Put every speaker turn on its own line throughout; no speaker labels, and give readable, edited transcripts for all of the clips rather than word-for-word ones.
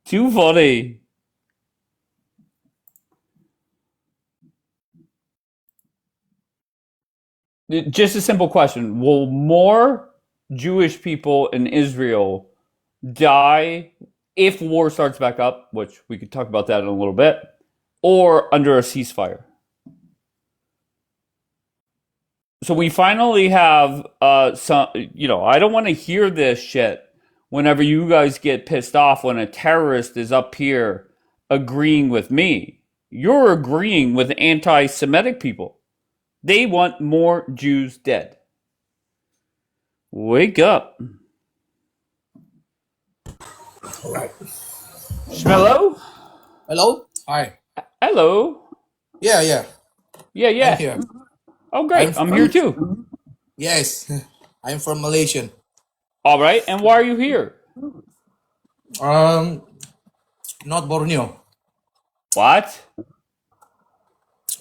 Too funny. Just a simple question. Will more Jewish people in Israel die if war starts back up, which we could talk about that in a little bit, or under a ceasefire? So we finally have some, I don't want to hear this shit whenever you guys get pissed off when a terrorist is up here agreeing with me. You're agreeing with anti-Semitic people. They want more Jews dead. Wake up.
All right.
Schmello?
Hello? Hi.
Hello.
Yeah, yeah.
Yeah,
I'm
yeah.
here.
Oh,
I'm
great. I'm here
I'm
too.
yes. I'm from Malaysia.
All right. And why are you here?
Um not Borneo.
What?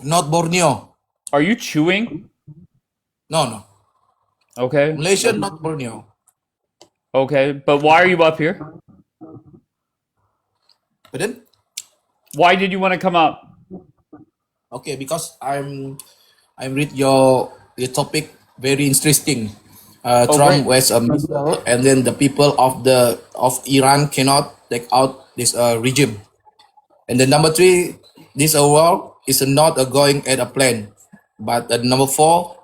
Not Borneo.
Are you chewing?
No, no.
Okay.
Malaysia, not Borneo.
Okay. But why are you up here?
But then
Why did you want to come up?
okay, because I read your topic very interesting.
Oh,
Trump
great.
was a missile, and then the people of Iran cannot take out this regime. And then number three, this war is not going at a plan. But number four,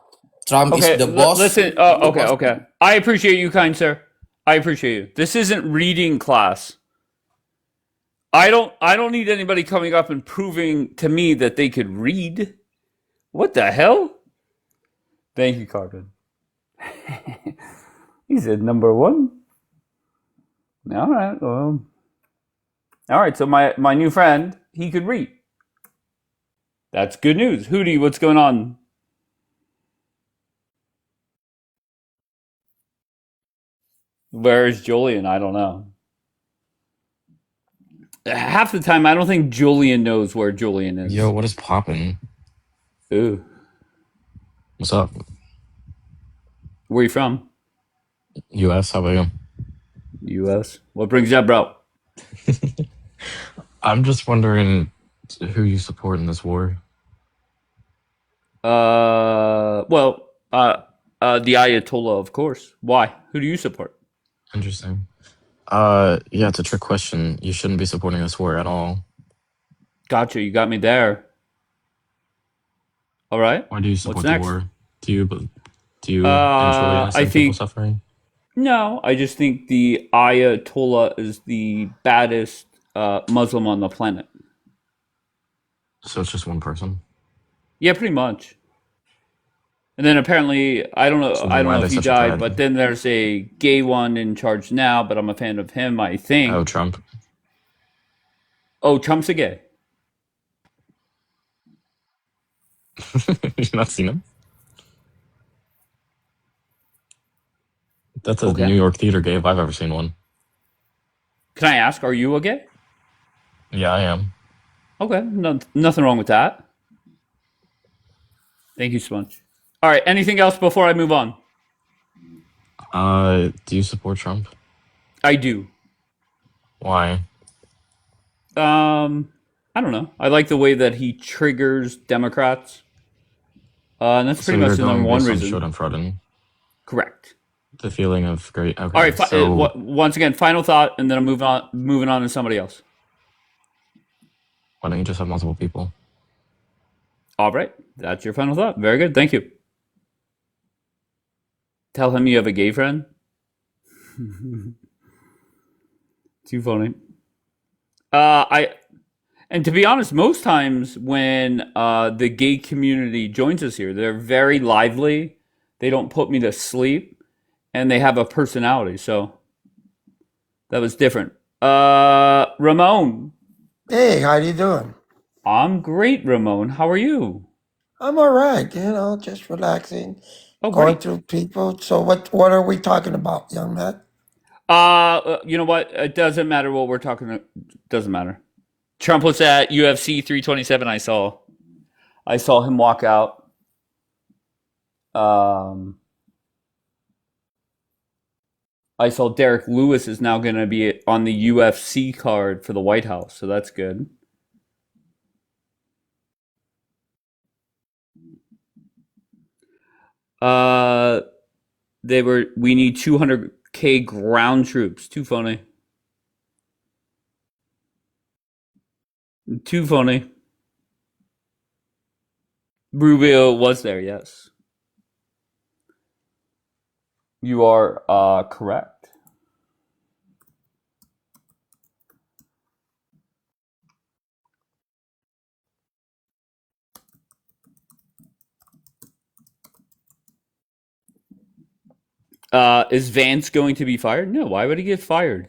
Trump is
Okay.
the boss.
Listen. Oh, okay. Okay. I appreciate you, kind sir. I appreciate you. This isn't reading class. I don't need anybody coming up and proving to me that they could read. What the hell? Thank you, Carmen. He said number one. All right. Well, all right. So my new friend, he could read. That's good news. Hootie, what's going on? Where is Julian? I don't know. Half the time, I don't think Julian knows where Julian
Yo,
is.
what is poppin'?
Ooh,
What's up?
where you from?
US, how about
U.S. What brings you up, bro?
you? I'm just wondering who you support in this war.
Well, the Ayatollah, of course. Why? Who do you support?
Interesting. Yeah, it's a trick question. You shouldn't be supporting this war at all.
Gotcha. You got me there. All right.
Why do you
What's
support the
next?
war? Do you enjoy
I
innocent people
think
suffering?
no. I just think the Ayatollah is the baddest Muslim on the planet.
So it's just one person.
Yeah, pretty much. And then apparently, I don't know.
So
I
then
don't
why are
know
they
if he
such a
died,
threat?
but then there's a gay one in charge now. But I'm a fan of him. I
Oh,
think.
Trump.
Oh, Trump's a gay.
You not seen him? That's a
Okay.
New York theater gay if I've ever seen one.
Can I ask? Are you a gay?
Yeah, I am.
Okay. No, nothing wrong with that. Thank you so much. All right. Anything else before I move on?
Do you support Trump?
I do.
Why?
Um, I don't know. I like the way that he triggers Democrats. And that's pretty
So
much
you're
the number
going
one
based on
reason.
Schadenfreude.
Correct.
The feeling of great.
All
Okay,
right.
so
Once again, final thought, and then I'm moving on to somebody else.
why don't you just have multiple people?
All right. That's your final thought. Very good. Thank you. Tell him you have a gay friend. Too funny. I and to be honest, most times when the gay community joins us here, they're very lively. They don't put me to sleep, and they have a personality. So that was different. Ramon,
Hey, how you doing?
I'm great. Ramon, how are you?
I'm all right, just relaxing,
Oh,
going
great.
through people. So what are we talking about, young man?
You know what? It doesn't matter what we're talking. Doesn't matter. Trump was at UFC 327. I saw him walk out. Um, I saw Derek Lewis is now going to be on the UFC card for the White House, so that's good. Uh, we need 200K ground troops. Too funny. Too funny. Rubio was there, yes. You are correct. Is Vance going to be fired? No, why would he get fired?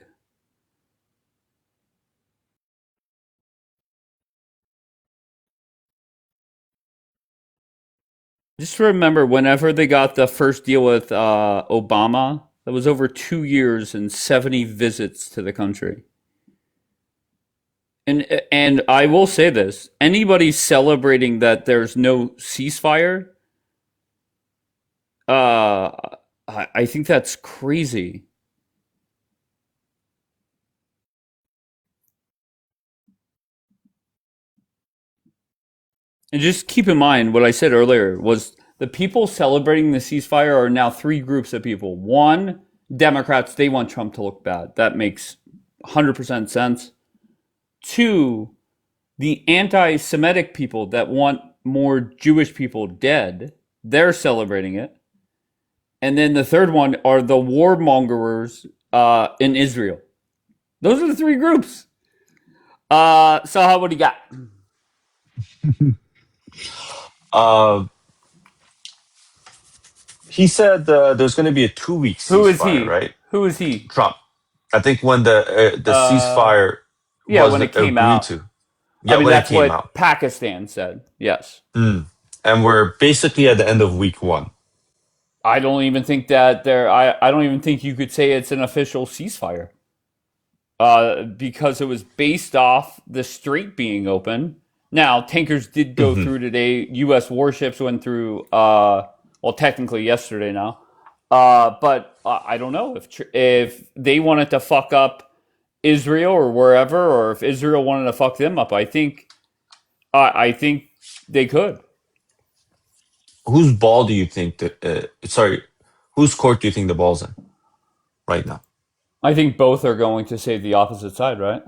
Just remember, whenever they got the first deal with Obama, that was over 2 years and 70 visits to the country. And I will say this: anybody celebrating that there's no ceasefire, uh, I think that's crazy. And just keep in mind what I said earlier was the people celebrating the ceasefire are now three groups of people. One, Democrats, they want Trump to look bad. That makes 100% sense. Two, the anti Semitic people that want more Jewish people dead, they're celebrating it. And then the third one are the warmongers in Israel. Those are the three groups. So, what do you got?
Uh, he said there's going to be a 2 week
Who is
ceasefire,
he?
right?
Who is he?
Trump. I think when the
Uh,
ceasefire
yeah, when it
wasn't
came
agreed
out.
to,
I
yeah,
mean,
when it
that's
came
what
out,
Pakistan said. Yes.
and we're basically at the end of week one.
I don't even think that I don't even think you could say it's an official ceasefire. Because it was based off the strait being open. Now, tankers did go
Hmm.
through today. U.S. warships went through, well, technically yesterday now. But I don't know if they wanted to fuck up Israel or wherever, or if Israel wanted to fuck them up. I think they could.
Whose ball do you think that? Sorry, whose court do you think the ball's in right now?
I think both are going to say the opposite side, right?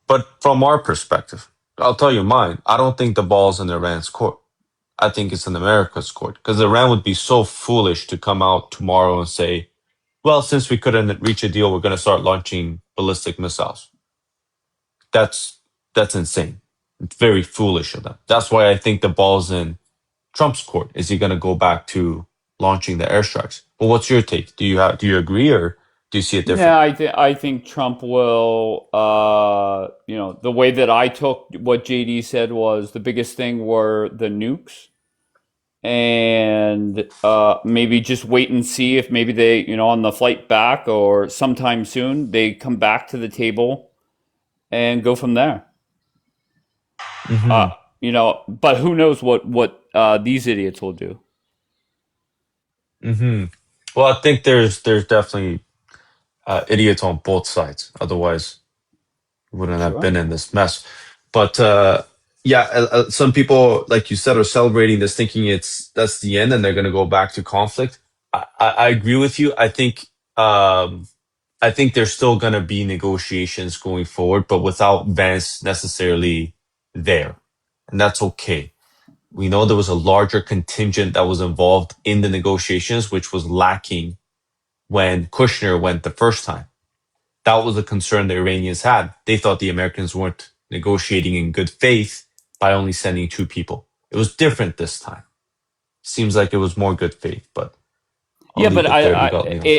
But from our perspective, I'll tell you mine. I don't think the ball's in Iran's court. I think it's in America's court because Iran would be so foolish to come out tomorrow and say, well, since we couldn't reach a deal, we're going to start launching ballistic missiles. That's that's insane. It's very foolish of them. That's why I think the ball's in Trump's court. Is he going to go back to launching the airstrikes? But what's your take? Do you agree or do you see it
Yeah,
different?
I think Trump will. The way that I took what JD said was the biggest thing were the nukes, and maybe just wait and see if maybe they, on the flight back or sometime soon, they come back to the table and go from there. Uh,
Hmm.
but who knows what these idiots will do?
Hmm. Well, I think there's definitely idiots on both sides. Otherwise, we wouldn't have
Sure.
been in this mess. But yeah, some people, like you said, are celebrating this, thinking that's the end, and they're going to go back to conflict. I agree with you. I think there's still going to be negotiations going forward, but without Vance necessarily there, and that's okay. We know there was a larger contingent that was involved in the negotiations, which was lacking when Kushner went the first time. That was a concern the Iranians had. They thought the Americans weren't negotiating in good faith by only sending two people. It was different this time. Seems like it was more good faith, but I'll
Yeah, but
leave it there. You got me on.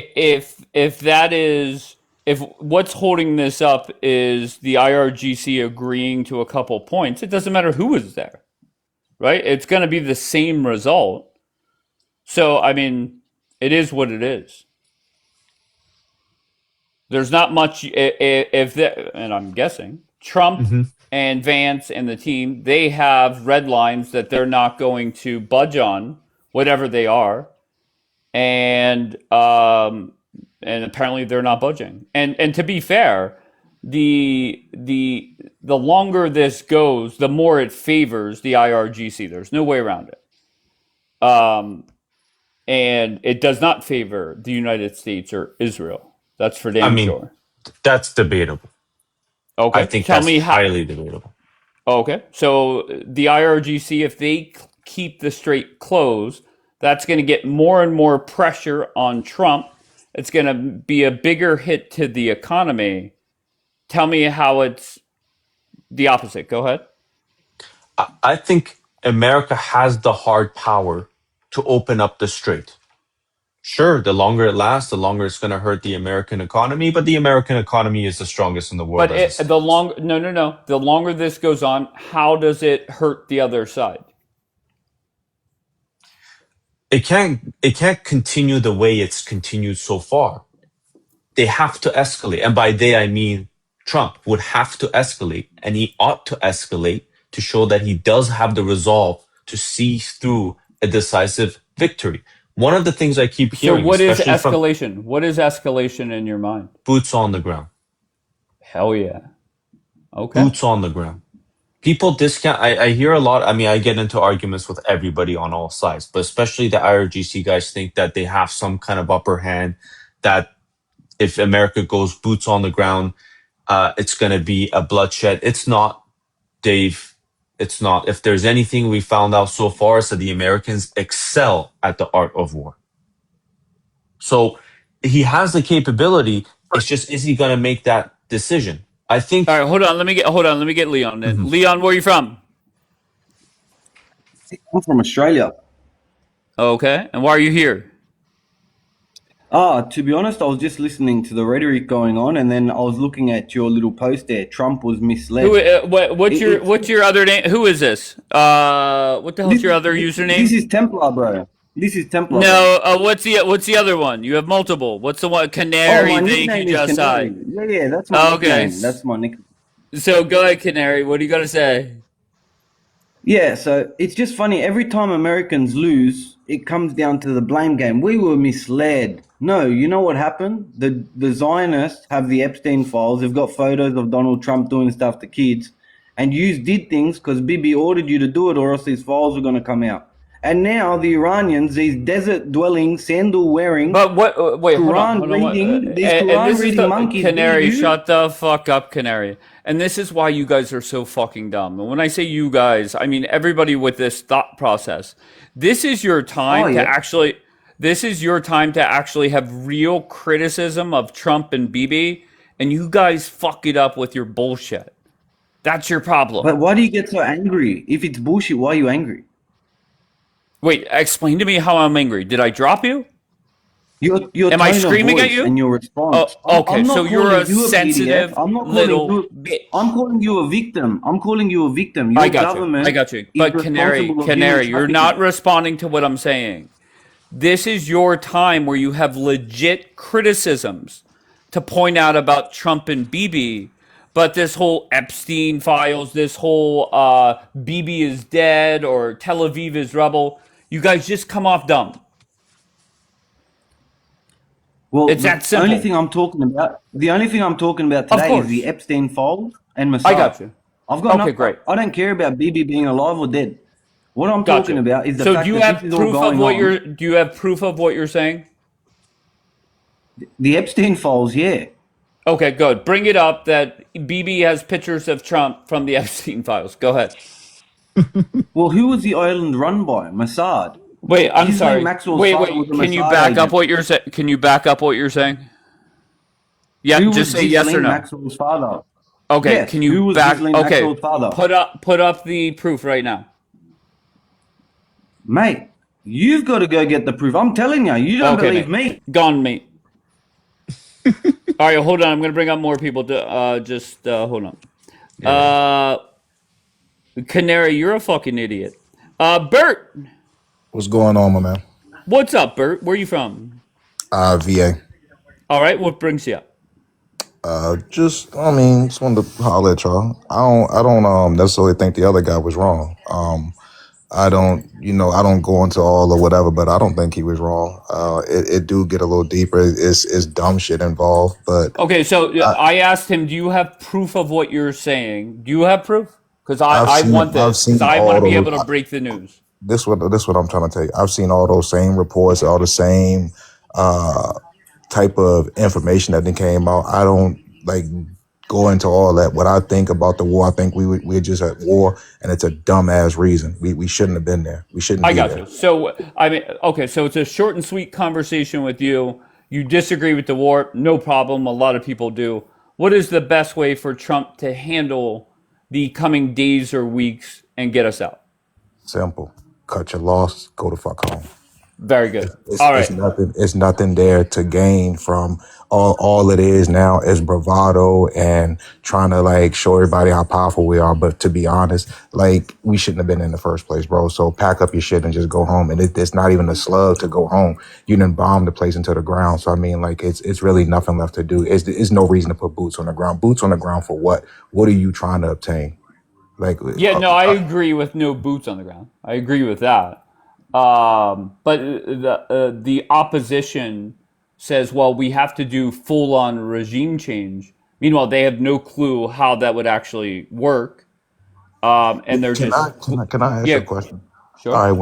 if that is if what's holding this up is the IRGC agreeing to a couple points, it doesn't matter who is there, right? It's going to be the same result. So, I mean, it is what it is. There's not much if that, and I'm guessing Trump
Hmm.
and Vance and the team, they have red lines that they're not going to budge on, whatever they are. And apparently they're not budging. And to be fair, the longer this goes, the more it favors the IRGC. There's no way around it. And it does not favor the United States or Israel. That's for
I
damn
mean,
sure.
that's debatable. I
Okay,
think
tell
that's
me how.
highly debatable.
Okay, so the IRGC, if they keep the strait closed, that's going to get more and more pressure on Trump. It's going to be a bigger hit to the economy. Tell me how it's the opposite. Go ahead.
I think America has the hard power to open up the strait. Sure, the longer it lasts, the longer it's going to hurt the American economy, but the American economy is the strongest in the world
But
as it
the
stands.
long no. The longer this goes on, how does it hurt the other side?
It can't continue the way it's continued so far. They have to escalate. And by they, I mean Trump would have to escalate, and he ought to escalate to show that he does have the resolve to see through a decisive victory. One of the things I keep
So
hearing,
what is
especially from
escalation? What is escalation in your mind?
boots on the ground,
Hell yeah. Okay.
boots on the ground. People discount, I hear a lot. I mean, I get into arguments with everybody on all sides, but especially the IRGC guys think that they have some kind of upper hand, that if America goes boots on the ground, it's going to be a bloodshed. It's not, Dave. It's not. If there's anything we found out so far, is that the Americans excel at the art of war. So he has the capability. It's just, is he going to make that decision? I think.
All right, hold on. Let me get Leon in. Leon, where are you from?
I'm from Australia.
Okay. And why are you here?
To be honest, I was just listening to the rhetoric going on, and then I was looking at your little post there. Trump was misled.
What's your other name? Who is this? What the hell's your other username?
This is Templar, bro. This is Templar.
No, what's the other one? You have multiple. What's the one? Canary.
my
Thank
nickname
you,
is
just
Canary.
said.
Yeah, that's my
Okay.
nickname. That's my nickname.
So go ahead, Canary. What are you gonna say?
Yeah, so it's just funny. Every time Americans lose, it comes down to the blame game. We were misled. No, you know what happened? The Zionists have the Epstein files. They've got photos of Donald Trump doing stuff to kids. And you did things because Bibi ordered you to do it, or else these files were going to come out. And now the Iranians, these desert-dwelling, sandal-wearing,
But what? Wait, hold on.
Quran-reading, these
And this is
Quran-reading monkeys.
Canary.
you-
Shut the fuck up, Canary. And this is why you guys are so fucking dumb. And when I say you guys, I mean everybody with this thought process. This is your time
Oh,
to
yeah.
actually. This is your time to actually have real criticism of Trump and Bibi, and you guys fuck it up with your bullshit. That's your problem.
But why do you get so angry? If it's bullshit, why are you angry?
Wait, explain to me how I'm angry. Did I drop you?
Your
Am I
tone of
screaming at
voice
you?
and your response.
Oh, okay,
I'm not
so you're
calling
a
you
sensitive
PDF. I'm not calling
little
you.
bitch.
I'm calling you a victim. I'm calling you a victim. Your
I got
government
you. I got you.
is
But Canary,
responsible of
Canary,
human
you're not
trafficking.
responding to what I'm saying. This is your time where you have legit criticisms to point out about Trump and Bibi. But this whole Epstein files, this whole Bibi is dead or Tel Aviv is rebel, you guys just come off dumb.
Well,
It's that simple.
the only thing I'm talking about
Of
today
course.
is the Epstein files and Mossad.
I got you.
I've got
Okay,
nothing.
great.
I don't care about Bibi being alive or dead. What I'm
Gotcha.
talking about is the
So
fact
do you
that
have
this is all
proof of
going
what
on.
you're? Do you have proof of what you're saying?
The Epstein files, yeah.
Okay, good. Bring it up that Bibi has pictures of Trump from the Epstein files. Go ahead.
Well, who was the island run by? Mossad.
Wait, I'm
Ghislaine
sorry.
Maxwell's
Wait,
father was a
Can you
Mossad
back up
agent.
what you're saying? Can you back up what you're saying? Yeah,
Who
just
was
say yes or
Ghislaine
no.
Maxwell's father?
Okay,
Yes,
can
who
you
was
back?
Ghislaine
Okay,
Maxwell's father?
put up the proof right now.
Mate, you've got to go get the proof. I'm telling you, you don't
Okay,
believe
mate.
me.
Gone, mate. All right, hold on. I'm gonna bring up more people. To just hold on. Canary, you're a fucking idiot. Bert,
What's going on, my man?
what's up, Bert? Where you from?
VA.
All right, what brings you up?
Just wanted to holler at y'all. I don't necessarily think the other guy was wrong. I don't, I don't go into all or whatever, but I don't think he was wrong. It do get a little deeper. It's dumb shit involved, but
Okay, so
I,
I asked him, "Do you have proof of what you're saying? Do you have proof? Because I want
I've
this because
seen
I want
all
to be
those.
able to break the news."
This what I'm trying to tell you. I've seen all those same reports, all the same uh, type of information that then came out. I don't like go into all that. What I think about the war, I think we're just at war, and it's a dumbass reason. We shouldn't have been there. We shouldn't
I
be
got
there.
you. So I mean, okay, so it's a short and sweet conversation with you. You disagree with the war, no problem. A lot of people do. What is the best way for Trump to handle the coming days or weeks and get us out?
Simple. Cut your loss. Go the fuck home.
Very good.
It's,
All
it's
right.
nothing. It's nothing there to gain from all it is now is bravado and trying to like show everybody how powerful we are. But to be honest, like we shouldn't have been in the first place, bro. So pack up your shit and just go home. And it's not even a slug to go home. You done bombed the place into the ground. So I mean, like it's really nothing left to do. It's no reason to put boots on the ground. Boots on the ground for what? What are you trying to obtain? Like,
Yeah, no, I agree with no boots on the ground. I agree with that. But the opposition says, well, we have to do full on regime change. Meanwhile, they have no clue how that would actually work. And they're
can
just,
I can I ask you
yeah,
a question? All
sure.
right,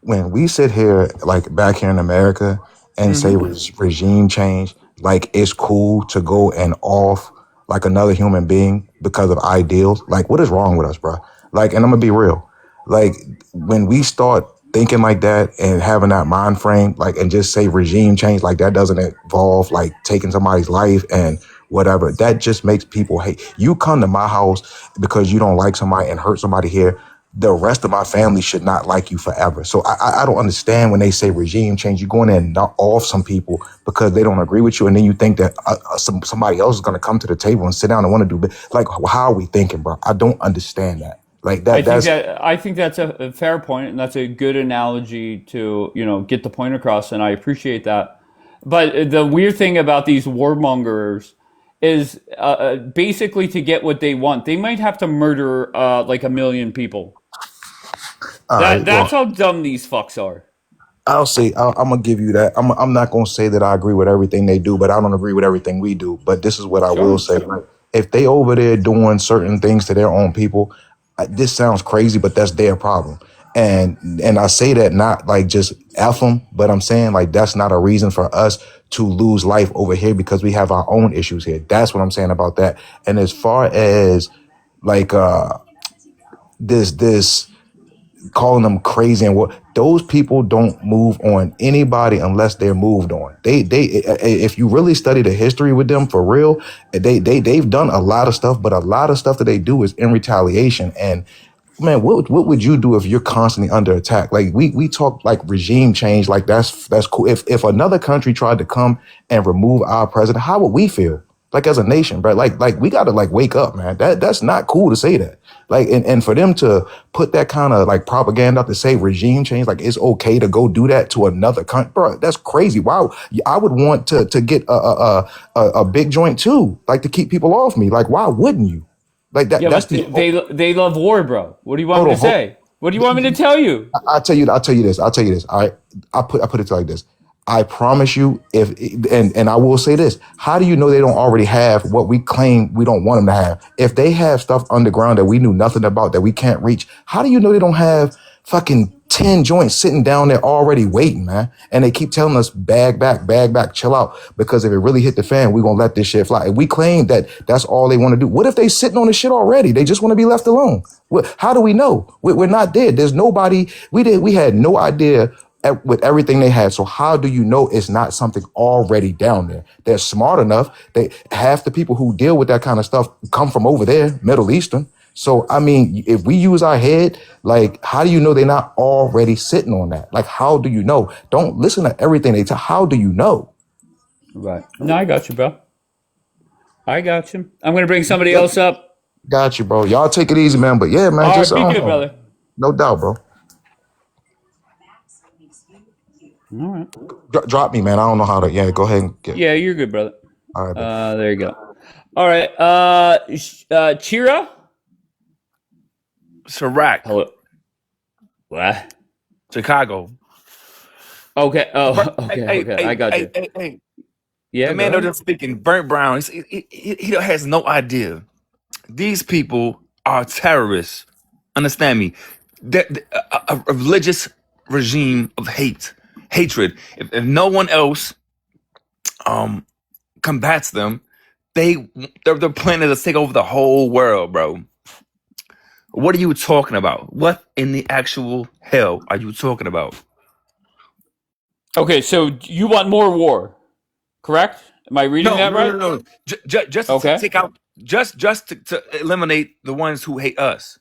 when we sit here like back here in America and say
Hmm.
regime change, like it's cool to go and off like another human being because of ideals. Like, what is wrong with us, bro? Like, and I'm gonna be real. Like, when we start thinking like that and having that mind frame, like, and just say regime change, like that doesn't involve like taking somebody's life and whatever. That just makes people hate. You come to my house because you don't like somebody and hurt somebody here. The rest of my family should not like you forever. So I don't understand when they say regime change. You go in there and knock off some people because they don't agree with you, and then you think that somebody else is going to come to the table and sit down and want to do like how are we thinking, bro? I don't understand that. Like
I think
that's
that I think that's a fair point, and that's a good analogy to get the point across, and I appreciate that. But the weird thing about these warmongers is basically to get what they want, they might have to murder like a million people.
all
That
right.
that's
Well,
how dumb these fucks are.
I'll say I'm gonna give you that. I'm not gonna say that I agree with everything they do, but I don't agree with everything we do. But this is what I will
Sure.
say: like, if they over there doing certain things to their own people, this sounds crazy, but that's their problem. And I say that not like just f them, but I'm saying like that's not a reason for us to lose life over here because we have our own issues here. That's what I'm saying about that. And as far as like this calling them crazy and what those people don't move on anybody unless they're moved on. They if you really study the history with them for real, they've done a lot of stuff, but a lot of stuff that they do is in retaliation. And man, what would you do if you're constantly under attack? Like we talk like regime change, like that's cool. If another country tried to come and remove our president, how would we feel? Like as a nation, bro, like we gotta like wake up, man. That's not cool to say that. Like and for them to put that kind of like propaganda out to say regime change, like it's okay to go do that to another country, bro. That's crazy. Why? I would want to get a big joint too, like to keep people off me. Like why wouldn't you? Like that.
Yeah,
That's
but
the
they love war, bro. What do you want
hold
me
on.
to say? What do you want me to tell you?
I'll tell you this. I'll tell you this. All right. I put it like this. I promise you, if and I will say this, how do you know they don't already have what we claim we don't want them to have? If they have stuff underground that we knew nothing about that we can't reach, how do you know they don't have fucking 10 joints sitting down there already waiting, man? And they keep telling us bag back, chill out. Because if it really hit the fan, we're gonna let this shit fly. If we claim that that's all they want to do, what if they sitting on the shit already? They just want to be left alone. How do we know? We're not dead. There's nobody. We had no idea with everything they had. So how do you know it's not something already down there? They're smart enough. They half the people who deal with that kind of stuff come from over there, Middle Eastern. So I mean, if we use our head, like, how do you know they're not already sitting on that? Like, how do you know? Don't listen to everything they tell. How do you know?
Right. No, I got you, bro. I got you. I'm gonna bring somebody else up.
Got you, bro. Y'all take it easy, man. But yeah, man,
All
just
right, be good, brother.
no doubt, bro.
All right.
Drop me, man. I don't know how to. Yeah, go ahead and get.
Yeah, you're good, brother.
All right, bet.
There you go. All right. Chira.
Sirac.
Hello. What?
Chicago.
Okay.
Bur-
Oh,
Hey,
okay.
hey,
Okay. I
hey,
got
hey,
you.
hey, hey. The
Yeah. Go
man that
ahead.
is speaking, Burnt Brown, he has no idea. These people are terrorists. Understand me? A religious regime of hatred. If no one else um combats them, their plan is to take over the whole world, bro. What are you talking about? What in the actual hell are you talking about?
Okay. So you want more war, correct? Am I reading
No,
that
no, no,
right?
no. Just to
Okay.
take out, just to eliminate the ones who hate us.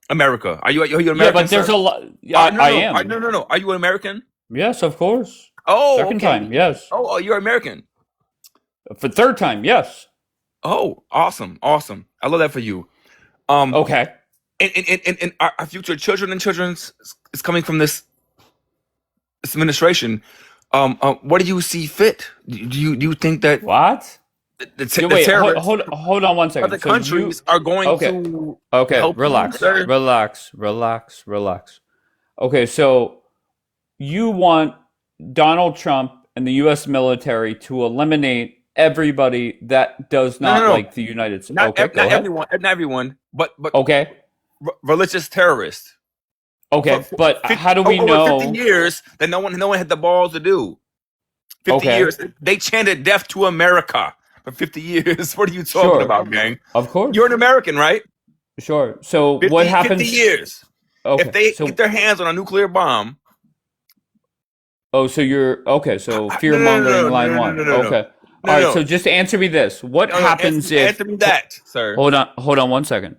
America. Are you
Yeah,
American,
but there's
sir?
a lot. I,
No,
I
no,
am.
no, no, no. Are you an American?
Yes, of course.
Oh,
Second time.
okay.
Yes.
Oh, you're American.
For third time. Yes.
Oh, awesome, awesome. I love that for you. Um,
Okay.
and our future children and children's is coming from this administration. What do you see fit? Do you think that
What?
the
Wait.
terrorists
Hold on one
other
second. So you.
countries are going
Okay.
to
Okay.
help you,
Relax.
sir?
Relax. Relax. Relax. Okay. So you want Donald Trump and the U.S. military to eliminate everybody that does
No, no,
not
no.
like the United States. Okay. Go
Not
ahead.
everyone, not everyone, but
Okay.
religious terrorists.
Okay. But how do we
Over 50
know?
years that no one had the balls to do. 50
Okay.
years. They chanted death to America for 50 years. What are you talking
Sure.
about, gang?
Of course.
You're an American, right?
Sure. So
50,
what
50
happens?
years. If
Okay.
they
So
get their hands on a nuclear bomb,
so you're okay. So
no,
fear
no, no,
mongering
no,
line
no, no,
one.
no, no, no,
Okay.
no,
All right.
no,
So just answer me this: what
no, no.
happens if?
Answer me that, sir.
Hold on one second.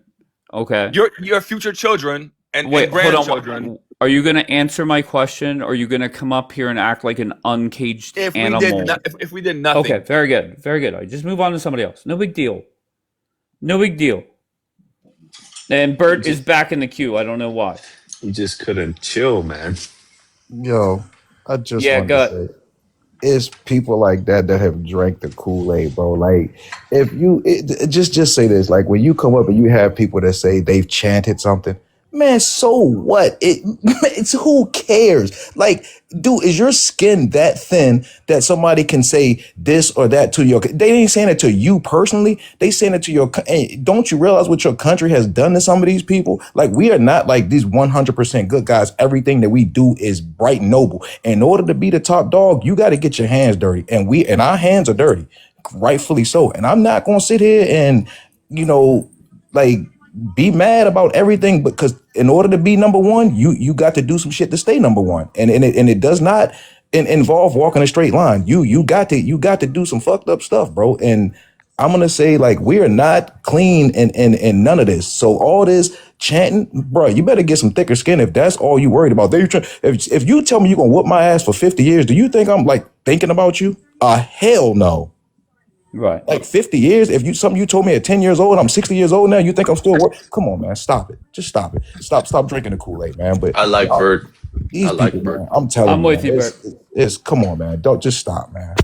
Okay.
Your future children and
Wait. Hold
grandchildren.
on. Are you going to answer my question, or are you going to come up here and act like an uncaged
If we did
animal?
if we did nothing,
Okay. Very good. Very good. All right, just move on to somebody else. No big deal. No big deal. And
You
Bert is
just
back in the queue. I don't know why.
you just couldn't chill, man.
Yo, I just
Yeah.
wanted to
Go.
say, it's people like that that have drank the Kool-Aid, bro. Like, if you just say this, like when you come up and you have people that say they've chanted something, man, so what? It's who cares? Like, dude, is your skin that thin that somebody can say this or that to your? They ain't saying it to you personally. They saying it to your. And don't you realize what your country has done to some of these people? Like, we are not like these 100% good guys. Everything that we do is bright and noble. In order to be the top dog, you got to get your hands dirty, and our hands are dirty, rightfully so. And I'm not gonna sit here and like be mad about everything because in order to be number one, you got to do some shit to stay number one, and it does not involve walking a straight line. You got to do some fucked up stuff, bro. And I'm gonna say, like, we are not clean in none of this. So all this chanting, bro, you better get some thicker skin if that's all you worried about. If you tell me you're gonna whoop my ass for 50 years, do you think I'm like thinking about you? Hell no.
Right.
Like 50 years, if you told me at 10 years old, I'm 60 years old now, you think I'm still working? Come on, man. Stop it. Just stop it. Stop drinking the Kool-Aid, man. But
I like Bert. I
these
like
people,
Bert.
man, I'm telling
I'm
you,
with
man,
you, Bert.
it's come on, man. Don't just stop, man.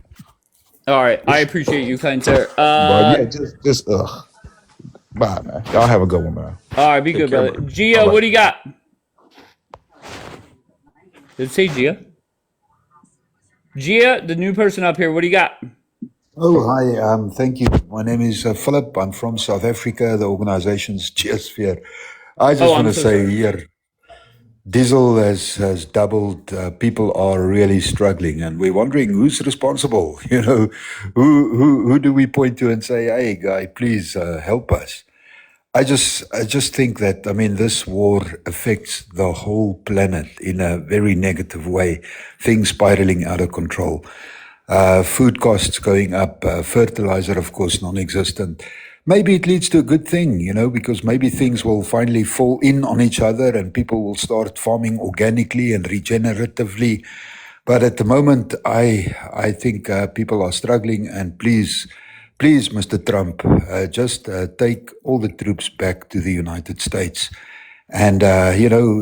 All right. I appreciate you, kind sir.
But yeah, just bye, man. Y'all have a good one, man.
All right. Be
Take
good,
care,
brother.
Bert.
Gia,
All right.
what do you got? Did it say Gia? Gia, the new person up here. What do you got?
Oh, hi. Thank you. My name is Philip. I'm from South Africa. The organization's Geosphere. I just
Oh,
want
I'm
to
so
say
sorry.
here, diesel has doubled. People are really struggling, and we're wondering who's responsible. Who do we point to and say, "Hey, guy, please help us"? I just think that, I mean, this war affects the whole planet in a very negative way. Things spiraling out of control. Food costs going up, fertilizer, of course, non-existent. Maybe it leads to a good thing, because maybe things will finally fall in on each other and people will start farming organically and regeneratively. But at the moment, I think people are struggling, and please, Mr. Trump, just take all the troops back to the United States. And,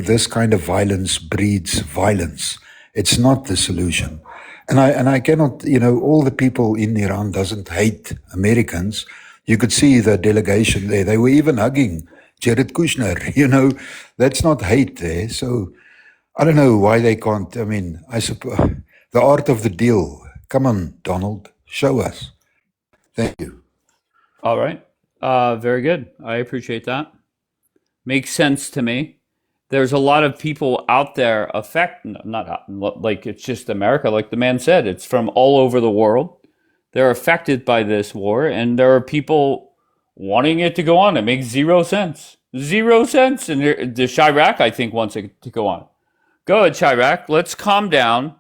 this kind of violence breeds violence. It's not the solution. And I cannot, all the people in Iran doesn't hate Americans. You could see the delegation there. They were even hugging Jared Kushner, that's not hate there. So I don't know why they can't. I mean, I suppose the art of the deal. Come on, Donald, show us. Thank you.
All right. Very good. I appreciate that. Makes sense to me. There's a lot of people out there like it's just America, like the man said, it's from all over the world. They're affected by this war, and there are people wanting it to go on. It makes 0 sense. 0 cents. And the Chirac, I think, wants it to go on. Go ahead, Chirac. Let's calm down.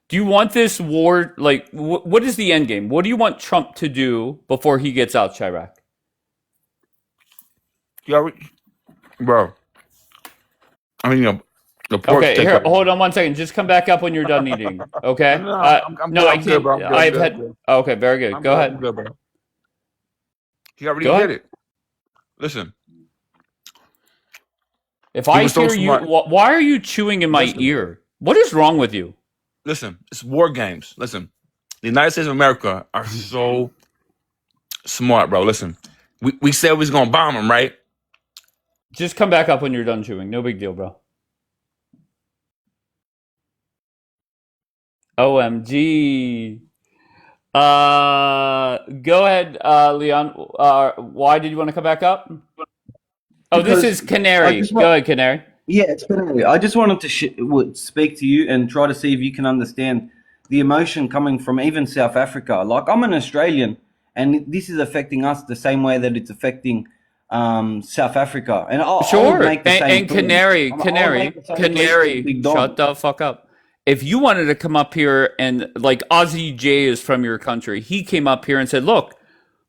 Do you want this war? Like, what is the end game? What do you want Trump to do before he gets out, Chirac?
Bro. I mean, the pork
Okay,
steak.
here, hold on 1 second. Just come back up when you're done eating. Okay?
No, I'm
no,
good,
I
I'm good,
can't.
bro. I'm good,
I've
good,
had.
good.
Okay, very good. Go ahead.
I'm good, bro. He already
Go
did
ahead.
it. Listen,
If
he
I
was so
hear you,
smart.
why are you chewing in my
Listen,
ear? What is wrong with you?
listen, it's war games. Listen, the United States of America are so smart, bro. Listen, we said we was gonna bomb them, right?
Just come back up when you're done chewing. No big deal, bro. OMG. Go ahead, Leon. Why did you want to come back up? Oh, this is Canary. Go ahead, Canary.
Yeah, it's been. I just wanted to speak to you and try to see if you can understand the emotion coming from even South Africa. Like, I'm an Australian, and this is affecting us the same way that it's affecting South Africa. And I
Sure.
would make the same
And
claim.
Canary,
I would make the same claim to
Canary,
Big Dom.
shut the fuck up. If you wanted to come up here and, like, Ozzy J is from your country, he came up here and said, look,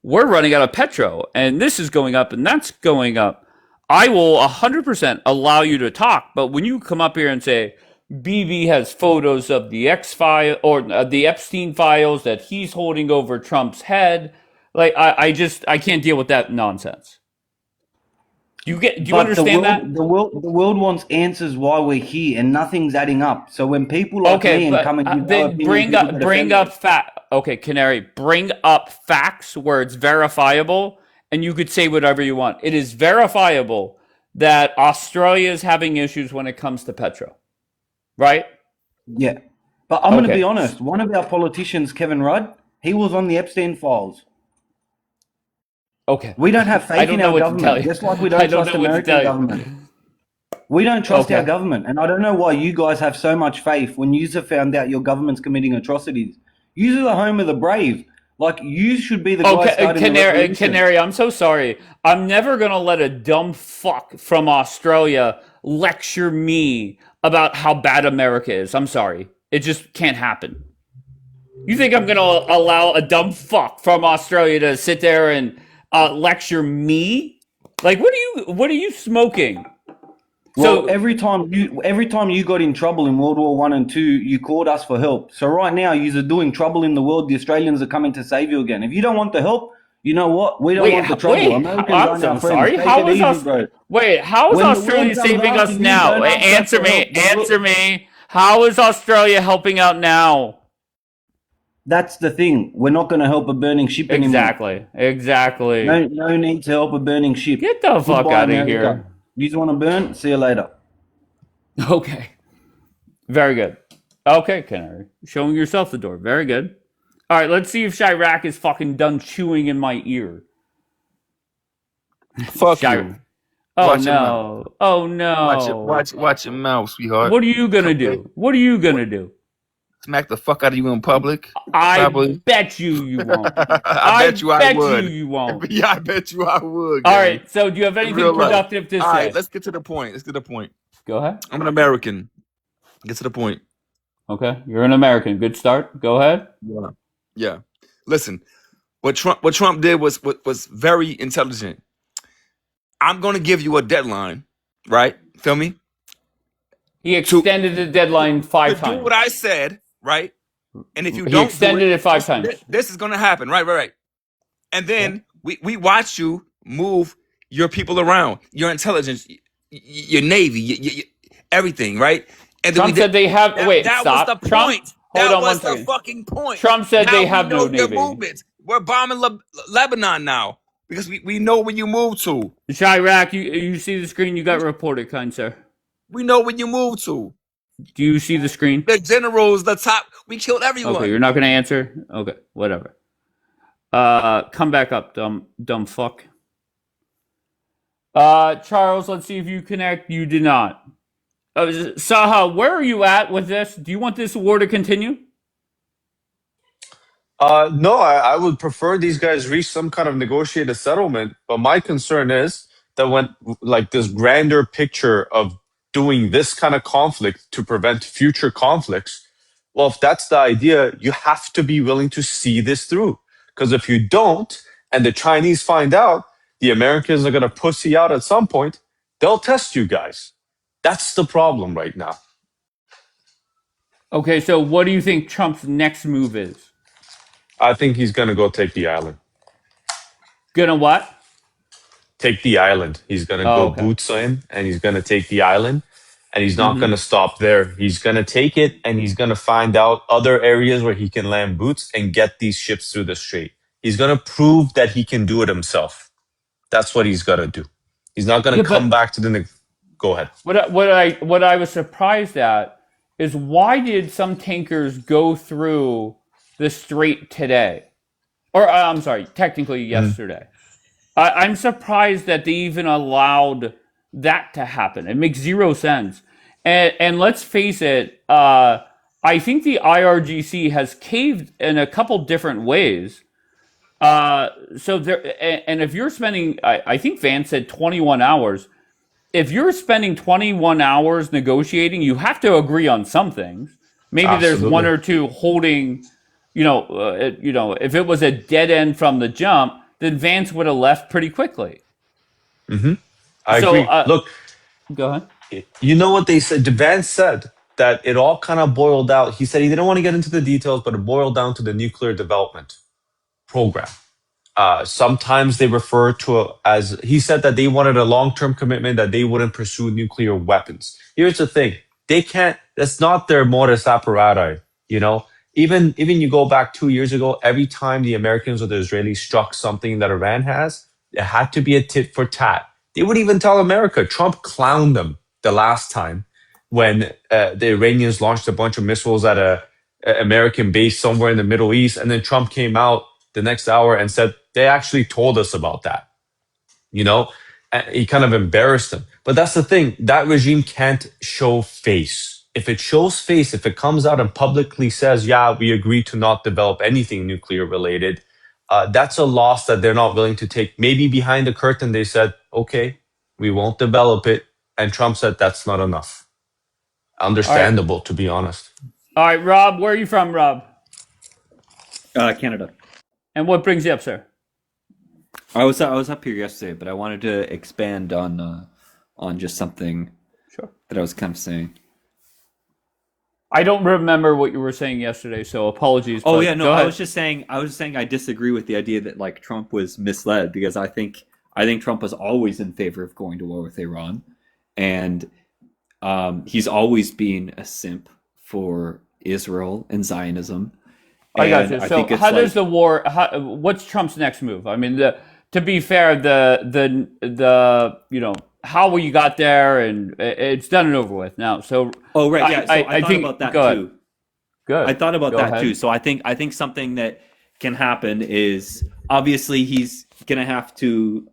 we're running out of petrol, and this is going up, and that's going up. I will 100% allow you to talk, but when you come up here and say, BB has photos of the X file or the Epstein files that he's holding over Trump's head, like, I can't deal with that nonsense. Do you understand that?
The world wants answers why we're here, and nothing's adding up. So when people like me and come and give
then bring up Okay, Canary, bring up facts where it's verifiable, and you could say whatever you want. It is verifiable that Australia is having issues when it comes to petrol, right?
Yeah, but I'm going to be honest. One of our politicians, Kevin Rudd, he was on the Epstein files.
Okay.
We don't have faith in our government, just like we don't trust American government. We don't trust our government, and I don't know why you guys have so much faith when you have found out your government's committing atrocities. You are the home of the brave. Like, you should be the guy starting the revolution.
Canary, I'm so sorry. I'm never going to let a dumb fuck from Australia lecture me about how bad America is. I'm sorry. It just can't happen. You think I'm going to allow a dumb fuck from Australia to sit there and lecture me? Like, what are you smoking?
Well, so every time you got in trouble in World War I and II, you called us for help. So right now, you're doing trouble in the world. The Australians are coming to save you again. If you don't want the help, you know what? We don't want the trouble. Americans
I'm sorry. How is Australia saving us now? Answer me. How is Australia helping out now?
That's the thing. We're not going to help a burning ship anymore.
Exactly.
No need to help a burning ship.
Get the fuck out of here.
You just want to burn? See you later.
Okay. Very good. Okay, Canary. Showing yourself the door. Very good. All right, let's see if Chirac is fucking done chewing in my ear.
Fuck you.
Oh, no. Oh, no.
Watch your mouth, sweetheart.
What are you going to do? What are you going to do?
Smack the fuck out of you in public?
I bet you won't.
I bet you I would.
You won't.
Yeah, I bet you I would.
All right, so do you have anything productive to say?
All right, let's get to the point.
Go ahead.
I'm an American. Get to the point.
Okay, you're an American. Good start. Go ahead.
Yeah. Listen, what Trump did was very intelligent. I'm going to give you a deadline, right? Feel me?
He extended the deadline 5 times.
Do what I said, right? And if you don't,
he extended it 5 times.
This is going to happen, right? And then we watch you move your people around, your intelligence, your Navy, everything, right? And
Trump said they have. Wait,
that
stop.
was the point.
Hold on
one second. That was the fucking point.
Trump said
now
they have no Navy.
Movements. We're bombing Lebanon now because we know when you move to.
Chirac, you see the screen? You got reported, kind sir.
We know when you move to.
Do you see the screen?
The generals, the top. We killed everyone.
Okay, you're not going to answer? Okay, whatever. Come back up, dumb fuck. Charles, let's see if you connect. You did not. Saha, where are you at with this? Do you want this war to continue?
No, I would prefer these guys reach some kind of negotiated settlement. But my concern is that when, like, this grander picture of doing this kind of conflict to prevent future conflicts, well, if that's the idea, you have to be willing to see this through. Because if you don't, and the Chinese find out, the Americans are going to pussy out at some point, they'll test you guys. That's the problem right now.
Okay, so what do you think Trump's next move is?
I think he's going to go take the island.
Gonna what?
Take the island. He's going to go boots in and he's going to take the island. And he's not going to stop there. He's going to take it and he's going to find out other areas where he can land boots and get these ships through the strait. He's going to prove that he can do it himself. That's what he's got to do. He's not going to come back to the... Go ahead.
What I was surprised at is why did some tankers go through the strait today? Or I'm sorry, technically yesterday. I'm surprised that they even allowed that to happen. It makes zero sense. And let's face it, I think the IRGC has caved in a couple different ways. So there, and if you're spending, I think Vance said 21 hours. If you're spending 21 hours negotiating, you have to agree on some things. Maybe there's one or two holding, if it was a dead end from the jump, then Vance would have left pretty quickly.
I agree. Look,
go ahead.
You know what they said? Vance said that it all kind of boiled out. He said he didn't want to get into the details, but it boiled down to the nuclear development program. Sometimes they refer to it as, he said that they wanted a long-term commitment that they wouldn't pursue nuclear weapons. Here's the thing. They can't, that's not their modus operandi, Even you go back 2 years ago, every time the Americans or the Israelis struck something that Iran has, it had to be a tit for tat. They would even tell America. Trump clowned them the last time when the Iranians launched a bunch of missiles at a American base somewhere in the Middle East, and then Trump came out the next hour and said, they actually told us about that. And he kind of embarrassed them. But that's the thing. That regime can't show face. If it shows face, if it comes out and publicly says, yeah, we agree to not develop anything nuclear related, that's a loss that they're not willing to take. Maybe behind the curtain, they said, okay, we won't develop it. And Trump said, that's not enough. Understandable, to be honest.
All right, Rob, where are you from, Rob?
Canada.
And what brings you up, sir?
I was up here yesterday, but I wanted to expand on just something that I was kind of saying.
I don't remember what you were saying yesterday, so apologies.
Oh yeah, no, I was just saying I disagree with the idea that like Trump was misled, because I think Trump was always in favor of going to war with Iran, and he's always been a simp for Israel and Zionism.
I got you. So how does the war? What's Trump's next move? I mean, to be fair, how we got there, and it's done and over with now. So
I think about that too.
Good.
I thought about
Go
that
ahead.
too. So I think something that can happen is obviously he's gonna have to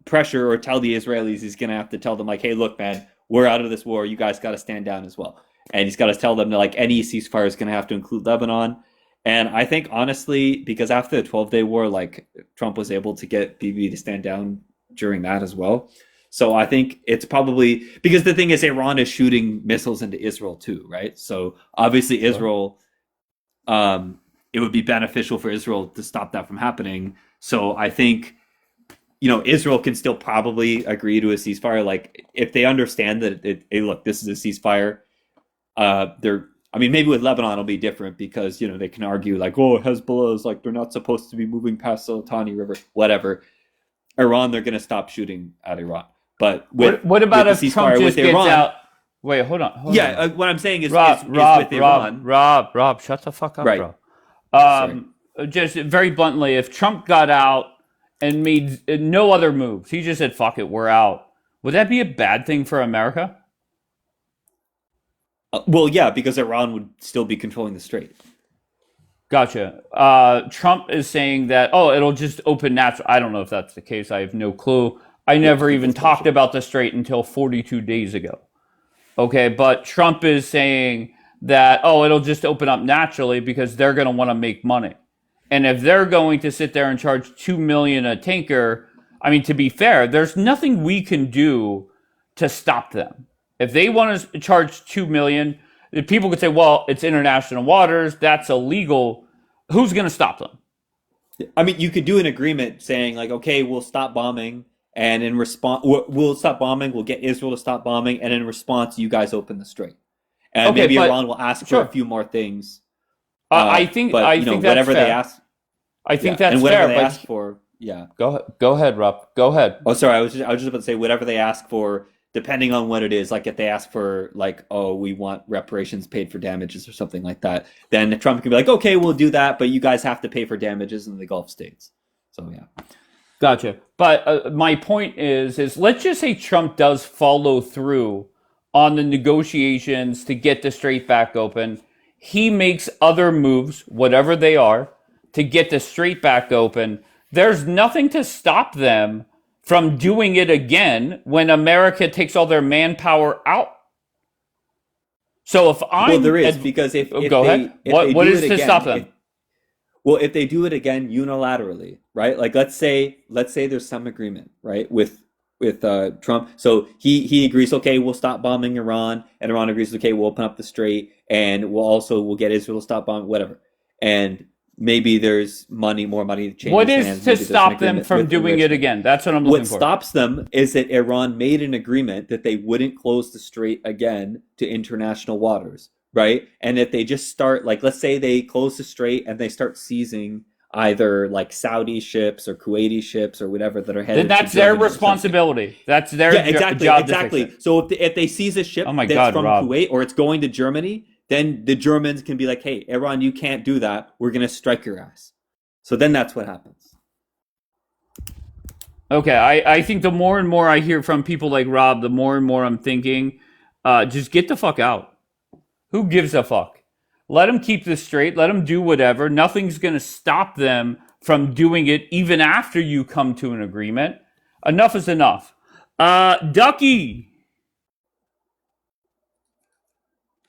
pressure or tell the Israelis. He's gonna have to tell them like, hey, look, man, we're out of this war. You guys got to stand down as well. And he's got to tell them that like any ceasefire is gonna have to include Lebanon. And I think honestly, because after the 12-day war, like Trump was able to get Bibi to stand down during that as well. So I think it's probably because the thing is Iran is shooting missiles into Israel too, right? So obviously Israel, it would be beneficial for Israel to stop that from happening. So I think, Israel can still probably agree to a ceasefire. Like if they understand that, hey, look, this is a ceasefire. Maybe with Lebanon it'll be different because, they can argue like, oh, Hezbollah is like, they're not supposed to be moving past the Litani River, whatever. Iran, they're going to stop shooting at Iran. But
what about if Trump just gets
Iran,
out? Wait, hold on.
What I'm saying is,
Rob,
with Iran.
Rob, shut the fuck up,
right.
bro. Just very bluntly, if Trump got out and made no other moves, he just said, fuck it, we're out. Would that be a bad thing for America?
Well, yeah, because Iran would still be controlling the strait.
Gotcha. Trump is saying that, oh, it'll just open natural. I don't know if that's the case. I have no clue. I never even talked about the strait until 42 days ago. Okay, but Trump is saying that, oh, it'll just open up naturally because they're going to want to make money. And if they're going to sit there and charge $2 million a tanker, I mean, to be fair, there's nothing we can do to stop them. If they want to charge $2 million, people could say, well, it's international waters, that's illegal. Who's going to stop them?
I mean, you could do an agreement saying like, okay, we'll stop bombing, and in response, we'll stop bombing. We'll get Israel to stop bombing, and in response, you guys open the strait, and
Okay,
maybe
but
Iran will ask for
sure.
a few more things.
I think
But
I
you know,
think that's
whatever they
fair.
ask,
I think
yeah,
that's
and whatever
fair.
they
But
ask for, yeah.
go ahead, Rob. Go ahead.
Oh, sorry, I was just about to say whatever they ask for, depending on what it is. Like if they ask for like, oh, we want reparations paid for damages or something like that, then Trump can be like, okay, we'll do that, but you guys have to pay for damages in the Gulf states. So yeah.
Gotcha. But my point is let's just say Trump does follow through on the negotiations to get the strait back open. He makes other moves, whatever they are, to get the strait back open. There's nothing to stop them from doing it again when America takes all their manpower out. So if
Well,
I'm
there is, because if
go
they
ahead.
if
What
they
what
do
is
it
to
again,
stop them?
well, if they do it again unilaterally, right? Like let's say there's some agreement, right, with Trump. So he agrees, okay, we'll stop bombing Iran, and Iran agrees, okay, we'll open up the strait, and we'll get Israel to stop bombing, whatever. And maybe there's more money to change
What
hands.
is to
Maybe there's an
stop them
agreement
from
with
doing it
enrichment.
again? That's what I'm looking
What
for.
stops them is that Iran made an agreement that they wouldn't close the strait again to international waters, right? And if they just start, like, let's say they close the strait and they start seizing either like Saudi ships or Kuwaiti ships or whatever that are
Then
headed to
that's their
Germany or something.
responsibility. That's their
Yeah, exactly,
job to fix
exactly.
it.
So if they seize a ship
Oh my
that's
God,
from
Rob.
Kuwait or it's going to Germany, then the Germans can be like, hey, Iran, you can't do that. We're going to strike your ass. So then that's what happens.
Okay, I think the more and more I hear from people like Rob, the more and more I'm thinking, just get the fuck out. Who gives a fuck? Let them keep this straight. Let them do whatever. Nothing's going to stop them from doing it even after you come to an agreement. Enough is enough. Ducky.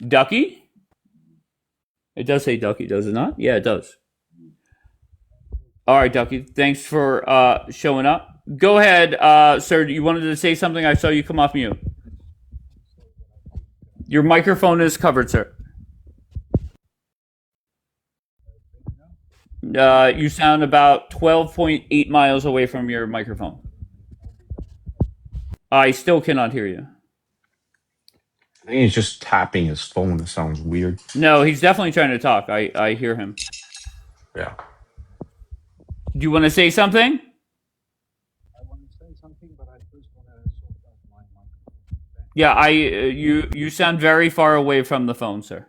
Ducky? It does say Ducky, does it not? Yeah, it does. All right, Ducky. Thanks for showing up. Go ahead, sir. You wanted to say something? I saw you come off mute. Your microphone is covered, sir. You sound about 12.8 miles away from your microphone. I still cannot hear you.
I think he's just tapping his phone. It sounds weird.
No, he's definitely trying to talk. I hear him.
Yeah.
Do you want to say something? Yeah, you sound very far away from the phone, sir.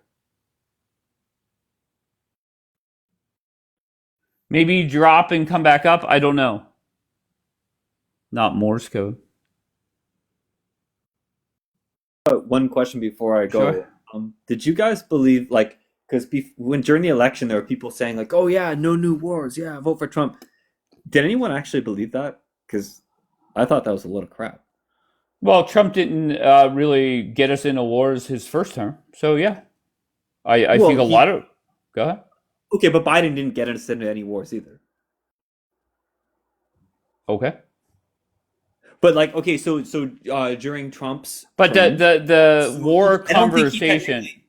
Maybe drop and come back up. I don't know. Not Morse code.
One question before I go.
Sure.
Did you guys believe, like, because when during the election there were people saying like, oh yeah, no new wars, yeah, vote for Trump. Did anyone actually believe that? Because I thought that was a load of crap.
Well, Trump didn't really get us into wars his first term. So, yeah. I
Well,
think a lot of... Go ahead.
Okay, but Biden didn't get us into any wars either.
Okay.
But like, okay, so during Trump's
But
term,
the war
I don't think he
conversation...
technically-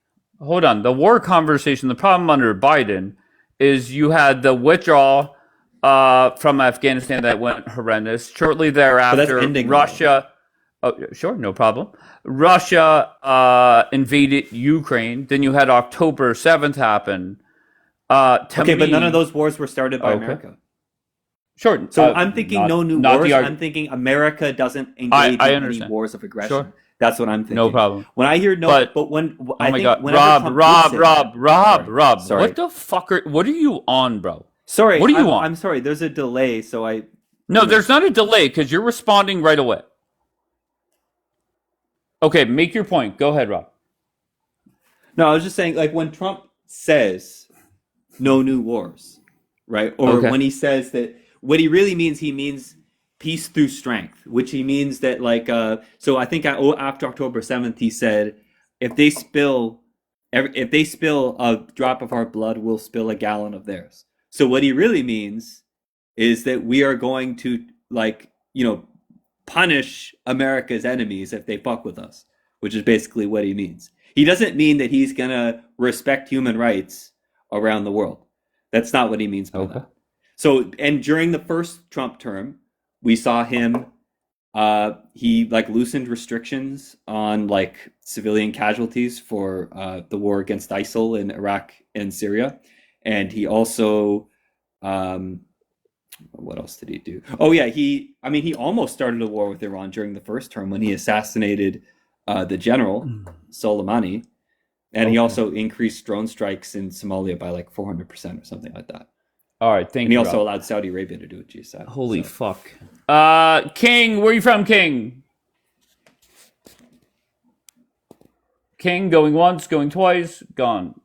Hold on. The war conversation, the problem under Biden is you had the withdrawal from Afghanistan that went horrendous. Shortly thereafter,
ending now.
Russia... Oh, sure, no problem. Russia invaded Ukraine. Then you had October 7th happen.
Okay, but none of those wars were started by
Okay.
America.
Sure.
So I'm thinking no new
not
wars.
the
I'm thinking America doesn't engage
I
in any
understand.
wars of aggression.
Sure.
That's what I'm thinking.
No problem.
When I hear no,
But-
when
Oh
I
my
think
God,
whenever Trump did say that-
Rob,
Sorry.
what the fuck what are you on, bro?
Sorry,
What do you want?
I'm sorry. There's a delay, so I.
No, there's not a delay because you're responding right away. Okay, make your point. Go ahead, Rob.
No, I was just saying, like, when Trump says no new wars, right? Or
Okay.
when he says that, what he really means, he means peace through strength, which he means that, like, so I think after October 7th, he said, if they spill, if they spill a drop of our blood, we'll spill a gallon of theirs. So what he really means is that we are going to, like, punish America's enemies if they fuck with us, which is basically what he means. He doesn't mean that he's going to respect human rights around the world. That's not what he means by that. So, and during the first Trump term, we saw him, he like loosened restrictions on like civilian casualties for the war against ISIL in Iraq and Syria. And he also, what else did he do? Oh yeah, he almost started a war with Iran during the first term when he assassinated the general Soleimani, and he also increased drone strikes in Somalia by like 400% or something like that.
All right, thank
And he
you.
also
Rob.
allowed Saudi Arabia to do it. GSAT.
Holy fuck. King, where are you from, King? King, going once, going twice, gone.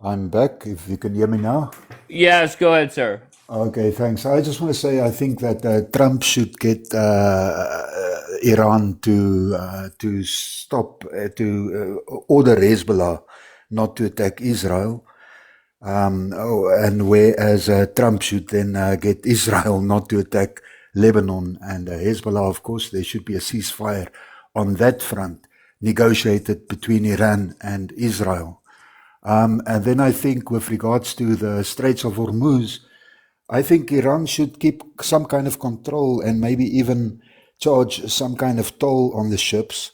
I'm back, if you can hear me now.
Yes, go ahead, sir.
Okay, thanks. I just want to say I think that Trump should get Iran to stop, to order Hezbollah not to attack Israel. And whereas Trump should then get Israel not to attack Lebanon and Hezbollah, of course, there should be a ceasefire on that front, negotiated between Iran and Israel. And then I think with regards to the Straits of Hormuz, I think Iran should keep some kind of control and maybe even charge some kind of toll on the ships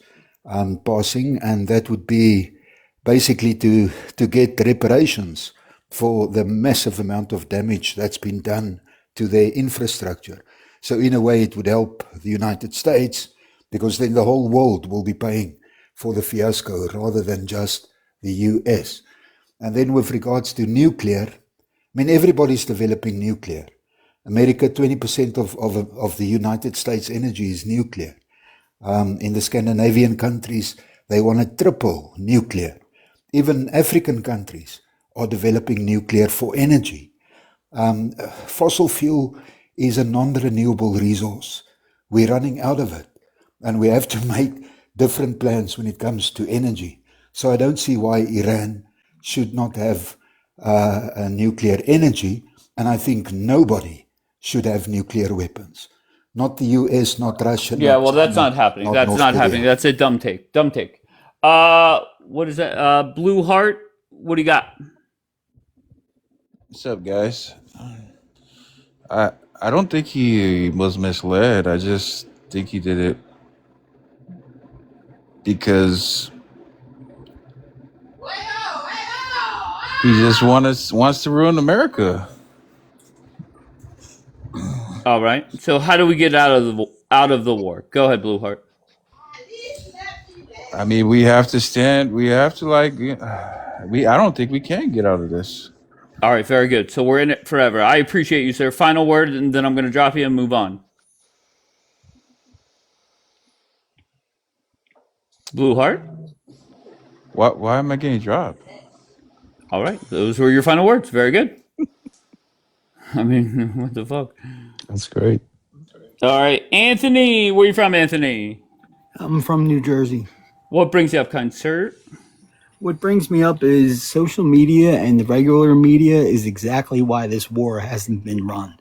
passing, and that would be basically to get reparations for the massive amount of damage that's been done to their infrastructure. So in a way it would help the United States, because then the whole world will be paying for the fiasco rather than just the US. And then with regards to nuclear, I mean, everybody's developing nuclear. America, 20% of the United States energy is nuclear. In the Scandinavian countries, they want to triple nuclear. Even African countries are developing nuclear for energy. Fossil fuel is a non-renewable resource. We're running out of it, and we have to make different plans when it comes to energy. So I don't see why Iran should not have a nuclear energy, and I think nobody should have nuclear weapons. Not the US, not Russia.
Yeah,
not
well, that's
China,
not happening.
not
That's
North
not
Korea.
happening. That's a dumb take. Dumb take. What is that? Blue Heart, what do you got?
What's up, guys? I don't think he was misled. I just think he did it because he just wants to ruin America.
All right. So how do we get out of the war? Go ahead, Blue Heart.
I mean, we have to stand. We have to I don't think we can get out of this.
All right, very good. So we're in it forever. I appreciate you, sir. Final word, and then I'm going to drop you and move on. Blue Heart?
Why am I getting dropped?
All right. Those were your final words. Very good. I mean, what the fuck?
That's great.
All right. Anthony, where you from, Anthony?
I'm from New Jersey.
What brings you up, kind sir?
What brings me up is social media, and the regular media is exactly why this war hasn't been run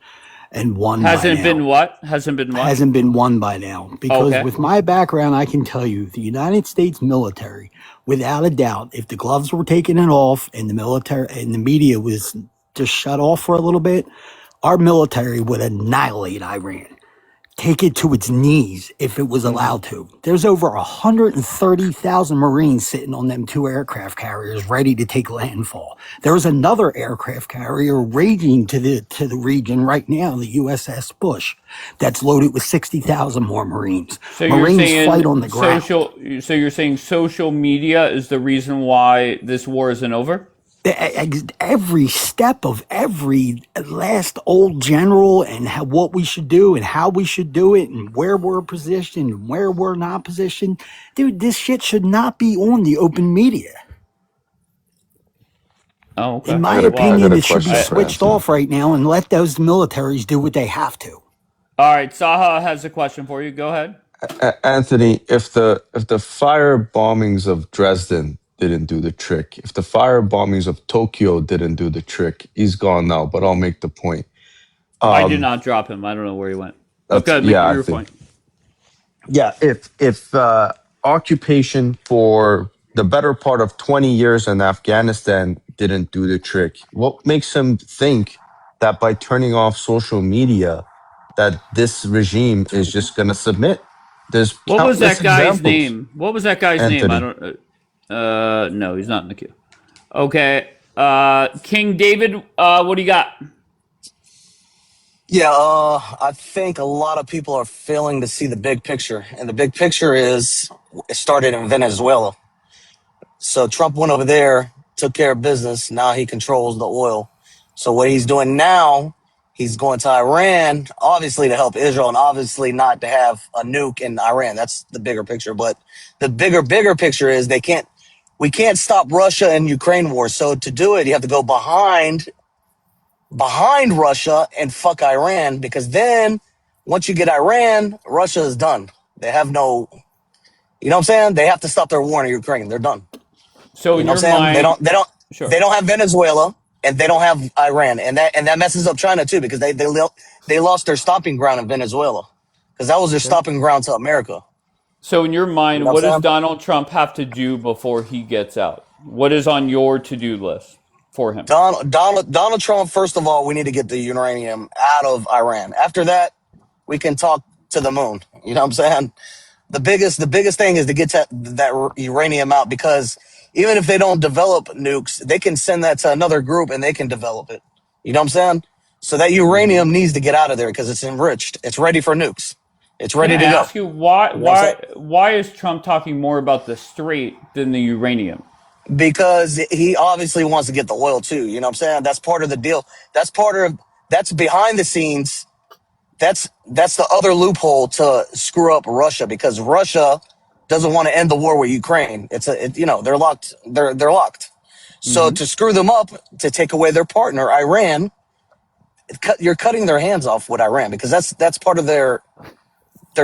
and won.
Hasn't been what? Hasn't been what?
Hasn't been won by now. Because
Okay.
with my background, I can tell you the United States military, without a doubt, if the gloves were taken off and the military and the media was just shut off for a little bit, our military would annihilate Iran. Take it to its knees if it was allowed to. There's over 130,000 Marines sitting on them 2 aircraft carriers ready to take landfall. There's another aircraft carrier raging to the region right now, the USS Bush, that's loaded with 60,000 more Marines.
So you're
Marines
saying
fight on the ground.
So you're saying social media is the reason why this war isn't over?
Every step of every last old general and what we should do and how we should do it and where we're positioned and where we're not positioned. Dude, this shit should not be on the open media.
Oh, okay.
In my
I
Well,
opinion,
got a
it should be
question for
switched
Anthony.
off right now and let those militaries do what they have to.
all right. Saha has a question for you. Go ahead.
Anthony, if the fire bombings of Dresden didn't do the trick, if the fire bombings of Tokyo didn't do the trick, he's gone now. But I'll make the point.
I did
Um,
not drop him. I don't know where he went. But go
that's
ahead, make
yeah, I
your
think
point.
yeah. If occupation for the better part of 20 years in Afghanistan didn't do the trick, what makes him think that by turning off social media, that this regime is just going to submit? There's
What was
countless
that guy's
examples.
name? What was that guy's name? I
Anthony.
don't. No, he's not in the queue. Okay. King David, what do you got?
Yeah, I think a lot of people are failing to see the big picture. And the big picture is it started in Venezuela. So Trump went over there, took care of business. Now he controls the oil. So what he's doing now, he's going to Iran, obviously to help Israel and obviously not to have a nuke in Iran. That's the bigger picture. But the bigger picture is we can't stop Russia and Ukraine war. So to do it, you have to go behind Russia and fuck Iran, because then once you get Iran, Russia is done. They have no, you know what I'm saying? They have to stop their war in Ukraine. They're done.
So
You
in
know what
your
I'm saying?
mind, sure.
They don't have Venezuela and they don't have Iran, and that messes up China too, because they lost their stomping ground in Venezuela, because that was their
Okay.
stomping ground to America.
So in your
You
mind,
know
what
what I'm
does
saying?
Donald Trump have to do before he gets out? What is on your to-do list for him?
Donald Trump, first of all, we need to get the uranium out of Iran. After that, we can talk to the moon. You know what I'm saying? The biggest thing is to get that uranium out, because even if they don't develop nukes, they can send that to another group and they can develop it. You know what I'm saying? So that
Hmm.
uranium needs to get out of there because it's enriched. It's ready for nukes. It's
Can
ready
I
to go.
ask you why
You know what I'm saying?
why is Trump talking more about the strait than the uranium?
Because he obviously wants to get the oil too. You know what I'm saying? That's part of the deal. That's behind the scenes. That's the other loophole to screw up Russia, because Russia doesn't want to end the war with Ukraine. They're locked. They're locked. So
Hmm.
to screw them up, to take away their partner, Iran, you're cutting their hands off with Iran, because that's part of their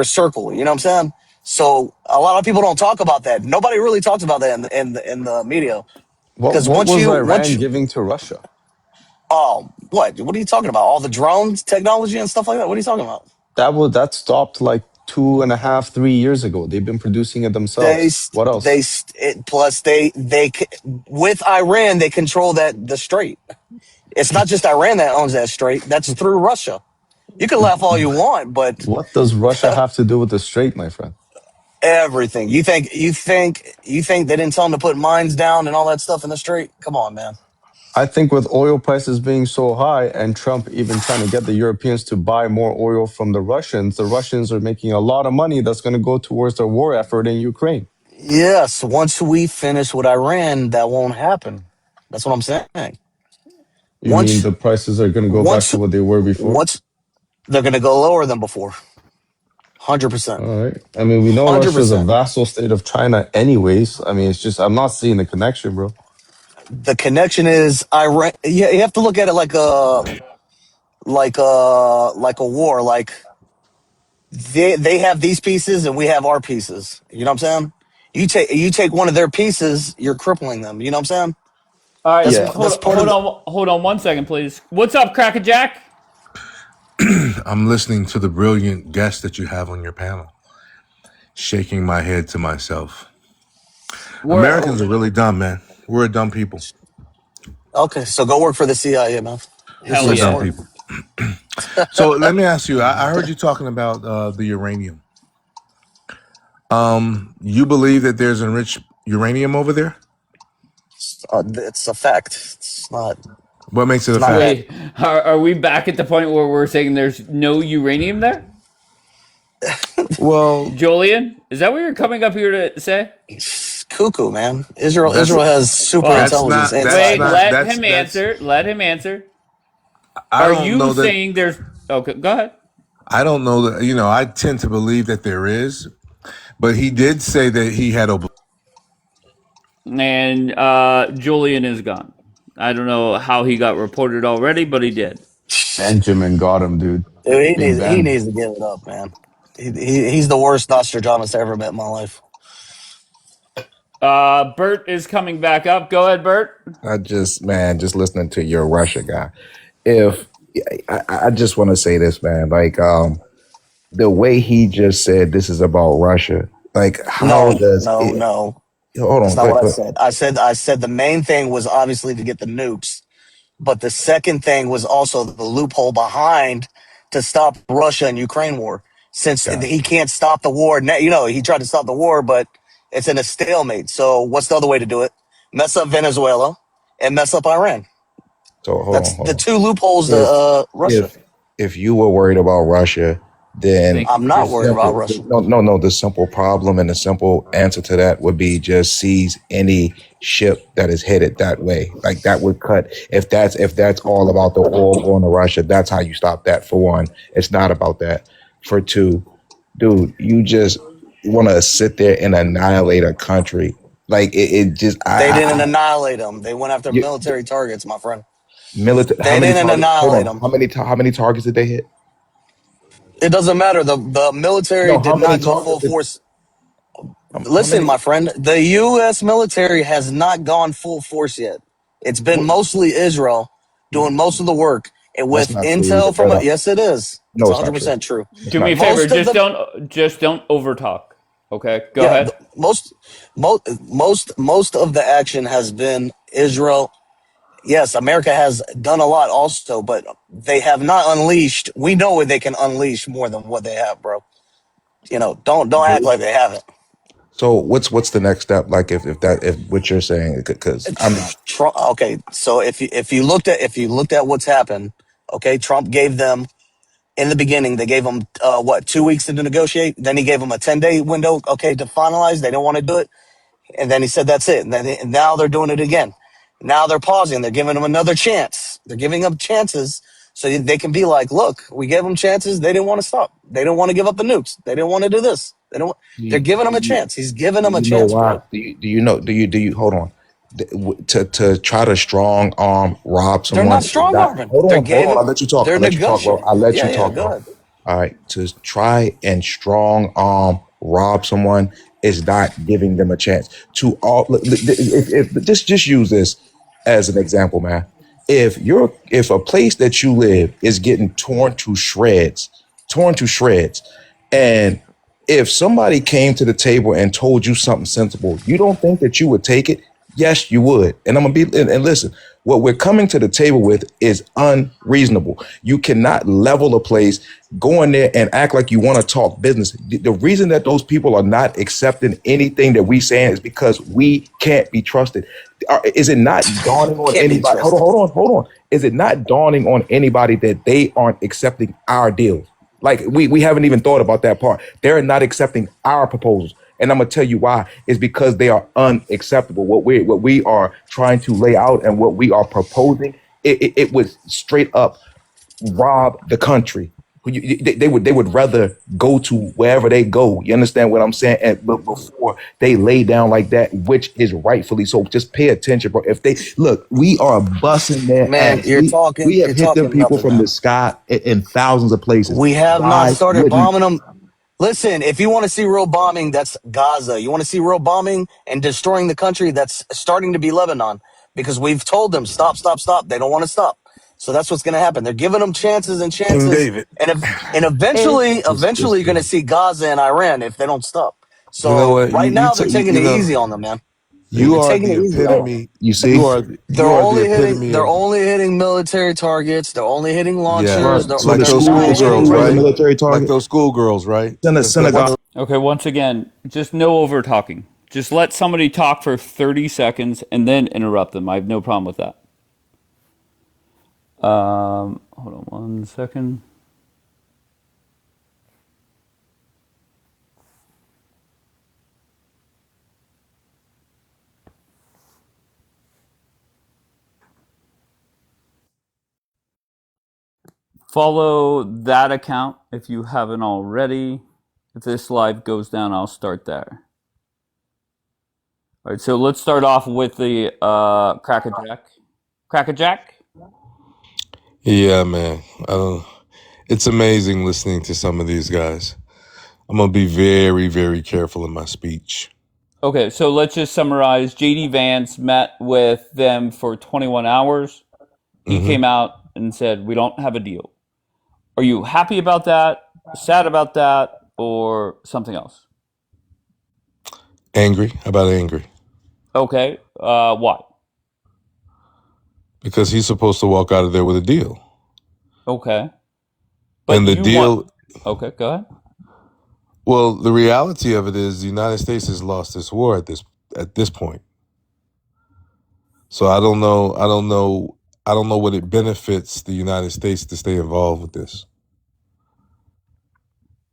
circle. You know what I'm saying? So a lot of people don't talk about that. Nobody really talks about that in the media, because
What was Iran giving to Russia?
oh, what are you talking about? All the drones technology and stuff like that. What are you talking about?
That stopped like 2.5, 3 years ago. They've been producing it
They
themselves. What
they
else?
plus they with Iran they control the strait. It's not just Iran that owns that strait. That's through Russia. You can laugh all you want, but
What does Russia have to do with the strait, my friend?
everything. You think they didn't tell them to put mines down and all that stuff in the strait? Come on, man.
I think with oil prices being so high and Trump even trying to get the Europeans to buy more oil from the Russians are making a lot of money that's going to go towards their war effort in Ukraine.
Yes, once we finish with Iran, that won't happen. That's what I'm saying.
You mean
Once
the prices are going to go back
once
to what they were before?
once they're gonna go lower than before. 100%.
All right. I mean, we know Russia is a
100%.
vassal state of China anyways. I mean, it's just, I'm not seeing the connection, bro.
The connection is Iran. You have to look at it like a war. Like they have these pieces and we have our pieces. You know what I'm saying? You take one of their pieces, you're crippling them. You know what I'm saying?
All right,
That's
Yeah.
just
that's part of the.
hold on 1 second, please. What's up, Cracker Jack?
I'm listening to the brilliant guests that you have on your panel, shaking my head to myself.
We're
Americans are really dumb, man. We're a dumb people.
Okay, so go work for the CIA, man. You're
hell
We're
so
dumb
yeah.
smart.
people. So let me ask you. I heard you talking about the uranium. You believe that there's enriched uranium over there?
It's a fact. It's not.
What makes it
It's
a
not
fact?
bad.
Wait, are we back at the point where we're saying there's no uranium there?
Well,
Julian, is that what you're coming up here to say?
It's cuckoo, man. Israel.
that's
Israel has super
Well,
that's
intelligence
not that's
wait,
inside, man.
not
let
that's
him
that's.
answer. Let him answer.
I
Are
don't
you
know that.
saying there's okay, go ahead.
I don't know that. I tend to believe that there is, but he did say that he had.
And Julian is gone. I don't know how he got reported already, but he did.
Benjamin got him, dude.
Dude,
Big
he
Ben.
needs to give it up, man. He's the worst Nostradamus I ever met in my life.
Bert is coming back up. Go ahead, Bert.
Just listening to your Russia guy. If I just want to say this, man, like the way he just said this is about Russia, like how
No,
does
no,
it?
no.
Hold
That's
on,
not
go
what I
ahead.
said. I said the main thing was obviously to get the nukes, but the second thing was also the loophole behind to stop Russia and Ukraine war. Since
Got
he can't stop the war, you know, he tried to stop the war, but it's in a stalemate. So what's the other way to do it? Mess up Venezuela and mess up Iran.
So
That's
hold
the
on.
two loopholes to
If
Russia.
if if you were worried about Russia, then
Thank you,
I'm not
the
worried
Christopher.
about
simple
Russia.
no, the simple problem and the simple answer to that would be just seize any ship that is headed that way. Like that would cut if that's all about the oil going to Russia, that's how you stop that for one. It's not about that. For two, dude, you just want to sit there and annihilate a country. Like it just
They didn't
I
annihilate them. They went after
you,
military targets, my friend.
military. How
They
many
didn't
targets? Hold
annihilate
on.
them.
How many targets did they hit?
It doesn't matter. The military
No, how
did
many
not go
targets
full
did?
force.
How
Listen,
many?
my friend, the U.S. military has not gone full force yet. It's been
What?
mostly Israel doing most of the work, and
That's
with
not true.
intel from
That,
yes, it is. It's
no, it's not true.
100% true.
It's
Do me
not
a
true.
favor.
Most of the
Just don't overtalk. Okay, go
yeah,
ahead.
most of the action has been Israel. Yes, America has done a lot also, but they have not unleashed. We know they can unleash more than what they have, bro. You know, don't act like they haven't.
So what's the next step? Like if what you're saying, because I'm
Trump, okay, so if you looked at what's happened, okay, Trump gave them in the beginning. They gave them what 2 weeks to negotiate. Then he gave them a 10-day window, okay, to finalize. They didn't want to do it, and then he said that's it. And now they're doing it again. Now they're pausing. They're giving them another chance. They're giving them chances so they can be like, look, we gave them chances. They didn't want to stop. They didn't want to give up the nukes. They didn't want to do this. They don't. They're giving them a chance. He's giving
do
them a
you know
chance,
why?
bro.
Do you hold on? To try to strong arm rob
They're
someone
not
is
strong
not.
arming.
Hold on. I'll let you talk.
They're
I'll let you talk, bro.
negotiating.
I'll let
Yeah,
you
yeah,
talk,
go
bro.
ahead.
All right. To try and strong arm rob someone is not giving them a chance. To all, if just use this as an example, man. If a place that you live is getting torn to shreds, and if somebody came to the table and told you something sensible, you don't think that you would take it? Yes, you would. And I'm gonna be and listen, what we're coming to the table with is unreasonable. You cannot level a place, go in there and act like you want to talk business. The reason that those people are not accepting anything that we saying is because we can't be trusted. Is it not dawning on
Can't be
anybody?
trusted.
Hold on. Is it not dawning on anybody that they aren't accepting our deals? Like we haven't even thought about that part. They're not accepting our proposals. And I'm gonna tell you why. It's because they are unacceptable. What we are trying to lay out and what we are proposing, it would straight up rob the country. They would rather go to wherever they go. You understand what I'm saying? And but before they lay down like that, which is rightfully so. Just pay attention, bro. If they look, we are busting their
Man,
ass. We have
you're
hit them
talking
people
nothing,
from the
man.
sky in thousands of places.
We have not
Why
started
wouldn't
bombing them. Listen, if you want to see real bombing, that's Gaza. You want to see real bombing and destroying the country, that's starting to be Lebanon. Because we've told them, stop, stop, stop. They don't want to stop. So that's what's going to happen. They're giving them chances and
King
chances.
David.
And
Hey,
This
eventually you're going to
King.
see Gaza and Iran if they don't stop.
You know
So
what?
right now they're taking
You
it
know
easy on them, man.
you
They're
are
taking
the
it easy on them.
epitome.
you see?
You are the epitome
They're
of
only hitting military targets. They're only hitting
yeah,
launchers.
Right.
They're,
So
like
the
they're
those
not
schools
schoolgirls,
hitting.
is a
right?
military
Like
target.
those schoolgirls, right?
Synagogue.
okay. Once again, just no over talking. Just let somebody talk for 30 seconds and then interrupt them. I have no problem with that. Hold on one second. Follow that account if you haven't already. If this live goes down, I'll start there. All right, so let's start off with the Cracker Jack. Crackerjack?
Yeah, man. It's amazing listening to some of these guys. I'm gonna be very, very careful in my speech.
Okay, so let's just summarize. JD Vance met with them for 21 hours. He
hmm
came out and said, "We don't have a deal." Are you happy about that? Sad about that? Or something else?
Angry? How about angry?
Okay, why?
Because he's supposed to walk out of there with a deal.
Okay, but
And the
you want.
deal,
Okay, go ahead.
well, the reality of it is the United States has lost this war at this point. So I don't know what it benefits the United States to stay involved with this.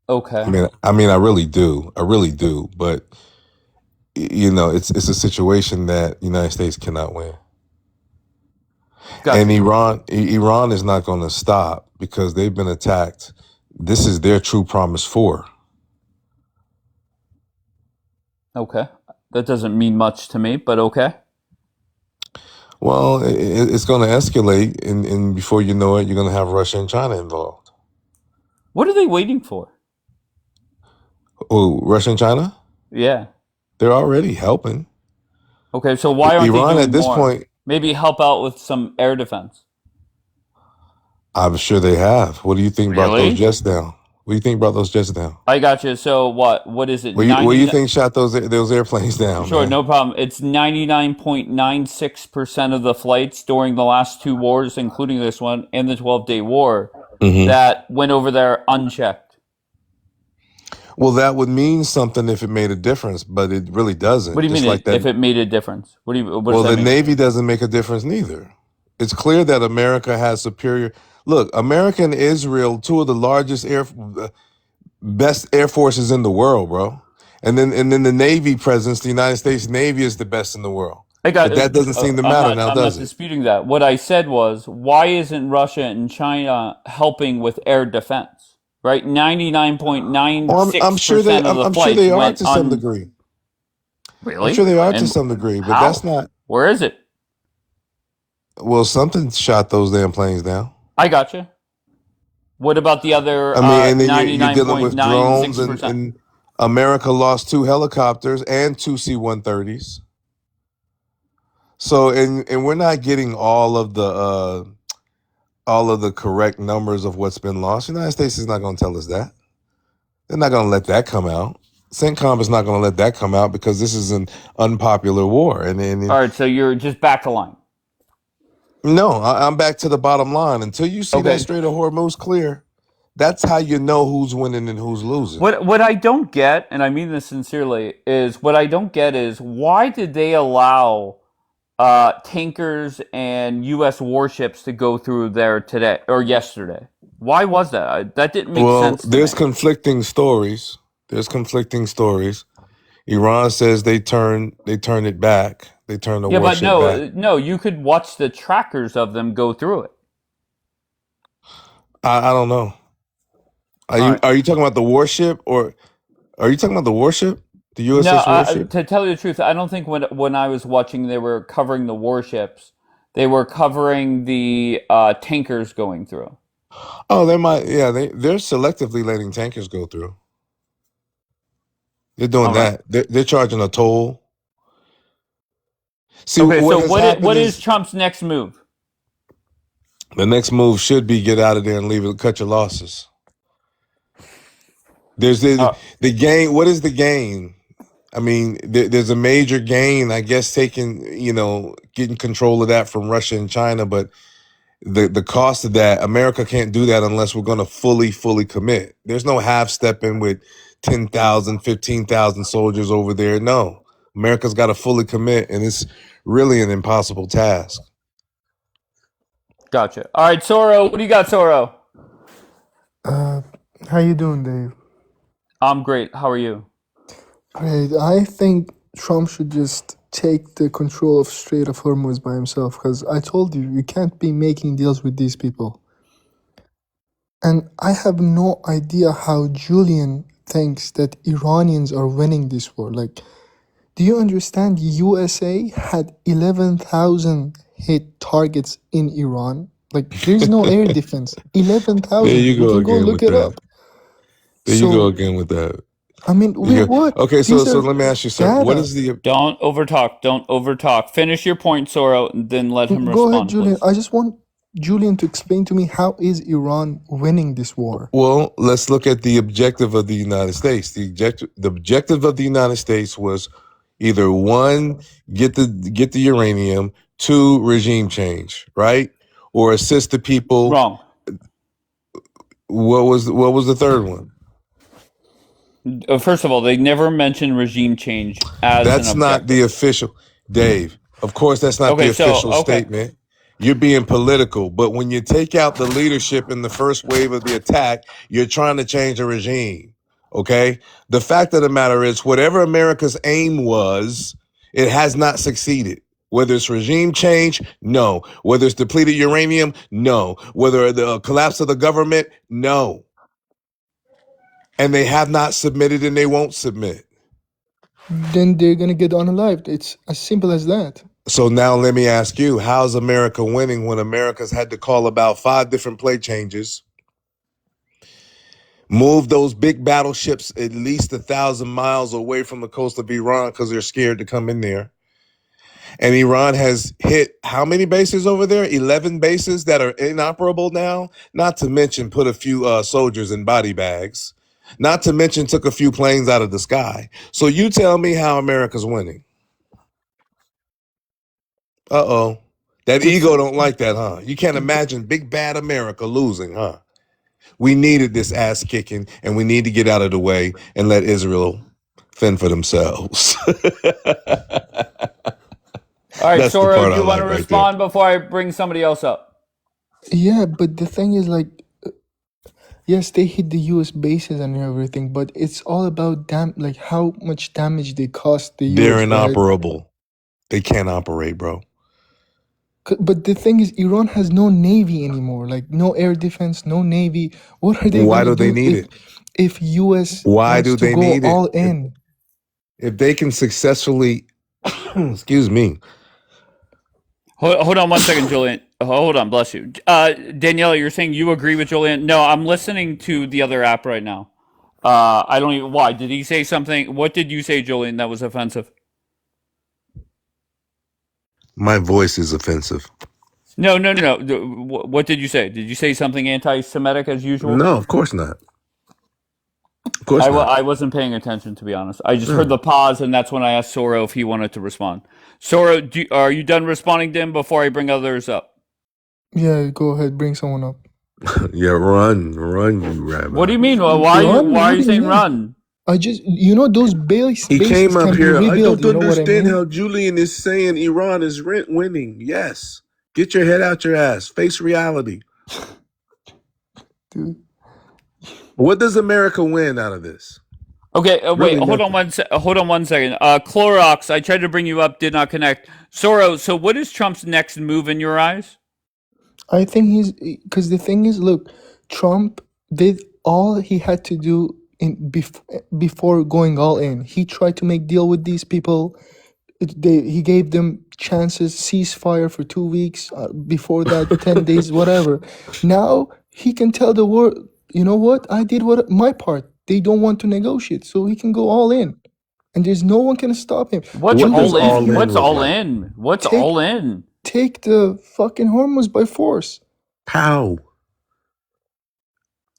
Okay,
I really do. I really do. But it's a situation that the United States cannot win.
gotcha.
And Iran is not going to stop because they've been attacked. This is their true promise 4.
Okay, that doesn't mean much to me, but okay.
Well, it's going to escalate, and before you know it, you're going to have Russia and China involved.
What are they waiting for?
Oh, Russia and China?
Yeah.
They're already helping.
Okay, so why aren't
Iran
they doing
at this
more?
point,
Maybe help out with some air defense.
I'm sure they have. What do you think brought those
Really?
jets down? What do you think brought those jets down?
I got you. So what? What is it?
What do you think shot those airplanes down,
Sure,
man?
no problem. It's 99.96% of the flights during the last 2 wars, including this one and the 12-day war,
Mhm.
that went over there unchecked.
Well, that would mean something if it made a difference, but it really doesn't.
What do you
Just
mean
like that.
if it made a difference? What does
Well,
that
the
mean?
Navy doesn't make a difference neither. It's clear that America has superior. Look, America and Israel, 2 of the largest best air forces in the world, bro. And then the Navy presence, the United States Navy is the best in the world.
I got
But that doesn't seem to matter now,
I'm
does
not
it?
disputing that. What I said was, why isn't Russia and China helping with air defense? Right? 99.96% of the
I'm sure
flights
they are
went
to some degree.
Really?
I'm sure they are to
And
some degree, but
how?
that's not.
Where is it?
Well, something shot those damn planes down.
I got you. What about the other
I mean, and then you're dealing with drones,
99.96%?
and America lost 2 helicopters and 2 C-130s. So, and we're not getting all of the correct numbers of what's been lost. The United States is not going to tell us that. They're not going to let that come out. CENTCOM is not going to let that come out because this is an unpopular war.
All right, so you're just back to line.
No, I'm back to the bottom line. Until you see
Okay.
that Strait of Hormuz clear, that's how you know who's winning and who's losing.
What I don't get, and I mean this sincerely, is why did they allow tankers and U.S. warships to go through there today or yesterday? Why was that? That didn't make sense to
there's
me.
conflicting stories. Iran says they turn it back. They turn the
Yeah, but
warship back.
no, you could watch the trackers of them go through it.
I don't know. Are you talking about the warship, or are you talking about the warship, the
No,
USS warship?
to tell you the truth, I don't think when I was watching, they were covering the warships. They were covering the tankers going through.
Oh, they might. Yeah, they're selectively letting tankers go through. They're doing
All right.
that. They're charging a toll. See,
Okay, so
has
what
happened
is Trump's next move?
the next move should be get out of there and leave it, cut your losses. There's the gain. What is the gain? I mean, there's a major gain, I guess, getting control of that from Russia and China, but the cost of that, America can't do that unless we're going to fully commit. There's no half stepping with 10,000, 15,000 soldiers over there. No, America's got to fully commit, and it's really an impossible task.
Gotcha. All right, Soro, what do you got, Soro?
How you doing, Dave?
I'm great. How are you?
Great. I think Trump should just take the control of Strait of Hormuz by himself, because I told you can't be making deals with these people. And I have no idea how Julian thinks that Iranians are winning this war. Like, do you understand? USA had 11,000 hit targets in Iran. Like, there's no air defense.
There
11,000.
you
You
go
can go
again
look
with
it
that.
up.
There you go
So,
again with that.
I mean,
You
with
go,
what?
okay, so
These are
let me ask you, sir. What
data.
is the
Don't overtalk. Don't overtalk. Finish your point, Soro, and then let him
Go ahead,
respond,
Julian.
please.
I just want Julian to explain to me how is Iran winning this war?
well? Let's look at the objective of the United States. The objective of the United States was either one, get the uranium, two, regime change, right? Or assist the people.
Wrong.
What was the third one?
First of all, they never mentioned regime change as an
That's not the
objective.
official, Dave. Of course, that's not the
Okay, so
official statement. You're being political, but when you take out the leadership in the first wave of the attack, you're trying to change a regime. Okay? The fact of the matter is, whatever America's aim was, it has not succeeded. Whether it's regime change, no. Whether it's depleted uranium, no. Whether the collapse of the government, no. And they have not submitted and they won't submit.
Then they're gonna get unalived. It's as simple as that.
So now let me ask you, how's America winning when America's had to call about 5 different play changes, move those big battleships at least 1,000 miles away from the coast of Iran because they're scared to come in there? And Iran has hit how many bases over there? 11 bases that are inoperable now, not to mention put a few soldiers in body bags, not to mention took a few planes out of the sky. So you tell me how America's winning. Uh-oh. That ego don't like that, huh? You can't imagine big bad America losing, huh? We needed this ass kicking, and we need to get out of the way and let Israel fend for themselves.
all right,
That's the
Soro,
part
do
I
you want
like
to
right there.
respond before I bring somebody else up?
Yeah, but the thing is, like, yes, they hit the U.S. bases and everything, but it's all about like how much damage they cost the
They're
U.S., right?
inoperable. They can't operate, bro.
But the thing is, Iran has no navy anymore. Like, no air defense, no navy. What are they
Why
gonna
do they
do
need it?
if U.S.
Why
wants
do
to
they
go
need
all
it?
in?
If they can successfully, excuse me.
Hold on one second, Julian. Hold on, bless you. Danielle, you're saying you agree with Julian? No, I'm listening to the other app right now. I don't even. Why? Did he say something? What did you say, Julian, that was offensive?
My voice is offensive.
No. What did you say? Did you say something anti-Semitic as usual?
No, of course not. Of course not.
I wasn't paying attention, to be honest. I just heard
No.
the pause, and that's when I asked Soro if he wanted to respond. Soro, are you done responding to him before I bring others up?
Yeah, go ahead, bring someone up.
Yeah, run, you rabbi.
What do you mean? Why
Run?
are
What
you
do you
saying
mean?
run?
I just, those
He
bases
came up
can be
here. I
rebuilt.
don't
You know what I
understand
mean?
how Julian is saying Iran is winning. Yes. Get your head out your ass. Face reality.
Dude.
What does America win out of this?
Okay, wait.
Really
Hold on
nothing.
hold on one second. Clorox, I tried to bring you up, did not connect. Soro, so what is Trump's next move in your eyes?
I think because the thing is, look, Trump did all he had to do before going all in. He tried to make deal with these people. He gave them chances, ceasefire for 2 weeks. Before that, 10 days, whatever. Now he can tell the world, you know what? I did my part. They don't want to negotiate, so he can go all in, and there's no one can stop him.
What's
What does
all
Julian, if
all
in?
you
in
What's
look
all
like?
in? What's
take
all in?
take the fucking Hormuz by force.
How?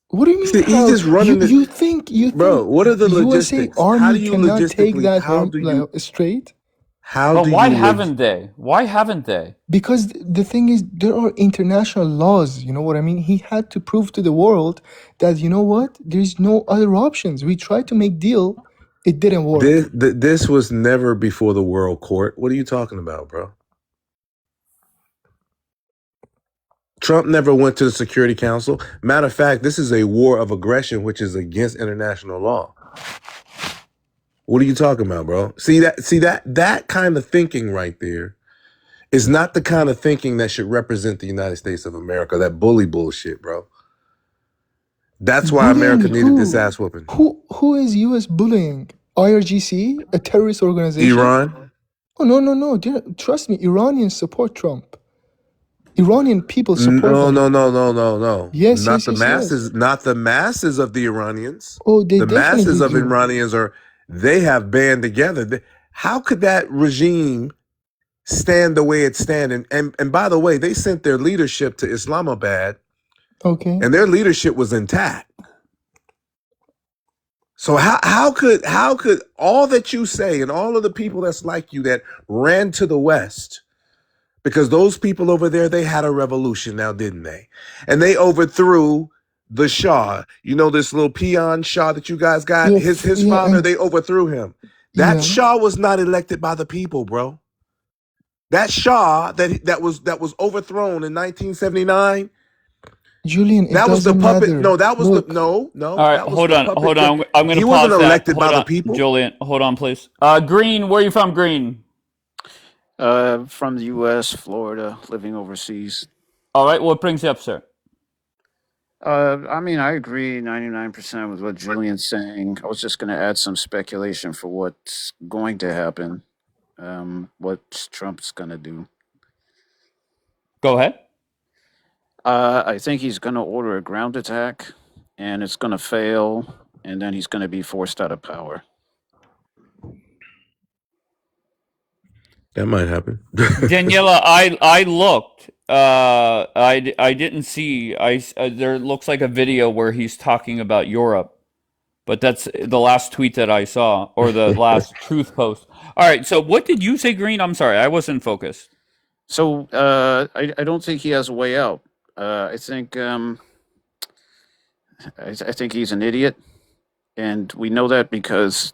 What do you mean
He's
how?
just running it.
You think
Bro, what are the
USA
logistics? How
army
do you
cannot take
logistically,
that straight?
how
But
do
why
you
haven't they? Why haven't they?
Because the thing is, there are international laws. You know what I mean? He had to prove to the world that, you know what, there's no other options. We tried to make deal, it didn't work.
This was never before the world court. What are you talking about, bro? Trump never went to the Security Council. Matter of fact, this is a war of aggression, which is against international law. What are you talking about, bro? See that kind of thinking right there is not the kind of thinking that should represent the United States of America. That bully bullshit, bro. That's why
Bullying
America needed this
who?
ass whooping.
Who is US bullying? IRGC, a terrorist organization?
Iran.
Oh, no. Trust me, Iranians support Trump. Iranian people support
No,
him.
no, no, no, no, no.
Yes,
Not
yes,
the
yes, yes.
masses. Not the masses of the Iranians.
Oh, they
The masses
definitely
of
do.
Iranians they have band together. How could that regime stand the way it's standing? And by the way, they sent their leadership to Islamabad,
Okay.
and their leadership was intact. So how could all that you say and all of the people that's like you that ran to the West, because those people over there, they had a revolution now, didn't they? And they overthrew the Shah. You know this little peon Shah that you guys got?
Yeah,
His
yeah,
father,
and
they overthrew him. That
yeah,
Shah was not elected by the people, bro. That Shah that was overthrown in 1979,
Julian, it
that was the
doesn't
puppet.
matter.
No, that was
Look,
All right,
that was
hold
the
on,
puppet.
hold on. I'm going
He
to
wasn't
pause that.
elected by
Hold
the
on,
people.
Julian. Hold on, please. Green, where are you from, Green?
From the U.S., Florida, living overseas.
All right, what brings you up, sir?
I mean, I agree 99% with what Julian's saying. I was just going to add some speculation for what's going to happen, what Trump's going to do.
Go ahead.
I think he's going to order a ground attack, and it's going to fail, and then he's going to be forced out of power.
That might happen.
Daniela, I looked. I didn't see. There looks like a video where he's talking about Europe, but that's the last tweet that I saw, or the last truth post. All right. So what did you say, Green? I'm sorry, I wasn't focused.
So I don't think he has a way out. I think I think he's an idiot, and we know that because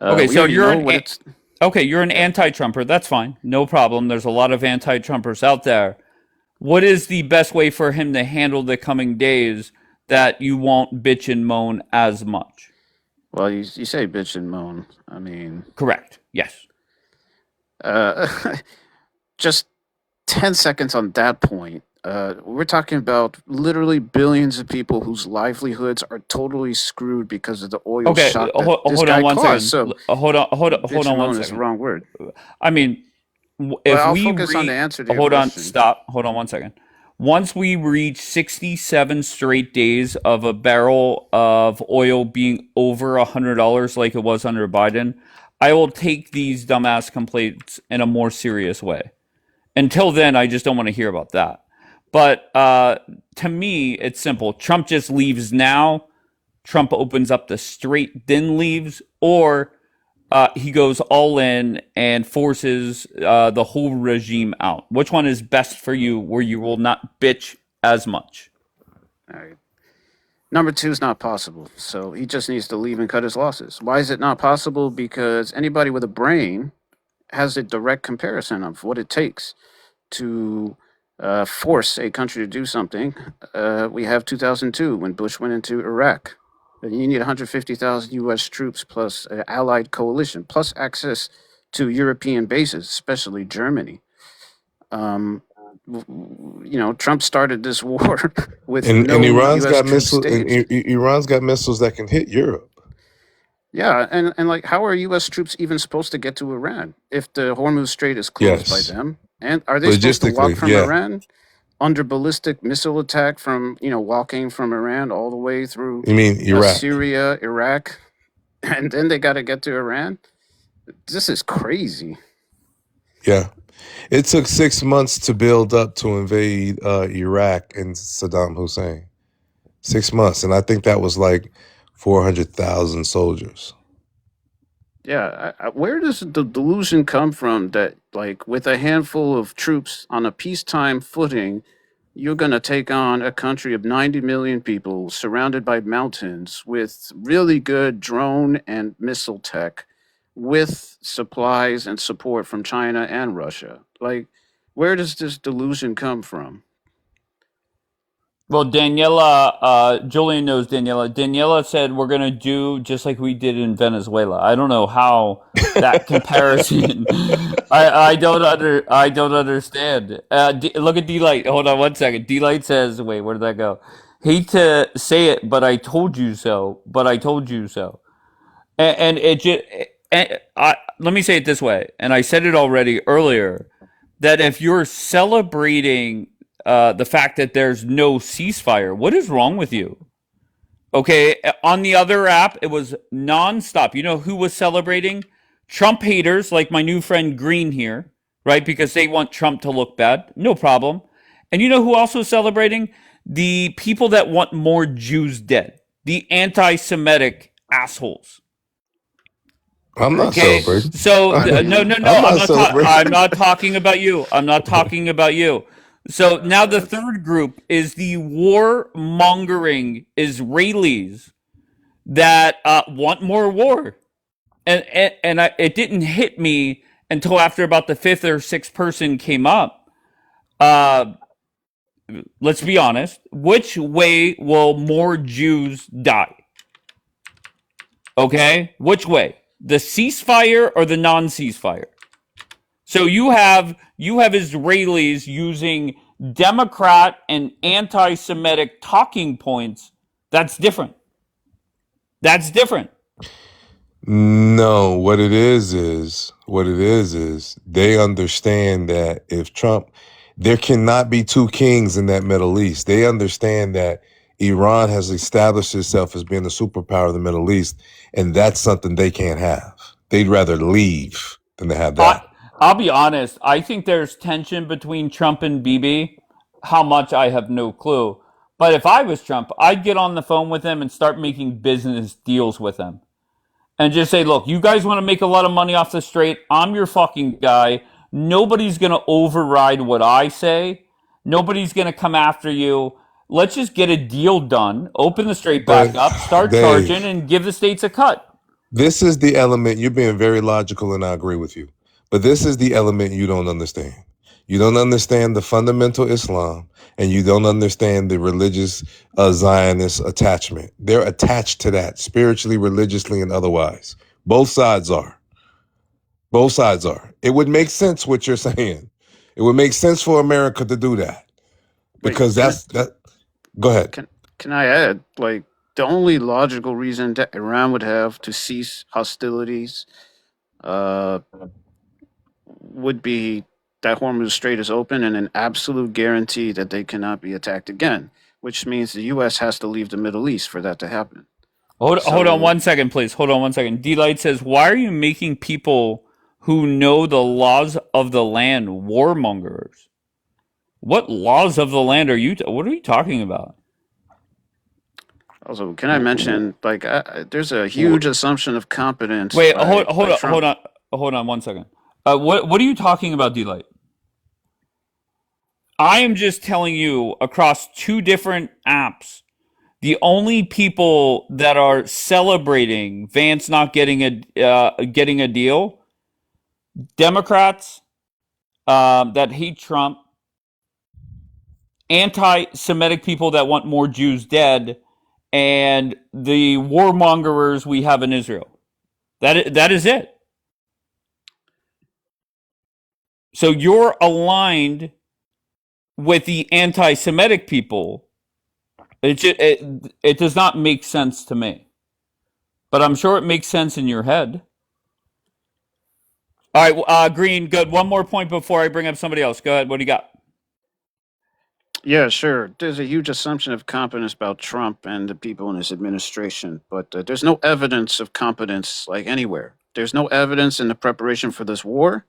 Okay,
we
so
already know what it's.
okay. You're an anti-Trumper. That's fine. No problem. There's a lot of anti-Trumpers out there. What is the best way for him to handle the coming days that you won't bitch and moan as much?
Well, you say bitch and moan. I mean,
correct. Yes.
Just 10 seconds on that point. We're talking about literally billions of people whose livelihoods are totally screwed because of the oil
Okay,
shock that this
hold
guy
on one
caused.
second.
So,
Hold on
bitch and
one
moan is the
second.
wrong word.
I mean,
Well,
if
I'll
we
focus on the answer to your
hold on,
question.
stop. Hold on one second. Once we reach 67 straight days of a barrel of oil being over $100 like it was under Biden, I will take these dumbass complaints in a more serious way. Until then, I just don't want to hear about that. But to me, it's simple. Trump just leaves now. Trump opens up the strait, then leaves, or he goes all in and forces the whole regime out. Which one is best for you where you will not bitch as much?
All right. Number two is not possible. So he just needs to leave and cut his losses. Why is it not possible? Because anybody with a brain has a direct comparison of what it takes to force a country to do something. We have 2002 when Bush went into Iraq. You need 150,000 U.S. troops plus an allied coalition, plus access to European bases, especially Germany. Trump started this war with
and
no
Iran's
U.S.
got
troops
missiles. And
staged.
Iran's got missiles that can hit Europe.
Yeah, and like, how are U.S. troops even supposed to get to Iran if the Hormuz Strait is closed by
Yes,
them? And are they supposed to walk
logistically,
from
yeah.
Iran under ballistic missile attack from walking from Iran all the way through
You mean Iraq?
Syria, Iraq, and then they got to get to Iran? This is crazy.
Yeah, it took 6 months to build up to invade Iraq and Saddam Hussein. 6 months, and I think that was like 400,000 soldiers.
Yeah, where does the delusion come from that, like, with a handful of troops on a peacetime footing, you're going to take on a country of 90 million people surrounded by mountains with really good drone and missile tech, with supplies and support from China and Russia? Like, where does this delusion come from?
Well, Daniela, Julian knows Daniela. Daniela said we're gonna do just like we did in Venezuela. I don't know how that comparison. I don't understand. Look at D-Light. Hold on one second. D-Light says, "Wait, where did that go?" Hate to say it, but I told you so. But I told you so. And it just. Let me say it this way, and I said it already earlier. that if you're celebrating the fact that there's no ceasefire, what is wrong with you? Okay, on the other app, it was nonstop. You know who was celebrating? Trump haters, like my new friend Green here, right? Because they want Trump to look bad. No problem. And you know who also is celebrating? The people that want more Jews dead, the anti Semitic assholes.
I'm not
Okay,
celebrating.
so no, no, no.
I'm not celebrating.
I'm not talking about you. I'm not talking about you. So now the third group is the war-mongering Israelis that want more war, and it didn't hit me until after about the fifth or sixth person came up. Let's be honest. Which way will more Jews die? Okay, which way? The ceasefire or the non-ceasefire? So you have Israelis using Democrat and anti-Semitic talking points. That's different. That's different.
No, what it is they understand that if Trump, there cannot be two kings in that Middle East. They understand that Iran has established itself as being the superpower of the Middle East, and that's something they can't have. They'd rather leave than to have that.
I'll be honest. I think there's tension between Trump and Bibi. How much, I have no clue. But if I was Trump, I'd get on the phone with him and start making business deals with him. And just say, look, you guys want to make a lot of money off the strait? I'm your fucking guy. Nobody's going to override what I say. Nobody's going to come after you. Let's just get a deal done, open the strait back up, start
Dave,
charging, and give the states a cut.
this is the element, you're being very logical and I agree with you. But this is the element you don't understand. You don't understand the fundamental Islam and you don't understand the religious Zionist attachment. They're attached to that spiritually, religiously, and otherwise. Both sides are. Both sides are. It would make sense what you're saying. It would make sense for America to do that because that. Go ahead.
Can I add, like, the only logical reason that Iran would have to cease hostilities would be that Hormuz Strait is open and an absolute guarantee that they cannot be attacked again, which means the U.S. has to leave the Middle East for that to happen.
Hold on 1 second, please. Hold on 1 second. D-Light says, why are you making people who know the laws of the land warmongers? What laws of the land are you? What are you talking about?
Also, can I mention, like, there's a huge assumption of competence.
Wait,
by
hold on 1 second. What are you talking about, D-Light? I am just telling you across two different apps, the only people that are celebrating Vance not getting a deal, Democrats that hate Trump, anti-Semitic people that want more Jews dead, and the warmongers we have in Israel. That is it. So you're aligned with the anti-Semitic people. It does not make sense to me. But I'm sure it makes sense in your head. All right, Green, good. One more point before I bring up somebody else. Go ahead. What do you got?
Yeah, sure. There's a huge assumption of competence about Trump and the people in his administration, but there's no evidence of competence like anywhere. There's no evidence in the preparation for this war.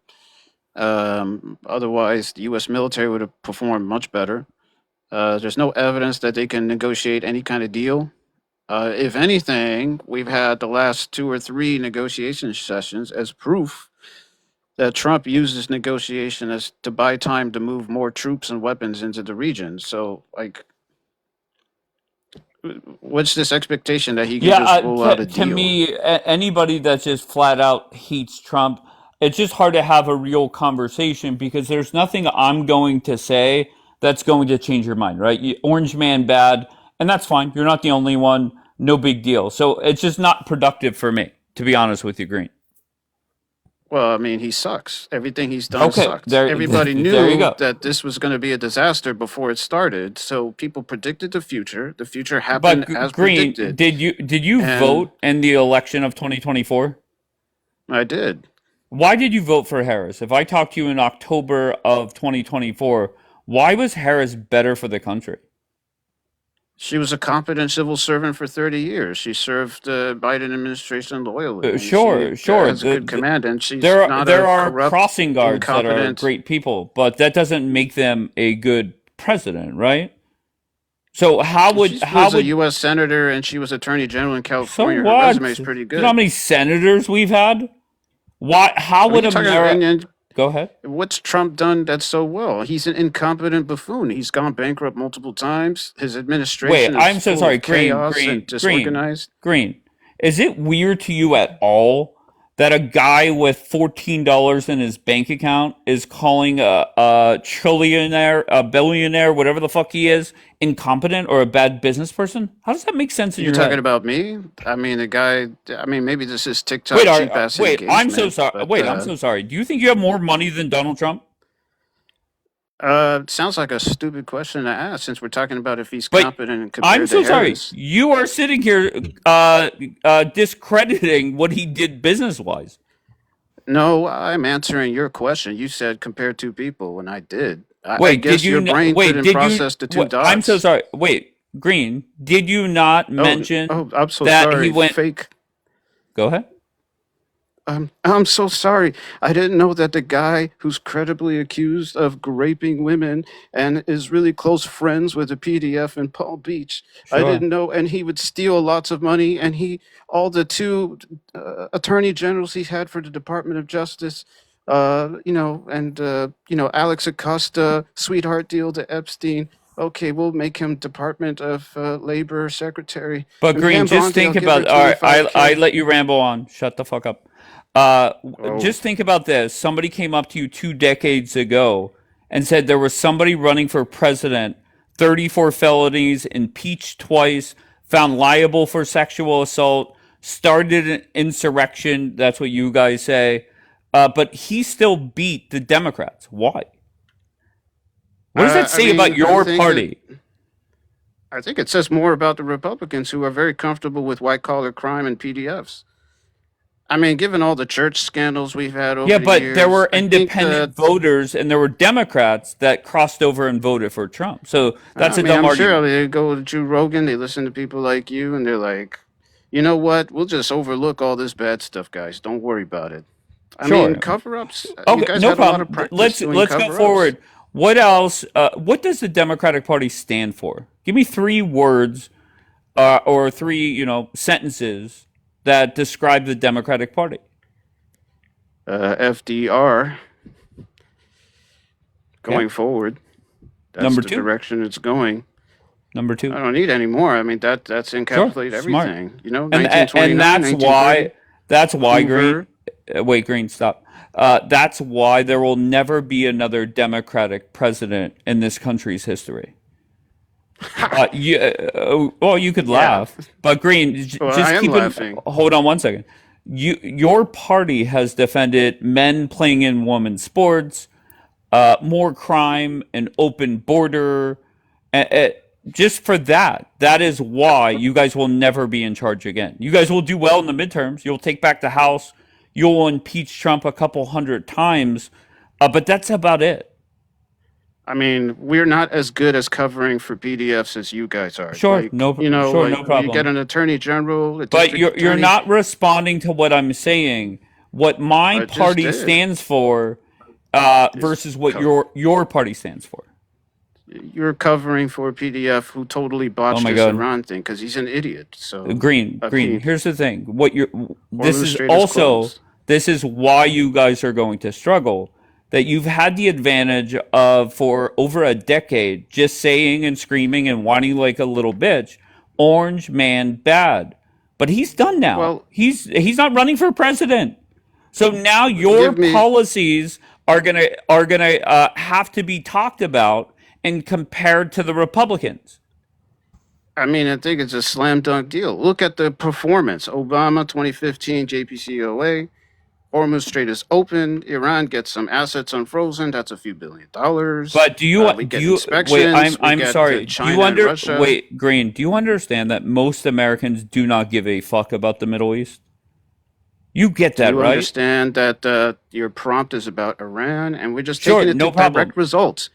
Otherwise, the U.S. military would have performed much better. There's no evidence that they can negotiate any kind of deal. If anything, we've had the last 2 or 3 negotiation sessions as proof that Trump uses negotiation as to buy time to move more troops and weapons into the region. So, like, what's this expectation that he can just roll out a deal?
To me, anybody that just flat out hates Trump, it's just hard to have a real conversation because there's nothing I'm going to say that's going to change your mind, right? Orange man bad, and that's fine. You're not the only one. No big deal. So it's just not productive for me, to be honest with you, Green.
Well, I mean, he sucks. Everything he's done sucks.
there
Everybody
you
knew
go.
that this was going to be a disaster before it started. So people predicted the future. The future happened as
Green,
predicted.
did you vote in the election of 2024?
I did.
Why did you vote for Harris? If I talked to you in October of 2024, why was Harris better for the country?
She was a competent civil servant for 30 years. She served the Biden administration loyally, and
Sure,
she
sure.
has a good command, and she's
There
not
there
a
are
corrupt,
crossing guards that are
incompetent.
great people, but that doesn't make them a good president, right? So
She was a U.S. senator, and she was attorney general in
so
California. Her
what?
resume is pretty
You know how
good.
many senators we've had? Why? How
I mean,
would
you're talking,
America?
and
Go ahead.
what's Trump done that's so well? He's an incompetent buffoon. He's gone bankrupt multiple times. His
Wait,
administration is
I'm so
full
sorry.
of chaos and disorganized.
Green. Is it weird to you at all that a guy with $14 in his bank account is calling a trillionaire, a billionaire, whatever the fuck he is, incompetent or a bad business person? How does that make sense in
You're
your
talking
head?
about me? I mean, the guy. I mean, maybe this is TikTok
Wait,
cheap ass
I'm so
engagement,
sorry.
but
Wait, I'm so sorry. Do you think you have more money than Donald Trump?
sounds like a stupid question to ask since we're talking about if he's
But
competent and
I'm
compared
so
to
sorry.
Harris.
You are sitting here discrediting what he did business wise.
No, I'm answering your question. You said compare two people, and I did. I
Wait, did
guess
you
your brain
wait,
couldn't
did you
process the two
I'm so
dots.
sorry. Wait, Green, did you not mention
I'm so
that he
sorry.
went
Fake.
Go ahead.
I'm so sorry. I didn't know that the guy who's credibly accused of raping women and is really close friends with the PDF in Palm Beach. I
Sure.
didn't know, and he would steal lots of money. And all the two attorney generals he had for the Department of Justice, Alex Acosta, sweetheart deal to Epstein. Okay, we'll make him Department of Labor Secretary.
But
And
Green,
Pam
just
Bondi, I'll
think
give her
about all right, I
25K.
let you ramble on. Shut the fuck up.
Oh.
Just think about this. Somebody came up to you 2 decades ago and said there was somebody running for president, 34 felonies, impeached twice, found liable for sexual assault, started an insurrection. That's what you guys say. But he still beat the Democrats. Why? What does that
I
say about
mean,
your party?
I think it says more about the Republicans who are very comfortable with white collar crime and PDFs. I mean, given all the church scandals we've had over
Yeah,
the
but there
years,
were
I think
independent voters and there were Democrats that crossed over and voted for Trump. So that's
I
a
mean,
dumb
I'm sure
argument.
they go to Joe Rogan, they listen to people like you, and they're like, you know what? We'll just overlook all this bad stuff, guys. Don't worry about it. I mean,
Sure.
cover-ups. You
Okay,
guys
no
had a lot of
problem.
practice doing
Let's go
cover-ups.
forward. What else? What does the Democratic Party stand for? Give me 3 words or three, sentences that describe the Democratic Party.
FDR going forward. That's
Number
the
2.
direction it's going.
Number 2.
I don't need any more. I mean, that's
Sure.
encapsulate
Smart.
everything. You know,
And
1929,
that's why
Hoover.
Green. Wait, Green, stop. That's why there will never be another Democratic president in this country's history. Well, you could laugh, but Green,
Well, I
just
am
keep
laughing.
hold on one second. Your party has defended men playing in women's sports, more crime, an open border. Just for that is why you guys will never be in charge again. You guys will do well in the midterms. You'll take back the House. You'll impeach Trump a couple hundred times, but that's about it.
I mean, we're not as good as covering for PDFs as you guys are.
Sure,
Like,
no,
you know,
sure,
like
no
you get
problem.
an attorney general, a
But
district
you're
attorney.
not responding to what I'm saying. What my
I just
party
did.
stands for versus what your party stands for.
You're covering for PDF who totally
Oh
botched
my
this
God.
Iran thing because he's an idiot. So
Green.
mean,
Here's the thing. This is
illustrator's
also
closed.
this is why you guys are going to struggle. That you've had the advantage of for over a decade, just saying and screaming and whining like a little bitch. Orange man bad, but he's done now.
Well-
he's not running for president. So now your
Give me-
policies are gonna have to be talked about and compared to the Republicans.
I mean, I think it's a slam dunk deal. Look at the performance. Obama 2015 JPCOA. Hormuz Strait is open. Iran gets some assets unfrozen. That's a few $1 billion.
But do you
we get
do you
inspections?
wait?
we
I'm
get,
sorry. Do
China
you
and Russia.
wait, Green? Do you understand that most Americans do not give a fuck about the Middle East? You get
Do
that,
you
right?
understand that your prompt is about Iran, and we're just
Sure,
taking it to
no problem.
direct results?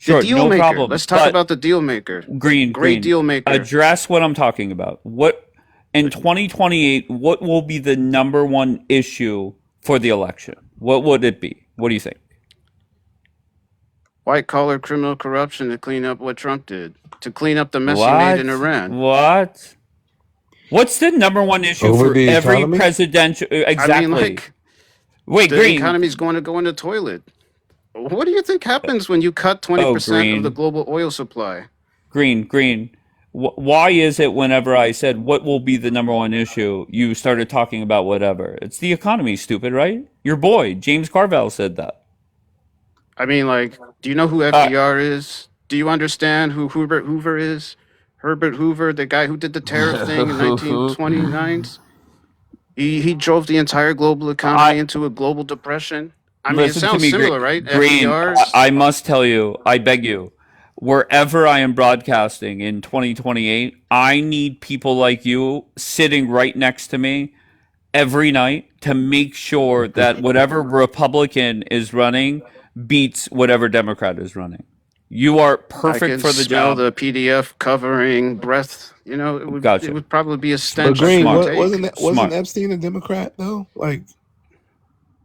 The
Sure,
deal
no
maker.
problem.
Let's talk
But
about the deal maker. The
Green,
great
Green,
deal maker.
address what I'm talking about. What in 2028, what will be the number one issue for the election? What would it be? What do you think?
White collar criminal corruption to clean up what Trump did, to clean up the mess he made in
What?
Iran.
What? What's the number one issue
Over
for
the
every
economy?
presidential?
I mean,
Exactly.
like,
Wait,
the
Green.
economy's going to go in the toilet. What do you think happens when you cut
Oh,
20% of the
Green.
global oil supply?
Green. Why is it whenever I said what will be the number one issue, you started talking about whatever? It's the economy, stupid, right? Your boy, James Carville, said that.
I mean, like, do you know who
Uh,
FDR is? Do you understand who Herbert Hoover is? Herbert Hoover, the guy who did the tariff thing in 1929. He drove the entire global economy
I
into a global depression. I mean, it
listen to
sounds
me,
similar, right?
Green.
FDR's.
I must tell you, I beg you, wherever I am broadcasting in 2028, I need people like you sitting right next to me every night to make sure that whatever Republican is running beats whatever Democrat is running. You are
I
perfect
can
for the
smell
job.
the PDF covering breath. You know, it
Gotcha.
would probably be a
But
stench I
Green,
couldn't
Smart.
take.
wasn't
Smart.
Epstein a Democrat though? Like,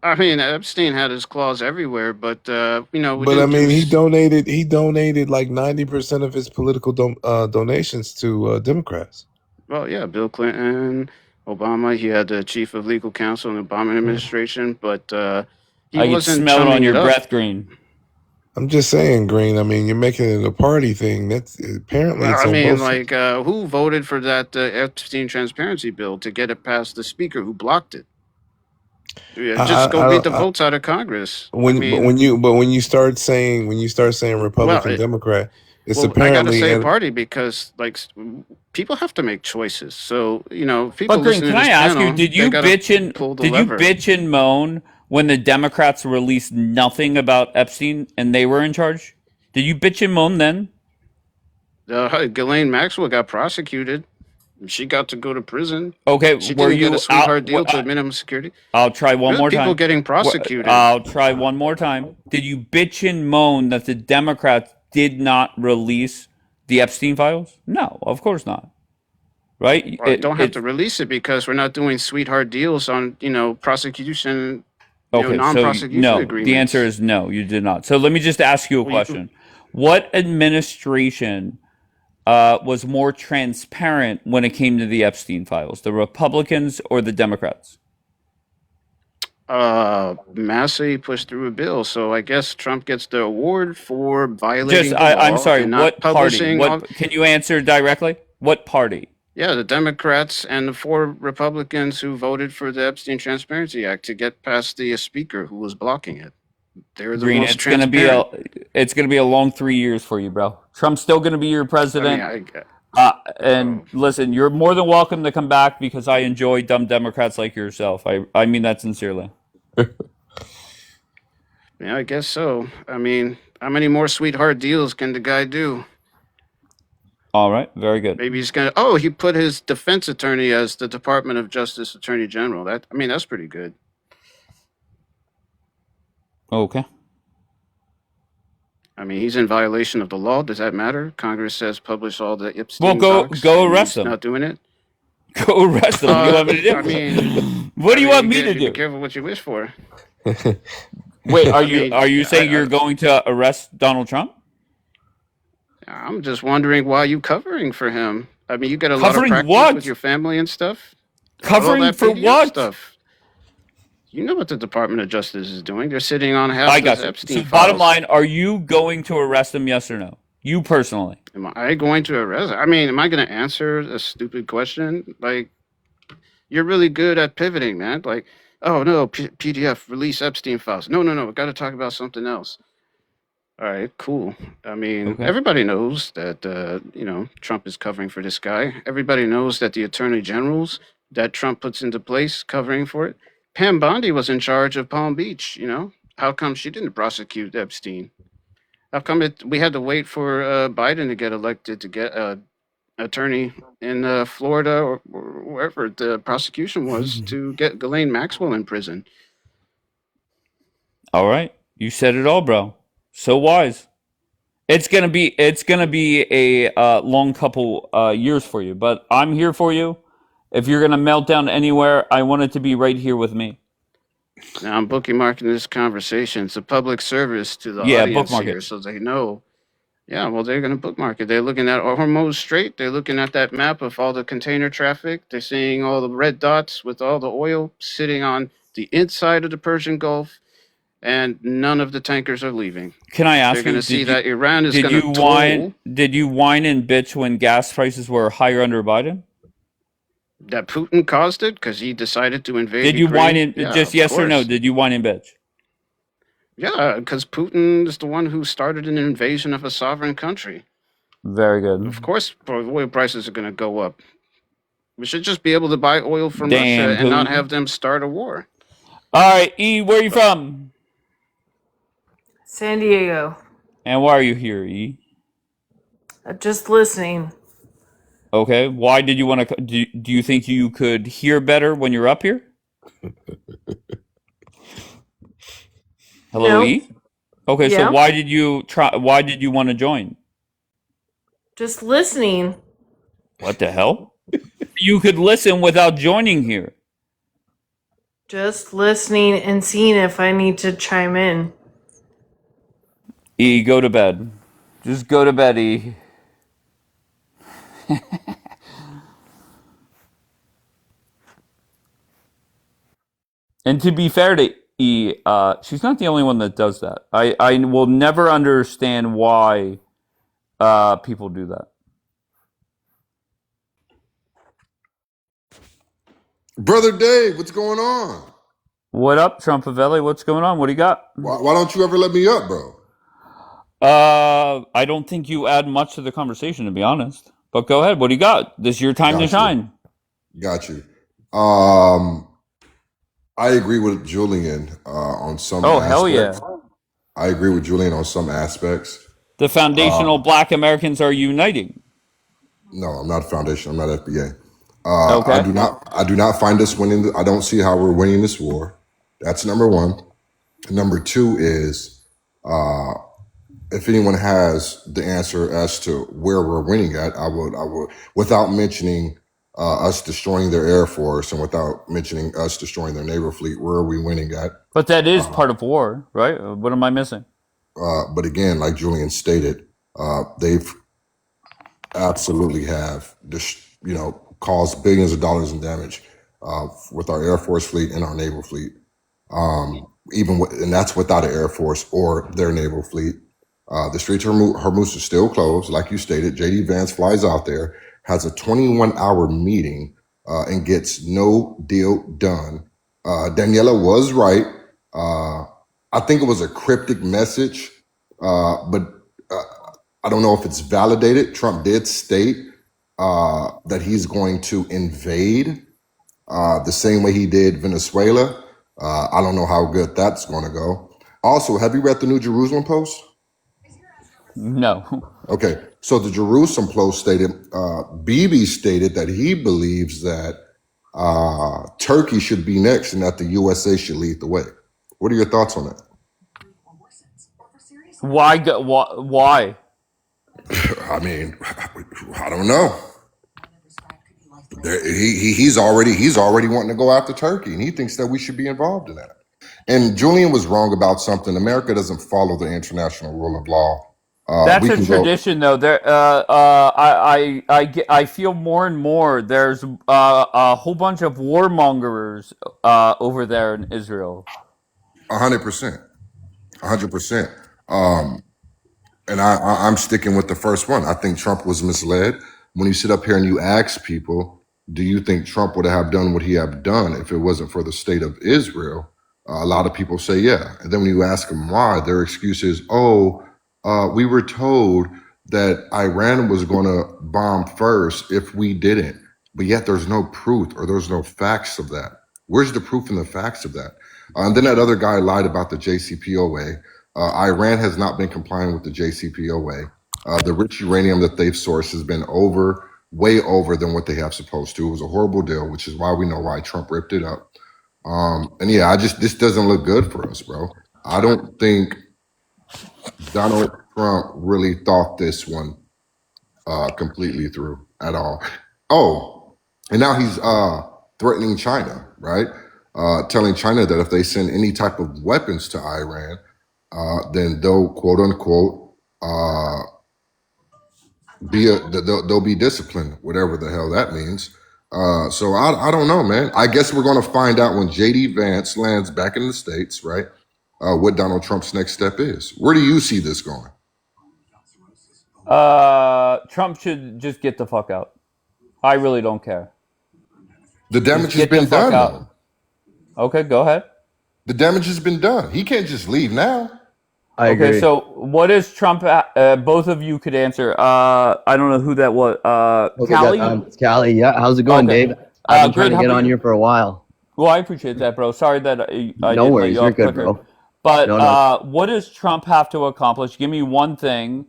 I mean, Epstein had his claws everywhere, but you know, we
but I
didn't do.
mean, he donated like 90% of his political donations to Democrats.
Well, yeah, Bill Clinton, Obama. He had the chief of legal counsel in the Obama administration, but he
I could
wasn't
smell it on
chumming
your
it up.
breath, Green.
I'm just saying, Green. I mean, you're making it a party thing. That's apparently
Well,
it's
I
on
mean,
both sides.
like, who voted for that Epstein transparency bill to get it past the speaker who blocked it? Yeah, just go read the
I
votes out of Congress. I
when but
mean,
when you start saying
well,
Republican Democrat, it's
well, I gotta
apparently
say
and
party because like people have to make choices. So you know,
But
people
Green,
listening
can
to
I
this
ask you,
panel, they gotta pull the
did you
lever.
bitch and moan when the Democrats released nothing about Epstein and they were in charge? Did you bitch and moan then?
Ghislaine Maxwell got prosecuted. She got to go to prison.
Okay,
She
were
didn't get a
you out?
sweetheart deal to minimum security.
I'll try one
Good
more
people
time.
getting prosecuted.
I'll try one more time. Did you bitch and moan that the Democrats did not release the Epstein files? No, of course not. Right?
Well, don't have to release it because we're not doing sweetheart deals on prosecution,
Okay, so
non-prosecution
no. The answer
agreements.
is no, you did not. So let me just ask you a
Well,
question. What administration was more transparent when it came to the Epstein files, the Republicans or the Democrats?
Massey pushed through a bill, so I guess Trump gets the award for
Just,
violating the
I'm
law
sorry,
and not
what party?
publishing all.
What can you answer directly? What party?
Yeah, the Democrats and the 4 Republicans who voted for the Epstein Transparency Act to get past the speaker who was blocking it. They're the
Green,
most transparent.
it's gonna be a long 3 years for you, bro. Trump's still gonna be your
I mean,
president. And listen, you're more than welcome to come back because I enjoy dumb Democrats like yourself. I mean that sincerely.
yeah, I guess so. I mean, how many more sweetheart deals can the guy do?
All right, very good.
Maybe he's gonna. Oh, he put his defense attorney as the Department of Justice Attorney General. That's pretty good.
Okay.
I mean, he's in violation of the law. Does that matter? Congress says publish all the Epstein
Well,
docs,
go
and
arrest
he's
him.
not doing it.
Go arrest him. What do you want me to do?
I mean,
what do you want me to
Be
do?
careful what you wish for.
Wait, are
I
you
mean,
are you saying you're going to arrest Donald Trump?
I'm just wondering why you covering for him. I mean, you get a lot of
Covering
practice
what?
with your family and stuff. All
Covering
that
for
PDF
what?
stuff. You know what the Department of Justice is doing. They're sitting on half
I
of
got
those
you.
Epstein
So
files.
bottom line, are you going to arrest him? Yes or no? You personally?
Am I going to arrest? I mean, am I going to answer a stupid question? Like, you're really good at pivoting, man. Like, oh no, PDF release Epstein files. No, we got to talk about something else. All right, cool. I mean,
Okay.
everybody knows that Trump is covering for this guy. Everybody knows that the attorney generals that Trump puts into place covering for it. Pam Bondi was in charge of Palm Beach. How come she didn't prosecute Epstein? How come we had to wait for Biden to get elected to get attorney in Florida or wherever the prosecution was to get Ghislaine Maxwell in prison.
All right, you said it all, bro. So wise. It's gonna be a long couple years for you, but I'm here for you. If you're gonna melt down anywhere, I want it to be right here with me.
Now I'm bookmarking this conversation. It's a public service to the
Yeah,
audience
bookmark
here,
it.
so they know. Yeah, well, they're going to bookmark it. They're looking at Hormuz Strait. They're looking at that map of all the container traffic. They're seeing all the red dots with all the oil sitting on the inside of the Persian Gulf, and none of the tankers are leaving.
Can I
They're
ask
going
you?
to see that Iran is going to toll.
Did you whine and bitch when gas prices were higher under Biden?
That Putin caused it because he decided to invade
Did you
Ukraine?
whine and
Yeah,
just
of
yes or no?
course.
Did you whine and bitch?
Yeah, because Putin is the one who started an invasion of a sovereign country.
Very good.
Of course, oil prices are going to go up. We should just be able to buy oil from
Damn,
Russia and not
Putin.
have them start a war.
All right, E, where are you from?
San Diego.
And why are you here, E?
Just listening.
Okay, why did you want to? Do you think you could hear better when you're up here? Hello,
Nope.
E. Okay,
Yeah.
so why did you try? Why did you want to join?
Just listening.
What the hell? You could listen without joining here.
Just listening and seeing if I need to chime in.
E, go to bed. Just go to bed, E. And to be fair to E, she's not the only one that does that. I will never understand why people do that.
Brother Dave, what's going on?
What up, Trumpavelli? What's going on? What do you got?
Why don't you ever let me up, bro?
I don't think you add much to the conversation, to be honest. But go ahead. What do you got? This is your time to shine.
Got you. I agree with Julian on some
Oh,
aspects.
hell yeah.
I agree with Julian on some aspects.
The foundational Black Americans are uniting.
No, I'm not foundation. I'm not FBA.
Okay.
I do not find us winning. I don't see how we're winning this war. That's number one. Number two is, if anyone has the answer as to where we're winning at, I would, without mentioning us destroying their air force and without mentioning us destroying their naval fleet, where are we winning at?
But that is part of war, right? What am I missing?
But again, like Julian stated, they've absolutely have, caused billions of dollars in damage with our Air Force fleet and our naval fleet. And that's without an Air Force or their naval fleet. The Straits of Hormuz is still closed, like you stated. JD Vance flies out there, has a 21-hour meeting, and gets no deal done. Daniela was right. I think it was a cryptic message, but I don't know if it's validated. Trump did state that he's going to invade the same way he did Venezuela. I don't know how good that's going to go. Also, have you read the New Jerusalem Post?
No.
Okay, so the Jerusalem Post stated, Bibi stated that he believes that Turkey should be next and that the USA should lead the way. What are your thoughts on that?
Why?
I mean, I don't know. He's already wanting to go after Turkey, and he thinks that we should be involved in that. And Julian was wrong about something. America doesn't follow the international rule of law.
That's a tradition, though. There, I feel more and more there's a whole bunch of warmongers over there in Israel.
100%, 100%. And I'm sticking with the first one. I think Trump was misled. When you sit up here and you ask people, do you think Trump would have done what he have done if it wasn't for the state of Israel? A lot of people say, yeah. And then when you ask them why, their excuse is, we were told that Iran was going to bomb first if we didn't. But yet there's no proof or there's no facts of that. Where's the proof and the facts of that? And then that other guy lied about the JCPOA. Iran has not been complying with the JCPOA. The rich uranium that they've sourced has been over
way over than what they have supposed to. It was a horrible deal, which is why we know why Trump ripped it up. And yeah, this doesn't look good for us, bro. I don't think Donald Trump really thought this one completely through at all. Oh, and now he's threatening China, right? Telling China that if they send any type of weapons to Iran, then they'll quote unquote they'll be disciplined, whatever the hell that means. So I don't know, man. I guess we're going to find out when JD Vance lands back in the States, right? What Donald Trump's next step is. Where do you see this going?
Trump should just get the fuck out. I really don't care.
The damage has been done, though.
Okay, go ahead.
The damage has been done. He can't just leave now.
I agree.
Okay, so what is Trump? Both of you could answer. I don't know who that was. Callie?
It's Callie. Yeah, how's it going,
Okay.
Dave? I've been trying
great.
to
How
get
about
on
you?
here for a while.
Well, I appreciate that, bro. Sorry that I
No
didn't
worries,
let you
you're
off
good,
quicker.
bro.
But
No.
what does Trump have to accomplish? Give me one thing,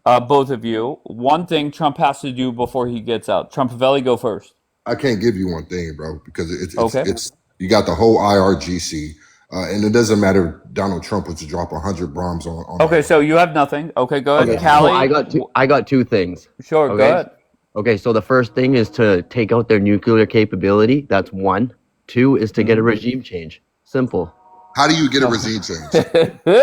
both of you. One thing Trump has to do before he gets out. Trumpavelli, go first.
I can't give you one thing, bro, because
Okay.
it's you got the whole IRGC, and it doesn't matter if Donald Trump was to drop 100 bombs on.
Okay, so you have nothing. Okay, go ahead.
Okay,
Callie?
so I got two things.
Sure, go
Okay?
ahead.
Okay, so the first thing is to take out their nuclear capability. That's one. Two is to get a regime change. Simple.
How do you get a regime change?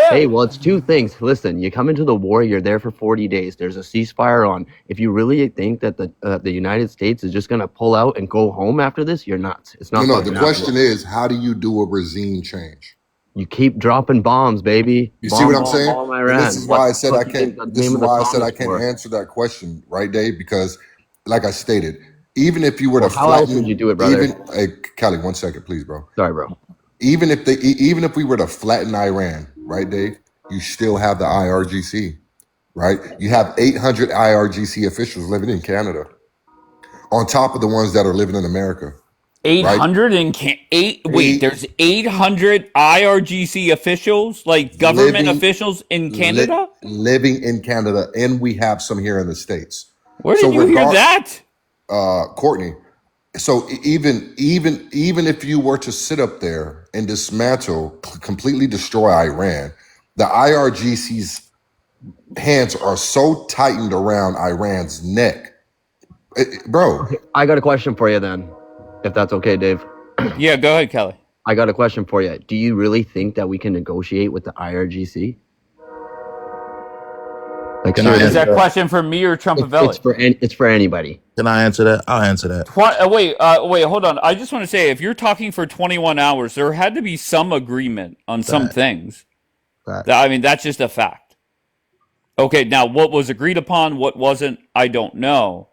Hey, well, it's two things. Listen, you come into the war, you're there for 40 days. There's a ceasefire on. If you really think that the United States is just going to pull out and go home after this, you're nuts. It's not.
No. The question is, how do you do a regime change?
You keep dropping bombs, baby.
You see what I'm saying?
Bomb
And
Iran.
this is why I said I
What's the
can't. This
name
is
of the
why I
song
said I
it's
can't
for?
answer that question, right, Dave? Because, like I stated, even if you were to
How else
flatten,
would you do it, brother?
hey, Kelly, 1 second, please, bro.
Sorry, bro.
Even if we were to flatten Iran, right, Dave? You still have the IRGC, right? You have 800 IRGC officials living in Canada, on top of the ones that are living in America.
800 in wait, there's 800 IRGC officials, like government officials in Canada?
Living in Canada, and we have some here in the States.
Where did you hear that?
Courtney. So even if you were to sit up there and dismantle, completely destroy Iran, the IRGC's hands are so tightened around Iran's neck. Bro.
Okay, I got a question for you then, if that's okay, Dave.
Yeah, go ahead, Kelly.
I got a question for you. Do you really think that we can negotiate with the IRGC? Like,
is that question for me or Trumpavelli?
It's for anybody.
Can I answer that? I'll answer that.
Wait, hold on. I just want to say, if you're talking for 21 hours, there had to be some agreement on some things. I mean, that's just a fact. Okay, now what was agreed upon, what wasn't, I don't know.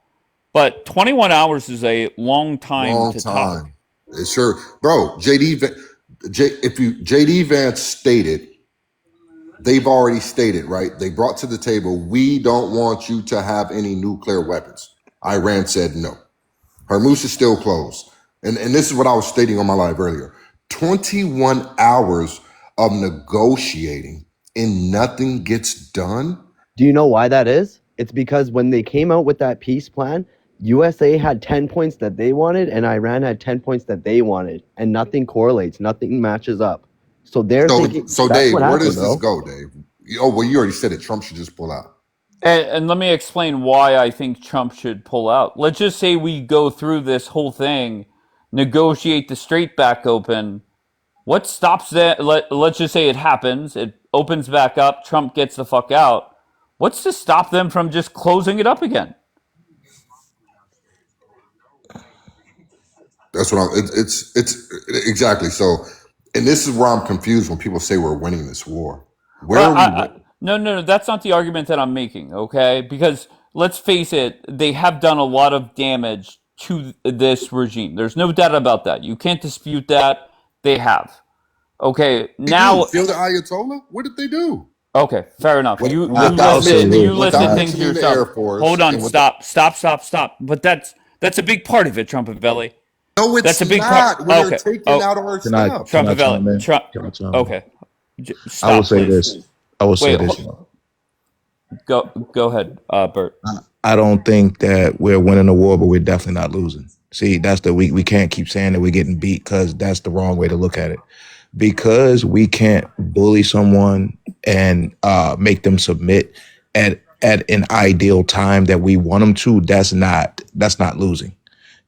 But 21 hours is a long time to talk.
Sure, bro. JD Vance stated, they've already stated, right? They brought to the table, we don't want you to have any nuclear weapons. Iran said no. Hormuz is still closed. And this is what I was stating on my live earlier. 21 hours of negotiating and nothing gets done.
Do you know why that is? It's because when they came out with that peace plan, USA had 10 points that they wanted and Iran had 10 points that they wanted, and nothing correlates, nothing matches up. So they're thinking.
So Dave, where does this go, Dave? Oh, well, you already said it. Trump should just pull out.
And let me explain why I think Trump should pull out. Let's just say we go through this whole thing, negotiate the strait back open. What stops that? Let's just say it happens. It opens back up. Trump gets the fuck out. What's to stop them from just closing it up again?
That's what it's exactly. So, and this is where I'm confused when people say we're winning this war.
No, that's not the argument that I'm making, okay? Because let's face it, they have done a lot of damage to this regime. There's no doubt about that. You can't dispute that. They have. Okay, now...
Feel the Ayatollah? What did they do?
Okay, fair enough. You listen things to yourself. Hold on, stop. But that's a big part of it, Trumpavelli.
No, it's
that's a big
not.
part.
We're taking out our stuff.
Trumpavelli. Okay.
I will say this.
Go ahead, Bert.
I don't think that we're winning the war, but we're definitely not losing. See, that's the we can't keep saying that we're getting beat because that's the wrong way to look at it. Because we can't bully someone and make them submit at an ideal time that we want them to. That's not losing.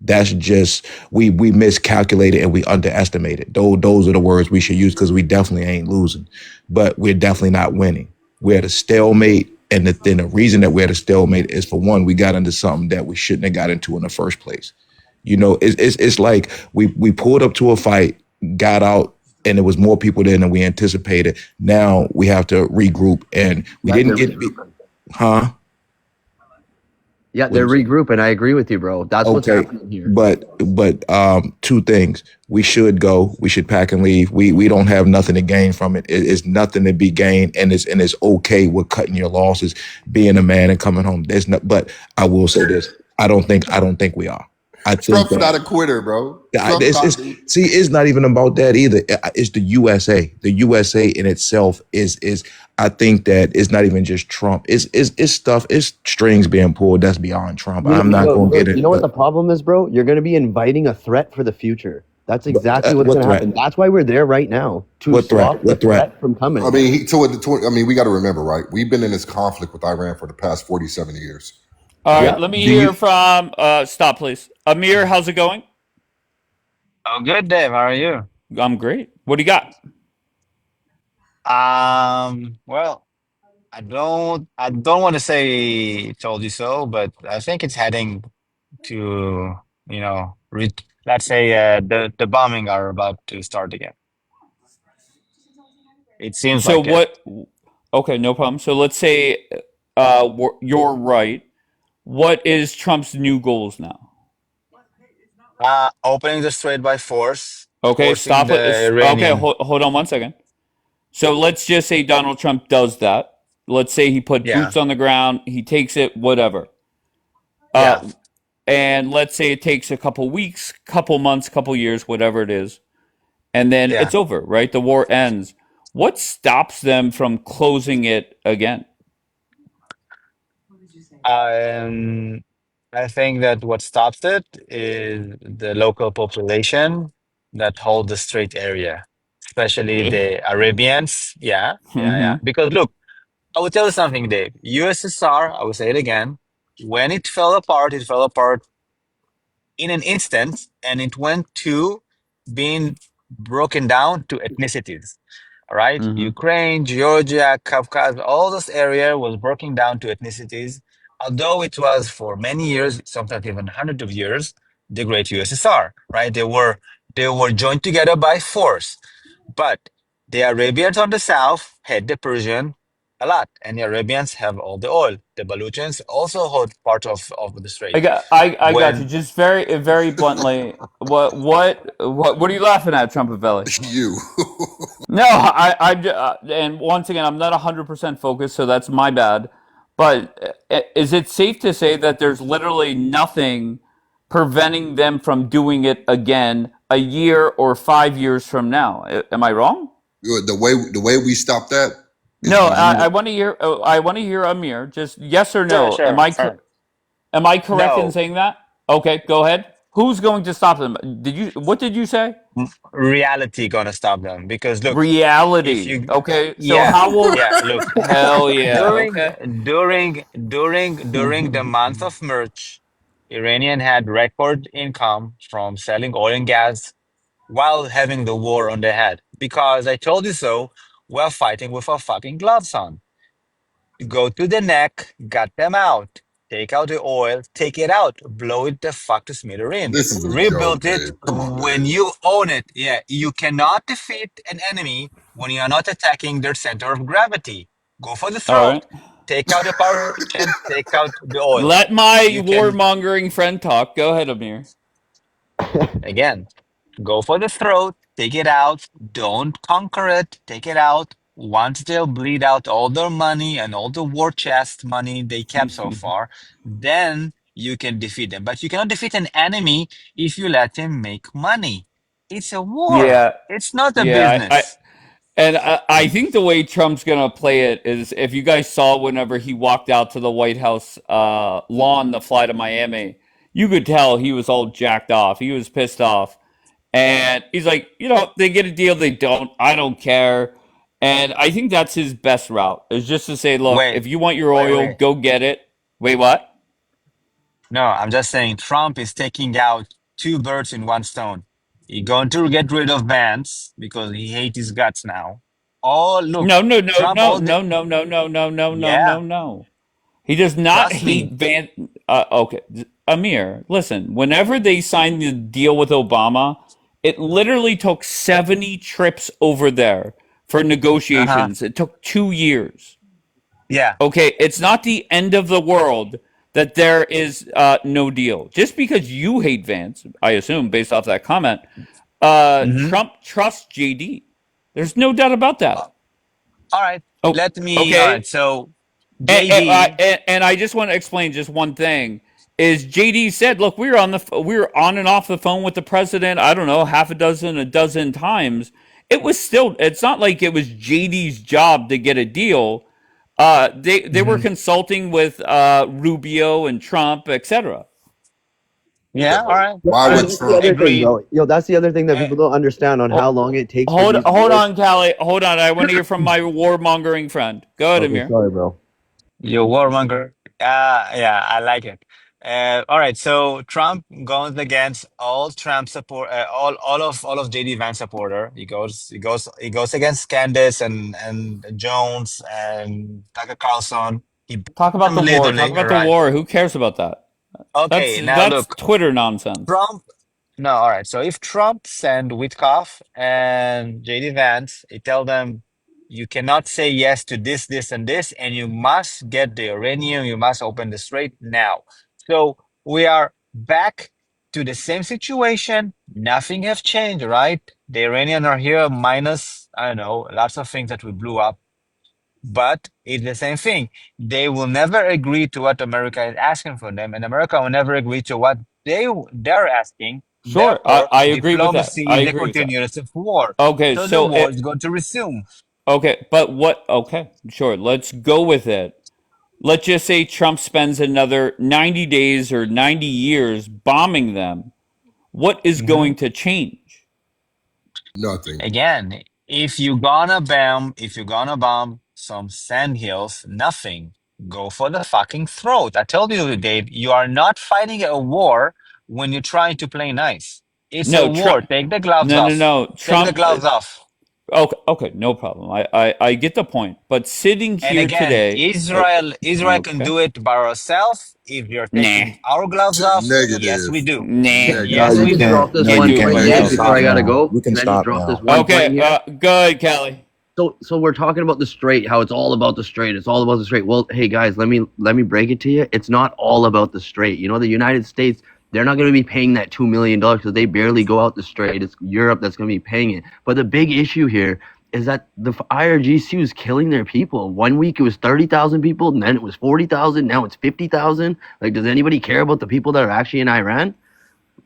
That's just we miscalculated and we underestimated. Those are the words we should use because we definitely ain't losing, but we're definitely not winning. We're at a stalemate, and then the reason that we're at a stalemate is for one, we got into something that we shouldn't have got into in the first place. You know, it's like we pulled up to a fight, got out, and there was more people there than we anticipated. Now we have to regroup, and we
Yeah,
didn't
they're
get,
regrouping.
huh?
Yeah,
What
they're
you say?
regrouping. I agree with you, bro. That's what's
Okay,
happening here.
but two things. We should go. We should pack and leave. We don't have nothing to gain from it. It's nothing to be gained, and it's okay with cutting your losses, being a man and coming home. There's no. But I will say this. I don't think we are. I think
Trump's
that
not a quitter, bro. Trump's
it's,
not.
see, it's not even about that either. It's the USA. The USA in itself is. I think that it's not even just Trump. It's stuff. It's strings being pulled. That's beyond Trump. I'm not
Look,
gonna get
look, you
it.
know what the problem is, bro? You're going to be inviting a threat for the future. That's exactly what's
What
going to
threat?
happen. That's why we're there right now, to
What threat?
stop the
What threat?
threat from coming.
I mean, I mean, we got to remember, right? We've been in this conflict with Iran for the past 47 years.
All right,
Yeah.
let me
Do
hear
you?
from stop please. Amir, how's it going?
Oh, good, Dave. How are you?
I'm great. What do you got?
Well, I don't want to say told you so, but I think it's heading to, let's say the bombing are about to start again. It seems
So
like it.
what Okay, no problem. So let's say you're right. What is Trump's new goals now?
Opening the strait by force,
Okay,
forcing
stop
the
it. Okay,
Iranian.
hold on one second. So let's just say Donald Trump does that. Let's say he put
Yeah,
boots on the ground, he takes it, whatever.
yeah,
Uh, and let's say it takes a couple weeks, couple months, couple years, whatever it is, and then
yeah.
it's over, right? The war ends. What stops them from closing it again?
Um, I think that what stops it is the local population that hold the strait area, especially the Arabians. Yeah, yeah, yeah.
Mm-hmm.
Because look, I will tell you something, Dave. USSR, I will say it again, when it fell apart in an instant, and it went to being broken down to ethnicities. All right,
Mm-hmm.
Ukraine, Georgia, Caucasus, all this area was broken down to ethnicities. Although it was for many years, sometimes even hundreds of years, the great USSR. Right, they were joined together by force. But the Arabians on the south had the Persian a lot, and the Arabians have all the oil. The Baluchans also hold part of the
I
strait.
got I got you.
When
Just very bluntly, what are you laughing at, Trumpavelli?
You.
No, and once again, I'm not 100% focused, so that's my bad. But is it safe to say that there's literally nothing preventing them from doing it again a year or 5 years from now? Am I wrong?
The way we stop that is
No,
we
I
uni-
want to hear. I want to hear Amir. Just yes or
sure,
no.
sure, sure.
Am I correct in
No,
saying that? Okay, go ahead. Who's going to stop them? What did you say?
reality gonna stop them because look, if
Reality.
you,
Okay, so
yeah,
how will?
yeah, look,
Hell yeah.
during
Okay.
during the month of March, Iranian had record income from selling oil and gas while having the war on their head. Because I told you so, we're fighting with our fucking gloves on. Go to the neck, gut them out. Take out the oil, take it out, blow it the fuck to smithereen.
this is a joke,
Rebuild it
Dave. Come on,
when
Dave.
you own it. Yeah, you cannot defeat an enemy when you are not attacking their center of gravity. Go for the
All right.
throat, take out the power station, take out the oil.
Let my
You can,
warmongering friend talk. Go ahead, Amir.
again, go for the throat, take it out, don't conquer it, take it out. Once they'll bleed out all their money and all the war chest money they kept so far, then you can defeat them. But you cannot defeat an enemy if you let him make money. It's a war.
Yeah,
It's not a
yeah. I
business.
And I think the way Trump's going to play it is if you guys saw whenever he walked out to the White House lawn to fly to Miami, you could tell he was all jacked off. He was pissed off. And he's like, they get a deal, they don't. I don't care. And I think that's his best route is just to say, look,
Wait,
if you want your
wait,
oil,
wait.
go get it. Wait, what?
No, I'm just saying Trump is taking out two birds in one stone. He's going to get rid of Vance because he hates his guts now. Oh, look,
No, no, no,
Trump
no,
all the
no, no, no, no, no, no, no,
yeah,
no, no. He does not
trust
hate
me.
Van. Okay, Amir, listen. Whenever they signed the deal with Obama, it literally took 70 trips over there for
Uh-huh.
negotiations. It took 2 years.
Yeah.
Okay, it's not the end of the world that there is no deal. Just because you hate Vance, I assume, based off that comment,
Mm-hmm.
Trump trusts JD. There's no doubt about that.
All right.
Oh,
Let me. All
okay.
right. So
And,
JD.
and I just want to explain just one thing. Is JD said, look, we were on and off the phone with the president. I don't know, half a dozen times. It was still. It's not like it was JD's job to get a deal. They were
Mhm.
consulting with Rubio and Trump, etc.
Yeah,
Yeah. All
but
right.
why
All
Yo,
would
right.
that's the
Trump?
other thing,
Agreed.
though. Yo, that's the other thing that
Uh,
people don't understand on how
Oh,
long it takes for these
hold
wars.
on, Callie. Hold on. I want to hear from my warmongering friend. Go ahead,
Okay,
Amir.
sorry, bro.
you warmonger. Yeah, I like it. All right. So Trump goes against all Trump support, all of JD Vance supporter. He goes against Candace and Jones and Tucker Carlson. He beats
Talk about
them
the war. Talk
literally.
about the
Right.
war. Who cares about that?
Okay. Now
That's
look,
Twitter nonsense.
Trump. No, all right. So if Trump send Witkoff and JD Vance, he tell them you cannot say yes to this, this, and this, and you must get the uranium. You must open the strait now. So we are back to the same situation. Nothing have changed, right? The Iranian are here minus, I don't know, lots of things that we blew up, but it's the same thing. They will never agree to what America is asking for them, and America will never agree to what they're asking.
Sure,
Therefore,
I agree with that.
diplomacy
I
is the
agree with that.
continuance of war.
Okay,
So the
so
war is going to resume.
but what? Okay, sure. Let's go with it. Let's just say Trump spends another 90 days or 90 years bombing them. What is
Mhm.
going to change?
Nothing.
Again, if you're gonna bomb some sand hills, nothing. Go for the fucking throat. I told you, Dave, you are not fighting a war when you're trying to play nice. It's a
No,
war.
Trump.
Take the gloves
No, no,
off.
no.
Take the
Trump.
gloves off.
Okay, okay, no problem. I get the point. But sitting
And
here
again,
today,
Israel can
okay,
do it by ourselves. If you're
nah,
taking our gloves off, yes, we
Negative.
do.
nah.
No,
Yes,
you
we
Negative.
can
do.
drop
Can't.
this
No,
Can't
you
one
do it
point
by
can't. You
here
can
yourself.
before
stop
I gotta
now.
go.
You can
Can I just
stop
drop this
now.
one point
Okay,
here?
go ahead, Callie.
So we're talking about the straight, how it's all about the straight. It's all about the straight. Well, hey guys, let me break it to you. It's not all about the straight. You know, the United States, they're not going to be paying that $2 million because they barely go out the straight. It's Europe that's going to be paying it. But the big issue here is that the IRGC is killing their people. 1 week it was 30,000 people, and then it was 40,000. Now it's 50,000. Like, does anybody care about the people that are actually in Iran?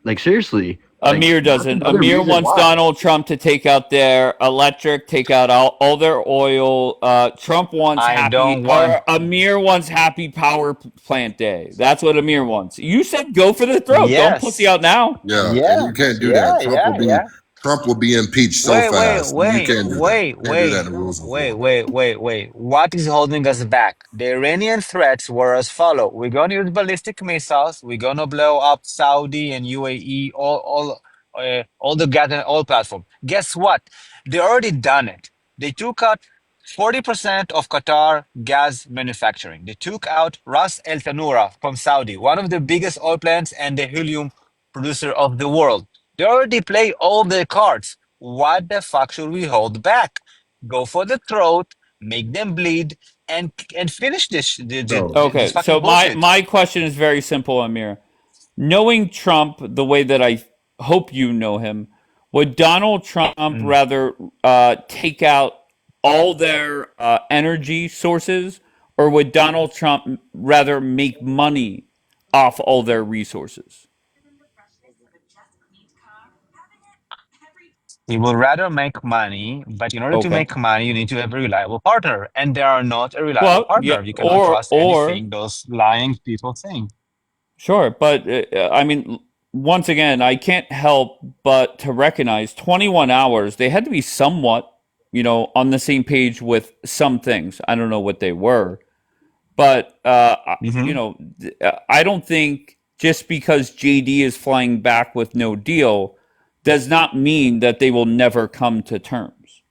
Like, seriously. Like,
Amir
that's
doesn't.
another
Amir
reason
wants
why.
Donald Trump to take out their electric, take out all their oil. Trump wants
I
happy,
don't want.
or Amir wants happy power plant day. That's what Amir wants. You said go for the throat. Don't pussy
Yes.
out now.
Yeah, and you
Yes.
can't do
Yeah.
that.
Yeah. Yeah.
Trump will be impeached so
Wait, wait,
fast. You
wait,
can't do that.
wait,
Can't do that
wait,
in rules of
wait,
war.
wait, wait, wait. What is holding us back? The Iranian threats were as follow. We're going to use ballistic missiles. We're going to blow up Saudi and UAE, all the gas and oil platform. Guess what? They already done it. They took out 40% of Qatar gas manufacturing. They took out Ras El Tanura from Saudi, one of the biggest oil plants and the helium producer of the world. They already play all their cards. What the fuck should we hold back? Go for the throat, make them bleed, and finish this
Okay,
fucking
so my
bullshit.
my question is very simple, Amir. Knowing Trump the way that I hope you know him, would Donald Trump
Mm.
rather take out all their energy sources, or would Donald Trump rather make money off all their resources?
He would rather make money, but in order to
Okay.
make money, you need to have a reliable partner, and they are not a reliable
Well, yeah,
partner. You cannot trust
or
anything those lying people think.
sure, but I mean, once again, I can't help but to recognize 21 hours. They had to be somewhat, on the same page with some things. I don't know what they were, but
Hmm.
I don't think just because JD is flying back with no deal does not mean that they will never come to terms.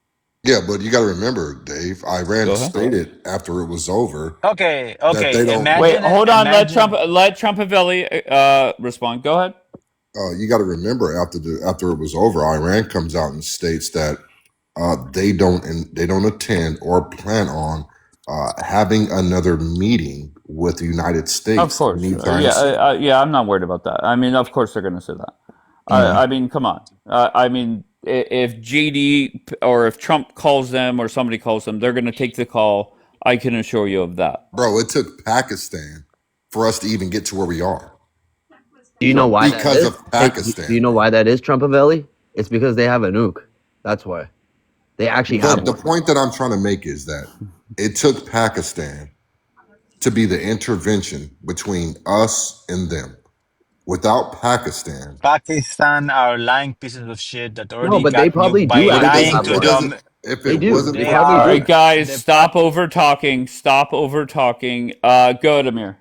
Yeah, but you got to remember, Dave. Iran
Go ahead.
stated after it was over
Okay,
that they
okay.
don't.
Wait, hold on.
Imagine.
Let Trumpavelli respond. Go ahead.
You got to remember after it was over, Iran comes out and states that they don't attend or plan on having another meeting with the United
Of
States
course.
anytime
Yeah,
soon.
yeah, I'm not worried about that. I mean, of course they're going to say that.
Mhm.
I mean, come on. I mean, if JD or if Trump calls them or somebody calls them, they're going to take the call. I can assure you of that.
Bro, it took Pakistan for us to even get to where we are
Do you know
Sure.
why that
because
is?
of
Hey, do you
Pakistan,
know
bro.
why that is, Trumpavelli? It's because they have a nuke. That's why. They actually have
The
one.
point that I'm trying to make is that it took Pakistan to be the intervention between us and them. Without Pakistan,
Pakistan are lying pieces of shit that
No,
already
but they
got
probably
nuked
do
by
but it
actually
lying
doesn't.
have
to
It
one.
doesn't.
them.
If
They
it
do.
wasn't
They
They
for
probably
All
do.
right,
are
guys,
the
stop over talking. Stop over talking. Go ahead, Amir.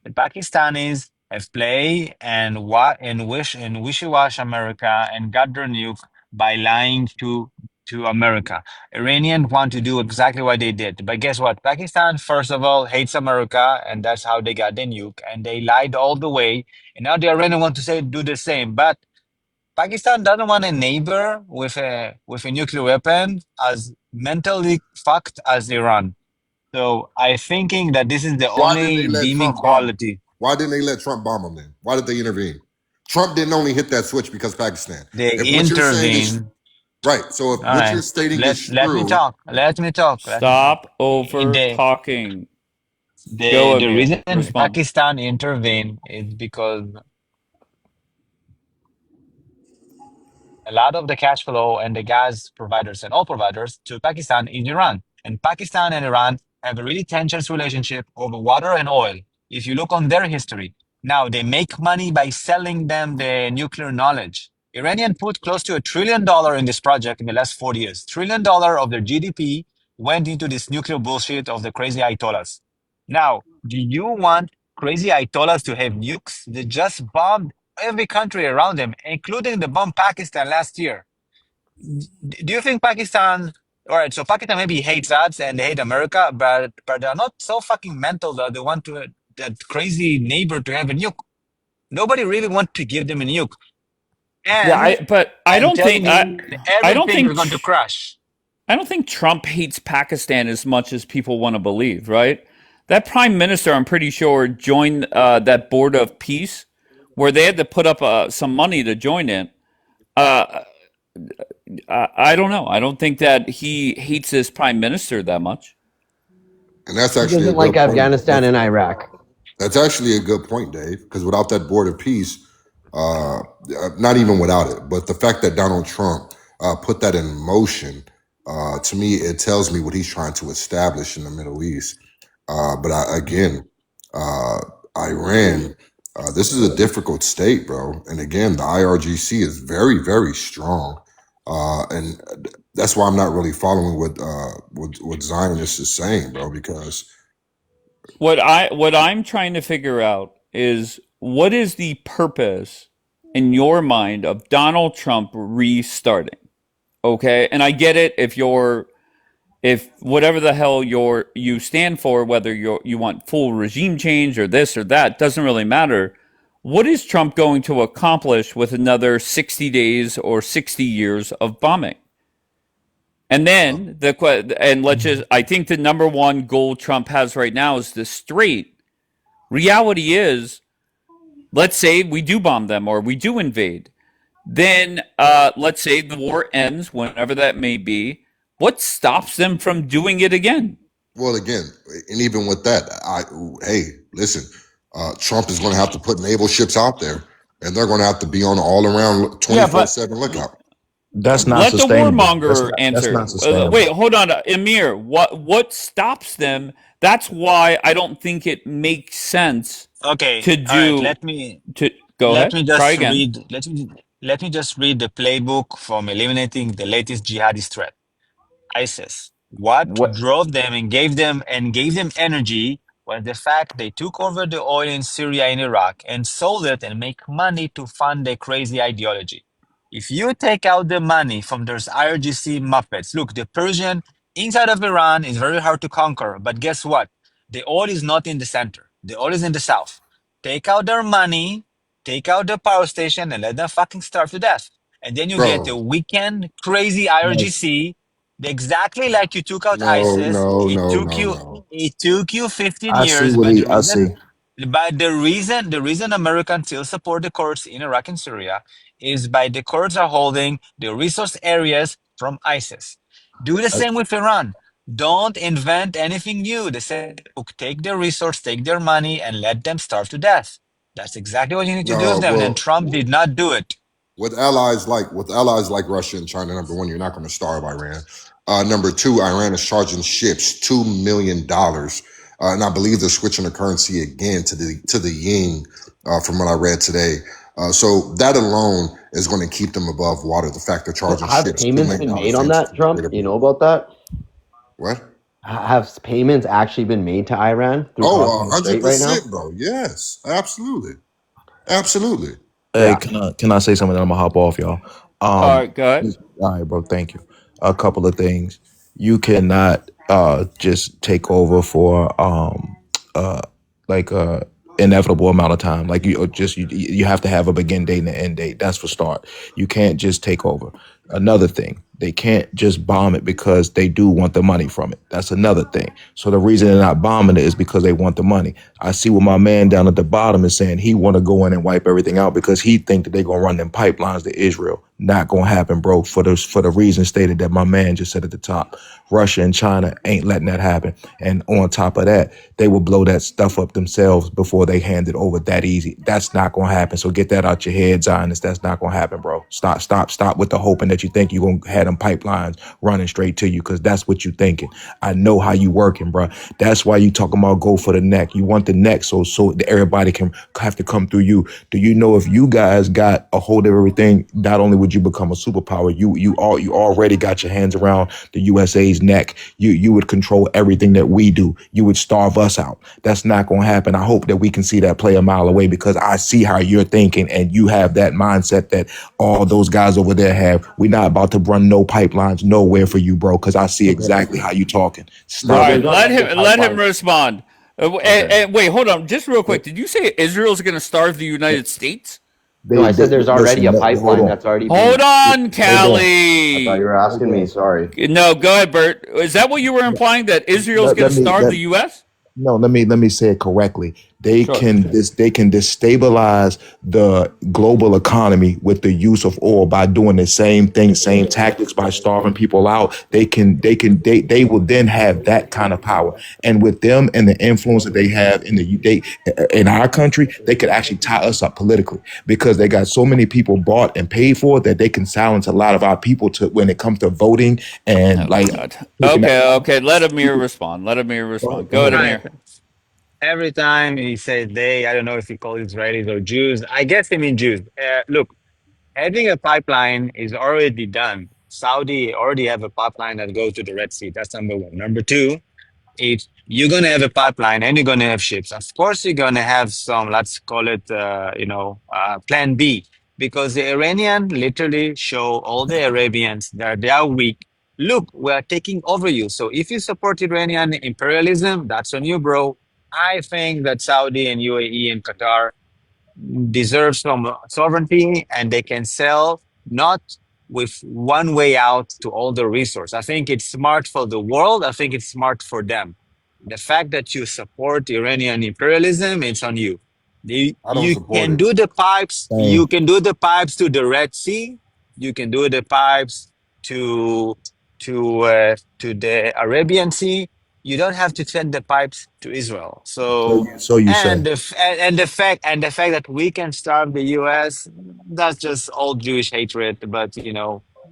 The Pakistanis have played and wishy-wash America and got their nuke by lying to America. Iranians want to do exactly what they did, but guess what? Pakistan, first of all, hates America, and that's how they got their nuke. And they lied all the way, and now the Iranians want to say do the same, but Pakistan doesn't want a neighbor with a nuclear weapon as mentally fucked as Iran. So I thinking that this is the
why didn't
only
they let
deeming
Trump bomb?
quality.
Why didn't they let Trump bomb them then? Why did they intervene? Trump didn't only hit that switch because Pakistan.
They
If what you're saying is
intervene.
right, so if
All
what you're
right.
stating is
Let me
true,
talk. Let me talk. Let me talk.
Stop over
The
talking. Go,
the
Amir.
reason
Respond.
Pakistan intervene is because a lot of the cash flow and the gas providers and oil providers to Pakistan is Iran. And Pakistan and Iran have a really tensions relationship over water and oil. If you look on their history, now they make money by selling them the nuclear knowledge. Iranian put close to $1 trillion in this project in the last 40 years. $1 trillion of their GDP went into this nuclear bullshit of the crazy ayatollahs. Now, do you want crazy ayatollahs to have nukes? They just bombed every country around them, including the bomb Pakistan last year. Do you think Pakistan? All right, so Pakistan maybe hates us and they hate America, but they're not so fucking mental that they want to that crazy neighbor to have a nuke. Nobody really want to give them a nuke,
Yeah,
and
but I
I'm
don't think
telling you,
I don't
everything is
think
going to crash.
I don't think Trump hates Pakistan as much as people want to believe, right? That prime minister, I'm pretty sure, joined that board of peace where they had to put up some money to join in. Uh, I don't know. I don't think that he hates his prime minister that much.
and that's
He
actually a
doesn't like
good point.
Afghanistan and Iraq.
That's actually a good point, Dave, because without that board of peace, uh, not even without it, but the fact that Donald Trump put that in motion, to me, it tells me what he's trying to establish in the Middle East. Again, uh, Iran, this is a difficult state, bro. And again, the IRGC is very, very strong. And that's why I'm not really following what Zionist is saying, bro, because
What I'm trying to figure out is what is the purpose in your mind of Donald Trump restarting? Okay, and I get it if whatever the hell you stand for, whether you want full regime change or this or that, doesn't really matter. What is Trump going to accomplish with another 60 days or 60 years of bombing? And then let's just I think the number one goal Trump has right now is the straight. Reality is, let's say we do bomb them or we do invade. Then let's say the war ends, whenever that may be. What stops them from doing it again?
well, again, and even with that, hey, listen, Trump is going to have to put naval ships out there, and they're going to have to be on all around
Yeah,
24/7 lookout.
That's not
Let the
sustainable.
warmonger
That's
answer.
not sustainable.
Wait, hold on, Amir. What stops them? That's why I don't think it makes sense
Okay,
to
all right.
do. To go ahead. Try again.
Let me just read the playbook from eliminating the latest jihadist threat. ISIS. What
What?
drove them and gave them energy was the fact they took over the oil in Syria and Iraq and sold it and make money to fund their crazy ideology. If you take out the money from those IRGC Muppets, look, the Persian inside of Iran is very hard to conquer, but guess what? The oil is not in the center. The oil is in the south. Take out their money, take out the power station, and let them fucking starve to death. And then you get
bro.
the weekend crazy
Yes.
IRGC exactly like you took out
No,
ISIS.
no, no, no, no.
It took you 15
I see
years,
what
but
he. I see.
the reason Americans still support the Kurds in Iraq and Syria is by the Kurds are holding the resource areas from ISIS. Do the same with Iran. Don't invent anything new. They say, look, take their resource, take their money, and let them starve to death. That's exactly what you need to do with
No,
them. And
well,
Trump did not do it.
with allies like Russia and China, number one, you're not going to starve Iran. Number two, Iran is charging ships $2 million, and I believe they're switching the currency again to the yen, from what I read today. So that alone is going to keep them above water. The fact they're
So
charging
have
ships two
payments
million
been made
dollars
on that, Trump? You know about that?
What?
Have payments actually been made to Iran through
Oh,
crossing the
hundred
strait right now?
percent, bro. Yes, absolutely, absolutely.
Hey,
Yeah.
can I say something? Then I'm gonna hop off, y'all.
All right, go ahead.
All right, bro. Thank you. A couple of things. You cannot just take over for uh like inevitable amount of time. Like you have to have a begin date and an end date. That's for start. You can't just take over. Another thing, they can't just bomb it because they do want the money from it. That's another thing. So the reason they're not bombing it is because they want the money. I see what my man down at the bottom is saying. He want to go in and wipe everything out because he think that they're gonna run them pipelines to Israel. Not gonna happen, bro. For the reason stated that my man just said at the top. Russia and China ain't letting that happen. And on top of that, they will blow that stuff up themselves before they hand it over that easy. That's not gonna happen. So get that out your head, Zionists. That's not gonna happen, bro. Stop with the hoping that you think you're gonna have them pipelines running straight to you, because that's what you thinking. I know how you working, bro. That's why you talking about go for the neck. You want the neck so everybody can have to come through you. Do you know if you guys got a hold of everything, not only would you become a superpower, you already got your hands around the USA's neck. You would control everything that we do. You would starve us out. That's not gonna happen. I hope that we can see that play a mile away, because I see how you're thinking and you have that mindset that all those guys over there have. We're not about to run no pipelines nowhere for you, bro, because I see exactly how you talking.
All
Stop
right,
it.
let him respond. And wait, hold on, just real quick. Did you say Israel's going to starve the United States?
No, I said there's already
listen,
a
hold
pipeline
on.
that's already
Hold
been.
on,
I thought
Callie.
you were asking me. Sorry.
No, go ahead, Bert. Is that what you were implying, that Israel's
Let,
going
let
to
me
starve
let,
the U.S.?
No, let me say it correctly. They
Sure.
can destabilize the global economy with the use of oil by doing the same thing, same tactics, by starving people out. They will then have that kind of power. And with them and the influence that they have in our country, they could actually tie us up politically, because they got so many people bought and paid for that they can silence a lot of our people to when it comes to voting and
Oh,
like
God.
taking
Okay. Let Amir respond. Go ahead,
Right.
Amir.
Every time he says they, I don't know if he calls Israelis or Jews. I guess he means Jews. Look, having a pipeline is already done. Saudi already have a pipeline that goes to the Red Sea. That's number one. Number two, if you're going to have a pipeline and you're going to have ships, of course you're going to have some, let's call it, plan B, because the Iranian literally show all the Arabians that they are weak. Look, we're taking over you. So if you support Iranian imperialism, that's on you, bro. I think that Saudi and UAE and Qatar deserve some sovereignty, and they can sell not with one way out to all the resource. I think it's smart for the world. I think it's smart for them. The fact that you support Iranian imperialism, it's on you.
I don't
You
support
can
it.
do the pipes.
saying.
You can do the pipes to the Red Sea. You can do the pipes to to the Arabian Sea. You don't have to send the pipes to Israel. So
So you say.
and the fact that we can starve the U.S., that's just all Jewish hatred. But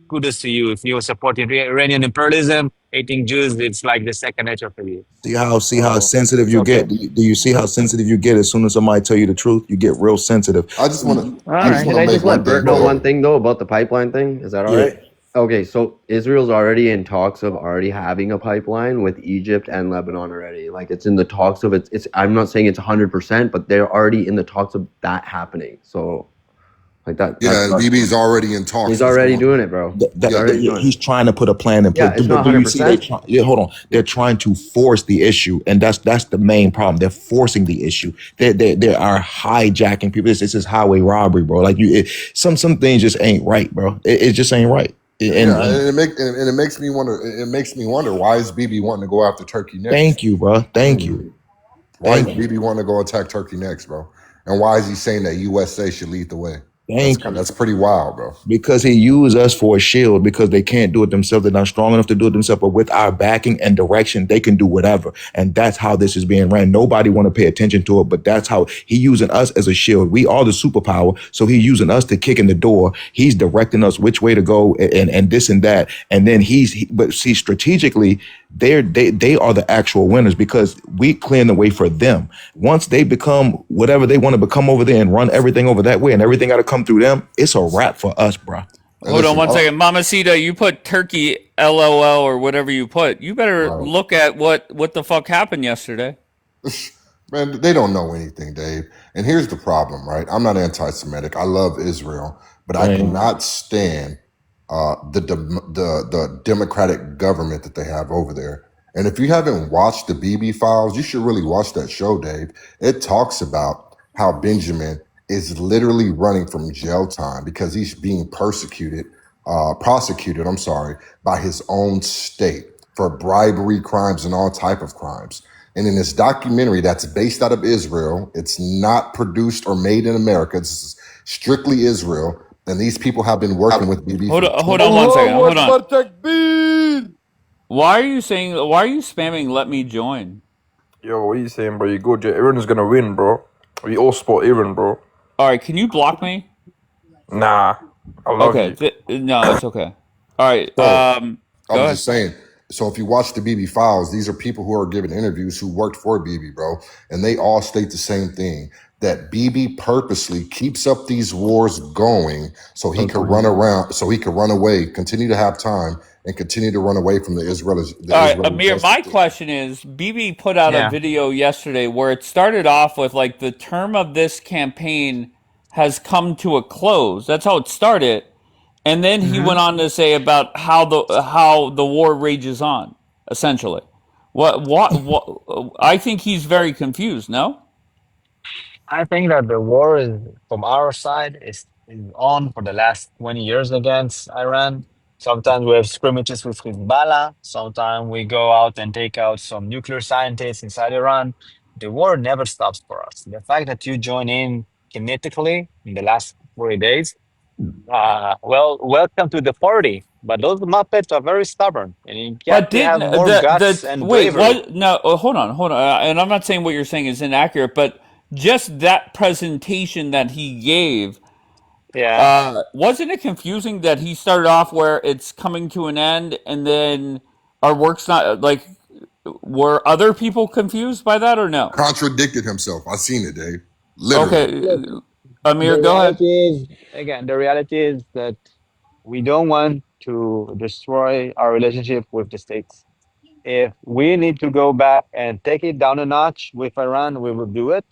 kudos to you. If you support Iranian imperialism, hating Jews, it's like the second nature for you.
See how
So
sensitive
it's
you
okay.
get. Do you see how sensitive you get as soon as somebody tell you the truth? You get real sensitive.
I just want to.
All
I just
right.
want
Can
to
I
make
just
one
let
thing
Bert know one
clear.
thing though about the pipeline thing? Is that all
Yeah.
right? Okay, so Israel's already in talks of already having a pipeline with Egypt and Lebanon already. Like it's in the talks of it's I'm not saying it's 100%, but they're already in the talks of that happening. So like
Yeah, and BB's already in
he's
talks with
already
one.
doing it, bro. He's already doing
He's
it.
trying to put a plan in place.
Yeah, it's
But
not
do you see
100%.
hold on. They're trying to force the issue, and that's the main problem. They're forcing the issue. They are hijacking people. This is highway robbery, bro. Like some things just ain't right, bro. It just ain't right.
Yeah,
And
and it makes me wonder. It makes me wonder why is BB wanting to go after Turkey next?
thank you, bro. Thank you.
Why is
Thank you.
BB wanting to go attack Turkey next, bro? And why is he saying that USA should lead the way?
Thank you.
That's pretty wild, bro.
Because he used us for a shield because they can't do it themselves. They're not strong enough to do it themselves. But with our backing and direction, they can do whatever. And that's how this is being ran. Nobody want to pay attention to it, but that's how he using us as a shield. We are the superpower. So he's using us to kick in the door. He's directing us which way to go and this and that. And then but see, strategically, they are the actual winners because we clearing the way for them. Once they become whatever they want to become over there and run everything over that way and everything got to come through them, it's a wrap for us, bro.
Hold on one second. Mamacita, you put Turkey LOL or whatever you put. You better
Right.
look at what the fuck happened yesterday.
Man, they don't know anything, Dave. And here's the problem, right? I'm not anti-Semitic. I love Israel, but I
Right.
cannot stand the democratic government that they have over there. And if you haven't watched the BB Files, you should really watch that show, Dave. It talks about how Benjamin is literally running from jail time because he's being prosecuted, I'm sorry, by his own state for bribery crimes and all type of crimes. And in this documentary that's based out of Israel, it's not produced or made in America. It's strictly Israel. And these people have been working with BB
Hold
for
on,
20
hold on one second. Hold on.
Takbir!
Why are you spamming let me join?
Yo, what are you saying, bro? You go, Iran is gonna win, bro. We all support Iran, bro.
All right, can you block me?
Nah, I love
Okay.
you.
No, it's okay. All right.
So I
Go
was
ahead.
just saying. So if you watch the BB Files, these are people who are giving interviews who worked for BB, bro, and they all state the same thing: that BB purposely keeps up these wars going so he could run around, so he could run away, continue to have time, and continue to run away from the Israeli
All right, Amir,
justice
my
system.
question is BB put out a
Yeah.
video yesterday where it started off with like the term of this campaign has come to a close. That's how it started. And then he went on to say about how the war rages on, essentially. What I think he's very confused, no?
I think that the war is from our side is on for the last 20 years against Iran. Sometimes we have scrimmages with Hezbollah. Sometimes we go out and take out some nuclear scientists inside Iran. The war never stops for us. The fact that you join in kinetically in the last 40 days, well, welcome to the party. But those Muppets are very stubborn, and you got
But
to
didn't
have more guts and
wait,
bravery.
what no, hold on. And I'm not saying what you're saying is inaccurate, but just that presentation that he gave,
Yeah.
wasn't it confusing that he started off where it's coming to an end and then our work's not like were other people confused by that or no?
Contradicted himself. I seen it, Dave. Literally.
Okay,
Look,
Amir,
the
go ahead.
reality is, again, the reality is that we don't want to destroy our relationship with the states. If we need to go back and take it down a notch with Iran, we will do it.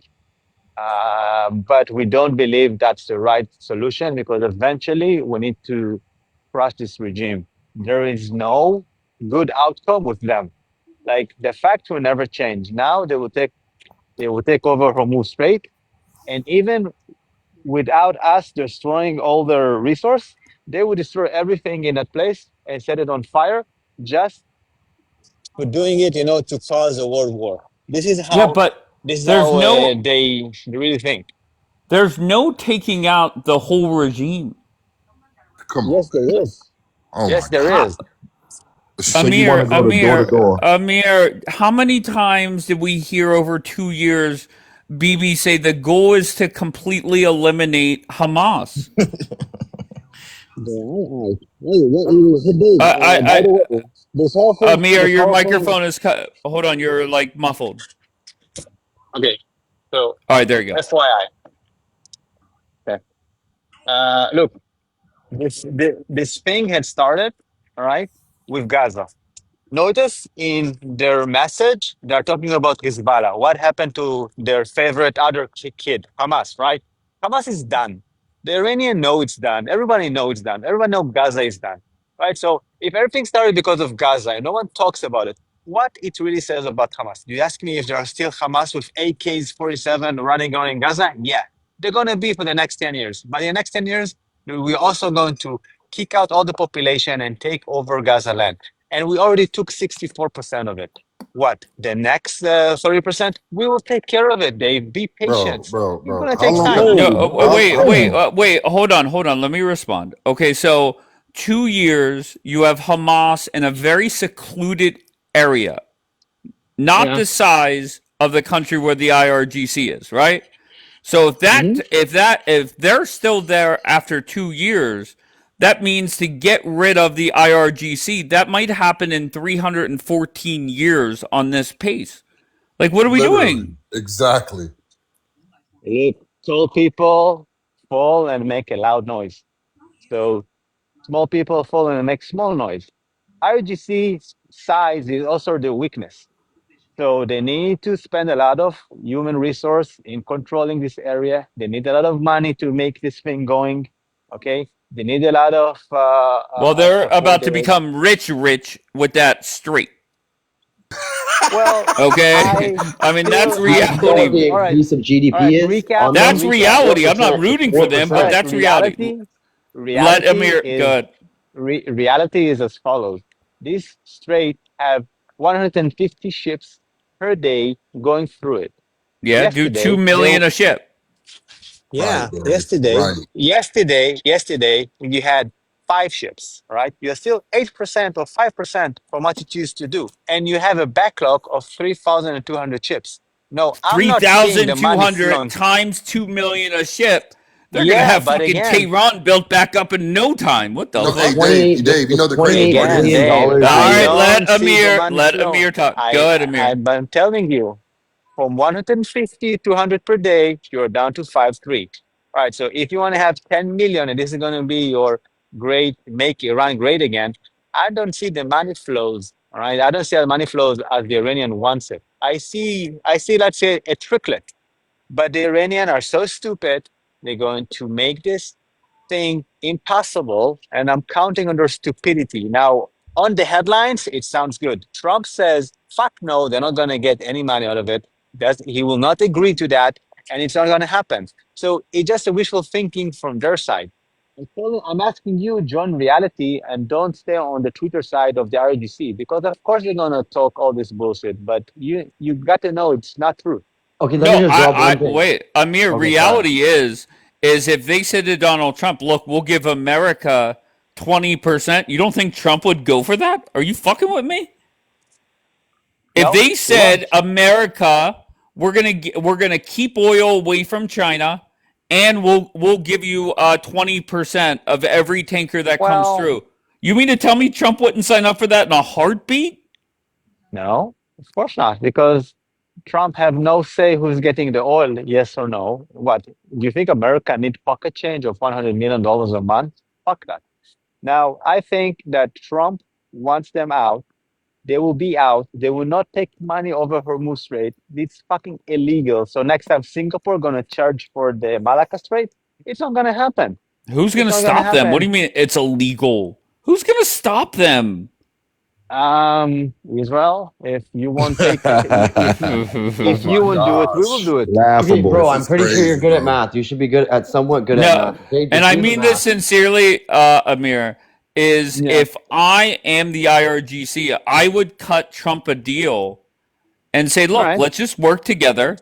But we don't believe that's the right solution because eventually we need to crush this regime. There is no good outcome with them. Like the facts will never change. Now they will take over Hormuz Strait, and even without us destroying all their resource, they would destroy everything in that place and set it on fire just for doing it, to cause a world war. This is
Yeah,
how
but
this is
there's
how
no
they really think.
there's no taking out the whole regime.
Come on,
Yes, there
man.
is.
Oh my
Yes, there
God.
How,
is.
So you want to go to door to door.
Amir, how many times did we hear over 2 years BB say the goal is to completely eliminate Hamas? I,
By the way, this whole thing,
Amir,
this
your
whole thing.
microphone is cut. Hold on, you're like muffled.
Okay, so
All right, there you go.
FYI. Okay. Look, this thing had started, all right, with Gaza. Notice in their message, they're talking about Hezbollah. What happened to their favorite other kid, Hamas, right? Hamas is done. The Iranian know it's done. Everybody know it's done. Everyone know Gaza is done, right? So if everything started because of Gaza and no one talks about it, what it really says about Hamas? You ask me if there are still Hamas with AK-47 running around in Gaza? Yeah, they're going to be for the next 10 years. By the next 10 years, we're also going to kick out all the population and take over Gaza land, and we already took 64% of it. What? The next 30%? We will take care of it, Dave. Be patient. It's
Bro.
going to
How
take
long?
time.
No, wait. Hold on. Let me respond. Okay, so 2 years, you have Hamas in a very secluded area, not
Yeah.
the size of the country where the IRGC is, right? So if they're still there after 2 years, that means to get rid of the IRGC, that might happen in 314 years on this pace. Like, what are we
Literally,
doing?
exactly.
Look, tall people fall and make a loud noise. So small people fall and make small noise. IRGC size is also the weakness. So they need to spend a lot of human resource in controlling this area. They need a lot of money to make this thing going. Okay, they need a lot of
Well, they're
support.
about to become rich with that streak.
Well,
Okay, I mean that's
still,
Do you
I
know what
still.
the
reality.
All right,
increase of
all right.
GDP is
Recap,
on them?
That's
recap.
reality. I'm not
4%. It's
rooting for them,
All
but
4%.
right,
that's reality. Let
reality
Amir
is
go.
reality is as follows. This strait have 150 ships per day going through it.
Yeah, do two
Yesterday, they
million a ship.
Right,
yeah,
Dave. Right.
yesterday you had five ships, right? You're still 8% or 5% from what it used to do, and you have a backlog of 3,200 ships. No, I'm
Three
not seeing
thousand
the
two
money
hundred
flowing.
times 2 million a ship. They're gonna
Yeah,
have
but
fucking
again,
Tehran built back up in no time. What the
No,
It's
hey,
fuck?
Dave.
28
Dave. You know
it's
the crazy part
again,
is,
Dave,
All
I
right,
don't see the money
let
flow.
Amir talk. Go ahead, Amir.
I'm telling you, from 150 to 100 per day, you're down to 5.3. All right, so if you want to have 10 million and this is going to be your great, make Iran great again, I don't see the money flows. All right, I don't see the money flows as the Iranian wants it. I see, let's say, a tricklet. But the Iranian are so stupid, they're going to make this thing impossible, and I'm counting on their stupidity. Now, on the headlines, it sounds good. Trump says, fuck no, they're not going to get any money out of it. He will not agree to that, and it's not going to happen. So it's just a wishful thinking from their side. I'm asking you, join reality and don't stay on the Twitter side of the RGC, because of course they're gonna talk all this bullshit, but you got to know it's not true.
Okay, let me
No,
just drop one
I
thing.
wait. Amir,
Okay, sorry.
reality is if they said to Donald Trump, "Look, we'll give America 20%," you don't think Trump would go for that? Are you fucking with me? If
No,
they
he won't.
said, "America, we're gonna keep oil away from China, and we'll give you 20% of every tanker that comes
Well,
through," you mean to tell me Trump wouldn't sign up for that in a heartbeat?
no, of course not, because Trump have no say who's getting the oil, yes or no. What, do you think America need pocket change of $100 million a month? Fuck that. Now, I think that Trump wants them out. They will be out. They will not take money over Hormuz Strait. It's fucking illegal. So next time Singapore gonna charge for the Malacca Strait, it's not gonna happen.
Who's
It's
gonna
not gonna
stop them? What do
happen.
you mean it's illegal? Who's gonna stop them?
Israel, if you won't take, if
My
you won't do it, we will
gosh.
do it.
Okay,
Laughable.
bro,
This
I'm
is
pretty sure you're
crazy,
good at
bro.
math. You should be good at somewhat good at
No,
math. Okay,
and
just
I
do the
mean this
math.
sincerely, Amir, is
Yeah.
if I am the IRGC, I would cut Trump a deal and say,
All
look,
right.
let's just work together.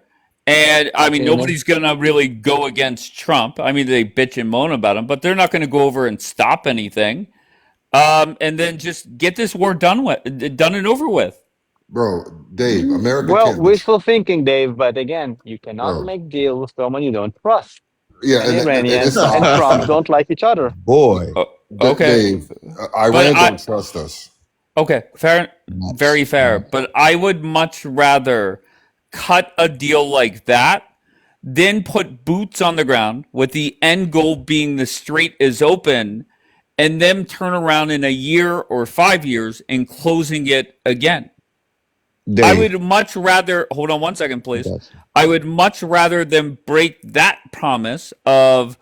And I mean,
Okay. Then.
nobody's going to really go against Trump. I mean, they bitch and moan about him, but they're not going to go over and stop anything. And then just get this war done and over with.
Bro, Dave, America
Well,
can't be,
wishful thinking, Dave. But again, you cannot
bro.
make deals with someone you don't trust.
Yeah,
And
and
Iranians
it's
and Trump don't like each other.
Boy,
Okay,
Dave.
but
Iran don't trust us.
okay, fair,
nuts,
very fair.
nuts.
But I would much rather cut a deal like that than put boots on the ground with the end goal being the strait is open and them turn around in a year or 5 years and closing it again. I
Dave.
would much rather hold on one second, please.
Gotcha.
I would much rather them break that promise of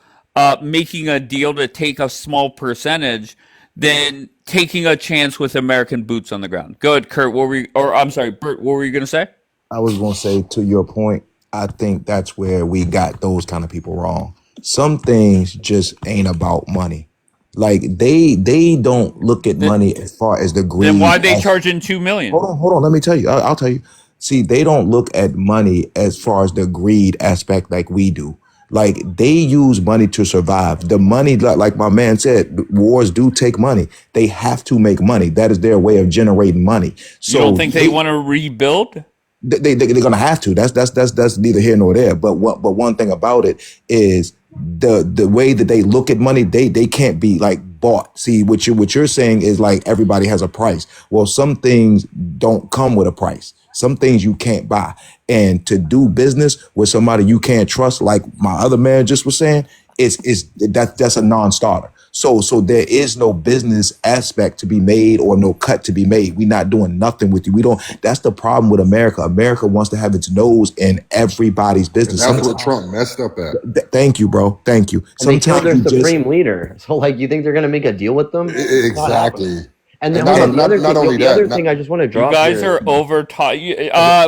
making a deal to take a small percentage than taking a chance with American boots on the ground. Go ahead, Kurt. I'm sorry, Bert. What were you going to say?
I was gonna say to your point, I think that's where we got those kind of people wrong. Some things just ain't about money. Like they don't look at money as far as the
Then why
greed.
they charging $2 million?
Hold on. Let me tell you. I'll tell you. See, they don't look at money as far as the greed aspect like we do. Like they use money to survive. The money, like my man said, wars do take money. They have to make money. That is their way of generating money. So
You don't think they want to rebuild?
they're gonna have to. That's neither here nor there. But one thing about it is the way that they look at money, they can't be like bought. See, what you're saying is like everybody has a price. Well, some things don't come with a price. Some things you can't buy. And to do business with somebody you can't trust, like my other man just was saying, that's a non-starter. So there is no business aspect to be made or no cut to be made. We're not doing nothing with you. We don't. That's the problem with America. America wants to have its nose in everybody's
And
business.
that's where
Sometimes,
Trump messed up at.
thank you, bro. Thank you.
And they killed
Sometimes
their
you just
supreme leader. So, like, you think they're going to make a deal with them? It's not happening.
Exactly.
And then,
And
hold
not
on, the other
not
thing,
only
the
that,
other thing I just want to
You
drop
guys
here.
are over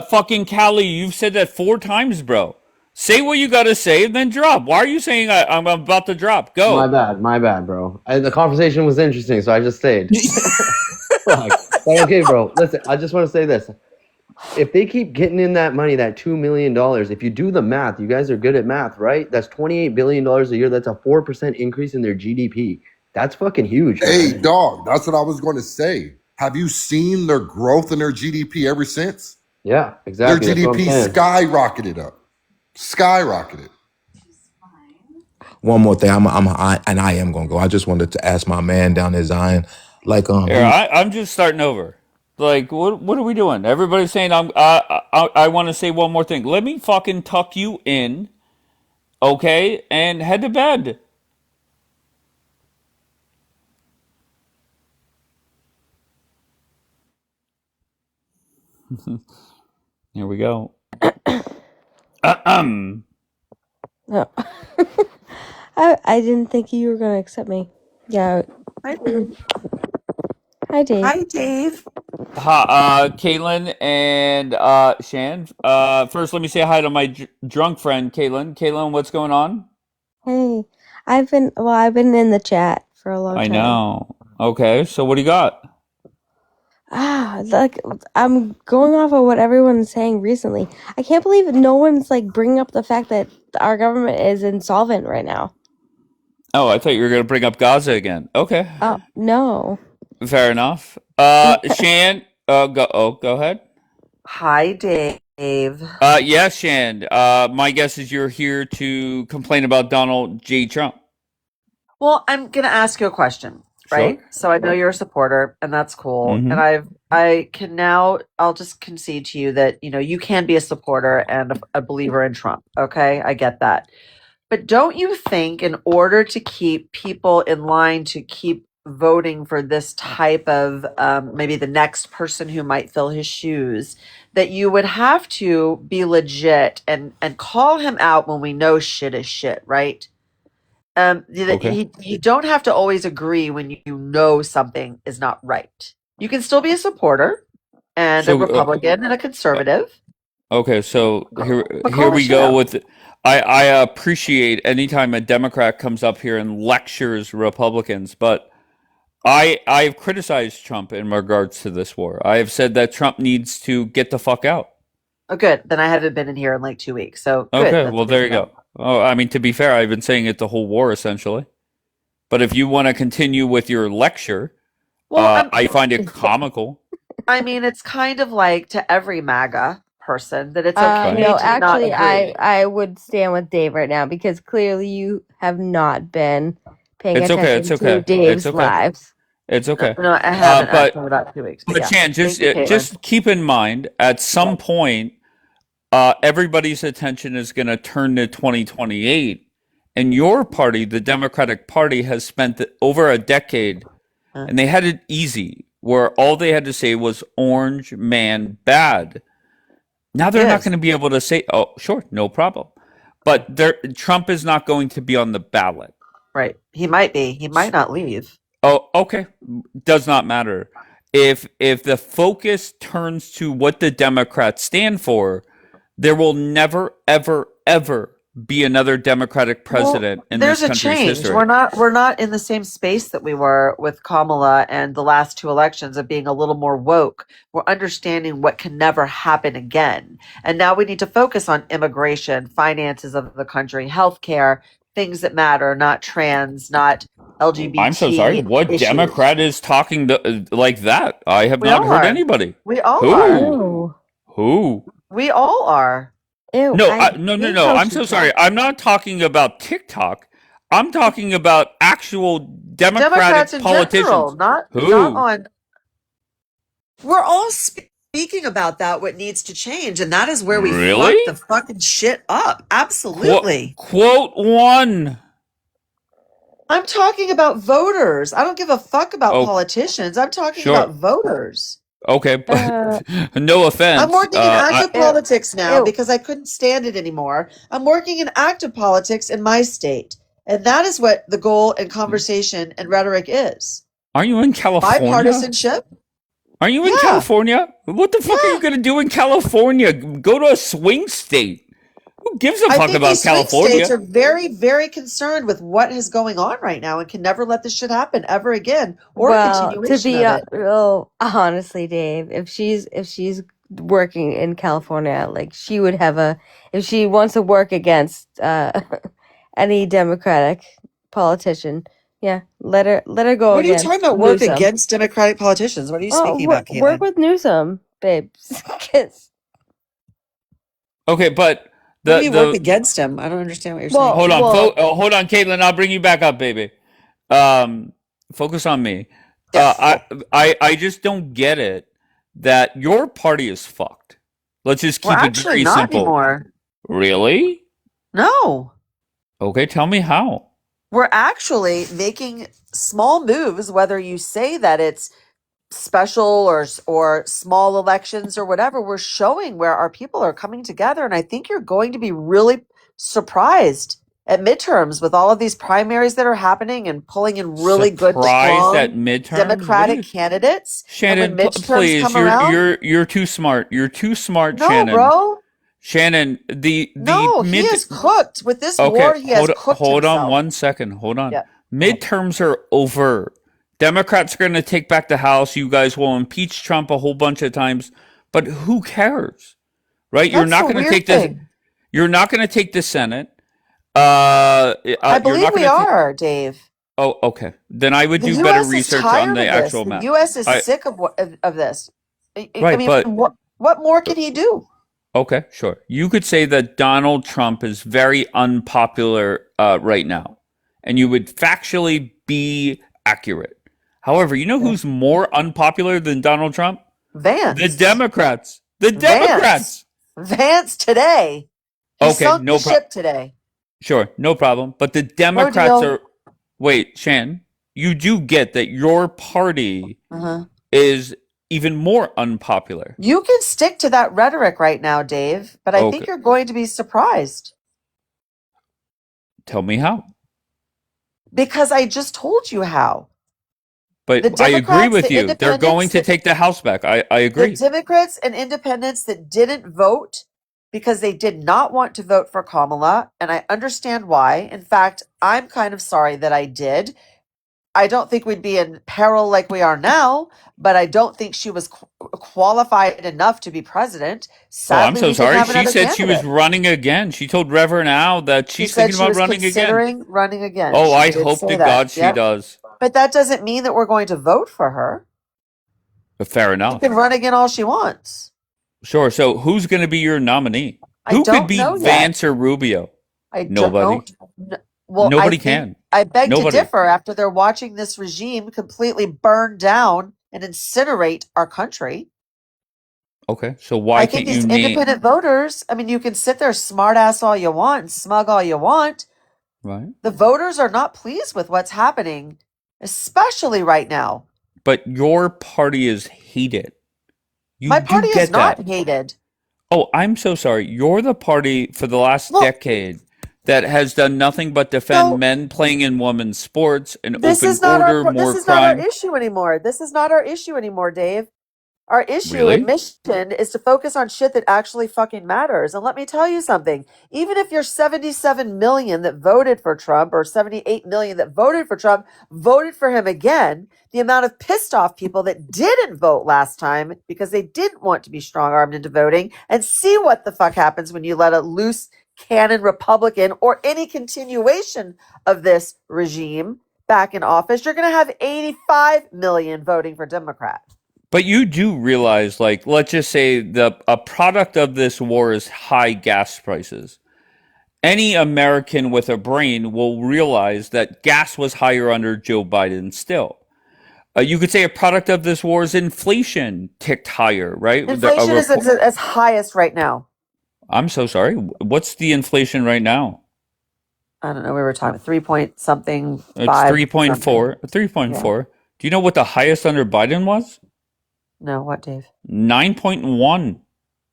fucking Callie, you've said that 4 times, bro. Say what you got to say and then drop. Why are you saying I'm about to drop?
My
Go.
bad, bro. The conversation was interesting, so I just stayed. Fuck. But okay, bro. Listen, I just want to say this. If they keep getting in that money, that $2 million, if you do the math, you guys are good at math, right? That's $28 billion a year. That's a 4% increase in their GDP. That's fucking huge,
hey,
man.
dog, that's what I was going to say. Have you seen their growth in their GDP ever since?
Yeah,
Their
exactly. That's what I'm
GDP
saying.
skyrocketed up. Skyrocketed.
one more thing. I am gonna go. I just wanted to ask my man down there, Zion. Like
Here, I'm just starting over. Like, what are we doing? Everybody's saying I want to say one more thing. Let me fucking tuck you in, okay, and head to bed. Here we go.
No. I didn't think you were going to accept me. Yeah.
Hi, Dave.
Hi, Dave.
Hi, Dave.
Hi, Caitlin and Shan. First, let me say hi to my drunk friend, Caitlin. Caitlin, what's going on?
Hey. I've been in the chat for a long
I
time.
know. Okay, so what do you got?
Like, I'm going off of what everyone's saying recently. I can't believe no one's like bringing up the fact that our government is insolvent right now.
Oh, I thought you were going to bring up Gaza again. Okay,
Oh, no.
fair enough. Shan, go ahead.
Hi, Dave.
Yeah, Shan. My guess is you're here to complain about Donald J. Trump.
Well, I'm gonna ask you a question,
Sure.
right? So I know you're a supporter, and that's cool.
Mhm.
And I'll just concede to you that you can be a supporter and a believer in Trump. Okay, I get that. But don't you think, in order to keep people in line to keep voting for this type of maybe the next person who might fill his shoes, that you would have to be legit and call him out when we know shit is shit, right?
Okay.
You don't have to always agree when you know something is not right. You can still be a supporter and a
So,
Republican and a conservative.
okay, so here
But
here
call the
we
shit
go
out.
with. I appreciate anytime a Democrat comes up here and lectures Republicans, but I've criticized Trump in regards to this war. I have said that Trump needs to get the fuck out.
Oh, good. Then I haven't been in here in like 2 weeks. So good.
Okay,
That's
well
good
there
to
you
know.
go. Oh, I mean to be fair, I've been saying it the whole war essentially. But if you want to continue with your lecture,
Well,
I find it comical.
I mean, it's kind of like to every MAGA person that it's okay
No,
to not
actually,
agree.
I would stand with Dave right now because clearly you have not been paying
It's okay.
attention
It's
to
okay. It's
Dave's
okay.
lives.
It's okay.
No, I haven't
But
actually in about 2 weeks. But
but
yeah,
Chan,
thank you, Caitlin.
just keep in mind at some point, everybody's attention is going to turn to 2028, and your party, the Democratic Party, has spent over a decade, and they had it easy, where all they had to say was "Orange man bad." Now they're not
Yes.
going to be able to say, "Oh, sure, no problem," but Trump is not going to be on the ballot.
Right. He might be. He might not leave.
Oh, okay. Does not matter. If the focus turns to what the Democrats stand for, there will never, ever, ever be another Democratic president in
There's
this
a
country's
change.
history.
We're not in the same space that we were with Kamala and the last two elections of being a little more woke. We're understanding what can never happen again. And now we need to focus on immigration, finances of the country, healthcare, things that matter, not trans, not LGBT
I'm so sorry. What
issues.
Democrat is talking like that? I have
We
not
all
heard
are.
anybody.
We all
Who?
are.
Who?
We all are.
Ew,
No,
I
no.
hate how
I'm
she
so sorry.
talks.
I'm not talking about TikTok. I'm talking about actual
Democrats
Democratic
in
politicians.
general, not
Who?
on. We're all speaking about that, what needs to change, and that is where we
Really?
fuck the fucking shit up. Absolutely.
Quote one.
I'm talking about voters. I don't give a fuck about
Oh,
politicians. I'm talking
sure.
about voters.
Okay, but no offense.
I'm working in active
Ew.
politics now
Ew.
because I couldn't stand it anymore. I'm working in active politics in my state. And that is what the goal and conversation and rhetoric is.
Are you in California?
Bipartisanship.
Are you in
Yeah.
California? What the fuck are you going to do in California? Go to a swing state. Who gives a
I
fuck
think
about
these swing
California?
states are very, very concerned with what is going on right now and can never let this shit happen ever again or a
Well, to
continuation
be
of it.
real, honestly, Dave, if she's working in California, like she would have if she wants to work against any Democratic politician, yeah, let her go
What are you
against
talking about? Work
Newsom.
against Democratic politicians? What are you speaking about,
Work
Caitlin?
with Newsom, babes. 'Cause-
Okay, but
What do you work
the
against him? I don't understand what you're
well,
saying.
hold on,
well,
hold on, Caitlin. I'll bring you back up, baby. Focus on me.
Yes.
I just don't get it that your party is fucked. Let's just
Well,
keep it
actually,
very
not
simple.
anymore.
Really?
No.
Okay, tell me how.
We're actually making small moves, whether you say that it's special or small elections or whatever. We're showing where our people are coming together, and I think you're going to be really surprised at midterms with all of these primaries that are happening and pulling in really good,
Surprised at
strong
midterms? What are
Democratic
you,
candidates.
Shannon?
And when midterms
Please,
come around,
you're too smart. You're too smart,
no,
Shannon.
bro,
Shannon, the
no, he
mid.
is cooked with this
Okay,
war. He has cooked
hold on
himself.
1 second. Hold on.
Yeah.
Midterms are over. Democrats are going to take back the House. You guys will impeach Trump a whole bunch of times, but who cares, right? You're
That's
not
the
going to
weird
take this.
thing.
You're not going to take the Senate.
I
You're
believe
not
we
going to.
are, Dave.
Oh, okay. Then I would
The
do better
U.S. is
research on
tired
the
of this.
actual
The
map.
U.S. is
I
sick of this. I
right,
mean,
but
what more can he do?
okay, sure. You could say that Donald Trump is very unpopular right now, and you would factually be accurate. However, you know who's more unpopular than Donald Trump?
Vance.
The Democrats. The Democrats.
Vance today. He
Okay,
sunk
no
the
problem.
ship today.
Sure, no problem. But the
No
Democrats
deal.
are. Wait, Shan, you do get that your party
Uh-huh.
is even more unpopular.
You can stick to that rhetoric right now, Dave, but I think
Okay,
you're going to be surprised
tell me how.
because I just told you how. The
But I agree
Democrats,
with
the
you. They're going
independents,
to take the House back. I
the
agree.
Democrats and independents that didn't vote because they did not want to vote for Kamala, and I understand why. In fact, I'm kind of sorry that I did. I don't think we'd be in peril like we are now, but I don't think she was qualified enough to be president.
Oh, I'm
Sadly,
so
we didn't
sorry.
have
She
another
said she was
candidate.
running again. She told Reverend Al that
She
she's
said
thinking
she
about
was
running again.
considering running again.
Oh,
She
I
did
hope
say
to
that.
God she
Yep.
does.
But that doesn't mean that we're going to vote for her.
But fair
She
enough.
can run again all she wants.
Sure. So who's going to be your nominee?
I
Who could
don't
beat
know yet.
Vance or Rubio?
I
Nobody.
don't. Well,
Nobody can.
I beg to
Nobody.
differ after they're watching this regime completely burn down and incinerate our country.
Okay. So why
I
can't
think
you
these
name?
independent voters, I mean, you can sit there smart ass all you want and smug all you want.
Right.
The voters are not pleased with what's happening, especially right now.
But your party is hated. You
My
do
party is
get
not
that.
hated.
Oh, I'm so sorry. You're the party for the last
Look,
decade that has done nothing but defend men playing in women's sports and
this
open
is not
order,
this
more
is not our
crime.
issue anymore. This is not our issue anymore, Dave. Our issue
Really?
admission is to focus on shit that actually fucking matters. And let me tell you something. Even if you're 77 million that voted for Trump or 78 million that voted for Trump, voted for him again, the amount of pissed off people that didn't vote last time because they didn't want to be strong armed into voting, and see what the fuck happens when you let a loose cannon Republican or any continuation of this regime back in office, you're going to have 85 million voting for Democrat.
But you do realize, like, let's just say a product of this war is high gas prices. Any American with a brain will realize that gas was higher under Joe Biden still. You could say a product of this war is inflation ticked higher, right?
Inflation is at its highest right now.
I'm so sorry. What's the inflation right now?
I don't know. We were talking 3 point something.
It's
3.4.
3.4. Do you know what the highest under Biden was?
No, what, Dave?
9.1.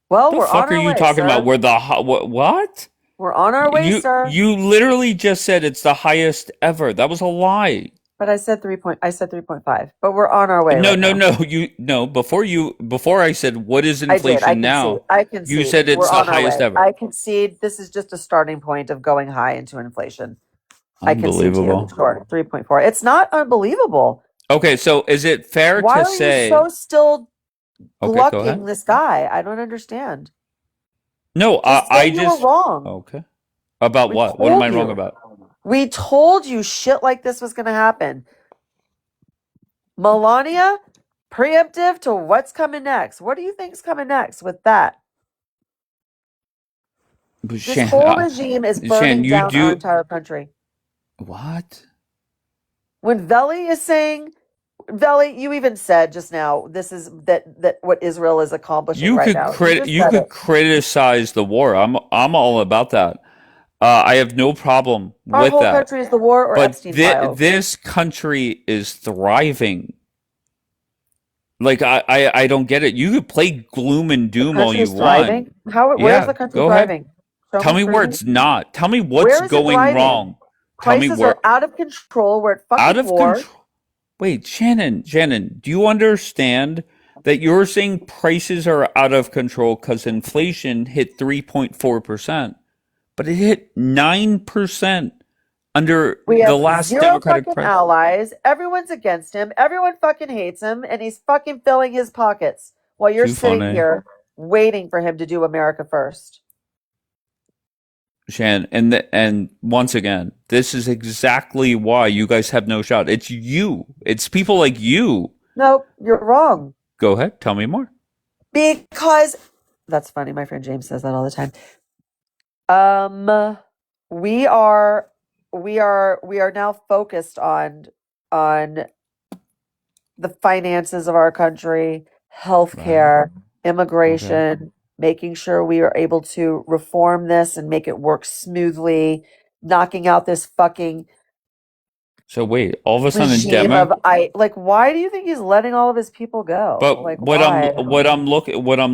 Well,
The
we're
fuck
on
are
our
you
way,
talking
sir.
about? Where the what?
We're on our way, sir.
You literally just said it's the highest ever. That was a lie.
But I said 3.5. But we're on our way.
No,
right
no,
now.
no. Before I said what is inflation
I
now,
concede.
you said it's
we're
the
on our
highest
way.
ever.
I concede. This is just a starting point of going high into inflation. I concede to you.
Unbelievable.
Sure, 3.4. It's not unbelievable.
Okay, so is it fair
Why
to
are
say?
you so still
Okay, go
glucking
ahead.
this guy? I don't understand.
No,
Just say you were wrong.
Okay. About
We
what? What am I
told
wrong
you.
about?
We told you shit like this was going to happen. Melania, preemptive to what's coming next. What do you think's coming next with that?
But
This whole regime is burning
you
down our
do
entire country.
what?
When Veli is saying, Veli, you even said just now, this is that what Israel is accomplishing
You
right
could
now.
you could criticize the war. I'm all about that. I have no problem
Our
with
whole
that.
country is the war or
But
Epstein files.
this country is thriving. Like I don't get it. You could play gloom and
The
doom all
country
you
is thriving.
want.
Where's
Yeah,
the country
go ahead.
thriving? Show
Tell
me,
me
prove
where
me.
it's not. Tell me what's
Where is it
going
thriving?
wrong. Tell me
Prices
where
are out of control. We're at fucking
out of
war.
control. Wait, Shannon, do you understand that you're saying prices are out of control because inflation hit 3.4%, but it hit 9% under
We
the
have
last
zero
Democratic
fucking
president?
allies. Everyone's against him. Everyone fucking hates him, and he's fucking filling his pockets while you're
Too
sitting
funny.
here waiting for him to do America first.
Shan, and once again, this is exactly why you guys have no shot. It's you. It's people like you.
Nope, you're wrong.
Go ahead, tell me more.
Because that's funny. My friend James says that all the time. We are now focused on the finances of our country, healthcare, immigration, making sure we are able to reform this and make it work smoothly, knocking out this fucking
So wait, all of a sudden,
regime of why do you think he's letting all of his people go?
But
Like
what
why?
I'm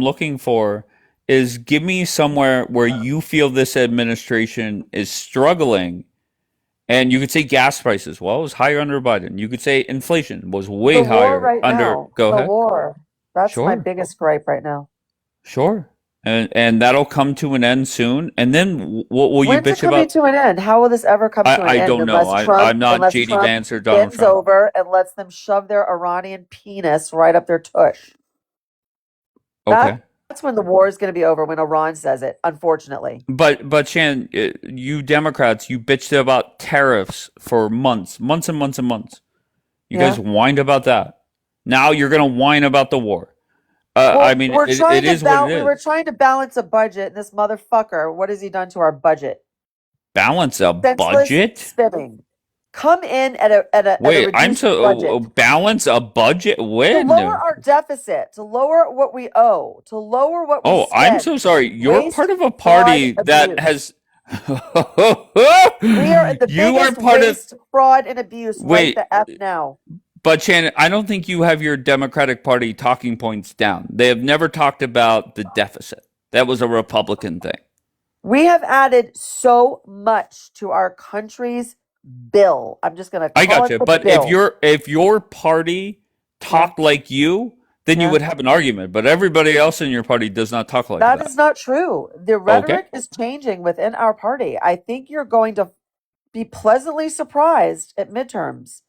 looking for is give me somewhere where you feel this administration is struggling, and you could say gas prices. Well, it was higher under Biden. You could say inflation was way
The war
higher
right
under.
now.
Go
The
ahead.
war. That's my
Sure,
biggest gripe right now.
sure, and that'll come to an end soon. And then what will you
When's it
bitch
coming
about?
to an end? How will this ever come to an
I
end
don't know. I'm not JD
Trump
Vance or Donald
bends
Trump.
over and lets them shove their Iranian penis right up their tush?
Okay.
That's when the war is going to be over, when Iran says it, unfortunately.
But Shan, you Democrats, you bitched about tariffs for months and months and months. You guys whined about that. Now you're gonna whine about the war. I mean, it is what it
we were
is.
trying to balance a budget, and this motherfucker, what has he done to our budget?
Balance a
Senseless
budget?
spending. Come in at a
Wait,
reduced budget.
balance a budget?
To
When?
lower our deficit, to lower what we owe, to lower what we
Oh, I'm
spend.
so sorry. You're
Waste,
part of a
fraud,
party that
abuse.
has.
We are the
You are
biggest
part of.
waste, fraud, and abuse right
Wait,
the F now.
but Shannon, I don't think you have your Democratic Party talking points down. They have never talked about the deficit. That was a Republican thing.
We have added so much to our country's bill. I'm just going to
I
call
got
it
you.
the
But
bill.
if your party talked like you, then you would have an argument. But everybody else in your party does not talk like that.
That is not true. The rhetoric is changing within our party. I think you're going to be pleasantly surprised at midterms.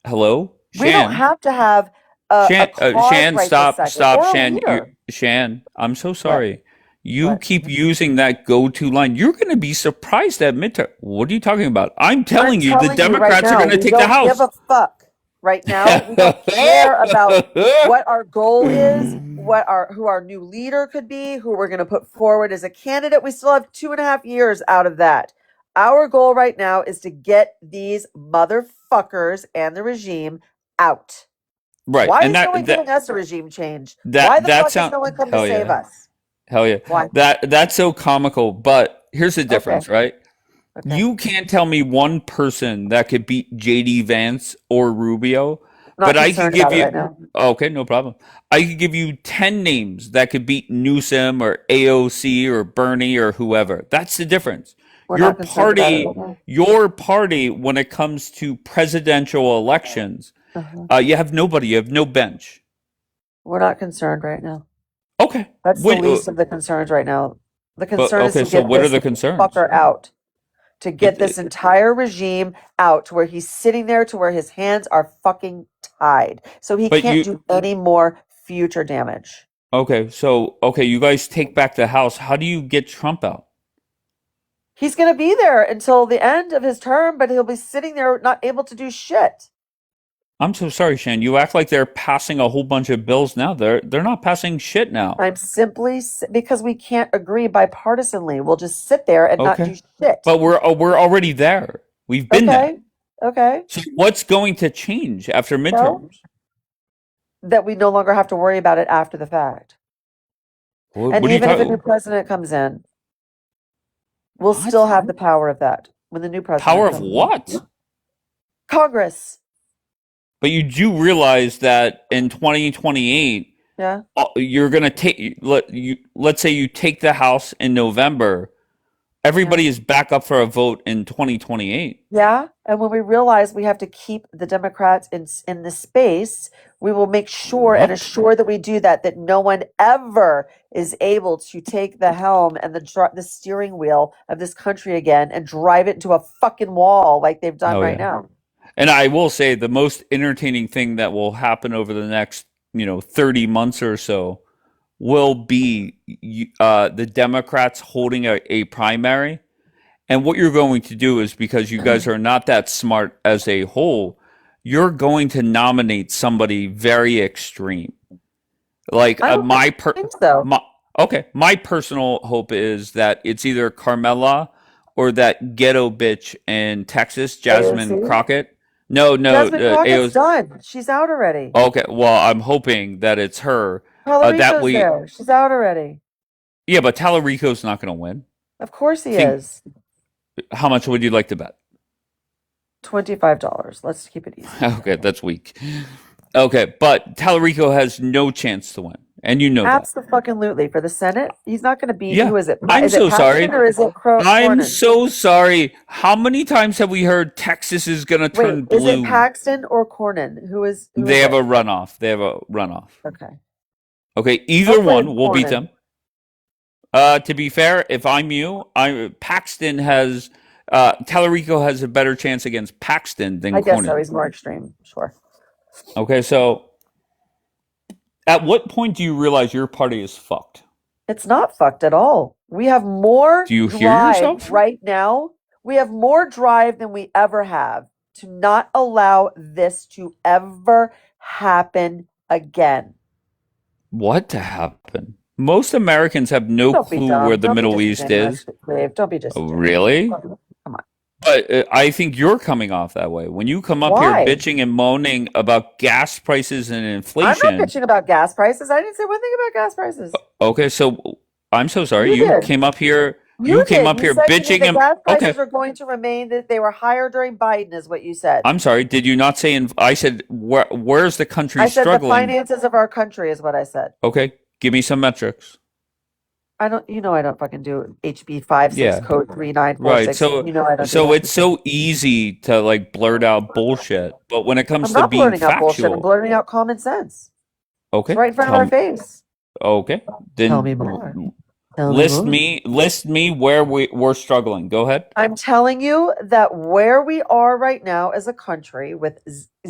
Hello, Shan.
We don't have to have a cause
Shan,
right
stop,
this second, or a
Shan.
leader.
Shan, I'm so sorry. You keep using that go-to line. You're going to be surprised at midterm. What are you talking about? I'm telling you, the Democrats are going to take the House.
We don't give a fuck right now. We don't care about what our goal is, who our new leader could be, who we're going to put forward as a candidate. We still have 2.5 years out of that. Our goal right now is to get these motherfuckers and the regime out.
Right.
Why
and
is
that,
no one
that,
giving us a regime change?
that,
Why the
that
fuck
sound,
has no one come to
hell
save
yeah.
us?
Hell yeah.
Why?
That's so comical. But here's the difference, right?
Okay.
You can't tell me one person that could beat JD Vance or Rubio.
Not
But I can
concerned
give
about it
you
right now.
okay, no problem. I could give you 10 names that could beat Newsom or AOC or Bernie or whoever. That's the difference.
We're
Your
not concerned about it
party,
right now.
your party, when it comes to presidential elections, you have nobody. You have no bench.
We're not concerned right now.
Okay.
That's the least of the concerns right now. The concern is
okay,
to
so
get
what are
this
the concerns?
fucker out. To get this entire regime out to where he's sitting there, to where his hands are fucking tied. So he can't do any more future damage.
Okay, so you guys take back the House. How do you get Trump out?
He's going to be there until the end of his term, but he'll be sitting there not able to do shit.
I'm so sorry, Shan. You act like they're passing a whole bunch of bills now. They're not passing shit now.
I'm simply because we can't agree bipartisanly. We'll just sit there and not do shit.
But we're already there. We've been there.
Okay.
So what's going to change after midterms?
That we no longer have to worry about it after the fact. And even if a new president comes in, we'll still have the power of that when the new president
Power
comes
of
in.
what?
Congress.
But you do realize that in 2028, you're going to take, let's say you take the House in November, everybody is back up for a vote in 2028.
Yeah, and when we realize we have to keep the Democrats in the space, we will make sure and assure that we do that no one ever is able to take the helm and the steering wheel of this country again and drive it into a fucking wall like they've done right now.
And I will say the most entertaining thing that will happen over the next, 30 months or so will be the Democrats holding a primary. And what you're going to do is, because you guys are not that smart as a whole, you're going to nominate somebody very extreme. Like my personal hope is that it's either Carmela or that ghetto bitch in Texas, Jasmine
AOC?
Crockett. No,
Jasmine Crockett's done. She's out already.
Okay, well, I'm hoping that it's her.
Tallarico's there. She's out already.
Yeah, but Tallarico's not going to win.
Of course he is.
How much would you like to bet?
$25. Let's keep it easy.
Okay, that's weak. Okay, but Tallarico has no chance to win, and you know that.
Absolutely. For the Senate, he's not going to beat.
Yeah.
Who is it?
I'm so sorry.
Or is it
I'm
Cornyn?
so sorry. How many times have we heard Texas is going to turn blue?
Is it Paxton or Cornyn? Who is
They have
it?
a runoff.
Okay.
Okay, either
Hopefully
one
it's
will beat
Cornyn.
them. To be fair, if I'm you, Paxton has Tallarico has a better chance against Paxton than
I guess so.
Cornyn.
He's more extreme. Sure.
Okay, so at what point do you realize your party is fucked?
It's not fucked at all. We have more
Do you hear
drive
yourself?
right now. We have more drive than we ever have to not allow this to ever happen again.
What to happen? Most Americans have no
Don't be
clue where
dumb.
the
Don't be
Middle East
disingenuous,
is.
Dave. Don't be
Oh,
disingenuous.
really?
Come on.
But I think you're coming off that way. When you come up here
Why?
bitching and moaning about gas prices and
I'm not
inflation.
bitching about gas prices. I didn't say one thing about gas prices.
Okay, so I'm so sorry.
You
You
did.
came up here.
You
You came
did.
up
You
here
said to me
bitching
that
and
gas prices
okay.
are going to remain, that they were higher during Biden, is what you said.
I'm sorry. Did you not say? I said where's the country
I said the
struggling?
finances of our country is what I said.
Okay, give me some metrics.
I don't. You know I don't fucking do HB 56
Yeah.
code
Right.
3946.
So
You know I don't do
so
that.
it's so easy to like blurt out bullshit, but when it
I'm
comes to
not
being
blurting out bullshit. I'm
factual,
blurting out common sense. It's
okay,
right in front of
tell
our
me.
face.
Okay, then
Tell me more. Tell me
list
more.
list me where we're struggling. Go ahead.
I'm telling you that where we are right now as a country with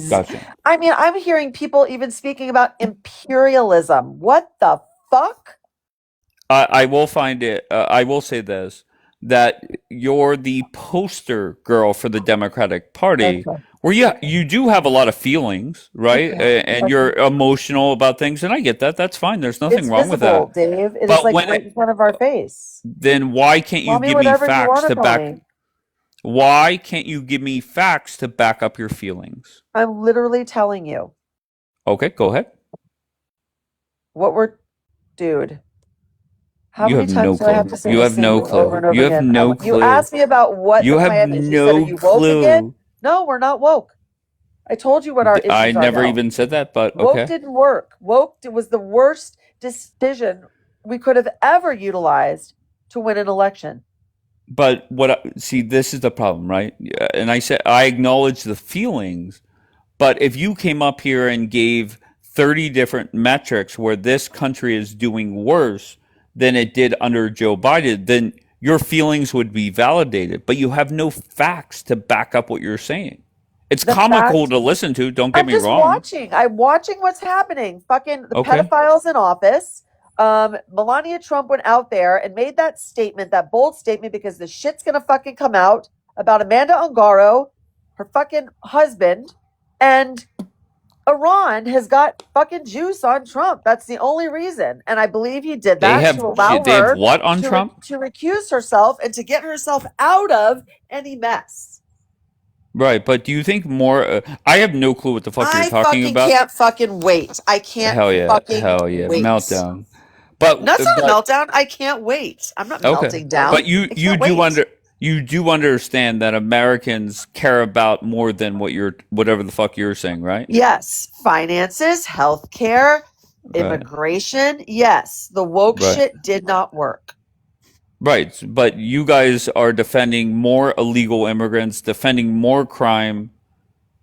Gotcha.
I mean, I'm hearing people even speaking about imperialism. What the fuck?
I will find it. I will say this: that you're the poster girl for the Democratic Party,
Okay.
where you do have a lot of feelings, right?
Okay.
And you're emotional about things, and I get that. That's fine. There's nothing
It's
wrong with
visible,
that.
Dave. It is
But
like
when
right in front of our face.
then why can't you
Call me
give me
whatever you
facts
want to
to
call
back?
me.
Why can't you give me facts to back up your feelings?
I'm literally telling you
Okay, go ahead.
what we're, dude. How
You
many
have no
times do I have
clue.
to say
You
the
have
same
no
thing over
clue.
and over
You have
again?
no
You
clue.
asked me about what
You
the
have
plan is. You said, "Are
no
you woke again?"
clue.
No, we're not woke. I told you what our
I
issues are
never
now.
even said that, but
Woke
okay.
didn't work. Woke was the worst decision we could have ever utilized to win an election.
But see, this is the problem, right? Yeah, and I said I acknowledge the feelings, but if you came up here and gave 30 different metrics where this country is doing worse than it did under Joe Biden, then your feelings would be validated, but you have no facts to back up what you're saying. It's
The
comical
fact,
to listen to, don't get
I'm
me
just
wrong.
watching. I'm watching what's happening. Fucking the
Okay.
pedophiles in office. Melania Trump went out there and made that statement, that bold statement, because the shit's gonna fucking come out about Amanda Ungaro, her fucking husband, and Iran has got fucking juice on Trump. That's the only reason. And I believe he did
They
that
have
to allow
they have
her
what on Trump?
to recuse herself and to get herself out of any mess.
Right, but do you think more I have no clue what the fuck you're
I
talking
fucking
about.
can't fucking wait. I can't fucking
Hell yeah,
wait.
meltdown. But
That's not a meltdown. I can't wait. I'm not
okay,
melting down.
but
I can't wait.
you do understand that Americans care about more than whatever the fuck you're saying, right?
Yes, finances, healthcare,
Right,
immigration. Yes, the woke
right,
shit did not work.
right. But you guys are defending more illegal immigrants, defending more crime.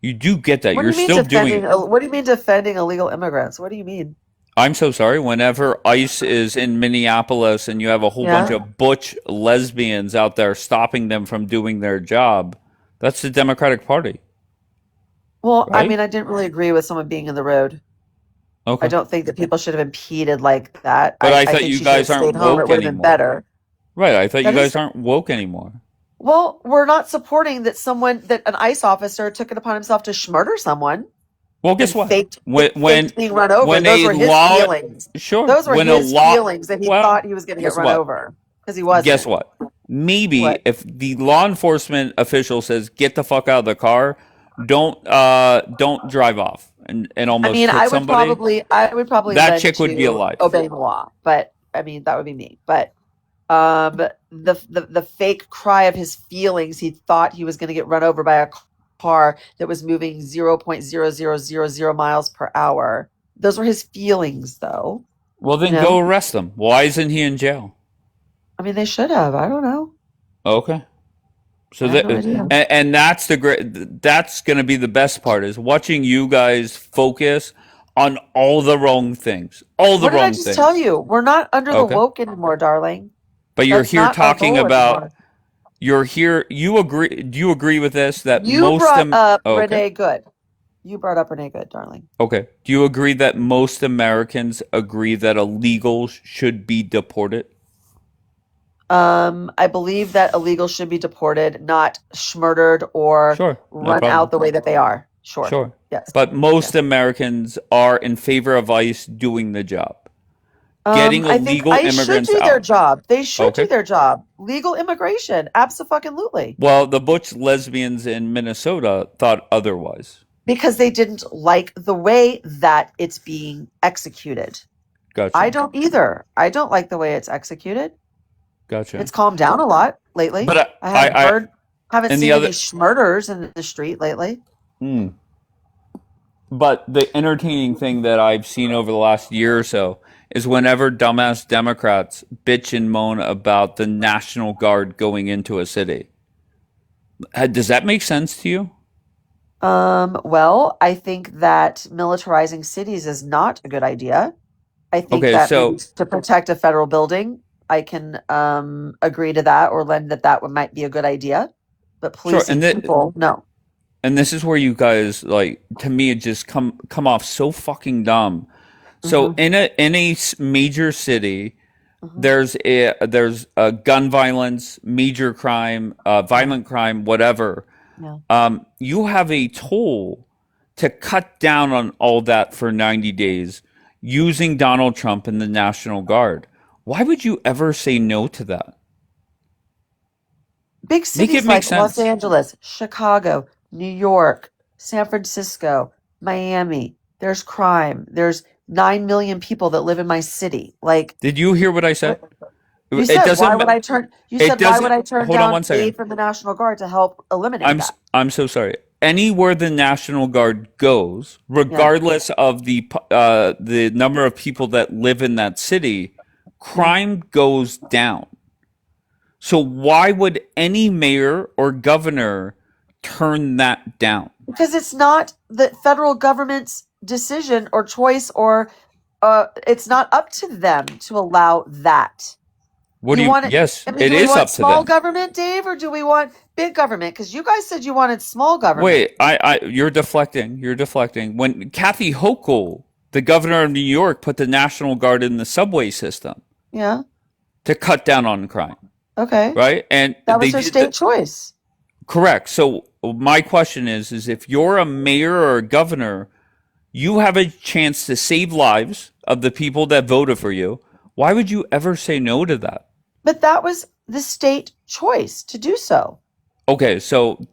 You do get that.
What do
You're
you mean
still doing.
defending? What do you mean defending illegal immigrants? What do you mean?
I'm so sorry. Whenever ICE is in Minneapolis and you have a whole bunch
Yeah.
of butch lesbians out there stopping them from doing their job, that's the Democratic Party,
Well, I
right?
mean, I didn't really agree with someone being in the road. I
Okay.
don't think that people should have impeded like that.
But I
I
thought
think
you
she should have
guys aren't
stayed home. It
woke
would have been
anymore.
better.
Right. I thought you
That is,
guys aren't woke anymore.
well, we're not supporting that an ICE officer took it upon himself to murder someone
Well,
and
guess what?
faked being run over.
When
Those
a
were his
law
feelings.
sure,
Those were
when a
his
law
feelings that he
well,
thought he was going to get
guess
run
what?
over because he
Guess
wasn't.
what? Maybe
What?
if the law enforcement official says get the fuck out of the car, don't drive off and
I
almost
mean,
hit somebody,
I would probably
that
lend
chick would be
to
alive.
obeying the law, but I mean, that would be me. But the fake cry of his feelings, he thought he was going to get run over by a car that was moving 0.0000 miles per hour. Those were his feelings, though.
Well, then
You
go
know,
arrest him. Why isn't he in jail?
I mean, they should have. I don't know.
Okay. So
I have no idea.
and that's that's going to be the best part is watching you guys focus on all the wrong things. All the
What did I
wrong
just tell
things.
you? We're not under the
Okay.
woke anymore, darling.
But you're
That's
here
not our
talking
goal
about
anymore.
you're here you agree do you agree with this that
You
most
brought up
okay.
Renee Good. You brought up Renee Good, darling.
Okay. Do you agree that most Americans agree that illegals should be deported?
I believe that illegals should be deported, not murdered or
Sure. No
run
problem.
out the way that they are. Sure.
Sure.
Yes.
But most Americans are in favor of ICE doing the job. getting
I think
illegal
ICE should
immigrants
do their
out.
job. They should do
Okay.
their job. Legal immigration, absolutely.
Well, the butch lesbians in Minnesota thought otherwise.
Because they didn't like the way that it's being executed.
Gotcha.
I don't either. I don't like the way it's executed.
Gotcha.
It's calmed down a lot lately.
But
I haven't
and
seen
the other,
any murders in the street lately.
but the entertaining thing that I've seen over the last year or so is whenever dumbass Democrats bitch and moan about the National Guard going into a city. Does that make sense to you?
Well, I think that militarizing cities is not a good idea. I think
Okay,
that
so
maybe to protect a federal building, I can agree to that or lend that might be a good idea. But
sure,
policing people, no.
and this is where you guys like to me it just come off so fucking dumb. So
Mm-hmm.
in a major city,
Mm-hmm.
there's gun violence, major crime, violent crime, whatever.
Yeah.
You have a tool to cut down on all that for 90 days using Donald Trump and the National Guard. Why would you ever say no to that?
Big
Make
cities
it make
like Los
sense.
Angeles, Chicago, New York, San Francisco, Miami. There's crime. There's 9 million people that live in my city. Like
Did you hear what I said?
you
It
said, why
doesn't.
would I turn? You
It
said, why would
doesn't.
I turn
Hold on
down
one second.
aid from the National Guard to help eliminate that?
I'm so sorry. Anywhere the National Guard goes,
Yeah.
regardless of the number of people that live in that city, crime goes down. So why would any mayor or governor turn that down?
Because it's not the federal government's decision or choice, or it's not up to them to allow that.
What do
You
you?
want it?
Yes,
I mean,
it
do we
is
want
up to
small
them.
government, Dave, or do we want big government? Because you guys said you wanted small government.
Wait, you're deflecting. You're deflecting. When Kathy Hochul, the governor of New York, put the National Guard in the subway system
Yeah.
to cut down on crime,
Okay.
right? And
That was
they
her
did
state choice.
correct. So my question is if you're a mayor or a governor, you have a chance to save lives of the people that voted for you. Why would you ever say no to that?
But that was the state choice to do so.
Okay, so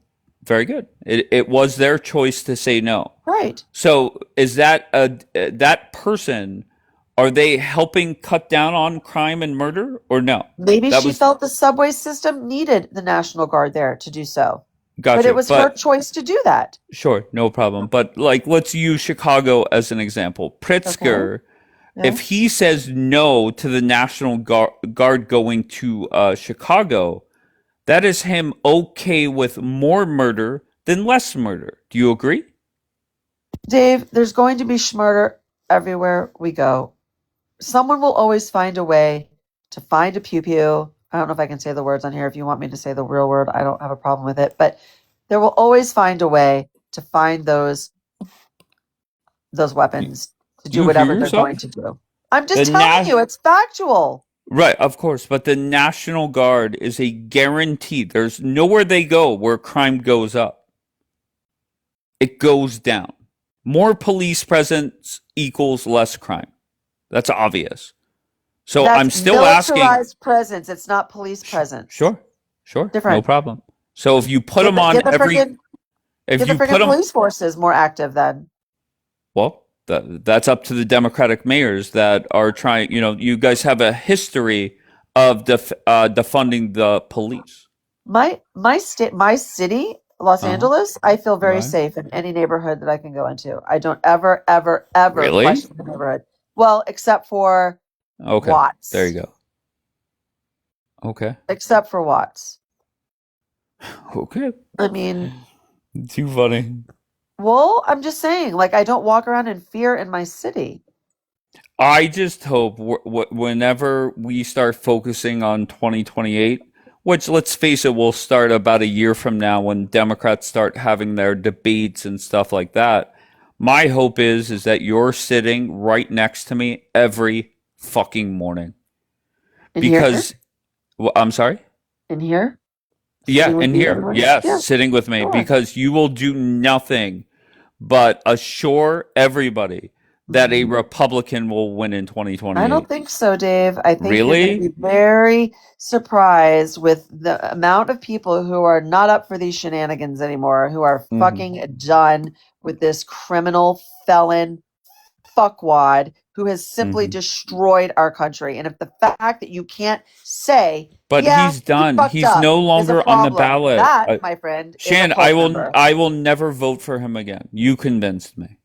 very good. It was their choice to say no.
Right.
So is that that person? Are they helping cut down on crime and murder, or no?
Maybe
That
she
was
felt the subway system needed the National Guard there to do so. But
gotcha.
it was her choice to do that.
Sure, no problem. But like, let's use Chicago as an example. Pritzker,
Yeah.
if he says no to the National Guard going to Chicago, that is him okay with more murder than less murder. Do you agree?
Dave, there's going to be schmurder everywhere we go. Someone will always find a way to find a pew pew. I don't know if I can say the words on here. If you want me to say the real word, I don't have a problem with it. But there will always find a way to find those weapons to do
You hear
whatever they're
yourself?
going to do. I'm just
The
telling you, it's factual.
Right, of course, but the National Guard is a guarantee. There's nowhere they go where crime goes up. It goes down. More police presence equals less crime. That's obvious. So
That's
I'm still asking.
militarized presence. It's not police presence.
Sure, no
Different.
problem. So if you put
Get
them
the,
on
get the
every,
friggin'
if
get the
you put
friggin'
them,
police forces more active then.
well, that's up to the Democratic mayors that are trying. You know, you guys have a history of defunding the police.
My city, Los
Uh-huh.
Angeles, I feel very
Right.
safe in any neighborhood that I can go into. I don't ever, ever, ever
Really?
question the neighborhood. Well, except for
Okay,
Watts.
there you go. Okay,
Except for Watts.
okay.
I mean,
Too funny.
well, I'm just saying, like, I don't walk around in fear in my city.
I just hope whenever we start focusing on 2028, which let's face it, will start about a year from now when Democrats start having their debates and stuff like that. My hope is that you're sitting right next to me every fucking morning.
In
Because, well, I'm sorry?
In here?
Yeah,
Sitting with
in
you
here.
everyone?
Yes,
Yeah,
sitting with me
sure.
because you will do nothing but assure everybody that a Republican will win in 2028.
I don't think so, Dave. I think you're going
Really?
to be very surprised with the amount of people who are not up for these shenanigans anymore, who are
Mhm.
fucking done with this criminal felon fuckwad who has simply
Mhm.
destroyed our country. And if the fact that you can't say,
But
yeah,
he's done.
he fucked
He's
up
no
is a
longer on the
problem,
ballot.
that, my friend, is a
Shan,
cult member.
I will never vote for him again. You convinced me.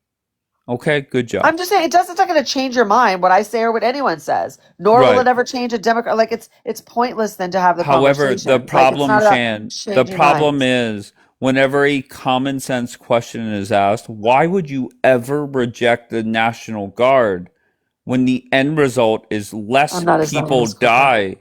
Okay, good job.
I'm just saying it's not going to change your mind what I say or what anyone says. Nor will
Right.
it ever change a Democrat. Like it's pointless then to have the
However,
conversation.
the
Like, it's
problem,
not about
Shan, the
changing
problem
minds.
is whenever a common sense question is asked, why would you ever reject the National Guard when the end result is less
I'm not as
people
honest with that.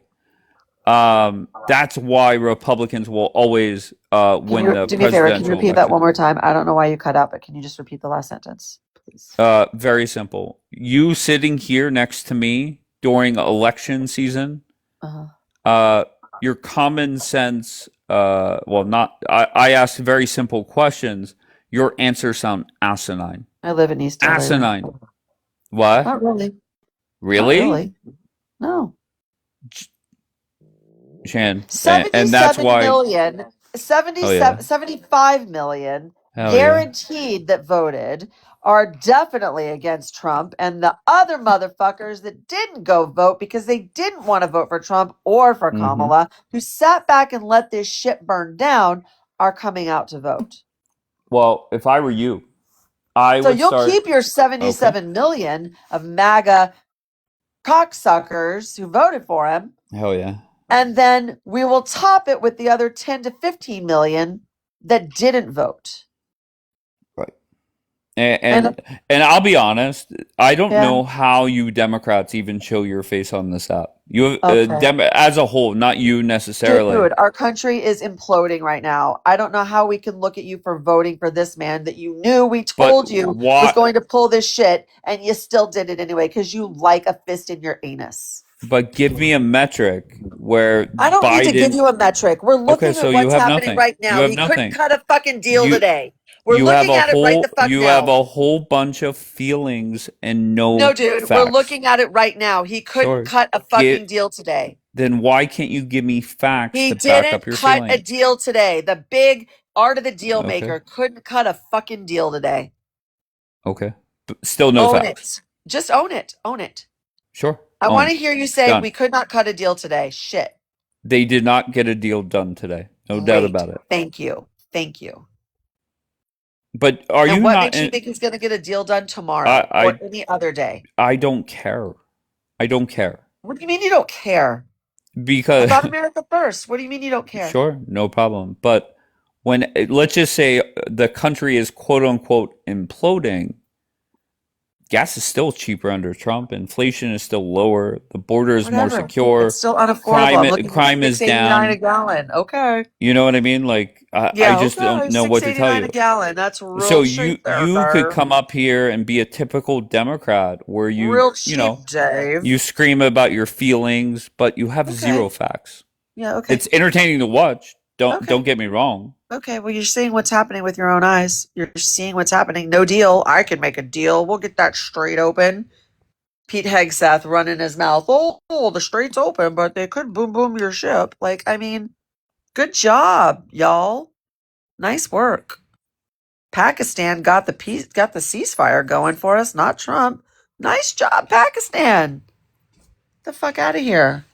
die? That's why Republicans will always
Can
win
you
the
do me a favor? Can you
presidential
repeat that
election.
one more time? I don't know why you cut out, but can you just repeat the last sentence, please?
Very simple. You sitting here next to me during election season,
Uh-huh.
your common sense, well, not, I ask very simple questions. Your answers sound asinine.
I live in East LA.
Asinine. What?
Not really. Not
Really?
really. No.
Shan, and that's
77
why.
million,
Oh yeah.
75 million
Hell yeah.
guaranteed that voted are definitely against Trump, and the other motherfuckers that didn't go vote because they didn't want to vote for Trump or for
Mhm.
Kamala, who sat back and let this shit burn down, are coming out to vote.
Well, if I were you, I
So
would
you'll
start.
keep your 77 million of MAGA cocksuckers who voted for him,
Hell yeah.
and then we will top it with the other 10 to 15 million that didn't vote.
Right. And I'll be honest, I don't
Yeah.
know how you Democrats even show your face on this app. You
Okay.
as a whole, not you necessarily.
Dude, our country is imploding right now. I don't know how we can look at you for voting for this man that you knew we told you was
why?
going to pull this shit, and you still did it anyway because you like a fist in your anus.
But give me a metric where
I don't need to give
Biden.
you a metric. We're looking
Okay, so
at
you
what's
have
happening
nothing.
right
You
now.
have
He couldn't
nothing.
cut a fucking deal
You
today. We're
you have
looking
a
at it right the
whole
fuck
you have
now.
a whole bunch of feelings and no
No, dude, we're
facts.
looking at it right now. He couldn't
Sure.
cut a fucking deal today.
Then why can't you give me facts
He
to back
didn't
up your
cut a
feelings?
deal today. The big art of the deal
Okay.
maker couldn't cut a fucking deal today.
Okay. But still no
Own
facts.
it. Just own it. Own it.
Sure.
I want to
Owned.
hear you say
Done.
we could not cut a deal today. Shit.
They did not get a deal done today. No doubt
Great.
about it.
Thank you. Thank you.
But are
And
you
what
not
makes you
in,
think he's going to get a deal done tomorrow or any other day?
I don't care. I don't care.
What do you mean you don't care?
Because
About America first. What do you mean you don't care?
sure, no problem. But when let's just say the country is quote unquote imploding, gas is still cheaper under Trump. Inflation is still lower. The border is more
Whatever.
secure.
It's still unaffordable. I'm looking
Crime
at
is
$6.89
down.
a gallon. Okay.
You know what I mean? Like I
Yeah,
just
okay.
don't know what to tell
$6.89
you.
a gallon. That's real
So
cheap there,
you could
Dave.
come up here and be a typical Democrat where
Real
you know
cheap, Dave.
you scream about your feelings, but you have zero facts.
Yeah, okay.
It's entertaining to watch.
Okay.
Don't get me wrong.
Okay, well, you're seeing what's happening with your own eyes. You're seeing what's happening. No deal. I can make a deal. We'll get that straight open. Pete Hegseth running his mouth. Oh, the strait's open, but they could boom boom your ship. Like, I mean, good job, y'all. Nice work. Pakistan got the ceasefire going for us, not Trump. Nice job, Pakistan. Get the fuck out of here.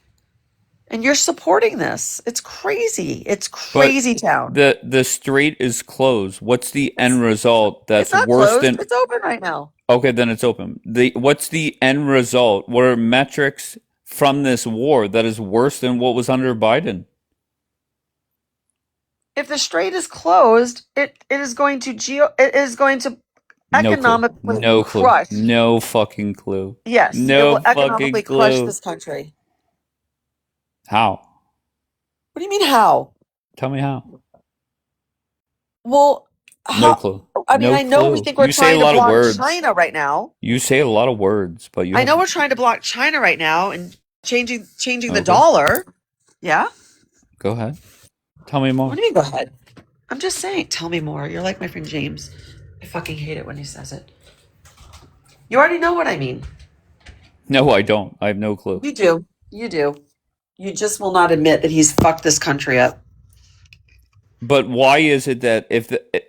And you're supporting this. It's crazy. It's crazy town.
The strait is closed. What's the end result that's
It's not
worse
closed.
than
It's open right now.
Okay, then it's open. What's the end result? What are metrics from this war that is worse than what was under Biden?
If the strait is closed, it is going to economically
No clue.
crush.
No fucking clue.
Yes, it
No
will economically
fucking
crush
clue.
this country.
How?
What do you mean how?
Tell me how.
Well,
No clue.
I mean,
No
I know we
clue.
think we're
You say
trying
a
to
lot of
block
words.
China right now.
You say a lot of words, but you
I
have
know we're trying to block China right now and changing the
Okay.
dollar. Yeah?
Go ahead. Tell me more.
What do you mean go ahead? I'm just saying, tell me more. You're like my friend James. I fucking hate it when he says it. You already know what I mean.
No, I don't. I have no clue.
You do. You do. You just will not admit that he's fucked this country up.
But why is it that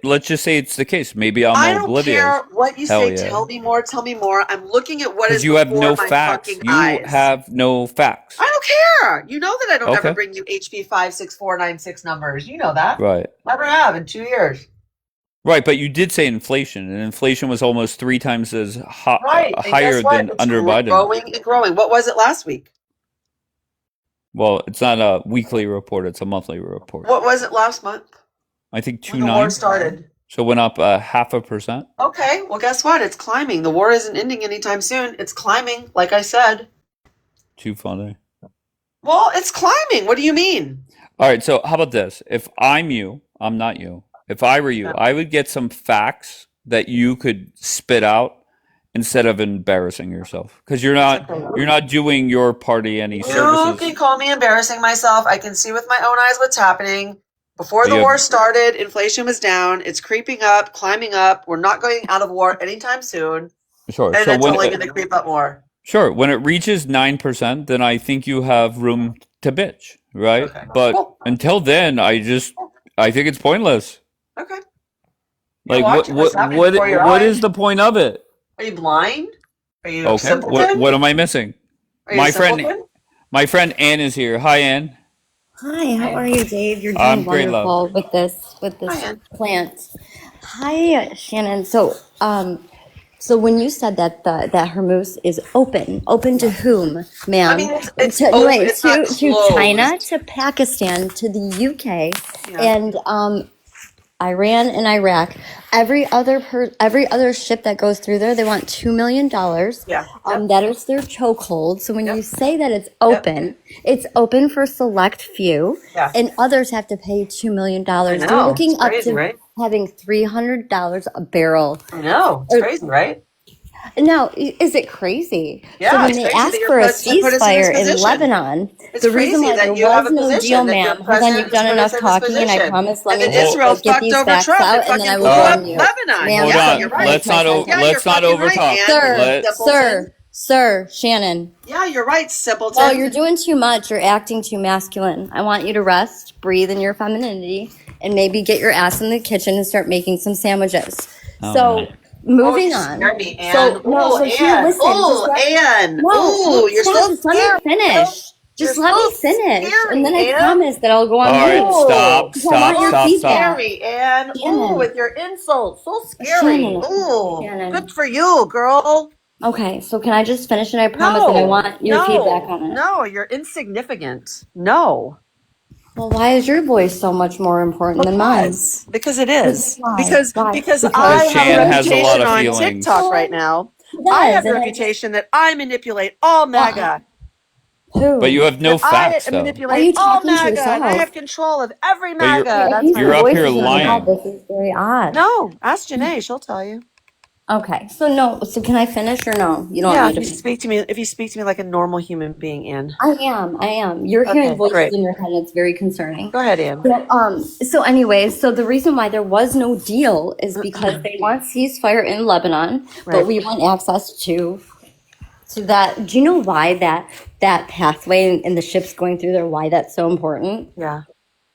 let's just say it's the case? Maybe I'm
I don't
oblivious.
care what you
Hell
say.
yeah.
Tell me more. Tell me more. I'm looking at what
Because
is
you have
before
no
my
facts.
fucking
You
eyes.
have no facts.
I don't care. You know that I don't ever
Okay.
bring you HP 56496 numbers. You know that.
Right.
Never have in 2 years.
Right, but you did say inflation, and inflation was almost 3 times as
Right. And
higher
guess what?
than
It's
under Biden.
growing and growing. What was it last week?
Well, it's not a weekly report; it's a monthly report.
What was it last month?
I think
When the war
2.9.
started.
So it went up 0.5%.
Okay. Well, guess what? It's climbing. The war isn't ending anytime soon. It's climbing, like I said.
Too funny.
Well, it's climbing. What do you mean?
All right, so how about this? If I'm you, I'm not you. If I were you, I would get some facts that you could spit out instead of embarrassing yourself, because you're not doing your party any
You
services.
can call me embarrassing myself. I can see with my own eyes what's happening. Before
But
the
you
war
have-
started, inflation was down. It's creeping up, climbing up. We're not going out of war anytime soon.
Sure.
And
So
it's
when
only
it,
going to creep up more.
sure, when it reaches 9%, then I think you have room to bitch, right? But until then, I think it's pointless.
Okay.
Like
watching what's happening before your
what
eyes.
is the point of it?
Are you blind? Are you
Okay.
simpleton?
What am I missing?
Are you simpleton?
My friend Ann is here. Hi, Ann.
Hi, how are you, Dave? You're
I'm
doing
great, love.
wonderful with this plant. Hi, Shannon. So when you said that that Hormuz is open to whom, ma'am?
I mean, it's
to,
open,
wait,
it's not
to
closed.
China, to Pakistan, to the UK, and Iran and Iraq. Every other ship that goes through there, they want $2 million.
Yeah.
That is their chokehold. So when you say that it's open for select few,
Yeah.
and others have to pay $2 million.
I
They're
know.
looking
It's
up
crazy,
to
right?
having $300 a barrel.
I know. It's crazy, right?
Now, is it crazy?
Yeah,
So when
it's
they
crazy
asked
that you're
for a
put us in this
ceasefire in
position.
Lebanon,
It's
the reason
crazy
why there
that you have
was
a
no
position
deal,
that your
ma'am, hold on,
president
you've done
has put
enough
us in this
talking, and I
position.
promise, let
And
me
then
just
Israel
get
fucked
these
over
facts
Trump
out,
and
and then I
fucking
will
blew
go
up
on mute.
Lebanon.
Ma'am,
Hold
Yeah,
on.
you're right.
Let's not
Yeah, you're
let's not
fucking right,
overtalk.
Ann.
Sir, Shannon.
Yeah, you're right, simpleton.
Well, you're doing too much. You're acting too masculine. I want you to rest, breathe in your femininity, and maybe get your ass in the kitchen and start making some sandwiches.
Oh,
So,
man.
moving
you
on.
scared me, Ann.
So, no,
Ooh,
so here,
Ann.
listen.
Ooh, Ann.
No,
Ooh, you're
stop.
so
Just let me finish. Just
You're
let me
so
finish.
scary,
And then I
Ann.
promise that I'll go on
All right,
mute.
stop,
Because I want your
stop.
feedback.
Scary, Ann. Ooh,
Shannon.
with your insults. So scary.
Shannon.
Ooh,
Shannon.
good for you, girl.
Okay, so can I just finish? And I promise that I want your feedback on it.
No, you're insignificant. No.
Well, why is your voice so much more important than mine?
Because it is.
Why?
Because
Why?
because
Because
I have
Shan
a
has a lot
reputation
of
on
feelings.
TikTok right now.
He
I
does,
have a
and I
reputation that I manipulate all MAGA.
Who?
But you have no
That I
facts, though.
Are
manipulate
you
all
talking to
MAGA, and I
yourself?
have control of every
But you're
MAGA. That's
you're
my
up here
voices in my head.
lying.
This is very odd.
No, ask Janae. She'll tell you.
Okay, so no. So can I finish or no? You don't
Yeah,
want
if
me
you
to.
speak to me, if you speak to me like a normal human being, Ann.
I am. You're hearing
Okay,
voices
great.
in your head. It's very concerning.
Go ahead, Ann.
So anyways, so the reason why there was no deal is because they want ceasefire in Lebanon, but
Right.
we want access to that. Do you know why that pathway and the ships going through there, why that's so important?
Yeah.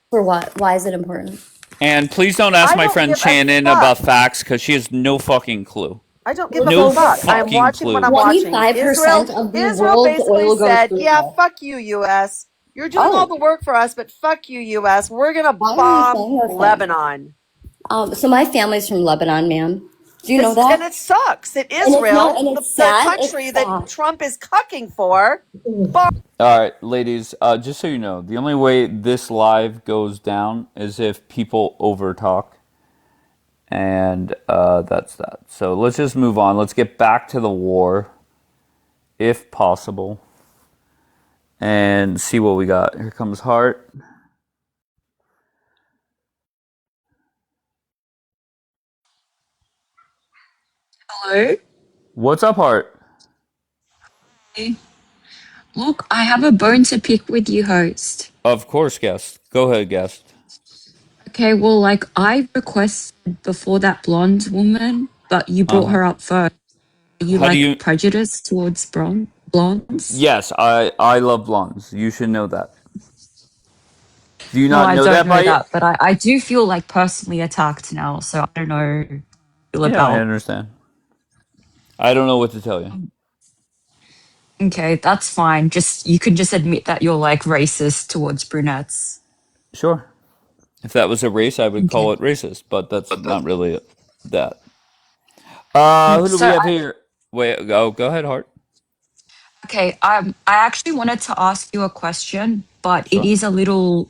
For what? Why is it important?
And please don't ask
I
my
don't
friend
give a
Shannon
fuck.
about facts, because she has no fucking clue.
I don't give
No
a fuck. I'm
fucking
watching what
clue.
I'm watching.
25% of the
Israel
world's
basically
oil goes
said,
through
"Yeah,
there.
fuck you, U.S. You're doing all the work for us, but fuck you, U.S. We're gonna
Why are you
bomb
saying those things?
Lebanon."
So my family's from Lebanon, ma'am. Do you know
It's-
that?
And it sucks that
And it's
Israel,
not, and it's
the
sad.
country
It's
that
sad.
Trump is cucking for,
All right, ladies, just so you know, the only way this live goes down is if people overtalk. And that's that. So let's just move on. Let's get back to the war, if possible, and see what we got. Here comes Hart.
Hello.
What's up, Hart?
Hey. Look, I have a bone to pick with you, host.
Of course, guest. Go ahead, guest.
Okay, well, I requested before that blonde woman, but you brought her up first. You
How do
like
you?
prejudice towards blondes?
Yes, I love blondes. You should know that. Do you
No,
not
I
know
don't
that
know
by?
that, but I do feel like personally attacked now, so I don't know feel
Yeah, I
about.
understand. I don't know what to tell you.
Okay, that's fine. Just you can just admit that you're like racist towards brunettes.
Sure. If that was a race, I would call
Okay.
it racist, but that's not really that. Who do
So
we have
I
here? Wait, go ahead, Hart.
okay, I actually wanted to ask you a question, but it
Sure.
is a little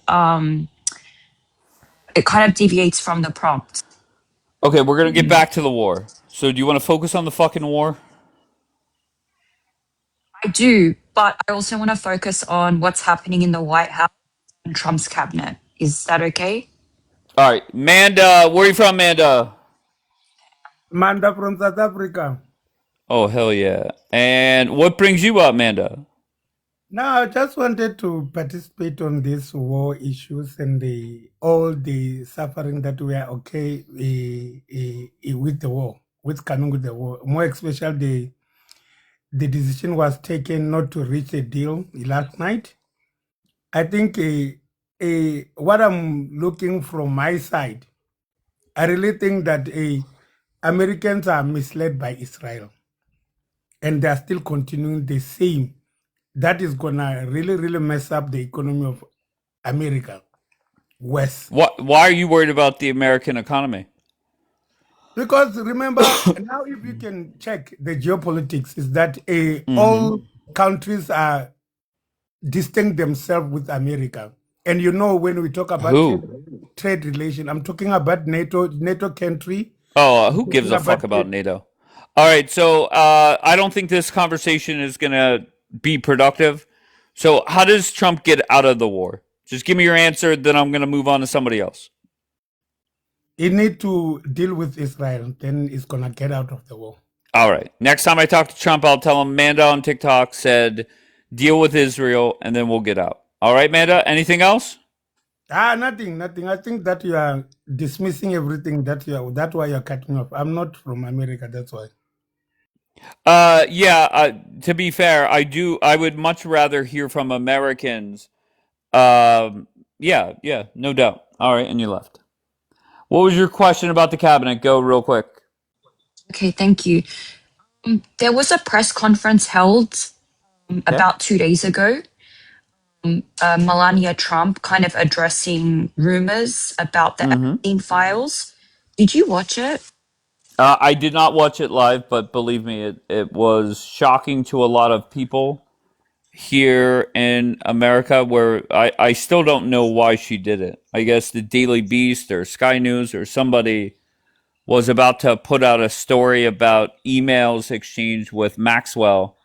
it kind of deviates from the prompt.
Okay, we're gonna get back to the war. So, do you want to focus on the fucking war?
I do, but I also want to focus on what's happening in the White House and Trump's cabinet. Is that okay?
All right, Manda. Where are you from, Manda?
Manda from South Africa.
Oh hell yeah! And what brings you up, Manda?
Now, I just wanted to participate on these war issues and all the suffering that we are okay with the war, with coming with the war. More especially, the decision was taken not to reach a deal last night. I think what I'm looking from my side, I really think that Americans are misled by Israel, and they are still continuing the same. That is gonna really mess up the economy of America West.
Why are you worried about the American economy?
Because remember, now if you can check the geopolitics, is that
Mm-hmm.
all countries are distinct themselves with America. And you know, when we talk about
Who?
trade relation, I'm talking about NATO country.
Oh,
I'm
who gives
talking
a
about
fuck about NATO? All right, so I don't think this conversation is gonna be productive. So, how does Trump get out of the war? Just give me your answer, then I'm gonna move on to somebody else.
he need to deal with Israel, then it's gonna get out of the war.
All right. Next time I talk to Trump, I'll tell him Manda on TikTok said deal with Israel, and then we'll get out. All right, Manda. Anything else?
Nothing. I think that you are dismissing everything that's why you're cutting off. I'm not from America, that's why.
Yeah. To be fair, I do. I would much rather hear from Americans. Yeah, yeah, no doubt. All right, and you left. What was your question about the cabinet? Go real quick.
Okay, thank you. There was a press conference held
Okay.
about 2 days ago. Melania Trump kind of addressing rumors about the
Mm-hmm.
Epstein files. Did you watch it?
I did not watch it live, but believe me, it was shocking to a lot of people here in America where I still don't know why she did it. I guess the Daily Beast or Sky News or somebody was about to put out a story about emails exchanged with Maxwell,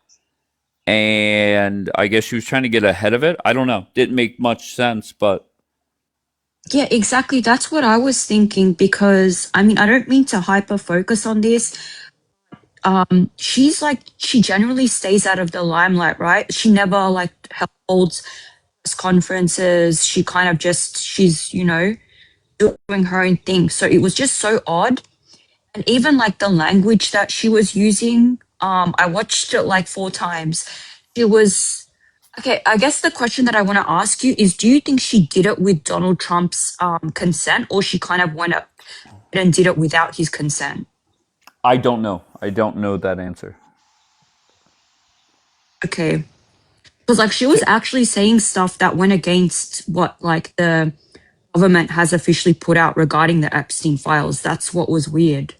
and I guess she was trying to get ahead of it. I don't know. Didn't make much sense, but
Yeah, exactly. That's what I was thinking because I mean, I don't mean to hyper focus on this. She's like, she generally stays out of the limelight, right? She never like holds press conferences. She kind of just, she's, doing her own thing. So it was just so odd. And even like the language that she was using, I watched it like 4 times. It was okay. I guess the question that I want to ask you is: do you think she did it with Donald Trump's consent, or she kind of went up and did it without his consent?
I don't know. I don't know that answer.
Okay, because like she was actually saying stuff that went against what like the government has officially put out regarding the Epstein files. That's what was weird.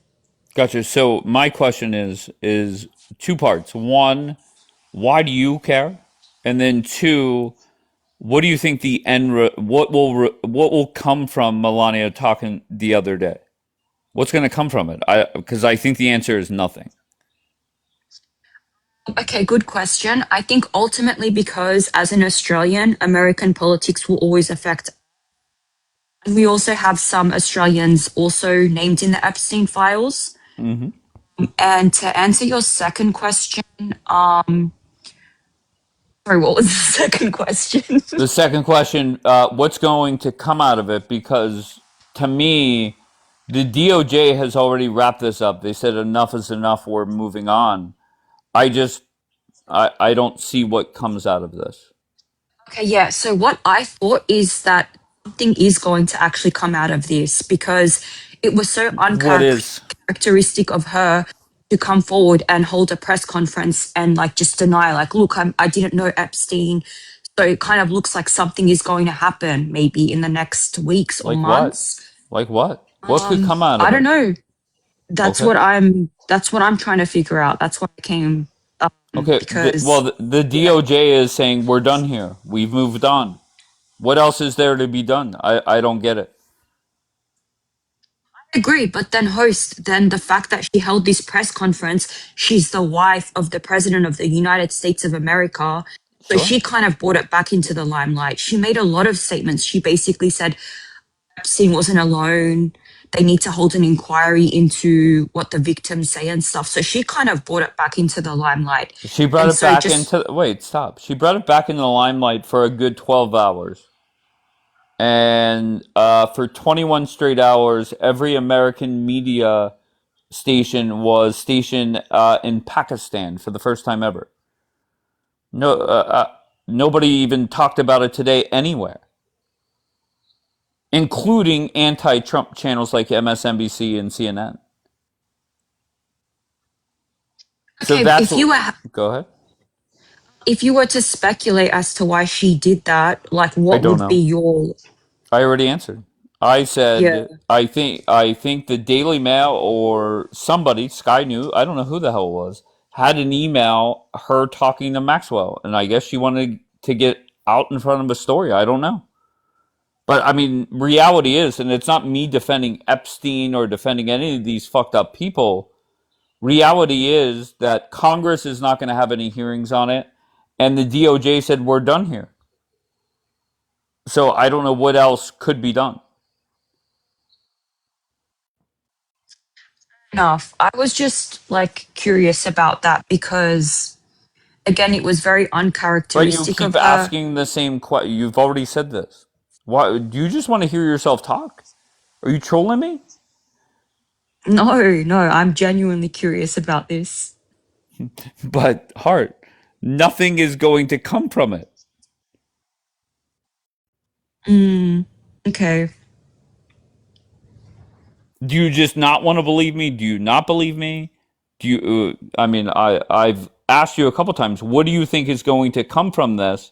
Gotcha. So my question is two parts. One, why do you care? And then two, what do you think the what will come from Melania talking the other day? What's going to come from it? Because I think the answer is nothing.
Okay, good question. I think ultimately because as an Australian, American politics will always affect. And we also have some Australians also named in the Epstein files.
Mm-hmm.
And to answer your second question, sorry, what was the second question?
The second question, what's going to come out of it? Because to me, the DOJ has already wrapped this up. They said enough is enough. We're moving on. I don't see what comes out of this.
Okay, yeah. So what I thought is that something is going to actually come out of this because it was so
What is?
uncharacteristic of her to come forward and hold a press conference and like just deny, like, look, I didn't know Epstein. So it kind of looks like something is going to happen maybe in the next weeks or
Like what?
months.
Like what? What could come out
I
of
don't
it?
know.
Okay.
That's what I'm trying to figure out. That's why I came
Okay.
because
Well, the DOJ is saying we're done here. We've moved on. What else is there to be done? I don't get it.
I agree, but then the fact that she held this press conference, she's the wife of the president of the United States of America. So
Sure.
she kind of brought it back into the limelight. She made a lot of statements. She basically said Epstein wasn't alone. They need to hold an inquiry into what the victims say and stuff. So she kind of brought it back into the limelight.
She brought
And
it
so
back
just
into. Wait, stop. She brought it back into the limelight for a good 12 hours. And for 21 straight hours, every American media station was stationed in Pakistan for the first time ever. No, nobody even talked about it today anywhere, including anti-Trump channels like MSNBC and CNN. So
okay,
that's what. Go ahead.
if you were to speculate as to why she did that, like
I
what
don't
would be
know.
your
I already answered. I
yeah.
said I think the Daily Mail or somebody, Sky News, I don't know who the hell it was, had an email her talking to Maxwell, and I guess she wanted to get out in front of a story. I don't know. But I mean, reality is, and it's not me defending Epstein or defending any of these fucked up people. Reality is that Congress is not going to have any hearings on it, and the DOJ said we're done here. So I don't know what else could be done.
Enough. I was just like curious about that because again, it was very
But you
uncharacteristic
keep
of her.
asking the same question. You've already said this. Why do you just want to hear yourself talk? Are you trolling me?
No, I'm genuinely curious about this.
But Hart, nothing is going to come from it.
Okay.
Do you just not want to believe me? Do you not believe me? Do you? I mean, I've asked you a couple times. What do you think is going to come from this?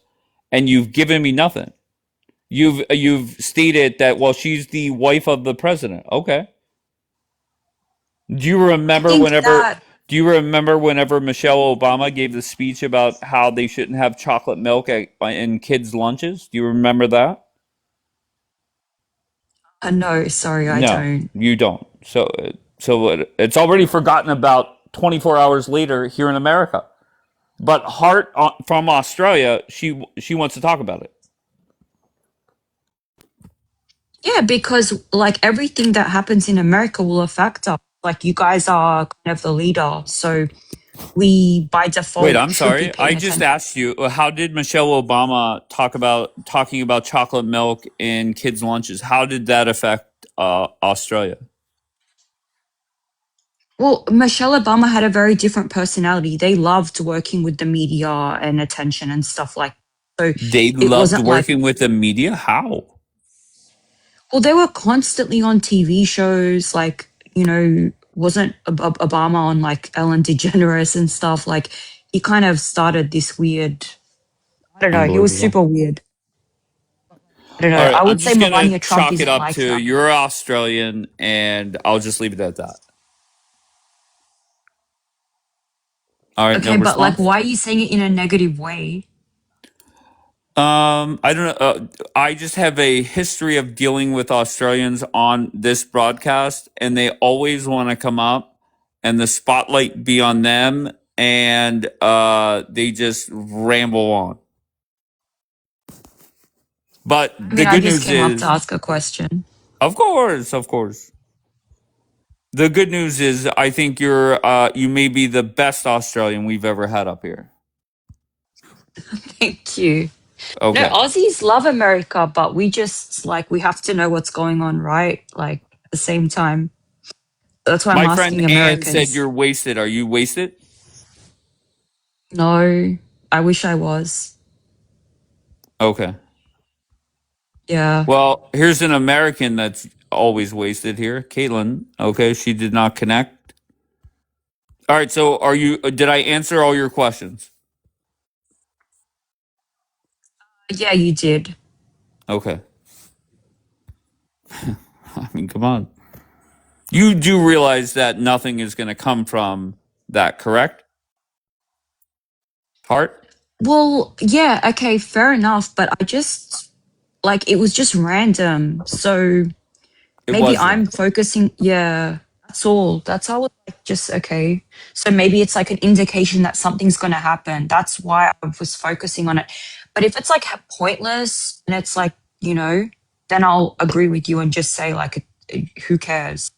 And you've given me nothing. You've stated that well, she's the wife of the president. Okay. Do you
I
remember
think
whenever?
that
Do you remember whenever Michelle Obama gave the speech about how they shouldn't have chocolate milk in kids' lunches? Do you remember that?
no, sorry, I
No,
don't.
you don't. So it's already forgotten about 24 hours later here in America. But Hart from Australia, she wants to talk about it.
Yeah, because like everything that happens in America will affect us. Like you guys are kind of the leader, so we by
Wait,
default
I'm
should be
sorry. I
paying
just
attention.
asked you, how did Michelle Obama talking about chocolate milk in kids' lunches? How did that affect Australia?
Well, Michelle Obama had a very different personality. They loved working with the media and attention and stuff like that. So
They
it
loved
wasn't like,
working with the media. How?
well, they were constantly on TV shows, like, wasn't Obama on like Ellen DeGeneres and stuff? Like, he kind of started this weird, I don't know, he was
Unbelievable.
super weird. I don't
All
know.
right,
I
I'm
would say
just gonna
Melania Trump
chalk it
isn't
up
like
to
that.
you're Australian, and I'll just leave it at that. All right, no
Okay, but like,
response.
why are you saying it in a negative way?
I don't know. I just have a history of dealing with Australians on this broadcast, and they always want to come up and the spotlight be on them, and they just ramble on. But
I
the
mean, I
good
just
news
came up to
is,
ask a question.
of course. The good news is, I think you may be the best Australian we've ever had up here.
Thank you. No,
Okay.
Aussies love America, but we just like we have to know what's going on, right? Like at the same time. That's why I'm
My friend
asking
Ann said
Americans.
you're wasted. Are you wasted?
No, I wish I was.
Okay.
Yeah.
Well, here's an American that's always wasted here, Caitlin. Okay, she did not connect. All right, so are you? Did I answer all your questions?
Yeah, you did.
Okay. I mean, come on. You do realize that nothing is going to come from that, correct? Heart?
Well, yeah, okay, fair enough, but I just like it was just random. So
It
maybe
was
I'm
random.
focusing, yeah, that's all. That's all like just okay. So maybe it's like an indication that something's going to happen. That's why I was focusing on it. But if it's like pointless and it's like, then I'll agree with you and just say like who cares?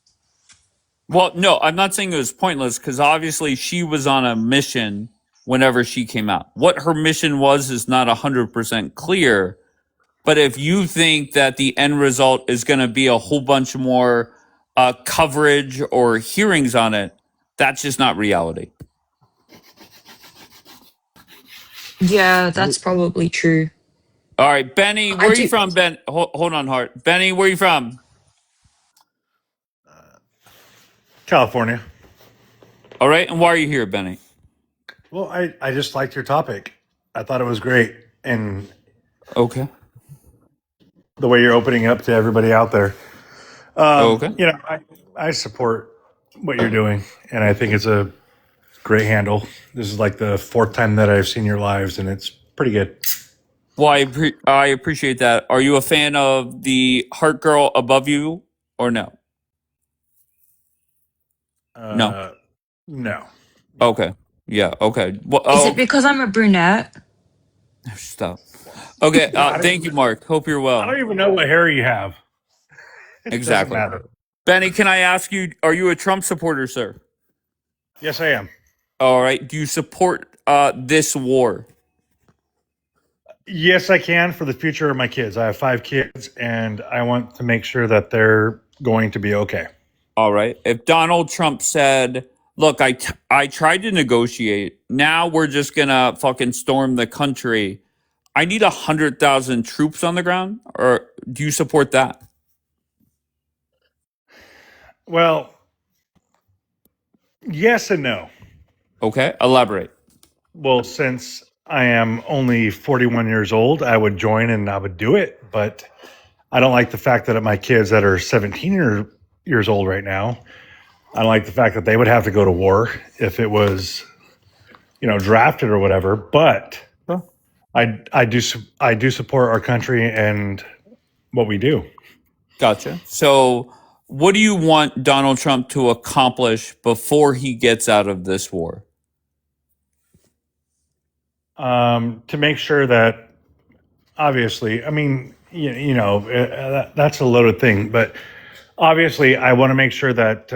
Well, no, I'm not saying it was pointless because obviously she was on a mission whenever she came out. What her mission was is not 100% clear. But if you think that the end result is going to be a whole bunch more coverage or hearings on it, that's just not reality.
Yeah, that's probably true.
All right, Benny,
I
where are you
do.
from, Ben? Hold on, Hart. Benny, where are you from?
California.
All right, and why are you here, Benny?
Well, I just liked your topic. I thought it was great. And
Okay.
the way you're opening up to everybody out there.
Okay.
I support what you're doing, and I think it's a great handle. This is like the fourth time that I've seen your lives, and it's pretty good.
Well, I appreciate that. Are you a fan of the Heart Girl above you or no? No.
Uh, no.
Okay. Yeah. Okay. Well,
Is
oh,
it because I'm a brunette?
stop. Okay.
I don't
Thank you,
even,
Mark. Hope you're
I don't
well.
even know what hair you have. It doesn't
Exactly.
matter.
Benny, can I ask you, are you a Trump supporter, sir?
Yes, I am.
All right. Do you support this war?
Yes, I can for the future of my kids. I have 5 kids, and I want to make sure that they're going to be okay.
All right. If Donald Trump said, look, I tried to negotiate. Now we're just going to fucking storm the country. I need 100,000 troops on the ground. Or do you support that?
Well, yes and no.
Okay. Elaborate.
Well, since I am only 41 years old, I would join and I would do it. But I don't like the fact that my kids that are 17 years old right now, I don't like the fact that they would have to go to war if it was, drafted or whatever. But
Huh.
I do support our country and what we do.
Gotcha. So, what do you want Donald Trump to accomplish before he gets out of this war?
To make sure that, obviously, I mean, that's a loaded thing, but obviously, I want to make sure that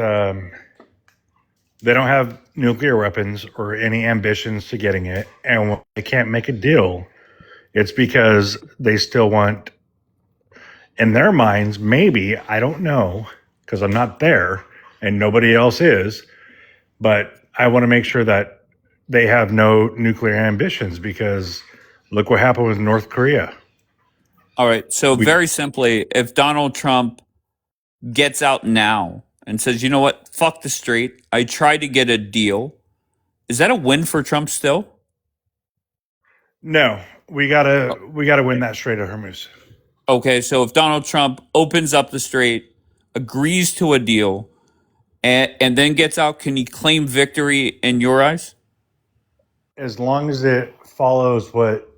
they don't have nuclear weapons or any ambitions to getting it, and when they can't make a deal, it's because they still want, in their minds, maybe, I don't know, because I'm not there and nobody else is, but I want to make sure that they have no nuclear ambitions because look what happened with North Korea.
All right. So,
We
very simply, if Donald Trump gets out now and says, you know what, fuck the straight, I tried to get a deal, is that a win for Trump still?
No, we gotta win that Strait of Hormuz.
Okay. So, if Donald Trump opens up the straight, agrees to a deal, and then gets out, can he claim victory in your eyes?
As long as it follows what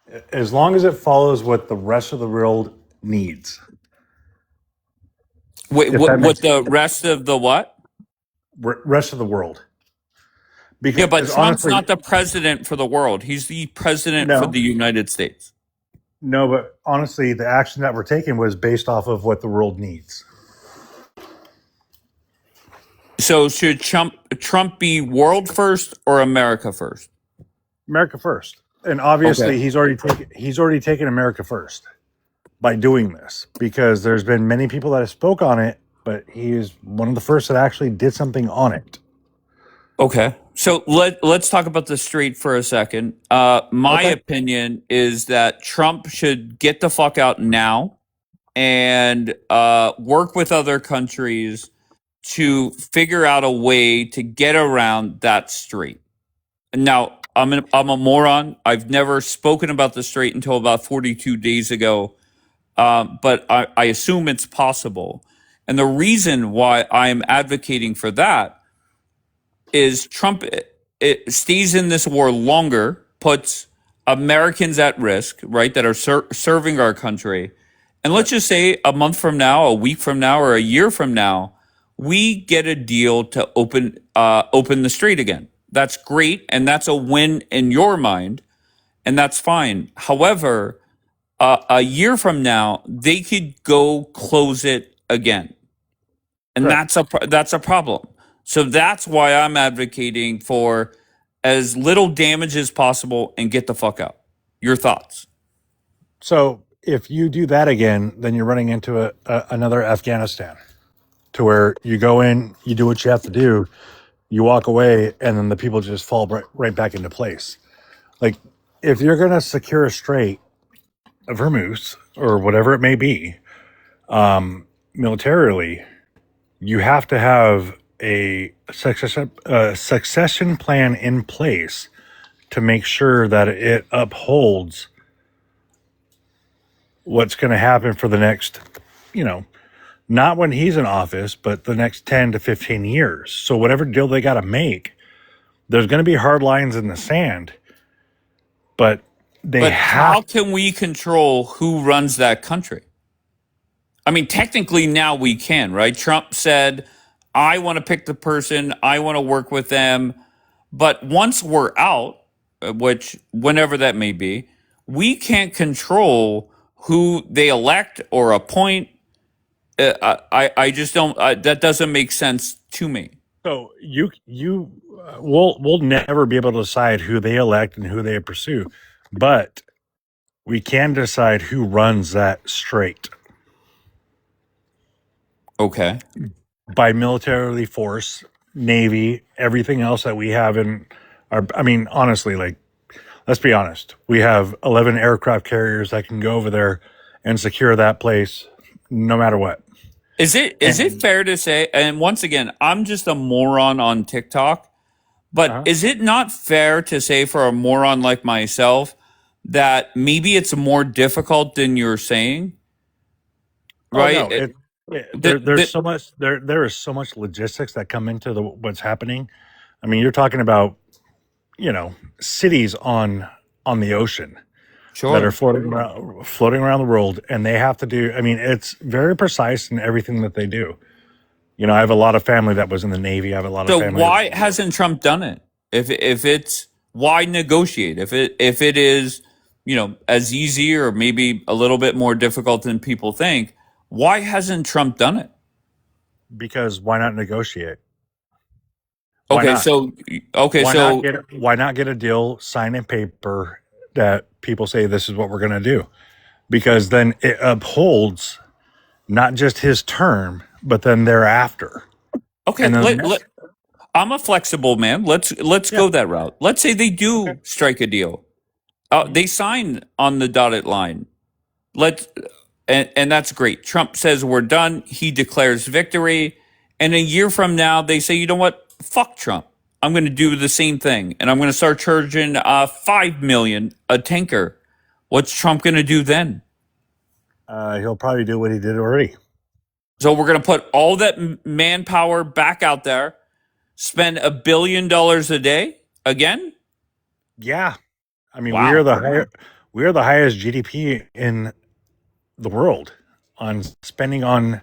the rest of the world needs.
Wait,
If that
what
makes
the rest of the what?
rest of the world.
Yeah, but
Because
Trump's
honestly,
not the president for the world. He's the president for
no,
the United States.
no, but honestly, the action that we're taking was based off of what the world needs.
So should Trump be world first or America first?
America first. And
Okay.
obviously he's already taken America first by doing this because there's been many people that have spoke on it, but he is one of the first that actually did something on it.
Okay. So let's talk about the strait for a second. My
Okay.
opinion is that Trump should get the fuck out now and work with other countries to figure out a way to get around that strait. Now, I'm a moron. I've never spoken about the strait until about 42 days ago, but I assume it's possible. And the reason why I'm advocating for that is Trump it stays in this war longer, puts Americans at risk, right, that are serving our country. And let's just say a month from now, a week from now, or a year from now, we get a deal to open the strait again. That's great, and that's a win in your mind, and that's fine. However, a year from now, they could go close it again, and
Correct.
that's a problem. So that's why I'm advocating for as little damage as possible and get the fuck out. Your thoughts?
So if you do that again, then you're running into another Afghanistan, to where you go in, you do what you have to do, you walk away, and then the people just fall right back into place. Like, if you're going to secure a strait of Hormuz or whatever it may be, militarily, you have to have a succession plan in place to make sure that it upholds what's going to happen for the next, not when he's in office, but the next 10 to 15 years. So whatever deal they got to make, there's going to be hard lines in the sand, but
But how can we control who runs that country? I mean, technically now we can, right? Trump said, I want to pick the person, I want to work with them. But once we're out, which whenever that may be, we can't control who they elect or appoint. I just don't, that doesn't make sense to me.
So we'll never be able to decide who they elect and who they pursue, but we can decide who runs that strait.
Okay.
By militarily force, Navy, everything else that we have in our, I mean, honestly, like, let's be honest. We have 11 aircraft carriers that can go over there and secure that place no matter what.
Is it fair to say, and once again, I'm just a moron on TikTok, but is it not fair to say for a moron like myself that maybe it's more difficult than you're saying? Right?
Oh, no, there's so much there is so much logistics that come into what's happening. I mean, you're talking about, cities on the ocean that are floating around the world, and they have to do. I mean, it's very precise in everything that they do. I have a lot of family that was in the Navy. I have a lot of
So
family.
why hasn't Trump done it? If it's why negotiate? If it is, as easy or maybe a little bit more difficult than people think, why hasn't Trump done it?
Because why not negotiate? Why
Okay,
not? Why not get a deal, sign in paper that people say this is what we're going to do? Because then it upholds not just his term, but then thereafter.
Okay, I'm a flexible man. Let's go that route. Let's say they do strike a deal. They sign on the dotted line. And that's great. Trump says we're done. He declares victory. And a year from now, they say, you know what? Fuck Trump. I'm going to do the same thing, and I'm going to start charging $5 million a tanker. What's Trump going to do then?
He'll probably do what he did already.
So we're going to put all that manpower back out there, spend $1 billion a day again.
Yeah, I mean,
wow.
we are the highest GDP in the world on spending on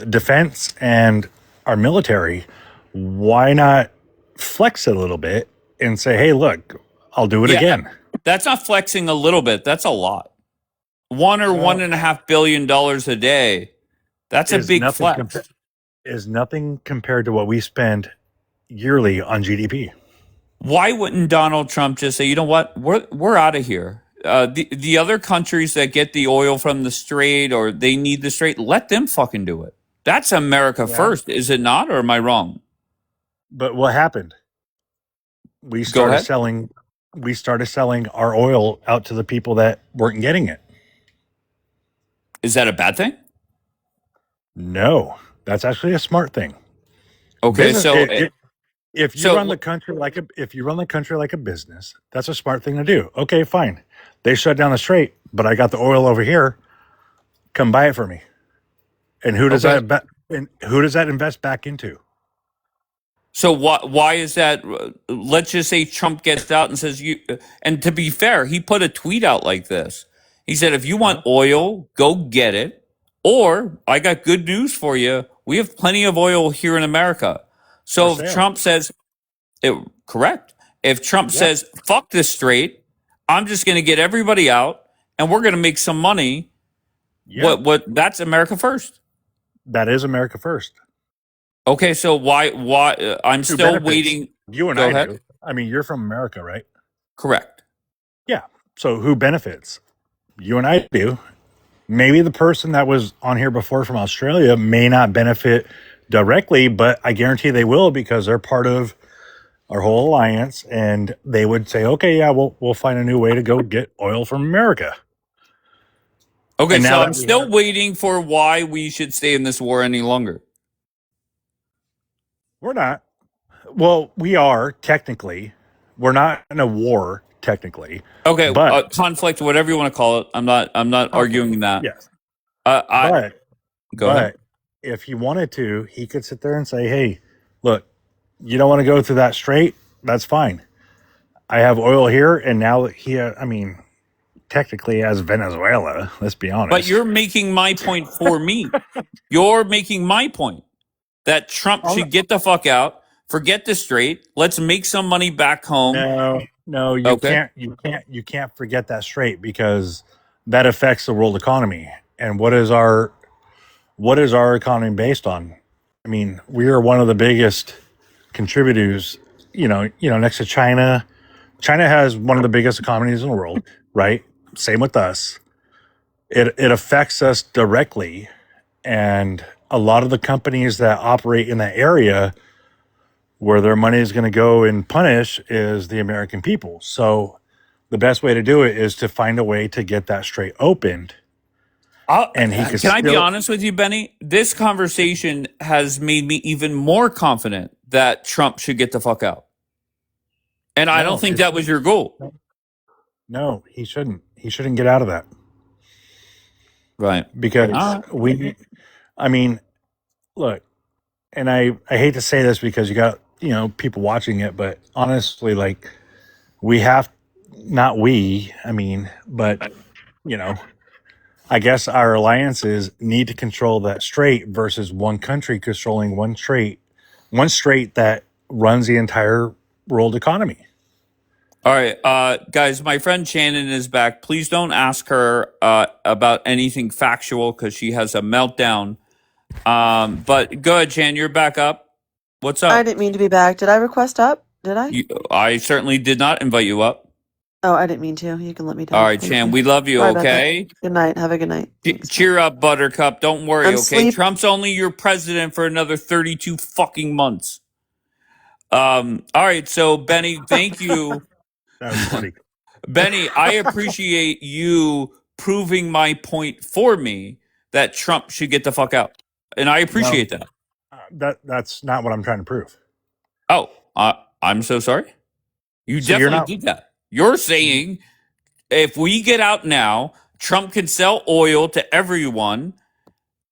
defense and our military. Why not flex it a little bit and say, hey, look, I'll do it again?
That's not flexing a little bit. That's a lot. $1.5 billion a day. That's a big flex.
Is nothing compared to what we spend yearly on GDP.
Why wouldn't Donald Trump just say, you know what, we're out of here? The other countries that get the oil from the strait or they need the strait, let them fucking do it. That's America first, is it not? Or am I wrong?
But what happened? we
Go
started
ahead.
selling our oil out to the people that weren't getting it.
Is that a bad thing?
No, that's actually a smart thing.
Okay,
Business.
so
If you run the country like a business, that's a smart thing to do. Okay, fine. They shut down the strait, but I got the oil over here. Come buy it for me. And who does
okay.
that invest back into?
So why is that? Let's just say Trump gets out and says you. And to be fair, he put a tweet out like this. He said, "If you want oil, go get it. Or I got good news for you. We have plenty of oil here in America." So if
sale.
Trump says, correct. If Trump says, "Fuck this straight, I'm just going to get everybody out, and we're going to make some money."
Yeah.
What? That's America first.
That is America first.
Okay, so why? I'm
Who
still
benefits?
waiting.
You and
Go
I
ahead.
do. I mean, you're from America, right?
Correct.
Yeah. So who benefits? You and I do. Maybe the person that was on here before from Australia may not benefit directly, but I guarantee they will because they're part of our whole alliance, and they would say, "Okay, yeah, we'll find a new way to go get oil from America."
Okay,
And
so
now
I'm still waiting for why we should stay in this war any longer.
We're not. Well, we are technically. We're not in a war technically.
Okay,
But
conflict, whatever you want to call it. I'm not arguing that.
yes.
I go ahead.
But if he wanted to, he could sit there and say, "Hey, look, you don't want to go through that strait? That's fine. I have oil here, and now I mean, technically as Venezuela, let's be honest."
But you're making my point for me. You're making my point that Trump should get the fuck out, forget the strait. Let's make some money back home.
No, you can't forget that strait because that affects the world economy. And what is our economy based on? I mean, we are one of the biggest contributors, next to China. China has one of the biggest economies in the world, right? Same with us. It affects us directly, and a lot of the companies that operate in that area where their money is going to go and punish is the American people. So the best way to do it is to find a way to get that strait opened. And he
Can I be honest with you, Benny? This conversation has made me even more confident that Trump should get the fuck out. And I don't think that was your goal.
No, he shouldn't. He shouldn't get out of that.
Right.
Because I mean, look, and I hate to say this because you got, people watching it, but honestly, like but I guess our alliances need to control that strait versus one country controlling one strait that runs the entire world economy.
All right, guys, my friend Shannon is back. Please don't ask her about anything factual because she has a meltdown. But go ahead, Shan, you're back up. What's up?
I didn't mean to be back. Did I request up? Did I?
I certainly did not invite you up.
Oh, I didn't mean to. You can let me down.
All right, Shan, we love you,
Sorry about
okay?
that. Good night. Have a good night.
Cheer up, Buttercup. Don't worry,
I'm
okay?
sleep-
Trump's only your president for another 32 fucking months. All right, so Benny, thank you.
That was funny.
Benny, I appreciate you proving my point for me that Trump should get the fuck out. And I appreciate that.
That's not what I'm trying to prove.
Oh, I'm so sorry. You
So you're
definitely did that. You're saying if we get out now, Trump can sell oil to everyone,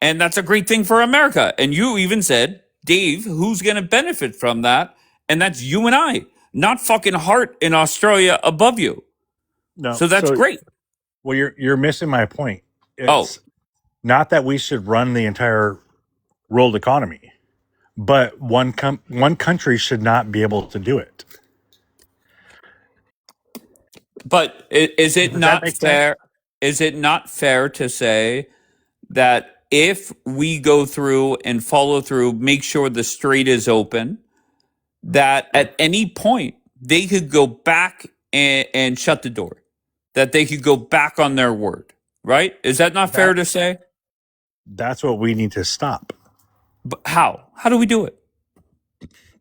and that's a great thing for America. And you even said, Dave, who's going to benefit from that? And that's you and I, not fucking Hart in Australia above you.
No,
So that's great.
Well, you're missing my point. It's not that we should run the entire world economy, but one country should not be able to do it.
But is it not fair? Is it not fair to say that if we go through and follow through, make sure the strait is open, that at any point they could go back and shut the door, that they could go back on their word, right? Is that not fair to say?
That's what we need to stop.
But how? How do we do it?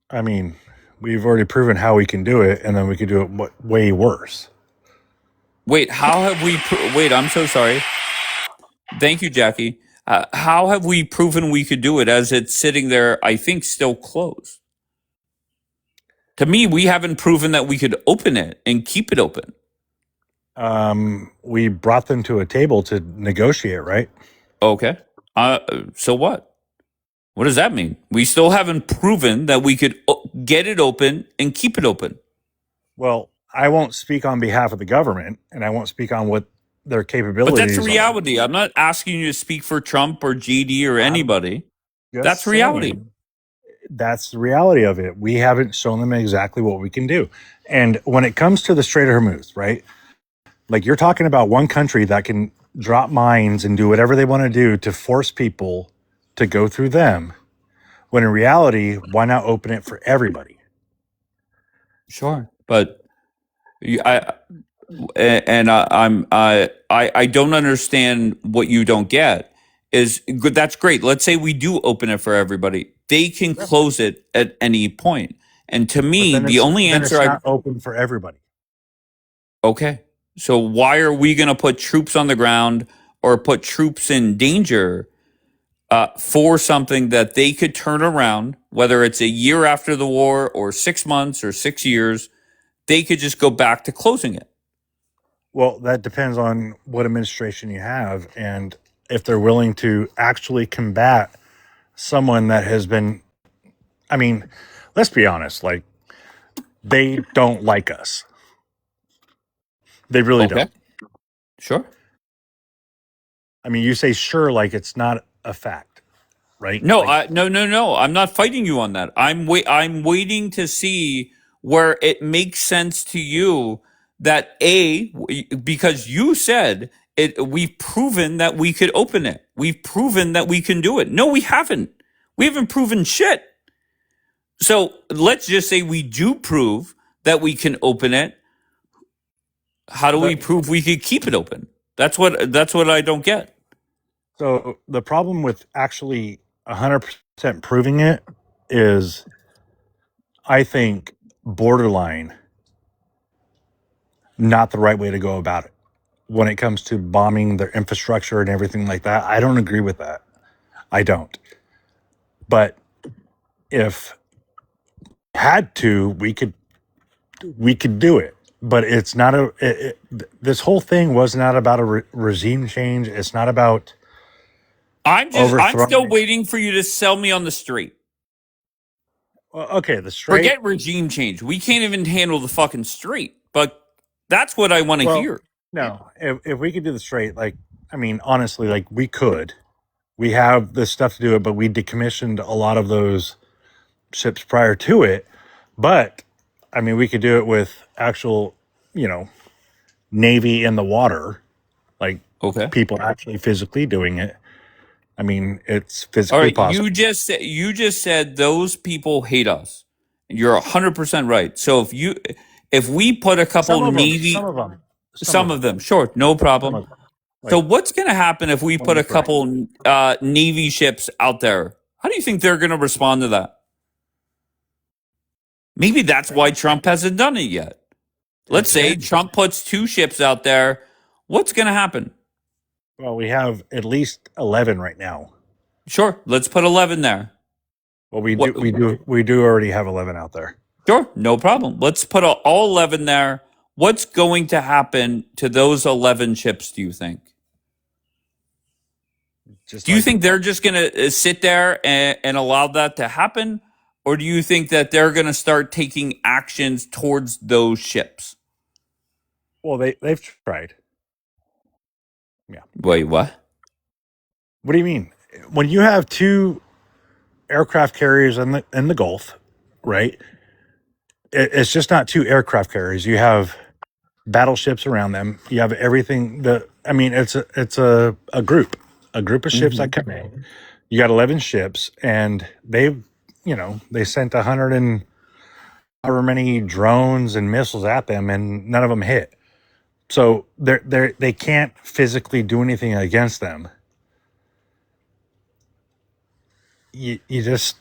I mean, We've already proven how we can do it, and then we could do it way worse.
Wait, how have we? Wait, I'm so sorry. Thank you, Jackie. How have we proven we could do it as it's sitting there? I think still closed. To me, we haven't proven that we could open it and keep it open.
We brought them to a table to negotiate, right?
Okay. So what? What does that mean? We still haven't proven that we could get it open and keep it open.
Well, I won't speak on behalf of the government, and I won't speak on what their
But
capabilities
that's the
are.
reality. I'm not asking you to speak for Trump or GD or anybody.
Just
That's reality.
saying, that's the reality of it. We haven't shown them exactly what we can do. And when it comes to the Strait of Hormuz, right? Like you're talking about one country that can drop mines and do whatever they want to do to force people to go through them. When in reality, why not open it for everybody?
Sure, but I don't understand what you don't get is good. That's great. Let's say we do open it for everybody. They can close it at any point. And to me, the only answer
it's not open for everybody.
okay. So why are we going to put troops on the ground or put troops in danger for something that they could turn around, whether it's a year after the war or 6 months or 6 years, they could just go back to closing it.
Well, that depends on what administration you have and if they're willing to actually combat someone that has been, I mean, let's be honest, like they don't like us. They really don't.
Sure.
I mean, you say sure like it's not a fact, right?
No, no. I'm not fighting you on that. I'm waiting to see where it makes sense to you that because you said it. We've proven that we could open it. We've proven that we can do it. No, we haven't. We haven't proven shit. So let's just say we do prove that we can open it. How do we prove we could keep it open? That's what I don't get.
So the problem with actually 100% proving it is, I think, borderline not the right way to go about it. When it comes to bombing their infrastructure and everything like that, I don't agree with that. I don't. But if had to, we could do it. But it's not this whole thing was not about a regime change. It's not about.
I'm still waiting for you to sell me on the straight.
Well, okay, the straight.
Forget regime change. We can't even handle the fucking straight. But that's what I want to hear.
No, if we could do the straight, like, I mean, honestly, like we could. We have the stuff to do it, but we decommissioned a lot of those ships prior to it. But I mean, we could do it with actual, Navy in the water, like people actually physically doing it. I mean, it's physically possible.
You just said those people hate us. You're 100% right. So if we put a couple Navy, some of them, sure, no problem. So what's going to happen if we put a couple Navy ships out there? How do you think they're going to respond to that? Maybe that's why Trump hasn't done it yet. Let's say Trump puts 2 ships out there. What's going to happen?
Well, we have at least 11 right now.
Sure, let's put 11 there.
Well, we do already have 11 out there.
Sure, no problem. Let's put all 11 there. What's going to happen to those 11 ships, do you think? Do you think they're just going to sit there and allow that to happen? Or do you think that they're going to start taking actions towards those ships?
Well, they've tried. Yeah.
Wait, what?
What do you mean? When you have 2 aircraft carriers in the Gulf, right? It's just not 2 aircraft carriers. You have battleships around them. You have everything. It's a group of ships that come in. You got 11 ships, and they sent 100 and however many drones and missiles at them, and none of them hit. So they can't physically do anything against them. You just,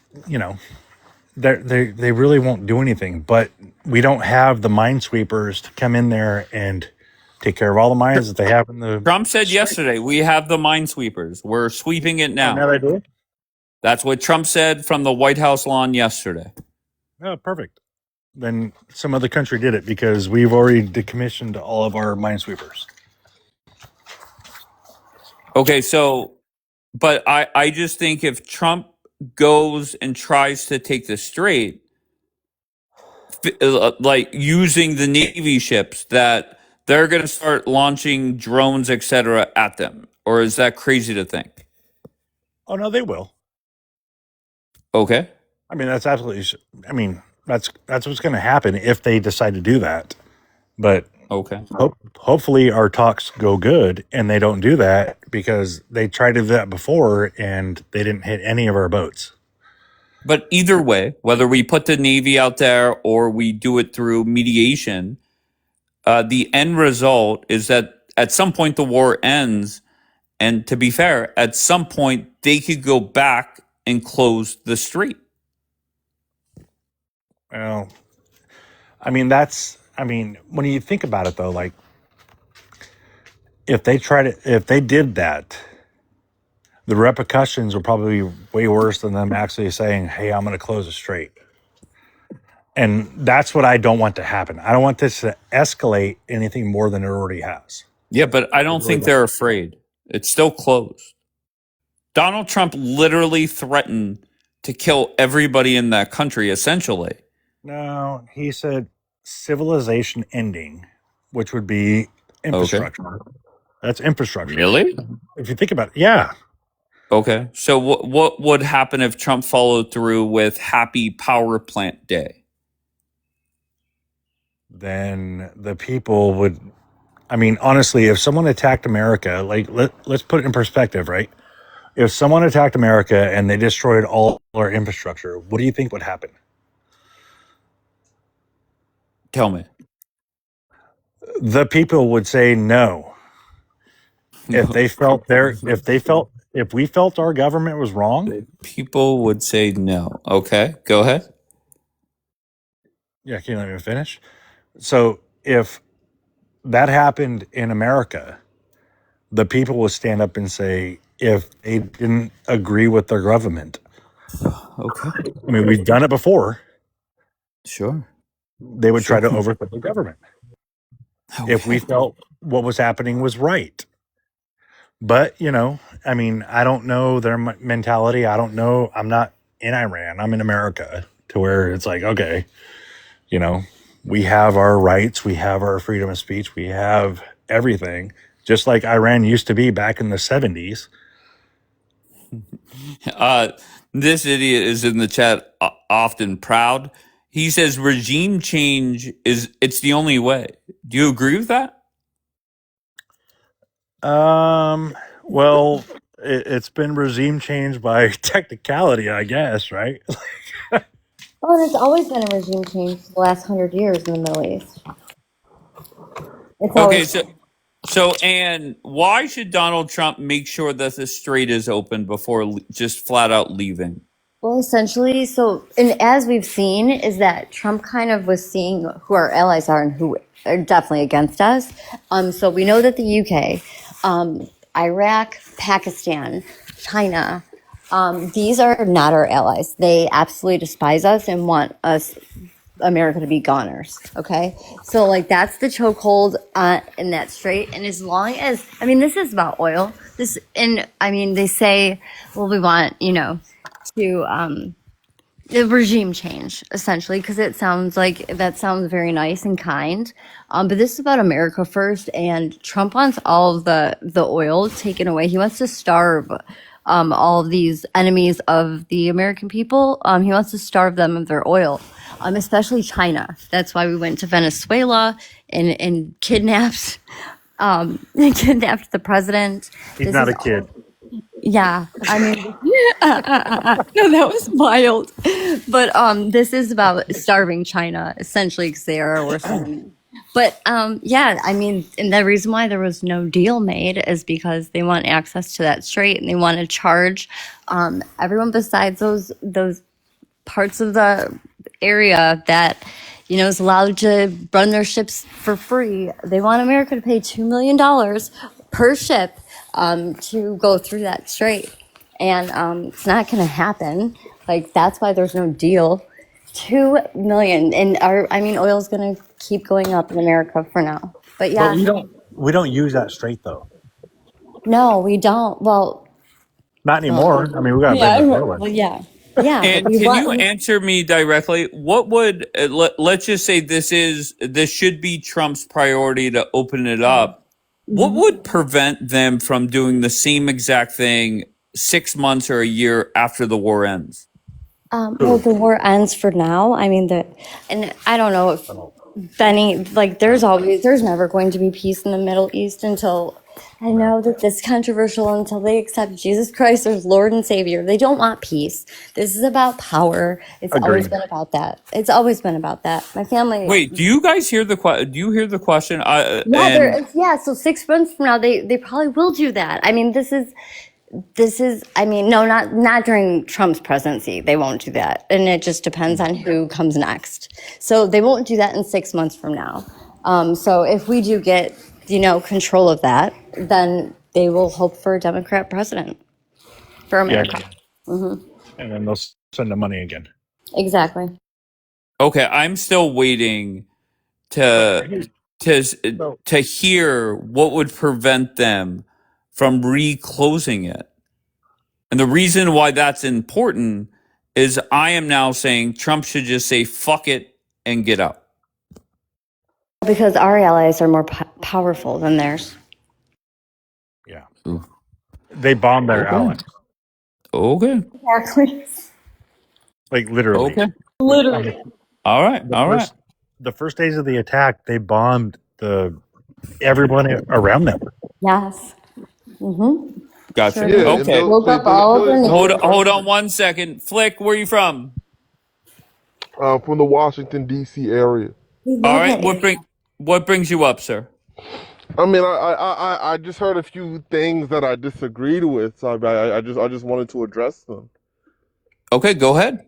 they really won't do anything. But we don't have the minesweepers to come in there and take care of all the mines that they have in the
Trump said
street.
yesterday, we have the minesweepers. We're sweeping it
Oh, now
now.
they do.
That's what Trump said from the White House lawn yesterday.
Oh, perfect. Then some other country did it because we've already decommissioned all of our minesweepers.
Okay, so, but I just think if Trump goes and tries to take the strait, like using the Navy ships, that they're going to start launching drones, etc., at them. Or is that crazy to think?
Oh no, they will.
Okay.
I mean, that's absolutely. I mean, that's what's going to happen if they decide to do that. But
Okay.
hopefully, our talks go good, and they don't do that because they tried to do that before, and they didn't hit any of our boats.
But either way, whether we put the Navy out there or we do it through mediation, the end result is that at some point the war ends. And to be fair, at some point they could go back and close the strait.
Well, I mean, when you think about it, though, like if they did that, the repercussions will probably be way worse than them actually saying, "Hey, I'm going to close the strait." And that's what I don't want to happen. I don't want this to escalate anything more than it already has.
Yeah, but I don't think they're afraid. It's still closed. Donald Trump literally threatened to kill everybody in that country, essentially.
No, he said civilization ending, which would be infrastructure. That's infrastructure.
Really?
If you think about it, yeah.
Okay. So what would happen if Trump followed through with Happy Power Plant Day?
Then the people would. I mean, honestly, if someone attacked America, like let's put it in perspective, right? If someone attacked America and they destroyed all our infrastructure, what do you think would happen?
Tell me.
The people would say no. If we felt our government was wrong,
People would say no. Okay, go ahead.
yeah, can you let me finish? So if that happened in America, the people would stand up and say if they didn't agree with their government.
Okay.
I mean, we've done it before.
Sure.
They would try to overthrow the government if we felt what was happening was right. But, I mean, I don't know their mentality. I don't know. I'm not in Iran. I'm in America, to where it's like, okay, we have our rights. We have our freedom of speech. We have everything, just like Iran used to be back in the 70s.
This idiot is in the chat often proud. He says regime change it's the only way. Do you agree with that?
Well, it's been regime change by technicality, I guess, right?
Oh, and it's always been a regime change for the last 100 years in the Middle East. It's
Okay,
always
and why should Donald Trump make sure that the strait is open before just flat out leaving?
well, essentially. So, and as we've seen, is that Trump kind of was seeing who our allies are and who are definitely against us. So we know that the UK, Iraq, Pakistan, China, these are not our allies. They absolutely despise us and want us, America, to be goners. Okay, so like that's the chokehold in that strait. And as long as, I mean, this is about oil. They say, well, we want to the regime change essentially because it sounds very nice and kind. But this is about America first, and Trump wants all of the oil taken away. He wants to starve all of these enemies of the American people. He wants to starve them of their oil, especially China. That's why we went to Venezuela and kidnapped kidnapped the president.
He's not a kid.
Yeah, I mean, no, that was wild. But this is about starving China essentially because they are our worst enemy. But yeah, I mean, and the reason why there was no deal made is because they want access to that strait and they want to charge everyone besides those parts of the area that, is allowed to run their ships for free. They want America to pay $2 million per ship to go through that strait. And it's not going to happen. Like, that's why there's no deal. 2 million. And oil's going to keep going up in America for now. But
But
yeah,
we don't use that straight though.
no, we don't. Well,
Not anymore. I mean, we got to
yeah,
bring the forward.
well, yeah, but
And
we
can you
want.
answer me directly? What would let's just say this should be Trump's priority to open it up. What would prevent them from doing the same exact thing 6 months or a year after the war ends?
Well, the war ends for now. And I don't know if Benny, like, there's never going to be peace in the Middle East until, I know that this is controversial, until they accept Jesus Christ as Lord and Savior. They don't want peace. This is about power. It's always
Agreed.
been about that. It's always been about that. My family.
Wait, do you guys hear the do you hear the question?
So 6 months from now, they probably will do that. No, not during Trump's presidency. They won't do that. And it just depends on who comes next. So they won't do that in 6 months from now. So if we do get, control of that, then they will hope for a Democrat president for America.
And then they'll send the money again.
Exactly.
Okay, I'm still waiting to hear what would prevent them from reclosing it. And the reason why that's important is I am now saying Trump should just say fuck it and get out.
Because our allies are more powerful than theirs.
Yeah. They bombed their
Okay.
allies.
Okay.
Exactly.
Like literally.
Okay.
Literally.
All right.
The first days of the attack, they bombed everyone around them.
Yes.
Gotcha.
Sure.
Yeah,
Okay.
Woke up all of their
Hold on 1 second. Flick, where are you from?
From the Washington D.C. area.
All right. What brings you up, sir?
I mean, I just heard a few things that I disagreed with, so I just wanted to address them.
Okay, go ahead.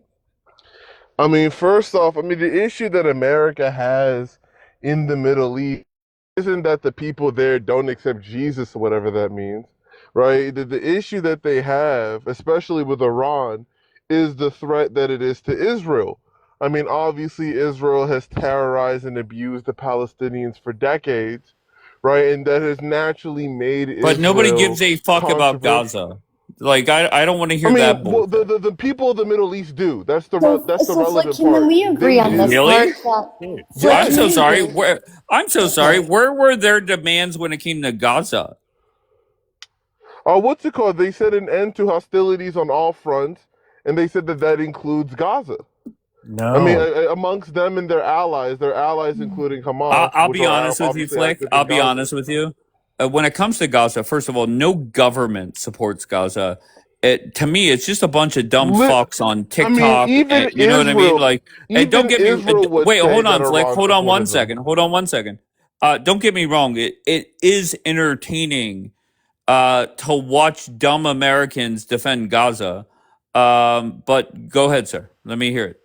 I mean, first off, the issue that America has in the Middle East isn't that the people there don't accept Jesus or whatever that means, right? The issue that they have, especially with Iran, is the threat that it is to Israel. Obviously, Israel has terrorized and abused the Palestinians for decades, right? And that has naturally made
But nobody
Israel
gives a fuck about Gaza. Like I don't want to hear that
well,
bullshit.
the people of the Middle East do. That's the
So
relevant
Flick,
part.
can we agree on this
Really?
part?
I'm so sorry. Where were their demands when it came to Gaza?
What's it called? They said an end to hostilities on all fronts, and they said that includes Gaza.
No.
Amongst them and their allies including Hamas.
I'll
which
be
are
honest with you,
obviously
Flick.
active in
I'll be
Gaza.
honest with you. When it comes to Gaza, first of all, no government supports Gaza. To me, it's just a bunch of dumb fucks on TikTok.
Even
You know what I mean? Like, hey, don't get me.
Israel would
Wait,
say
hold
that
on, Flick.
Iran
Hold on
supported them.
Hold on 1 second. Don't get me wrong. It is entertaining to watch dumb Americans defend Gaza. But go ahead, sir. Let me hear it.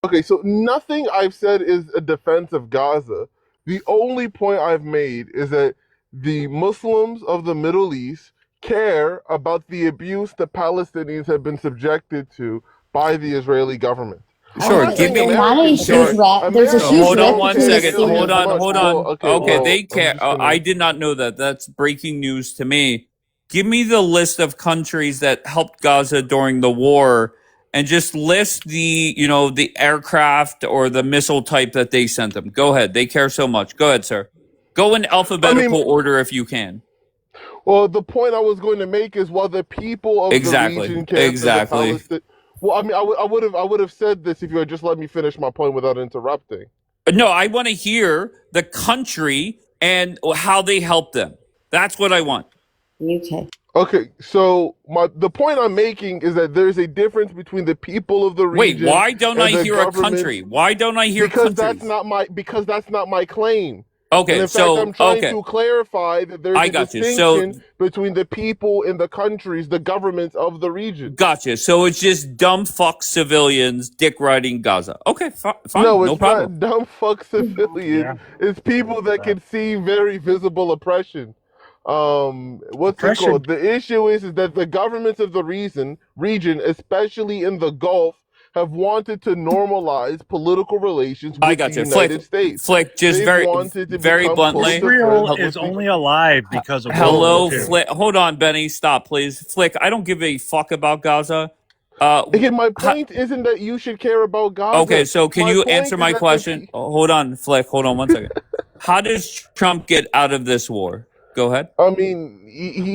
Okay, so nothing I've said is a defense of Gaza. The only point I've made is that the Muslims of the Middle East care about the abuse the Palestinians have been subjected to by the Israeli government.
Sure, give me.
There's a huge
Hold on
rift
1
between the
second.
Sunnis
Hold
and
on.
the
Okay,
Shia.
they care. I did not know that. That's breaking news to me. Give me the list of countries that helped Gaza during the war, and just list the aircraft or the missile type that they sent them. Go ahead. They care so much. Go ahead, sir. Go in alphabetical order if you can.
Well, the point I was going to make is while the people of the region care for the Palestinians. Well, I would have said this if you had just let me finish my point without interrupting.
No, I want to hear the country and how they help them. That's what I want.
UK.
Okay, so the point I'm making is that there's a difference between the people of the region.
Wait, why don't I hear a country? Why don't I hear countries?
Because that's not my claim. And
Okay,
in fact, I'm trying
okay,
to clarify that there's
I
a
got you. So
distinction between the people in the countries, the governments of the region.
gotcha. So it's just dumb fuck civilians dick riding Gaza. Okay, fine,
No,
no
it's
problem.
not dumb fuck civilians.
Yeah.
It's people that can see very visible oppression. What's it
Oppression.
called? The issue is that the governments of the region, especially in the Gulf, have wanted to normalize political relations
I
with the
got you. Flick,
United States.
Flick, just
They've wanted to
very
become close
bluntly.
to
Israel
friends
is
with the.
only alive because of World War
Hello,
II.
Flick. Hold on, Benny. Stop, please. Flick, I don't give a fuck about Gaza.
Again, my
How,
point isn't that you should care about
okay,
Gaza.
so can
My
you
point
answer
is
my
that the
question? Hold on, Flick. Hold on one second. How does Trump get out of this war? Go ahead.
I mean,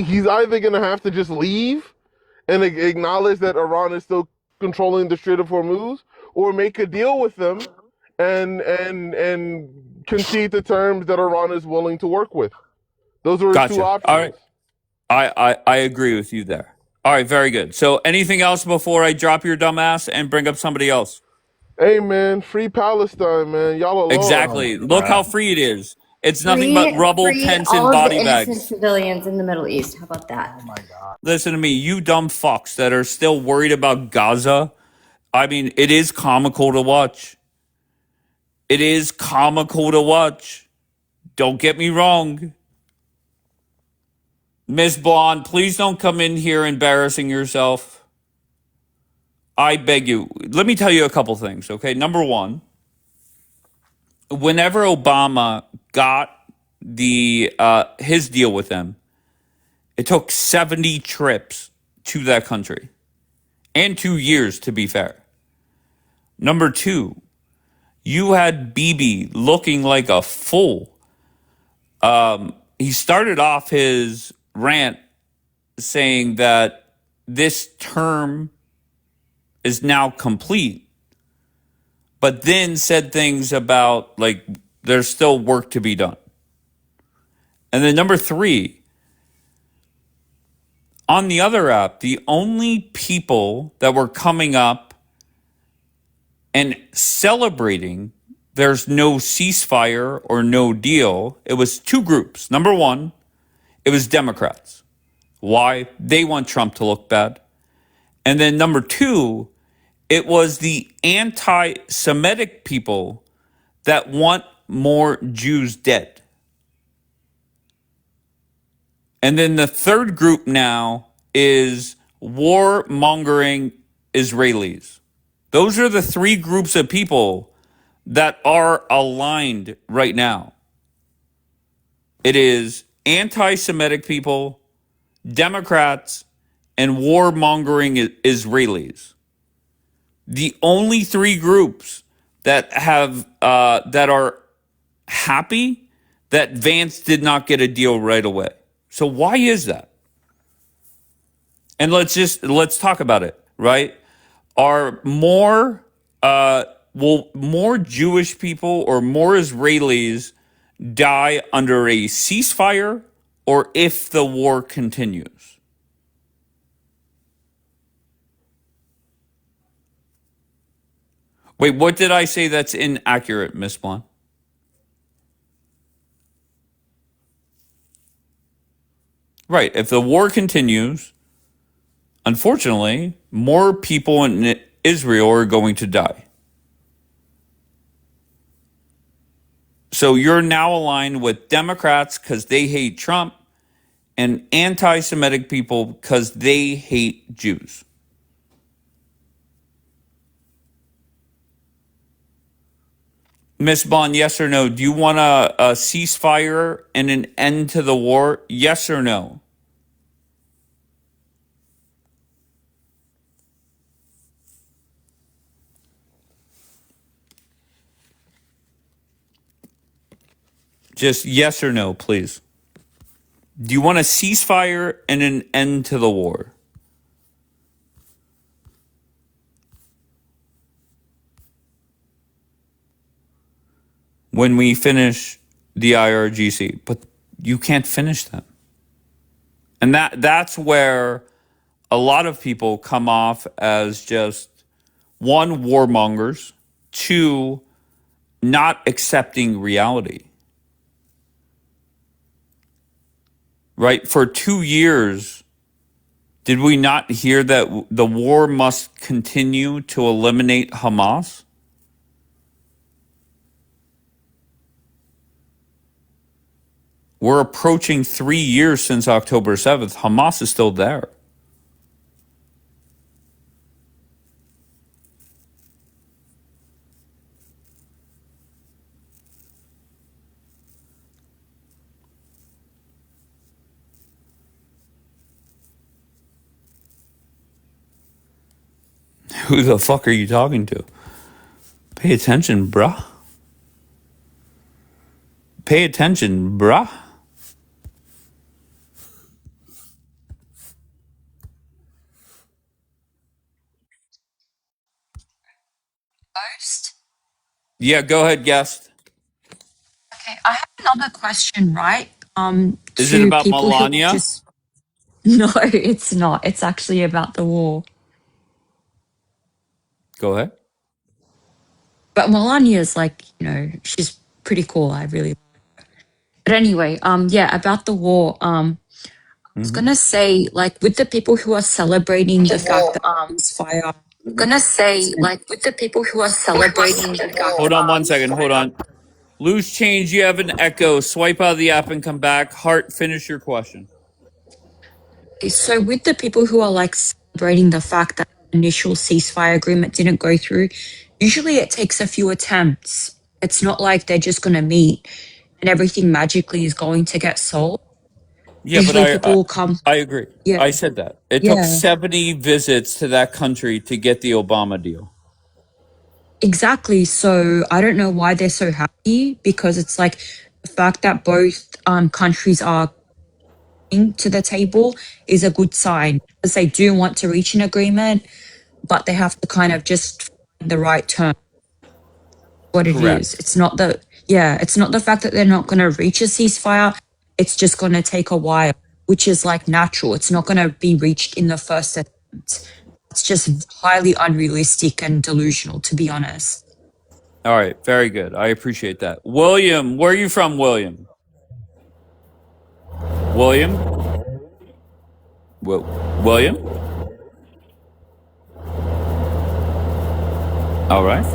he's either going to have to just leave and acknowledge that Iran is still controlling the Strait of Hormuz, or make a deal with them and concede the terms that Iran is willing to work with. Those are his two
Gotcha. All right.
options.
I agree with you there. All right, very good. So anything else before I drop your dumb ass and bring up somebody else?
Hey, man, free Palestine, man. Y'all are
Oh
lost.
Exactly.
my
Look how
God.
free it is. It's nothing but
Free,
rubble,
free
tents, and
all of the
body
innocent
bags.
civilians in the Middle East. How about that?
Oh my God.
Listen to me, you dumb fucks that are still worried about Gaza. I mean, it is comical to watch. It is comical to watch. Don't get me wrong. Miss Blonde, please don't come in here embarrassing yourself. I beg you. Let me tell you a couple things, okay? Number one, whenever Obama got the his deal with them, it took 70 trips to that country. And 2 years, to be fair. Number two, you had Bibi looking like a fool. He started off his rant saying that this term is now complete, but then said things about like there's still work to be done. And then number three, on the other app, the only people that were coming up and celebrating there's no ceasefire or no deal, it was two groups. Number one, it was Democrats. Why? They want Trump to look bad. And then number two, it was the anti Semitic people that want more Jews dead. And then the third group now is warmongering Israelis. Those are the three groups of people that are aligned right now. It is anti Semitic people, Democrats, and warmongering Israelis. The only three groups that have that are happy that Vance did not get a deal right away. So why is that? And let's talk about it, right? Are more will more Jewish people or more Israelis die under a ceasefire or if the war continues? Wait, what did I say that's inaccurate, Miss Blonde? Right. If the war continues, unfortunately, more people in Israel are going to die. So you're now aligned with Democrats because they hate Trump and anti Semitic people because they hate Jews. Miss Bond, yes or no? Do you want a ceasefire and an end to the war? Yes or no? Just yes or no, please. Do you want a ceasefire and an end to the war? When we finish the IRGC, but you can't finish them. And that's where a lot of people come off as just one, warmongers, two, not accepting reality. right? For 2 years, did we not hear that the war must continue to eliminate Hamas? We're approaching 3 years since October 7th. Hamas is still there. Who the fuck are you talking to? Pay attention, bruh. Pay attention, bruh.
Post.
Yeah, go ahead, guest.
Okay, I have another question, right?
Is it
To
about
people who are
Melania?
just no, it's not. It's actually about the war.
Go ahead.
But Melania's like, she's pretty cool. I really. But anyway, yeah, about the war. I was
Mm-hmm.
gonna say, like, with the people who are celebrating the fact that ceasefire.
Gonna say,
And
like, with the people who are celebrating the fact. Hold on one second. Hold on. Lose change. You have an echo. Swipe out of the app and come back. Heart, finish your question.
so, with the people who are like celebrating the fact that the initial ceasefire agreement didn't go through, usually it takes a few attempts. It's not like they're just gonna meet and everything magically is going to get solved.
Yeah, but
Usually,
I
people
I,
will come.
I agree.
Yeah,
I said that. It took
yeah.
70 visits to that country to get the Obama deal.
Exactly. So I don't know why they're so happy because it's like the fact that both countries are coming to the table is a good sign because they do want to reach an agreement, but they have to kind of just find the right term. What it is.
Correct.
It's not the yeah. It's not the fact that they're not going to reach a ceasefire. It's just going to take a while, which is like natural. It's not going to be reached in the first attempt. It's just highly unrealistic and delusional, to be honest.
All right. Very good. I appreciate that. William, where are you from, William? William? William? All right.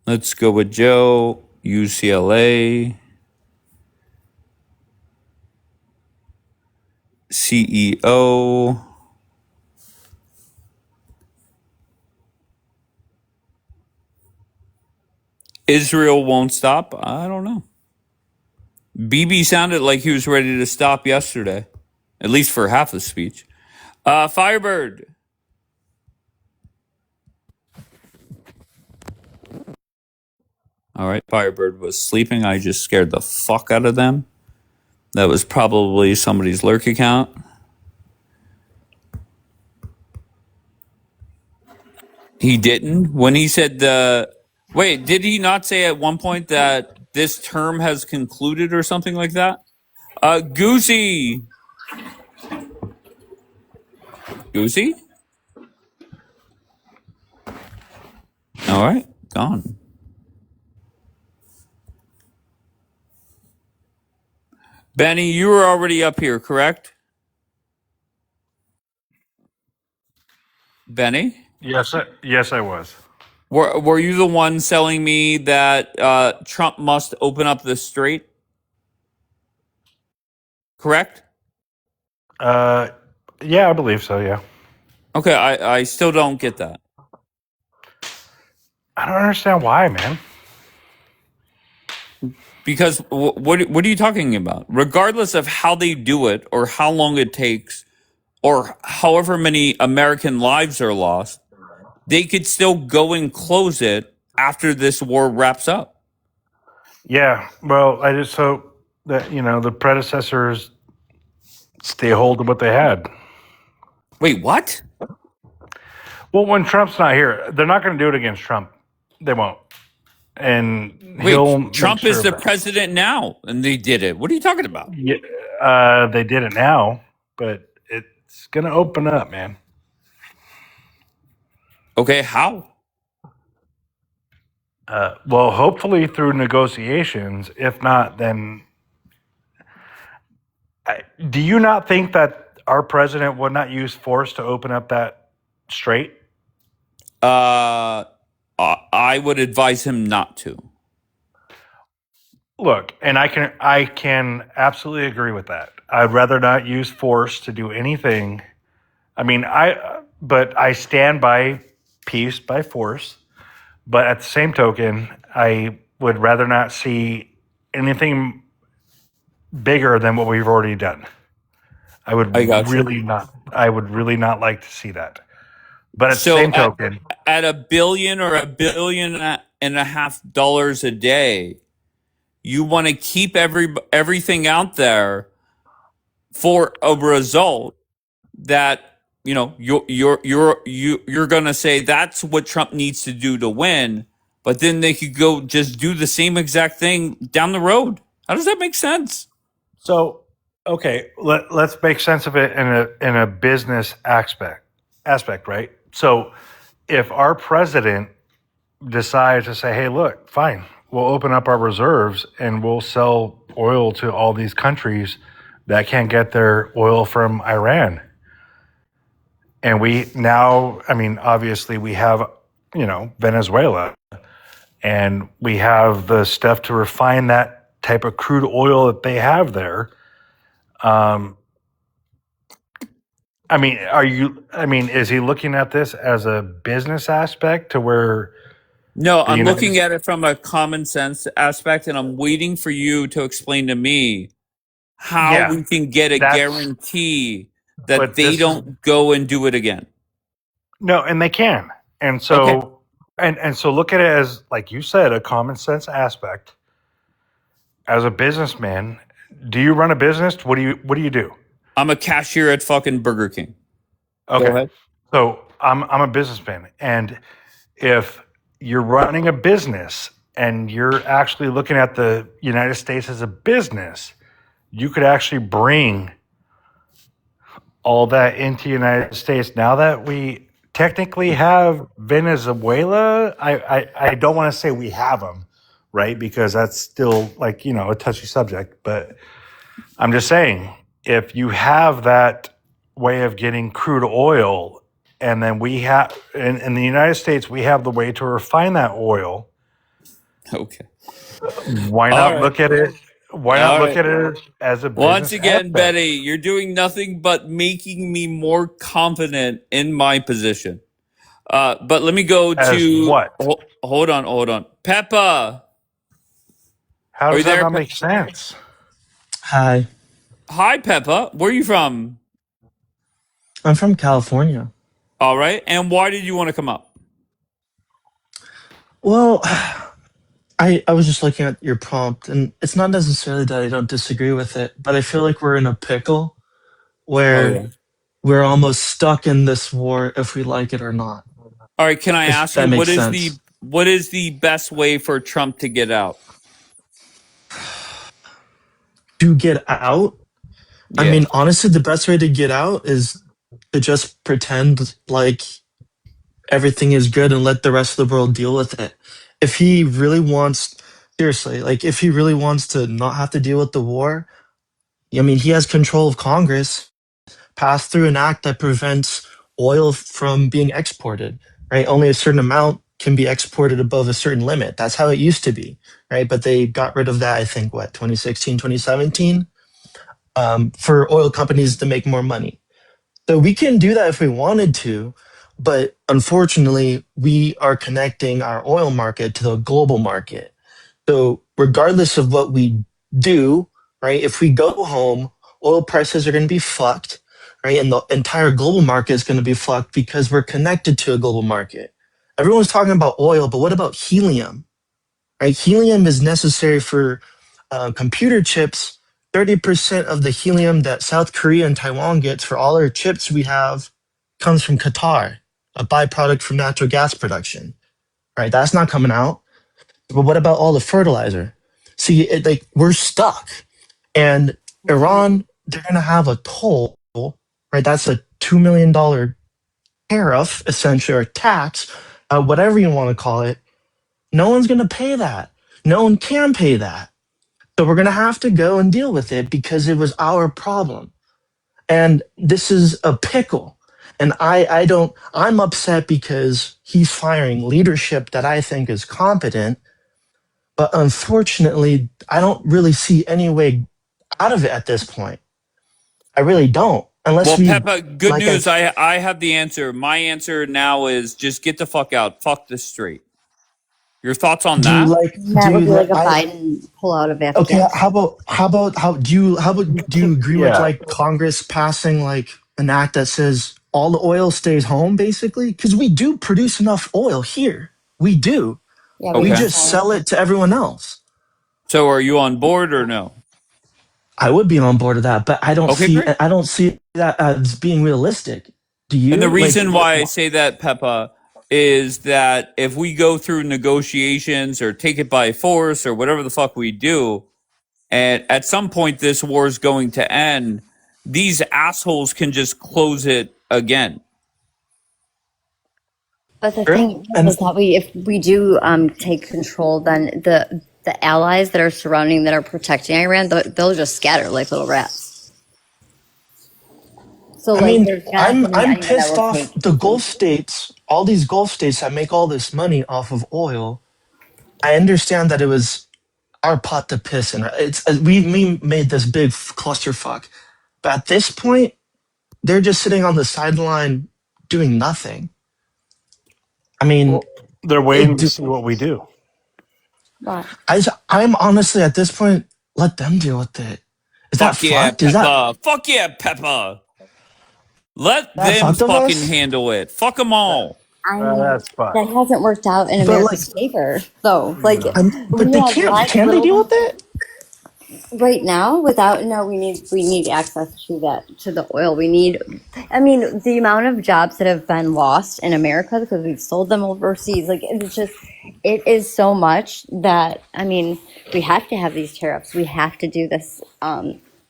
Let's go with Joe, UCLA, CEO. Israel won't stop. I don't know. BB sounded like he was ready to stop yesterday, at least for half the speech. Firebird. All right. Firebird was sleeping. I just scared the fuck out of them. That was probably somebody's lurk account. He didn't. When he said wait, did he not say at one point that this term has concluded or something like that? Goosey. Goosey? All right. Gone. Benny, you were already up here, correct? Benny?
Yes, I was.
Were you the one selling me that Trump must open up the strait? Correct?
Uh, yeah, I believe so. Yeah.
Okay, I still don't get that.
I don't understand why, man.
Because what are you talking about? Regardless of how they do it or how long it takes or however many American lives are lost, they could still go and close it after this war wraps up.
Yeah. Well, I just hope that the predecessors stay hold of what they had.
Wait, what?
Well, when Trump's not here, they're not going to do it against Trump. They won't, and he'll
Wait,
make
Trump
sure
is
of
the
that.
president now, and they did it. What are you talking about?
Yeah, they did it now, but it's going to open up, man.
Okay, how?
Well, hopefully through negotiations. If not, then do you not think that our president would not use force to open up that strait?
I would advise him not to.
Look, and I can absolutely agree with that. I'd rather not use force to do anything. I mean, but I stand by peace by force. But at the same token, I would rather not see anything bigger than what we've already done. I would
I got you.
really not. I would really not like to see that. But at the
So
same token,
at $1 billion or $1.5 billion a day, you want to keep everything out there for a result that you're going to say that's what Trump needs to do to win, but then they could go just do the same exact thing down the road. How does that make sense?
so okay, let's make sense of it in a business aspect, right? So if our president decides to say, "Hey, look, fine, we'll open up our reserves and we'll sell oil to all these countries that can't get their oil from Iran," and we now, I mean, obviously we have, Venezuela, and we have the stuff to refine that type of crude oil that they have there. I mean, is he looking at this as a business aspect to where
No,
the
I'm
United
looking at it from a common sense aspect, and I'm waiting for you to explain to me how
Yeah,
we can get a
that's,
guarantee that
but
they
this is,
don't go and do it again.
no, and they can. And
Okay.
so, and so look at it as, like you said, a common sense aspect. As a businessman, do you run a business? What do you do?
I'm a cashier at fucking Burger King. Go
Okay.
ahead.
So I'm a businessman, and if you're running a business and you're actually looking at the United States as a business, you could actually bring all that into the United States. Now that we technically have Venezuela, I don't want to say we have them, right? Because that's still like, a touchy subject. But I'm just saying, if you have that way of getting crude oil, and then we have, in the United States, we have the way to refine that oil.
Okay.
Why
All
not
right.
look at it? Why not
All
look
right.
at it as a
Once
business
again,
aspect?
Betty, you're doing nothing but making me more confident in my position. But let me go
As
to.
what?
Hold on. Peppa,
How
are
does
you
that
there?
not make sense?
Hi,
Hi, Peppa. Where are you from?
I'm from California.
All right. And why did you want to come up?
Well, I was just looking at your prompt, and it's not necessarily that I don't disagree with it, but I feel like we're in a pickle
Oh
where
yeah.
we're almost stuck in this war if we like it or not.
All right. Can I
If
ask you
that makes sense.
what is the best way for Trump to get out?
To get out, I
Yeah.
mean, honestly, the best way to get out is to just pretend like everything is good and let the rest of the world deal with it. If he really wants, seriously, like if he really wants to not have to deal with the war, I mean, he has control of Congress, pass through an act that prevents oil from being exported, right? Only a certain amount can be exported above a certain limit. That's how it used to be, right? But they got rid of that, I think, 2016, 2017, for oil companies to make more money. So we can do that if we wanted to, but unfortunately, we are connecting our oil market to the global market. So regardless of what we do, right, if we go home, oil prices are going to be fucked, right? And the entire global market is going to be fucked because we're connected to a global market. Everyone's talking about oil, but what about helium? Right? Helium is necessary for computer chips. 30% of the helium that South Korea and Taiwan gets for all our chips we have comes from Qatar, a byproduct from natural gas production. Right? That's not coming out. But what about all the fertilizer? See, like we're stuck. And Iran, they're going to have a toll, right? That's a $2 million tariff, essentially, or tax, whatever you want to call it,
No one's going to pay that. No one can pay that. So we're going to have to go and deal with it because it was our problem. And this is a pickle. And I'm upset because he's firing leadership that I think is competent. But unfortunately, I don't really see any way out of it at this point. I really don't. Unless
Well,
we,
Peppa, good
like,
news. I have the answer. My answer now is just get the fuck out. Fuck this straight. Your thoughts on
do you
that?
like,
And that
do
would
you
be
like,
like a Biden pullout of
okay,
Afghanistan.
do you agree with
Yeah.
like Congress passing like an act that says all the oil stays home basically? Because we do produce enough oil here. We do.
Yeah, we
We
Okay.
just
just sell it to everyone else.
So are you on board or no?
I would be on board with that, but
Okay, great.
I don't see that as being realistic. Do
And the
you? Like,
reason why I say that, Peppa, is that if we go through negotiations or take it by force or whatever the fuck we do, and at some point this war is going to end, these assholes can just close it again.
But the
sure.
thing
And
is that if we do take control, then the allies that are surrounding, that are protecting Iran, they'll just scatter like little rats. So
I
like,
mean,
there's not going to be
I'm
anyone that
pissed
will
off
take
the Gulf
control.
states, all these Gulf states that make all this money off of oil. I understand that it was our pot to piss in. It's we made this big clusterfuck, but at this point, they're just sitting on the sideline doing nothing. I mean,
Well, they're waiting to
it.
see what we do.
But
I'm honestly at this point, let them deal with it. Is that
Fuck yeah,
fucked? Is
Peppa. Fuck yeah, Peppa. Let
that
them
fucked of
fucking
us?
handle it. Fuck them all.
I mean,
That's fine.
that hasn't worked out in
But like,
America's favor, though. Like,
but
we
they
have
can't.
lives
Can they deal
little.
with it?
Right now, without, no, we need access to the oil. We need, I mean, the amount of jobs that have been lost in America because we've sold them overseas, like, it's just, it is so much that, I mean, we have to have these tariffs. We have to do this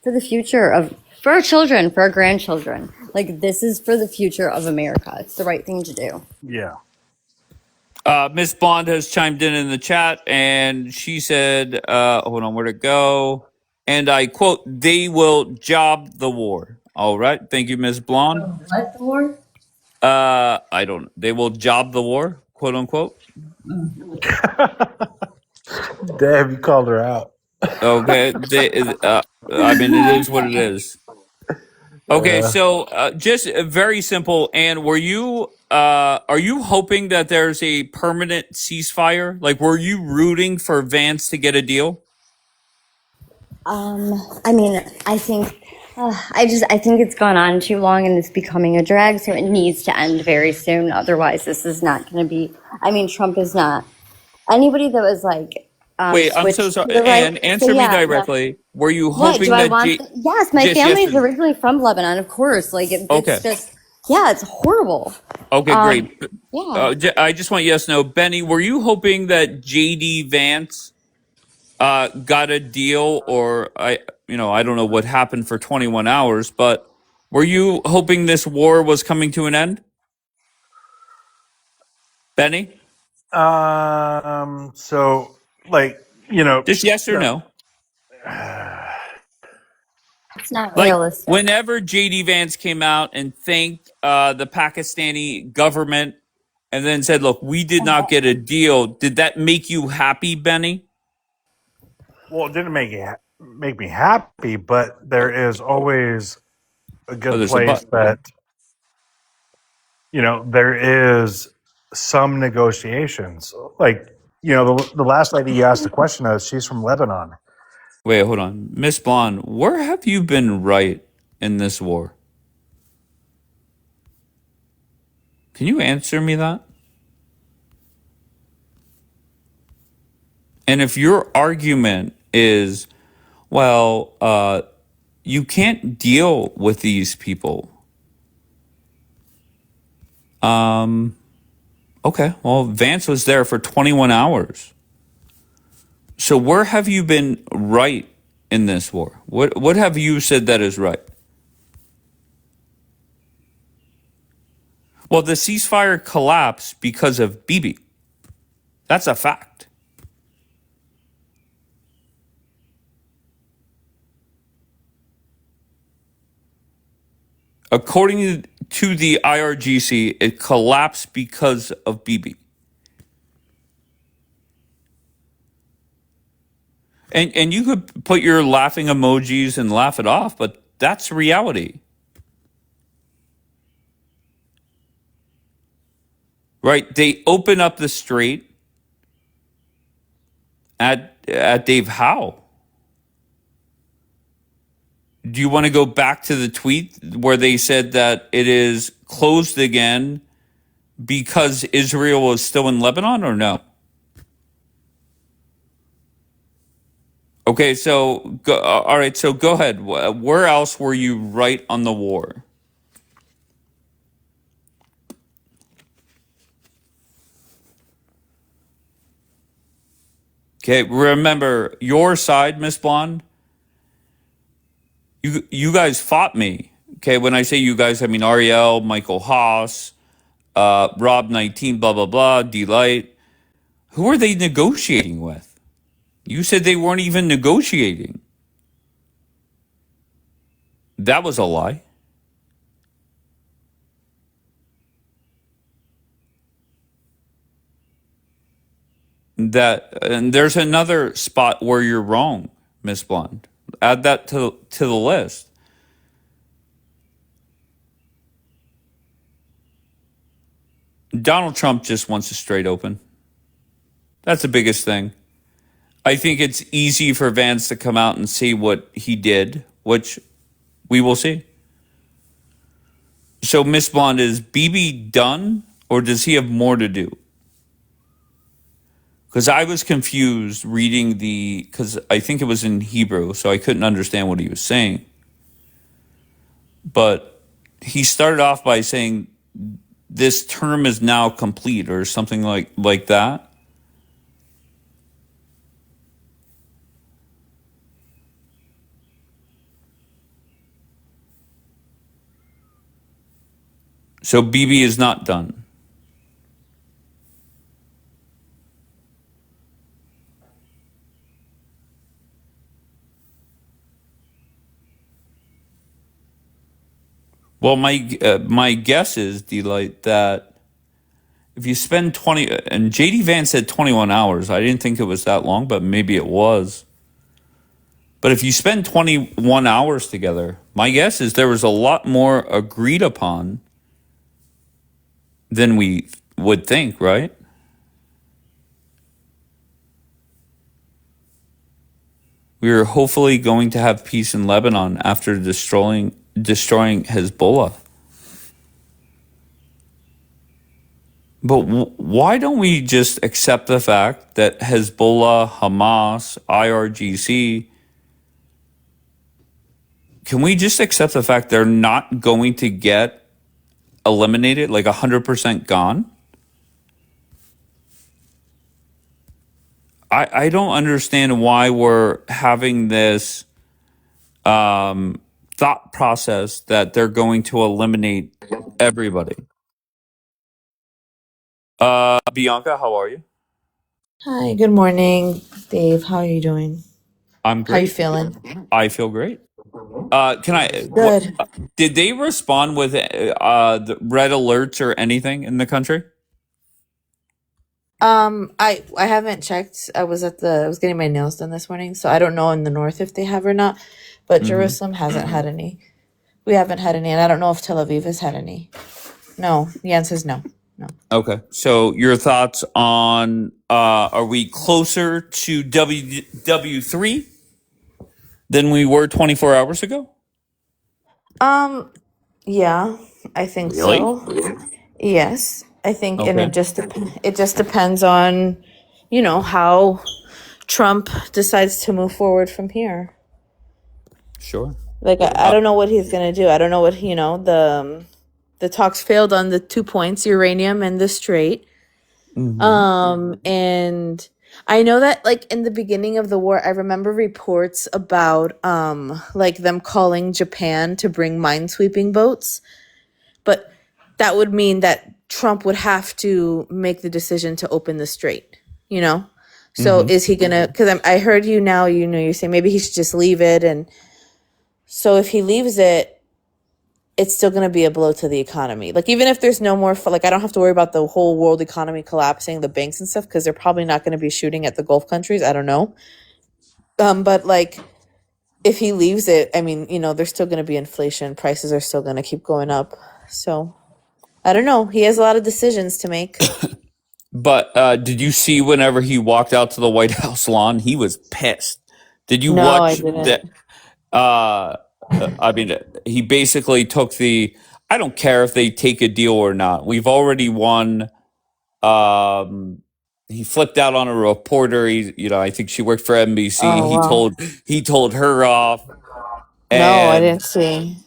for the future of, for our children, for our grandchildren. Like, this is for the future of America. It's the right thing to do.
Yeah.
Miss Blonde has chimed in the chat, and she said, "Hold on, where'd it go?" And I quote, "They will job the war." All right, thank you, Miss Blonde.
What the war?
I don't. They will job the war, quote unquote.
Damn, you called her out.
Okay, I mean, it is what it is. Okay, so just very simple. And are you hoping that there's a permanent ceasefire? Like, were you rooting for Vance to get a deal?
I mean, I think, I think it's gone on too long and it's becoming a drag, so it needs to end very soon. Otherwise, this is not going to be, I mean, Trump is not, anybody that was like,
Wait, I'm so
switched to
sorry.
the right.
And
So
answer me
yeah, yeah.
directly. Were you
What do
hoping
I
that
want? Yes, my
just
family
yes
is
or
originally from Lebanon, of course. Like, it's
okay.
just, yeah, it's horrible.
Okay,
Um,
great.
yeah.
I just want yes, no. Benny, were you hoping that JD Vance got a deal, or I don't know what happened for 21 hours, but were you hoping this war was coming to an end? Benny?
So like,
Just yes or
no.
no.
It's not
Like
realistic.
whenever JD Vance came out and thanked the Pakistani government and then said, "Look, we did not get a deal," did that make you happy, Benny?
Well, it didn't make me happy, but there is always a
Oh,
good
there's a
place
but.
that there is some negotiations. Like, the last lady you asked the question of, she's from Lebanon.
Wait, hold on. Miss Blonde, where have you been right in this war? Can you answer me that? And if your argument is, well, you can't deal with these people. Okay, well, Vance was there for 21 hours. So where have you been right in this war? What have you said that is right? Well, the ceasefire collapsed because of Bibi. That's a fact. According to the IRGC, it collapsed because of Bibi. And you could put your laughing emojis and laugh it off, but that's reality. Right? They open up the strait at Dave Howe. Do you want to go back to the tweet where they said that it is closed again because Israel was still in Lebanon, or no? Okay, so all right, so go ahead. Where else were you right on the war? Okay, remember your side, Miss Blonde. You guys fought me. Okay, when I say you guys, I mean Ariel, Michael Haas, Rob 19, blah blah blah, Delight. Who are they negotiating with? You said they weren't even negotiating. That was a lie. And there's another spot where you're wrong, Miss Blonde. Add that to the list. Donald Trump just wants a straight open. That's the biggest thing. I think it's easy for Vance to come out and see what he did, which we will see. So, Miss Blonde, is Bibi done, or does he have more to do? Because I was confused reading because I think it was in Hebrew, so I couldn't understand what he was saying. But he started off by saying, this term is now complete, or something like that. So Bibi is not done. Well, my guess is, Delight, that if you spend 20, and JD Vance said 21 hours. I didn't think it was that long, but maybe it was. But if you spend 21 hours together, my guess is there was a lot more agreed upon than we would think, right? We are hopefully going to have peace in Lebanon after destroying Hezbollah. But why don't we just accept the fact that Hezbollah, Hamas, IRGC, can we just accept the fact they're not going to get eliminated, like 100% gone? I don't understand why we're having this thought process that they're going to eliminate everybody. Bianca, how are you?
Hi, good morning, Dave. How are you doing?
I'm
How you
great.
feeling?
I feel great.
Good.
Did they respond with the red alerts or anything in the country?
I haven't checked. I was getting my nails done this morning, so I don't know in the north if they have or not. But
Mm-hmm.
Jerusalem hasn't had any. We haven't had any, and I don't know if Tel Aviv has had any. No, the answer is no. No.
Okay. So your thoughts on are we closer to W3 than we were 24 hours ago?
Yeah, I think
Really?
so. Yes, I think, and
Okay.
it just depends on, how Trump decides to move forward from here.
Sure.
Like I don't know what he's gonna do. I don't know what the talks failed on the 2 points, uranium and the strait.
Mm-hmm.
And I know that like in the beginning of the war, I remember reports about like them calling Japan to bring minesweeping boats, but that would mean that Trump would have to make the decision to open the strait. you know? So
Hmm.
is he gonna, because I heard you now, you're saying maybe he should just leave it. And so if he leaves it, it's still going to be a blow to the economy. Like, even if there's no more, like, I don't have to worry about the whole world economy collapsing, the banks and stuff, because they're probably not going to be shooting at the Gulf countries. I don't know. But like, if he leaves it, I mean, there's still going to be inflation. Prices are still going to keep going up. So I don't know. He has a lot of decisions to make.
But did you see whenever he walked out to the White House lawn? He was pissed. Did you
No, I
watch
didn't.
that? Uh, I mean, he basically took the. I don't care if they take a deal or not. We've already won. Um, he flipped out on a reporter. I think she worked for NBC.
Oh, wow.
He told her off,
No, I
and
didn't see.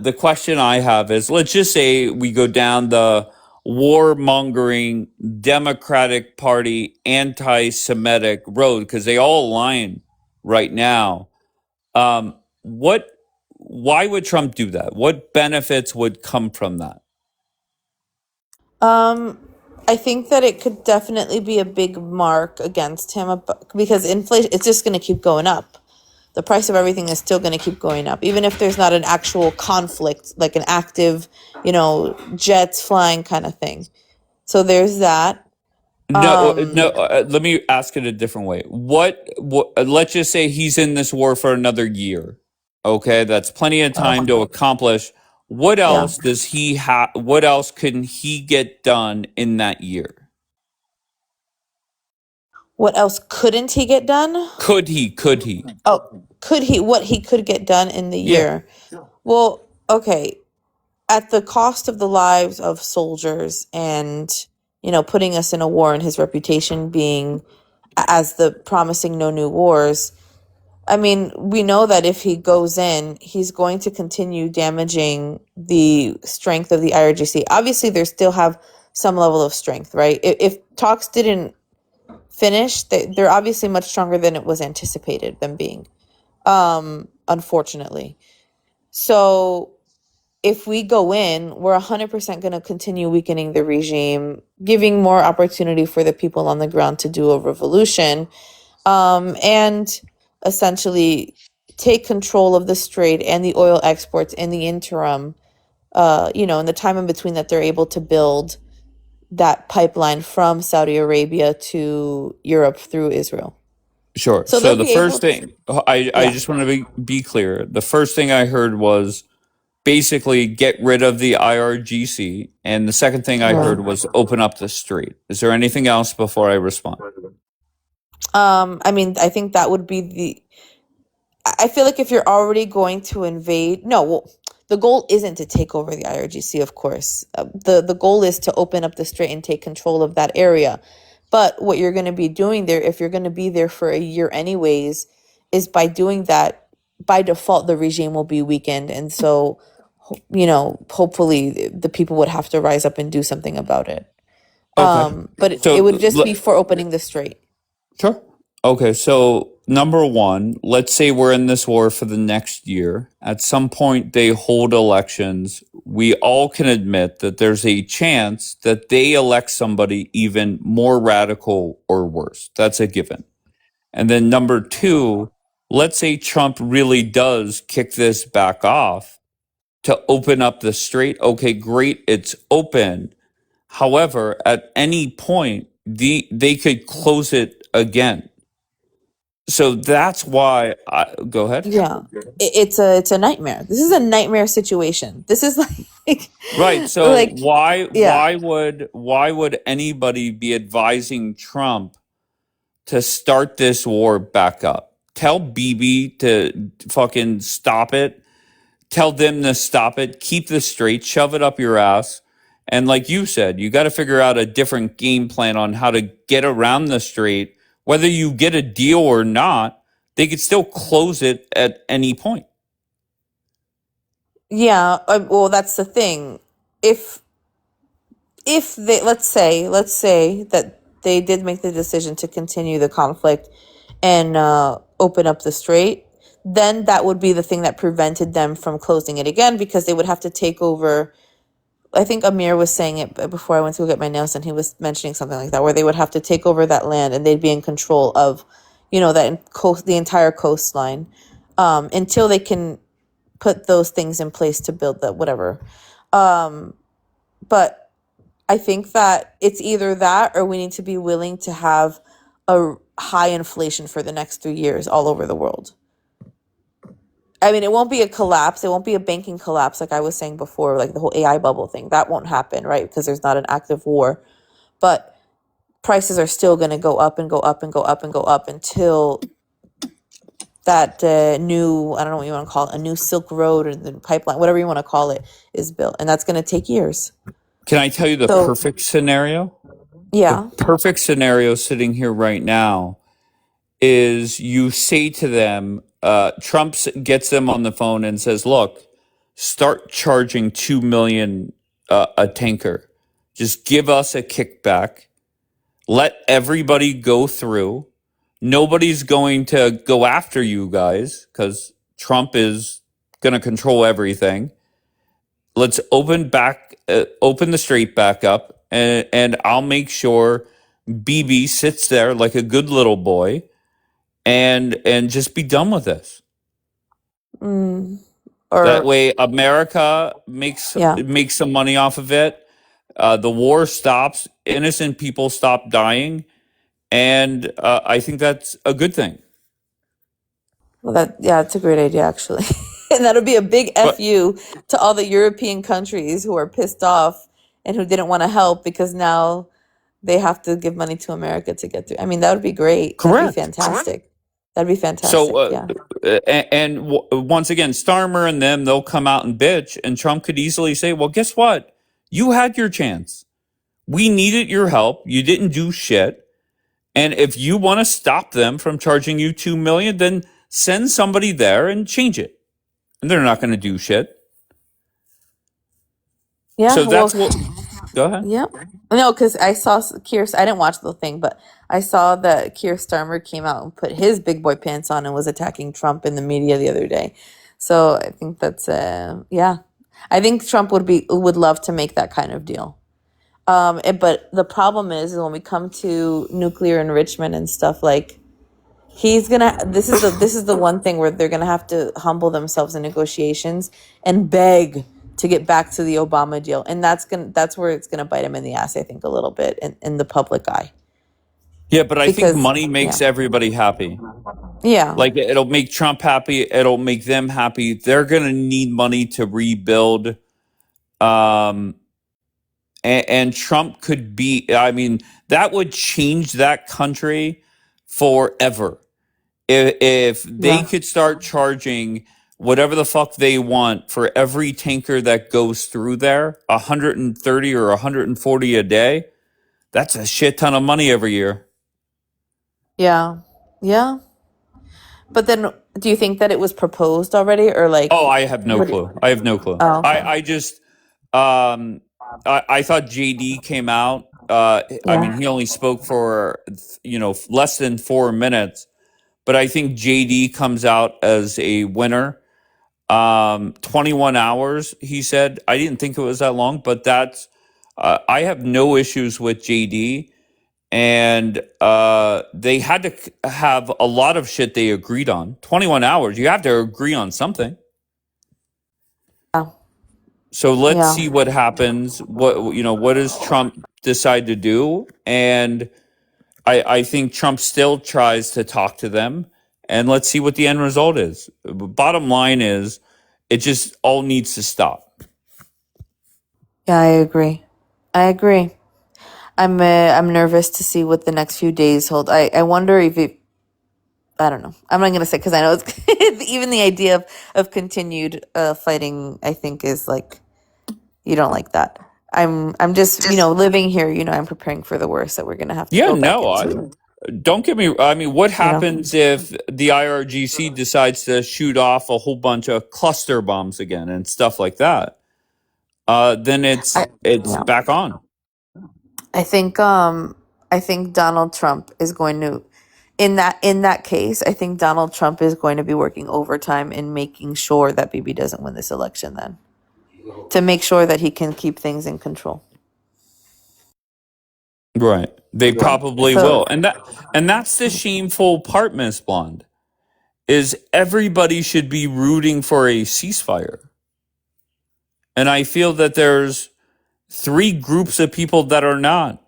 the question I have is, let's just say we go down the warmongering Democratic Party anti-Semitic road because they all align right now. What? Why would Trump do that? What benefits would come from that?
Um, I think that it could definitely be a big mark against him because inflation, it's just going to keep going up. The price of everything is still going to keep going up, even if there's not an actual conflict, like an active, jets flying kind of thing. So there's that.
No, no.
Um,
Let me ask it a different way. What? Let's just say he's in this war for another year. Okay, that's plenty of time to accomplish. What
yeah.
else does he have? What else can he get done in that year?
What else couldn't he get done?
Could he? Could he?
Oh, could he? What he could get done in the
Yeah,
year? Well, okay. At the cost of the lives of soldiers and, putting us in a war and his reputation being as the promising no new wars. I mean, we know that if he goes in, he's going to continue damaging the strength of the IRGC. Obviously, they still have some level of strength, right? If talks didn't finish, they're obviously much stronger than it was anticipated them being, unfortunately. So if we go in, we're 100% going to continue weakening the regime, giving more opportunity for the people on the ground to do a revolution, and essentially take control of the strait and the oil exports in the interim, in the time in between that they're able to build that pipeline from Saudi Arabia to Europe through Israel.
sure.
So
So
they'll
the
be
first
able to,
thing I
yeah.
just want to be clear. The first thing I heard was basically get rid of the IRGC, and the second thing I
Right.
heard was open up the strait. Is there anything else before I respond?
I mean, I think that would be I feel like if you're already going to invade, no, well, the goal isn't to take over the IRGC, of course. The goal is to open up the strait and take control of that area. But what you're going to be doing there, if you're going to be there for a year anyways, is by doing that, by default, the regime will be weakened. And so, hopefully the people would have to rise up and do something about it.
Okay.
But it would just be for opening the strait.
Sure. Okay, so number one, let's say we're in this war for the next year. At some point, they hold elections. We all can admit that there's a chance that they elect somebody even more radical or worse. That's a given. And then number two, let's say Trump really does kick this back off to open up the strait. Okay, great, it's open. However, at any point, they could close it again. So that's why go ahead.
Yeah. It's a nightmare. This is a nightmare situation. This is like
Right. So
like
why
yeah.
why would anybody be advising Trump to start this war back up? Tell Bibi to fucking stop it. Tell them to stop it. Keep this straight. Shove it up your ass. And like you said, you got to figure out a different game plan on how to get around the strait. Whether you get a deal or not, they could still close it at any point.
Yeah, well that's the thing. If they let's say that they did make the decision to continue the conflict and open up the strait, then that would be the thing that prevented them from closing it again because they would have to take over I think Amir was saying it before I went to go get my nails, and he was mentioning something like that, where they would have to take over that land and they'd be in control of, the entire coastline, until they can put those things in place to build the whatever. But I think that it's either that or we need to be willing to have a high inflation for the next 3 years all over the world. I mean, it won't be a collapse. It won't be a banking collapse like I was saying before, like the whole AI bubble thing. That won't happen, right? Because there's not an active war. But prices are still going to go up and go up and go up and go up until that new, I don't know what you want to call it, a new Silk Road or the pipeline, whatever you want to call it, is built. And that's going to take years.
Can I tell you the
So,
perfect scenario? The
yeah.
perfect scenario sitting here right now is you say to them, Trump gets them on the phone and says, look, start charging 2 million a tanker. Just give us a kickback. Let everybody go through. Nobody's going to go after you guys because Trump is going to control everything. Let's open the strait back up, and I'll make sure BB sits there like a good little boy, and just be done with this.
Or
That way, America makes
yeah.
some money off of it. The war stops. Innocent people stop dying, and I think that's a good thing.
Well, it's a great idea actually. And that'll be a big
But
FU to all the European countries who are pissed off and who didn't want to help because now they have to give money to America to get through. I mean, that would be great. That'd be
correct.
fantastic. That'd be fantastic.
So,
Yeah.
once again, Starmer and them, they'll come out and bitch, and Trump could easily say, well, guess what? You had your chance. We needed your help. You didn't do shit. And if you want to stop them from charging you 2 million, then send somebody there and change it. And they're not going to do shit.
Yeah.
So
Well,
that's what. Go ahead.
yeah. No, because I saw I didn't watch the thing, but I saw that Keir Starmer came out and put his big boy pants on and was attacking Trump in the media the other day. So I think that's yeah. I think Trump would love to make that kind of deal. But the problem is when we come to nuclear enrichment and stuff, like this is the one thing where they're gonna have to humble themselves in negotiations and beg to get back to the Obama deal, and that's where it's gonna bite him in the ass, I think, a little bit in the public eye.
Yeah, but I think
Because
money makes everybody happy.
yeah,
Like, it'll make Trump happy. It'll make them happy. They're going to need money to rebuild. And Trump could be, I mean, that would change that country forever. If they
yeah,
could start charging whatever the fuck they want for every tanker that goes through there, 130 or 140 a day, that's a shit ton of money every year.
yeah, yeah. But then, do you think that it was proposed already, or like?
Oh, I have no clue. I have no clue.
Oh, okay.
I just, I thought JD came out. I mean,
Yeah,
he only spoke for, less than 4 minutes, but I think JD comes out as a winner. 21 hours, he said. I didn't think it was that long, but I have no issues with JD. And they had to have a lot of shit they agreed on. 21 hours, you have to agree on something. So let's
yeah.
see what happens. What does Trump decide to do? And I think Trump still tries to talk to them, and let's see what the end result is. Bottom line is, it just all needs to stop.
Yeah, I agree. I agree. I'm nervous to see what the next few days hold. I wonder if it. I don't know. I'm not gonna say because I know it's even the idea of continued fighting. I think is like you don't like that. I'm just living here. I'm preparing for the worst that we're gonna have to
Yeah,
go back
no,
into.
don't get me. I mean, what
You know.
happens if the IRGC decides to shoot off a whole bunch of cluster bombs again and stuff like that? Then it's
Yeah.
back on.
I think Donald Trump is going to in that case, I think Donald Trump is going to be working overtime in making sure that Bibi doesn't win this election then. to make sure that he can keep things in control.
Right. They probably
So
will. And that's the shameful part, Miss Blonde, is everybody should be rooting for a ceasefire. And I feel that there's three groups of people that are not: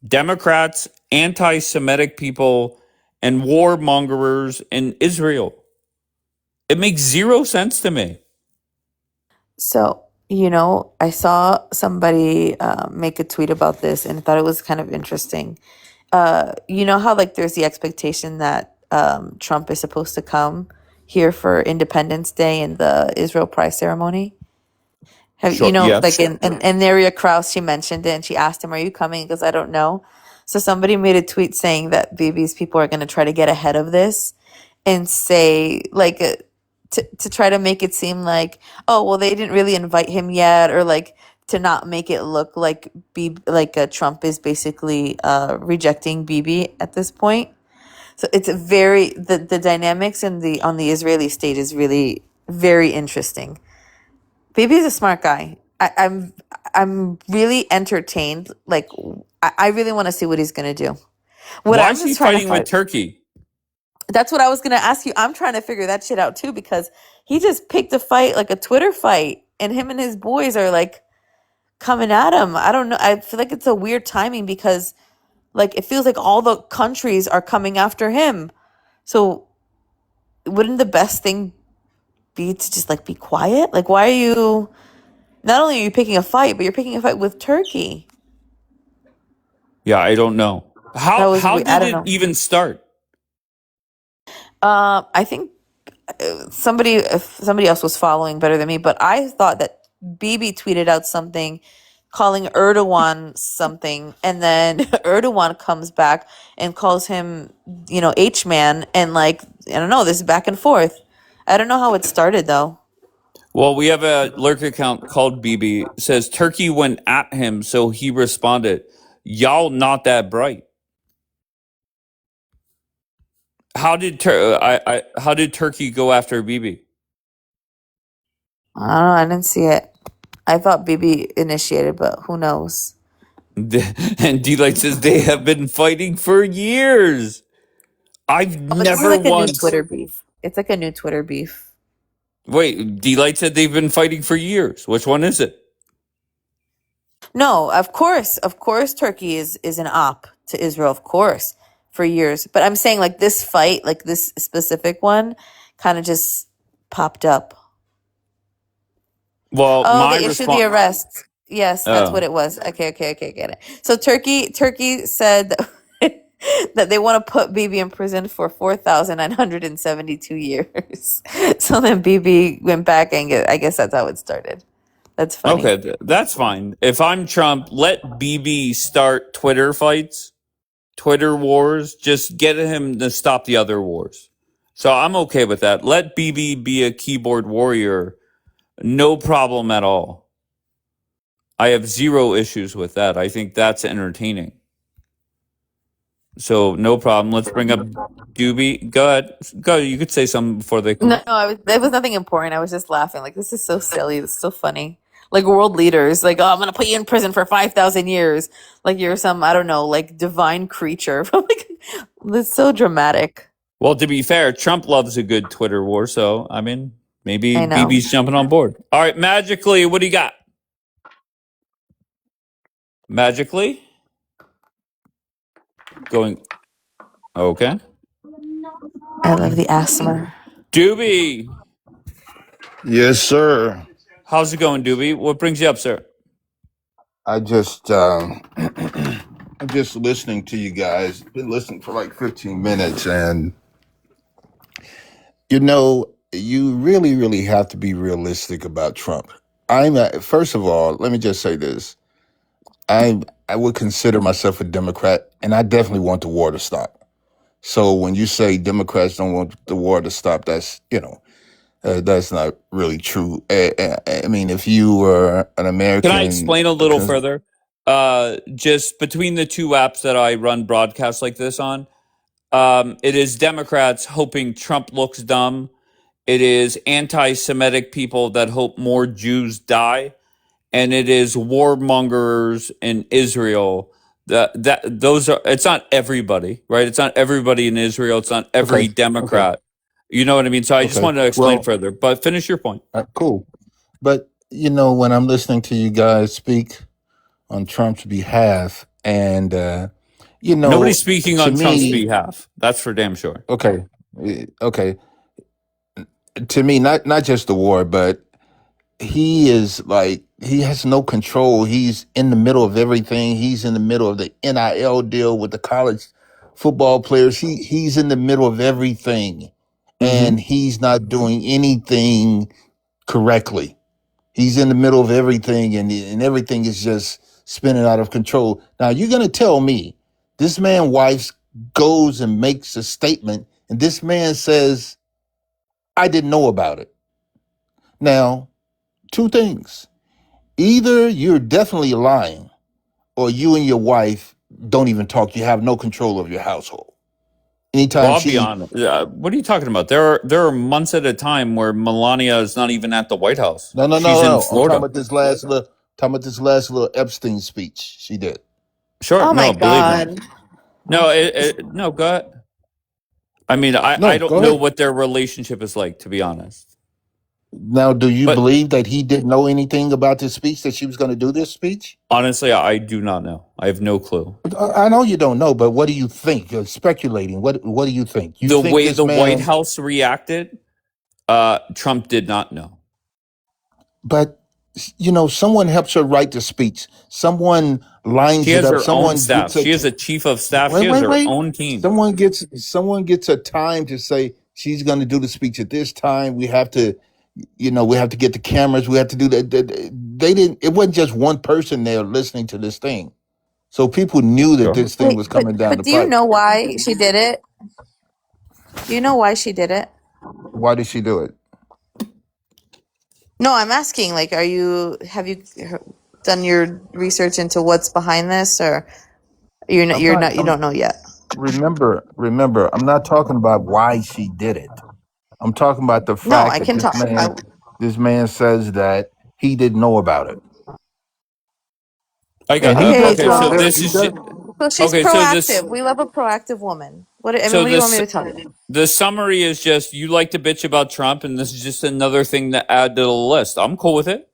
Democrats, anti-Semitic people, and warmongers in Israel. It makes zero sense to me.
So, I saw somebody make a tweet about this and thought it was kind of interesting. You know how like there's the expectation that Trump is supposed to come here for Independence Day and the Israel Prize ceremony?
Sure.
Like
Yes.
in Neria Krause, she mentioned it and she asked him, "Are you coming?" He goes, "I don't know." So somebody made a tweet saying that Bibi's people are going to try to get ahead of this and say like to try to make it seem like, oh well, they didn't really invite him yet, or like to not make it look like Trump is basically rejecting Bibi at this point. So it's the dynamics in the on the Israeli stage is really very interesting. Bibi is a smart guy. I'm really entertained. Like I really want to see what he's gonna do. What
Why
I'm
is he
just trying to
fighting with
find.
Turkey?
That's what I was gonna ask you. I'm trying to figure that shit out too because he just picked a fight, like a Twitter fight, and him and his boys are like coming at him. I don't know. I feel like it's a weird timing because like it feels like all the countries are coming after him. So wouldn't the best thing be to just like be quiet? Like why are you not only are you picking a fight, but you're picking a fight with Turkey?
Yeah, I don't know.
That was
How
I
did
don't
it
know.
even start?
I think if somebody else was following better than me, but I thought that Bibi tweeted out something calling Erdogan something, and then Erdogan comes back and calls him, H man, and like I don't know, this back and forth. I don't know how it started though.
Well, we have a lurk account called BB. Says Turkey went at him, so he responded, "Y'all not that bright." How did Turkey go after BB?
I don't know. I didn't see it. I thought Bibi initiated, but who knows?
And D-Light says they have been fighting for years. I've
Oh, this is
never
like a new
once.
Twitter beef. It's like a new Twitter beef.
Wait, D-Light said they've been fighting for years. Which one is it?
No, of course, Turkey is an op to Israel, of course, for years. But I'm saying like this fight, like this specific one, kind of just popped up.
Well,
Oh,
my
they issued the
response.
arrest. Yes, that's what
Oh,
it was. Okay, get it. So Turkey said that they want to put Bibi in prison for 4,972 years. So then Bibi went back and I guess that's how it started. That's funny.
okay, that's fine. If I'm Trump, let BB start Twitter fights, Twitter wars. Just get him to stop the other wars. So I'm okay with that. Let BB be a keyboard warrior. No problem at all. I have zero issues with that. I think that's entertaining. So no problem. Let's bring up Doobie. Go ahead. Go. You could say something before they come
No,
up.
there was nothing important. I was just laughing. Like, this is so silly. It's so funny. Like, world leaders, like, oh, I'm going to put you in prison for 5,000 years. Like, you're some, I don't know, like, divine creature. Like, it's so dramatic.
Well, to be fair, Trump loves a good Twitter war. So, I mean, maybe
I know.
BB's jumping on board. All right. Magically, what do you got? Magically? Going. Okay.
I love the asthma.
Doobie.
Yes, sir.
How's it going, Doobie? What brings you up, sir?
I just I'm just listening to you guys. Been listening for like 15 minutes, and you really, really have to be realistic about Trump. First of all, let me just say this. I would consider myself a Democrat, and I definitely want the war to stop. So when you say Democrats don't want the war to stop, that's not really true. I mean, if you were an
Can I
American,
explain a little further? Just between the two apps that I run broadcasts like this on, it is Democrats hoping Trump looks dumb. it is anti-Semitic people that hope more Jews die, and it is warmongers in Israel. That those are. It's not everybody, right? It's not everybody in Israel. It's not every
Okay. Okay.
Democrat. You know what I mean? So I just
Okay.
wanted to explain
Well,
further. But finish your point.
cool. But when I'm listening to you guys speak on Trump's behalf, and
Nobody's speaking
to
on Trump's
me,
behalf. That's for damn sure.
okay, okay, to me, not just the war, but he is like he has no control. He's in the middle of everything. He's in the middle of the NIL deal with the college football players. He's in the middle of everything,
Mm-hmm.
and he's not doing anything correctly. He's in the middle of everything, and everything is just spinning out of control. Now you're gonna tell me this man wife goes and makes a statement, and this man says, "I didn't know about it." Now, two things: either you're definitely lying, or you and your wife don't even talk. You have no control of your household.
Well,
Anytime
I'll be
she,
honest. What are you talking about? There are months at a time where Melania is not even at the White House.
no, no, no,
She's in
no. I'm
Florida.
talking about this last little Epstein speech she did.
Sure,
Oh my
no, believe me.
God.
No, no, go ahead. I mean, I
No,
don't
go
know
ahead.
what their relationship is like, to be honest.
Now, do you
But
believe that he didn't know anything about this speech, that she was going to do this speech?
honestly, I do not know. I have no clue.
I know you don't know, but what do you think? You're speculating. What do you think? You
The
think
way
this
the White
man,
House reacted, Trump did not know.
but someone helps her write the speech. Someone
She
lines it
has
up.
her own
Someone
staff.
gets a
She has a chief of staff. She
wait,
has
wait,
her
wait.
own team.
Someone gets a time to say she's going to do the speech at this time. We have to get the cameras. We have to do that. They didn't. It wasn't just one person there listening to this thing. So people knew that
Sure.
this thing
Wait,
was
but
coming down
but
the
do you
pipe.
know why she did it? Do you know why she did it?
Why did she do it?
No, I'm asking, like, have you done your research into what's behind this, or
I'm not.
you don't know yet?
Remember. I'm not talking about why she did it. I'm talking about the
No,
fact
I
that
can
this
talk.
man, this man says that he didn't know about it,
I got
and he
Okay,
does.
okay. So
well,
this
He
is
does.
so she's
okay. So this
proactive. We love a proactive woman.
so
What do you want me
this
to tell you?
the summary is just you like to bitch about Trump, and this is just another thing to add to the list. I'm cool with it.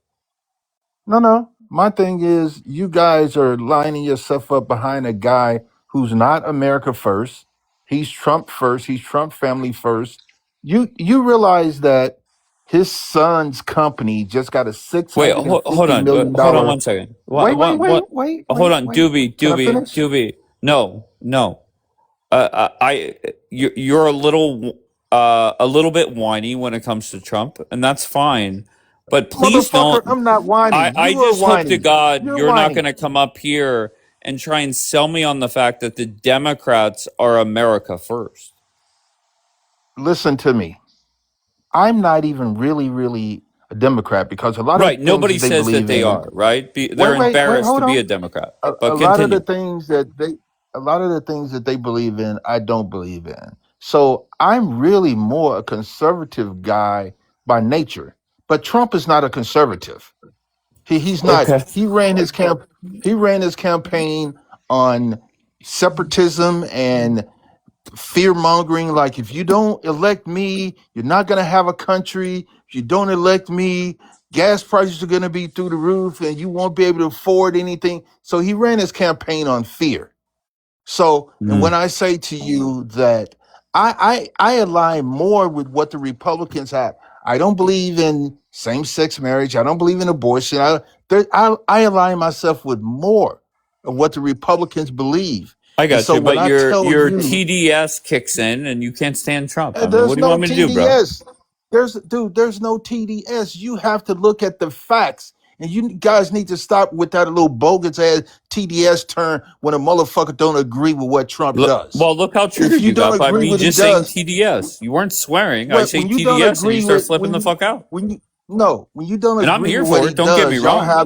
No, no. My thing is, you guys are lining yourself up behind a guy who's not America first. He's Trump first. He's Trump family first. You realize that his son's company just got a six
Wait,
hundred and
hold
fifty
on,
million
hold on
dollar.
1 second.
Wait, wait, wait,
What?
wait,
Hold
wait,
on,
wait. Can I finish?
Doobie. No, no. You're a little bit whiny when it comes to Trump, and that's fine. But please
Motherfucker,
don't.
I'm not whiny.
I
You are
just hope to
whiny.
God
You're
you're not going
whiny.
to come up here and try and sell me on the fact that the Democrats are America first.
Listen to me. I'm not even really, really a Democrat because a lot of
Right?
the things
Nobody
that they
says that
believe
they
in.
are. Right?
Wait,
They're
wait, wait,
embarrassed to
hold
be a
on.
Democrat.
A
But
lot of the
continue.
things that a lot of the things that they believe in, I don't believe in. So I'm really more a conservative guy by nature. But Trump is not a conservative. He's not.
Okay.
He ran his campaign on separatism and fear mongering. Like, if you don't elect me, you're not going to have a country. If you don't elect me, gas prices are going to be through the roof and you won't be able to afford anything. So he ran his campaign on fear. So, and when
Mm.
I say to you that I align more with what the Republicans have, I don't believe in same-sex marriage. I don't believe in abortion. I align myself with more of what the Republicans believe.
I
And
got
so
you.
when
But
I tell
your
you,
TDS kicks in, and you can't stand Trump. I mean,
there's
what do you
no
want me to do, bro?
TDS. There's no TDS. You have to look at the facts. And you guys need to stop with that little bogus ass TDS turn when a motherfucker don't agree with what Trump does.
Well, look how
If
triggered
you
you
don't
got by
agree
me
with he
just saying
does,
TDS. You weren't swearing. I
what
say
when you don't
TDS, and you
agree
start
with
flipping the fuck out.
when you no when you don't
And I'm
agree
here
with what
for
he
it. Don't get me
does,
wrong.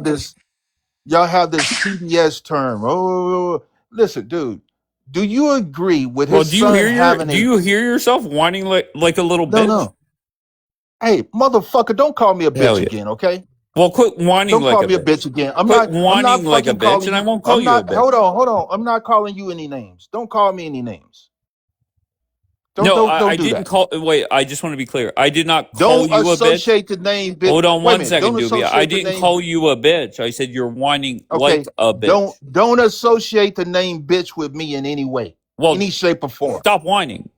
y'all have this TDS term. Oh, listen, dude. Do you agree with
Well,
his son having
do
a
you hear yourself whining like a little
no
bitch?
no Hey, motherfucker, don't call me a
Hell
bitch
yeah.
again, okay?
Well, quit whining
Don't
like
call
a
me a
bitch.
bitch again. I'm
Quit
not
whining like a
fucking
bitch,
calling
and I
you.
won't call
I'm
you a
not
bitch.
hold on. I'm not calling you any names. Don't call me any names.
No, I
Don't do
didn't
that.
call. Wait, I just want to be clear. I did not call
Don't
you a bitch.
associate the name bitch.
Hold on
Wait a
one
minute.
second,
Don't
Doobie. I
associate the
didn't
name.
call you a bitch. I said you're whining like
Okay.
a bitch.
Don't associate the name bitch with me in any way,
Well,
any shape or form.
stop whining.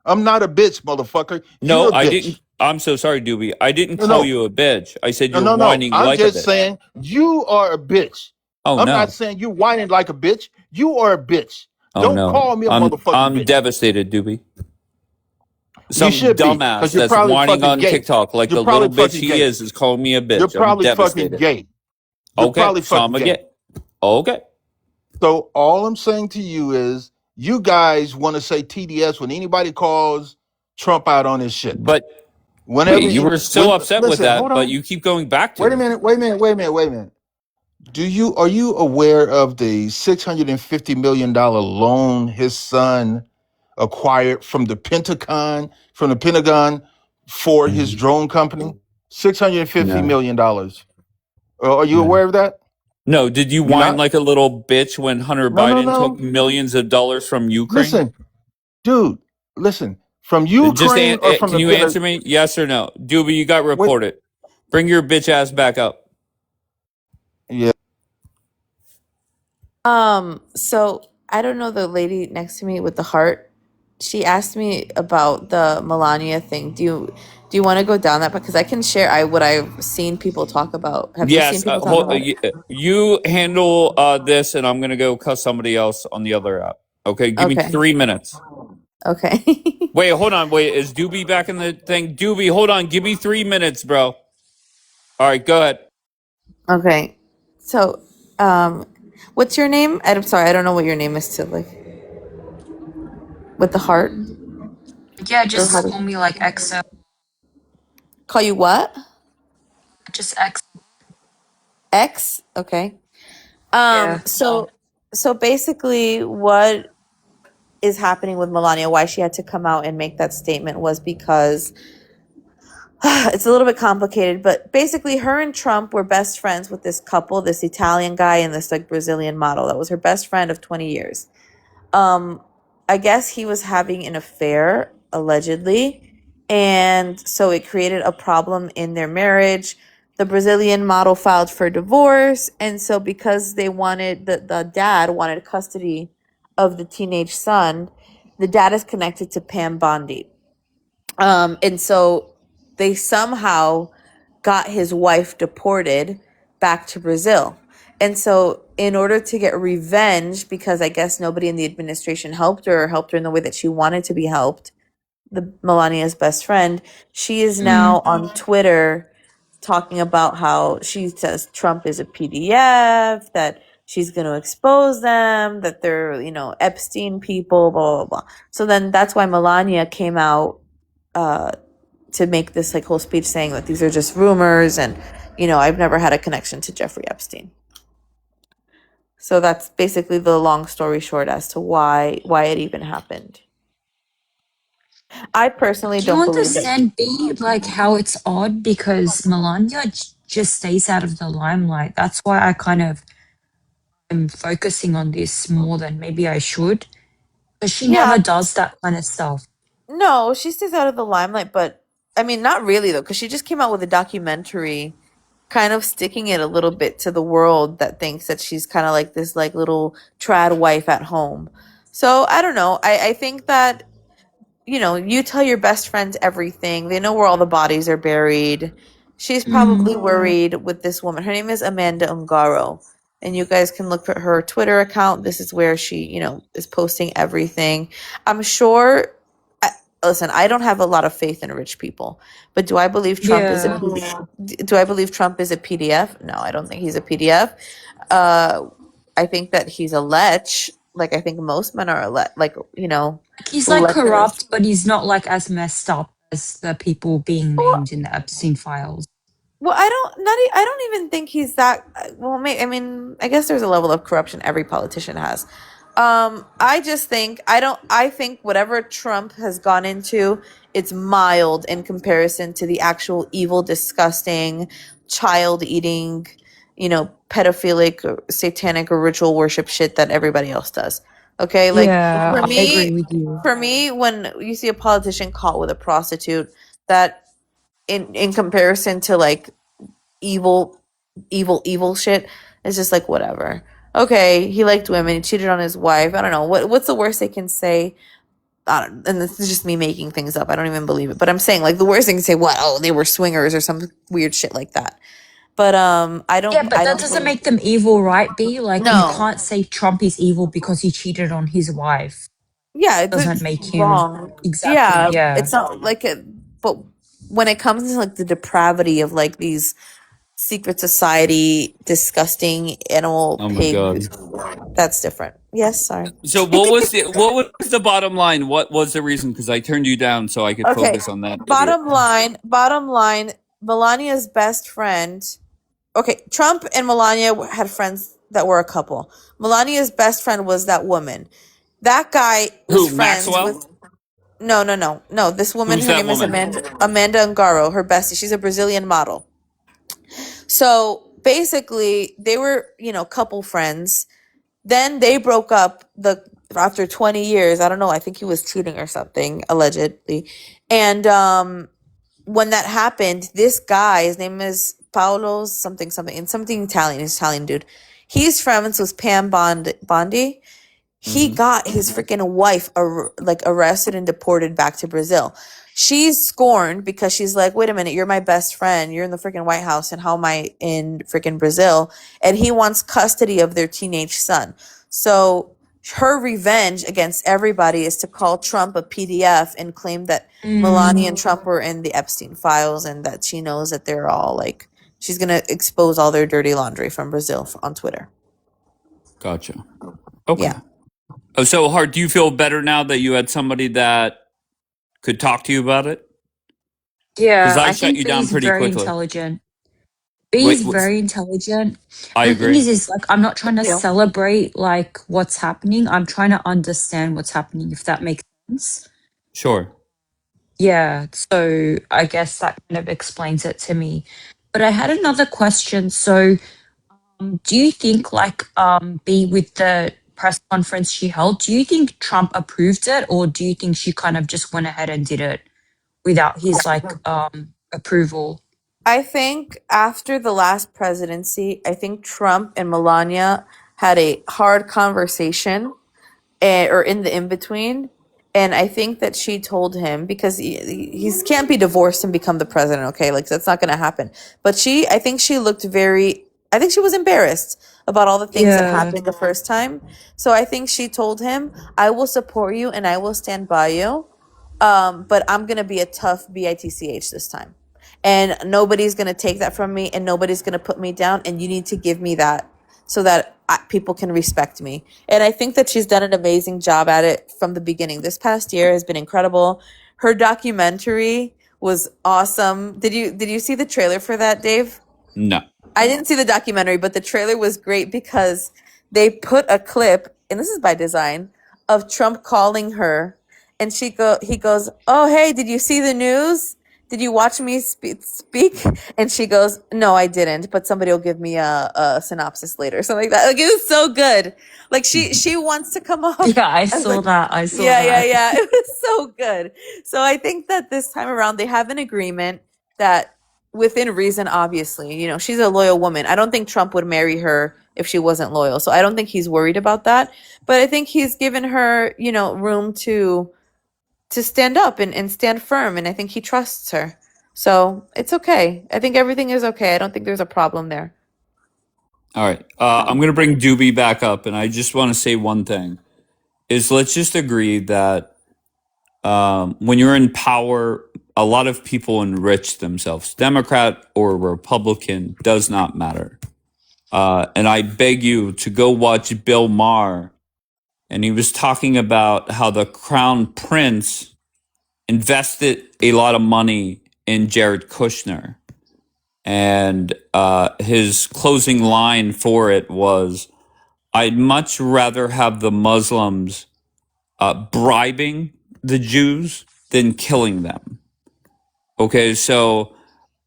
I'm not a bitch, motherfucker. You're
No,
a
I
bitch.
didn't. I'm so sorry, Doobie. I didn't
No,
call
no,
you a bitch. I said you're
no.
whining
I'm
like a
just
bitch.
saying you are a bitch.
Oh
I'm not
no.
saying you whining like a bitch. You are a bitch.
Oh
Don't
no.
call me a motherfucking
I'm
bitch.
devastated, Doobie.
You
Some
should be, because
dumbass
you're
that's
probably
whining
fucking
on
gay.
TikTok like
You're
the little
probably
bitch
fucking
he
gay.
is calling me a
You're
bitch. I'm
probably fucking
devastated.
gay. You're
Okay,
probably
so
fucking
I'm a
gay.
gay. Okay.
So all I'm saying to you is you guys want to say TDS when anybody calls Trump out on his shit.
But
Whenever
wait, you were so upset with
listen, hold
that, but
on.
you keep going back to
Wait a
it.
minute, wait a minute, wait a minute, wait a minute. Are you aware of the $650 million loan his son acquired from the Pentagon for his
Mhm.
drone company? $650
No.
million. Are you
No.
aware of that?
No, did you
You're
whine
not?
like a little bitch when Hunter
No, no,
Biden took
no.
millions of dollars from Ukraine?
Listen, dude, listen. From
Just
Ukraine or from
can
the
you
Pentagon?
answer me? Yes or no? Doobie, you got
Wait,
reported. Bring your bitch ass back up.
yeah.
So I don't know the lady next to me with the heart. She asked me about the Melania thing. Do you want to go down that? Because I can share what I've seen people talk about. Have you seen
Yes,
people talk about it?
you handle this, and I'm gonna go cuss somebody else on the other app. Okay, give me
Okay.
3 minutes.
Okay.
Wait, hold on. Wait, is Doobie back in the thing? Doobie, hold on. Give me 3 minutes, bro. All right, go ahead.
Okay. So, what's your name? I'm sorry, I don't know what your name is to like with the heart.
Yeah,
Or how
just
do
call me like X.
call you what?
Just X.
X? Okay.
Yeah.
So basically what is happening with Melania, why she had to come out and make that statement was because it's a little bit complicated, but basically her and Trump were best friends with this couple, this Italian guy and this like Brazilian model. That was her best friend of 20 years. Um, I guess he was having an affair, allegedly. And so it created a problem in their marriage. The Brazilian model filed for divorce. And so because they wanted, the dad wanted custody of the teenage son, the dad is connected to Pam Bondi. And so they somehow got his wife deported back to Brazil. And so, in order to get revenge, because I guess nobody in the administration helped her or helped her in the way that she wanted to be helped, the Melania's best friend, she is now on Twitter talking about how she says Trump is a PDF, that she's going to expose them, that they're, Epstein people, blah, blah, blah. So then that's why Melania came out uh, to make this like whole speech saying that these are just rumors and I've never had a connection to Jeffrey Epstein. So that's basically the long story short as to why it even happened. I personally
Do you
don't believe
understand,
it.
B, like how it's odd because Melania just stays out of the limelight? That's why I kind of am focusing on this more than maybe I should, because she
Yeah,
never does that kind of stuff.
no, she stays out of the limelight, but I mean not really though, because she just came out with a documentary kind of sticking it a little bit to the world that thinks that she's kind of like this like little trad wife at home. So I don't know. I think that you tell your best friends everything. They know where all the bodies are buried. She's probably worried with this woman. Her name is Amanda Ungaro. And you guys can look at her Twitter account. This is where she, is posting everything. I'm sure. Listen, I don't have a lot of faith in rich people, but do I believe Trump is a
Yeah.
do I believe Trump is a PDF? No, I don't think he's a PDF. Uh, I think that he's a lech. Like I think most men are a like
He's like
lechers.
corrupt, but he's not like as messed up as the people being named in the Epstein files.
Well, I don't even think he's that well. I mean, I guess there's a level of corruption every politician has, I just think I think whatever Trump has gone into, it's mild in comparison to the actual evil, disgusting, child eating, pedophilic, or satanic or ritual worship shit that everybody else does. Okay? Like
Yeah,
for
I agree
me,
with you.
when you see a politician caught with a prostitute, that in comparison to like evil, evil shit. It's just like whatever. Okay, he liked women. He cheated on his wife. I don't know what's the worst they can say. I don't, and this is just me making things up. I don't even believe it, but I'm saying like the worst they can say. What? Oh, they were swingers or some weird shit like that. But
Yeah, but
I
that
don't
doesn't
believe.
make them evil, right? B, like you
No.
can't say Trump is evil because he cheated on his wife.
Yeah,
Doesn't
it's
make him
wrong.
exactly.
Yeah,
Yeah.
it's not like it. But when it comes to like the depravity of like these secret society, disgusting animal
Oh my
pig.
God.
That's different. Yes, sorry.
So what was the bottom line? What was the reason? Because I turned you down so I could
Okay.
focus on that idiot.
Bottom line, Melania's best friend. Okay, Trump and Melania had friends that were a couple. Melania's best friend was that woman. That guy was
Who?
friends
Maxwell?
with no. This woman,
Who's
her
that
name is
woman?
Amanda Ungaro, her bestie. She's a Brazilian model. So basically, they were, couple friends. Then they broke up after 20 years. I don't know. I think he was cheating or something, allegedly. And when that happened, this guy, his name is Paolo something something, and something Italian. He's an Italian dude. He's friends with Pam Bondi. He
Mm-hmm.
got his freaking wife arrested and deported back to Brazil. She's scorned because she's like, wait a minute, you're my best friend. You're in the freaking White House, and how am I in freaking Brazil? And he wants custody of their teenage son. So her revenge against everybody is to call Trump a PDF and claim that Melania and Trump were in the Epstein files, and that she knows that they're all like, she's gonna expose all their dirty laundry from Brazil on Twitter.
Gotcha. Okay.
Yeah.
Oh, so Hart, do you feel better now that you had somebody that could talk to you about it? Because
Yeah,
I
I
shut
think
you
B
down
is
pretty
very
quickly.
intelligent. B
Wait,
is very intelligent.
I
The thing
agree.
is like I'm not trying
Thank
to
you.
celebrate like what's happening. I'm trying to understand what's happening, if that makes sense.
Sure.
Yeah, so I guess that kind of explains it to me. But I had another question. So, do you think, like, B, with the press conference she held, do you think Trump approved it, or do you think she kind of just went ahead and did it without his like approval?
I think after the last presidency, I think Trump and Melania had a hard conversation, or in the in between. And I think that she told him, because he can't be divorced and become the president, okay? Like, that's not going to happen. But I think she looked I think she was embarrassed about all the things that
Yeah.
happened the first time. So I think she told him, I will support you and I will stand by you. But I'm going to be a tough bitch this time. And nobody's going to take that from me, and nobody's going to put me down. And you need to give me that so that people can respect me. And I think that she's done an amazing job at it from the beginning. This past year has been incredible. Her documentary was awesome. Did you see the trailer for that, Dave?
No.
I didn't see the documentary, but the trailer was great because they put a clip, and this is by design, of Trump calling her, and he goes, "Oh, hey, did you see the news? Did you watch me speak?" And she goes, "No, I didn't, but somebody will give me a synopsis later," something like that. Like, it was so good. Like, she wants to come off
Yeah, I
as
saw
like,
that. I saw
yeah, yeah,
that.
yeah. It was so good. So I think that this time around they have an agreement that, within reason, obviously, she's a loyal woman. I don't think Trump would marry her if she wasn't loyal. So I don't think he's worried about that. But I think he's given her, room to stand up and stand firm. And I think he trusts her. So it's okay. I think everything is okay. I don't think there's a problem there.
All right. I'm going to bring Doobie back up, and I just want to say one thing. Let's just agree that when you're in power, a lot of people enrich themselves. Democrat or Republican does not matter. And I beg you to go watch Bill Maher. And he was talking about how the Crown Prince invested a lot of money in Jared Kushner. And his closing line for it was, I'd much rather have the Muslims bribing the Jews than killing them. Okay, so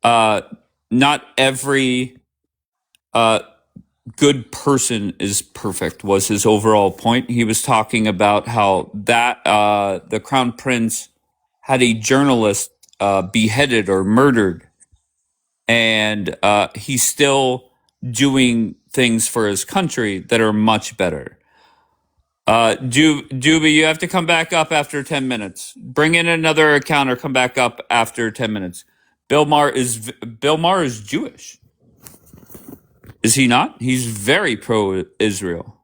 not every good person is perfect was his overall point. He was talking about how that the Crown Prince had a journalist beheaded or murdered, and he's still doing things for his country that are much better. Duba, you have to come back up after 10 minutes. Bring in another account or come back up after 10 minutes. Bill Maher is Jewish. Is he not? He's very pro-Israel.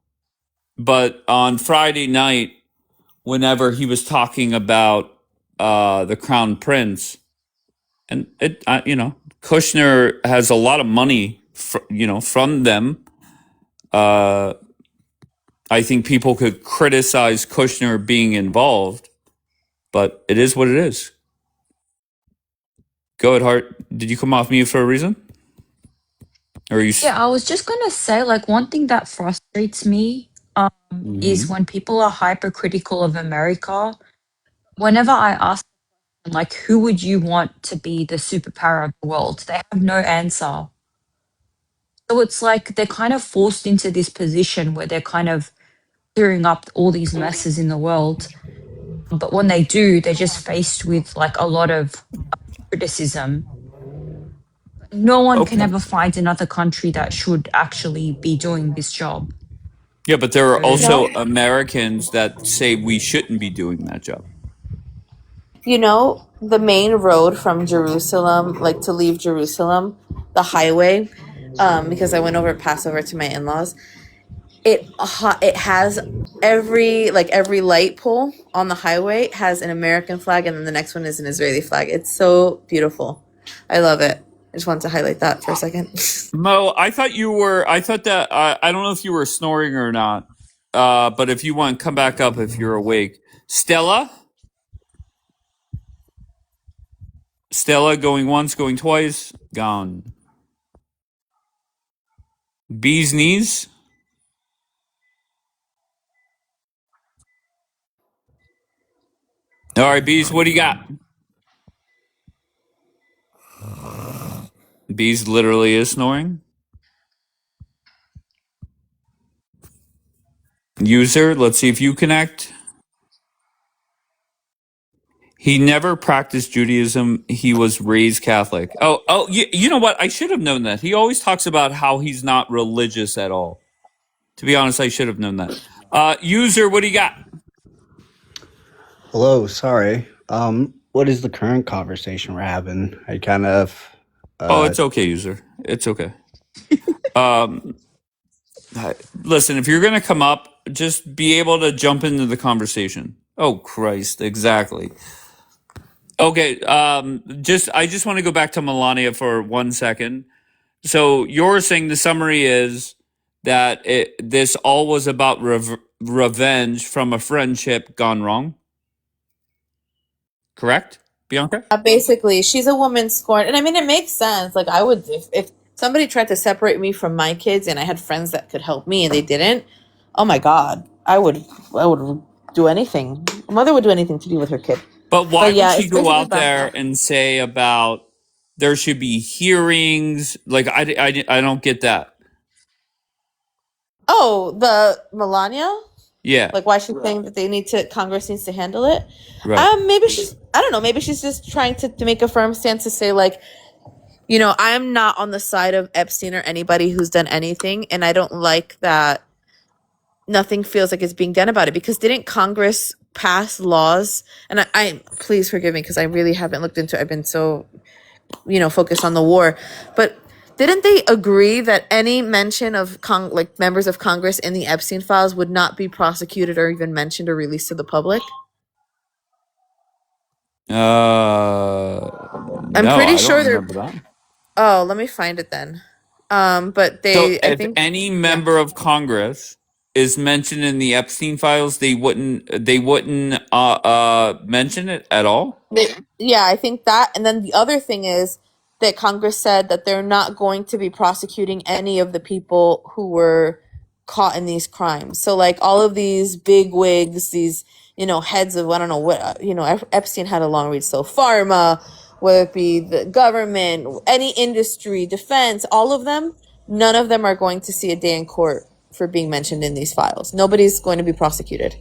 But on Friday night, whenever he was talking about the Crown Prince, and Kushner has a lot of money, from them. I think people could criticize Kushner being involved, but it is what it is. Go ahead, Hart. Did you come off mute for a reason? Or you?
Yeah, I was just gonna say, like, one thing that frustrates me is when people are hypercritical of America. Whenever I ask them, like, who would you want to be the superpower of the world? They have no answer. So it's like they're kind of forced into this position where they're kind of clearing up all these messes in the world. But when they do, they're just faced with like a lot of criticism. No one can
Okay.
ever find another country that should actually be doing this job.
Yeah, but there are
So
also Americans that say we shouldn't be doing that job.
You know, the main road from Jerusalem, like to leave Jerusalem, the highway, because I went over Passover to my in-laws. It has every light pole on the highway has an American flag, and then the next one is an Israeli flag. It's so beautiful. I love it. I just wanted to highlight that for a second.
Mo, I thought that I don't know if you were snoring or not. But if you want, come back up if you're awake. Stella, going once, going twice, gone. Bee's knees. All right, Bees, what do you got? Bees literally is snoring. User, let's see if you connect. He never practiced Judaism. He was raised Catholic. Oh, you know what? I should have known that. He always talks about how he's not religious at all. To be honest, I should have known that. User, what do you got?
Hello, sorry. What is the current conversation we're having? I kind of
Oh, it's okay, User. It's okay. Listen, if you're going to come up, just be able to jump into the conversation. Oh, Christ. Exactly. Okay. I just want to go back to Melania for 1 second. So you're saying the summary is that this all was about revenge from a friendship gone wrong? Correct, Bianca?
Basically, she's a woman scorned, and I mean it makes sense. Like I would, if somebody tried to separate me from my kids, and I had friends that could help me, and they didn't. Oh my God, I would do anything. A mother would do anything to be with her kid.
But why
But yeah,
would she
it's
go
basically
out there and say about there should be hearings? Like, I don't get that.
Oh, the Melania?
Yeah,
Like why she's saying that Congress needs to handle it.
right.
Maybe I don't know, maybe she's just trying to make a firm stance to say like, I'm not on the side of Epstein or anybody who's done anything, and I don't like that nothing feels like it's being done about it, because didn't Congress pass laws? And I please forgive me because I really haven't looked into it. I've been so focused on the war, but didn't they agree that any mention of members of Congress in the Epstein files would not be prosecuted or even mentioned or released to the public?
No,
I'm pretty
I don't
sure they're.
remember that.
Oh, let me find it then. But
So
I
if
think
any member of Congress is mentioned in the Epstein files, they wouldn't mention it at all?
Yeah, I think that. And then the other thing is that Congress said that they're not going to be prosecuting any of the people who were caught in these crimes. So like all of these big wigs, these, you know, heads of, I don't know what, you know, Epstein had a long read. So pharma, whether it be the government, any industry, defense, all of them, none of them are going to see a day in court for being mentioned in these files. Nobody's going to be prosecuted.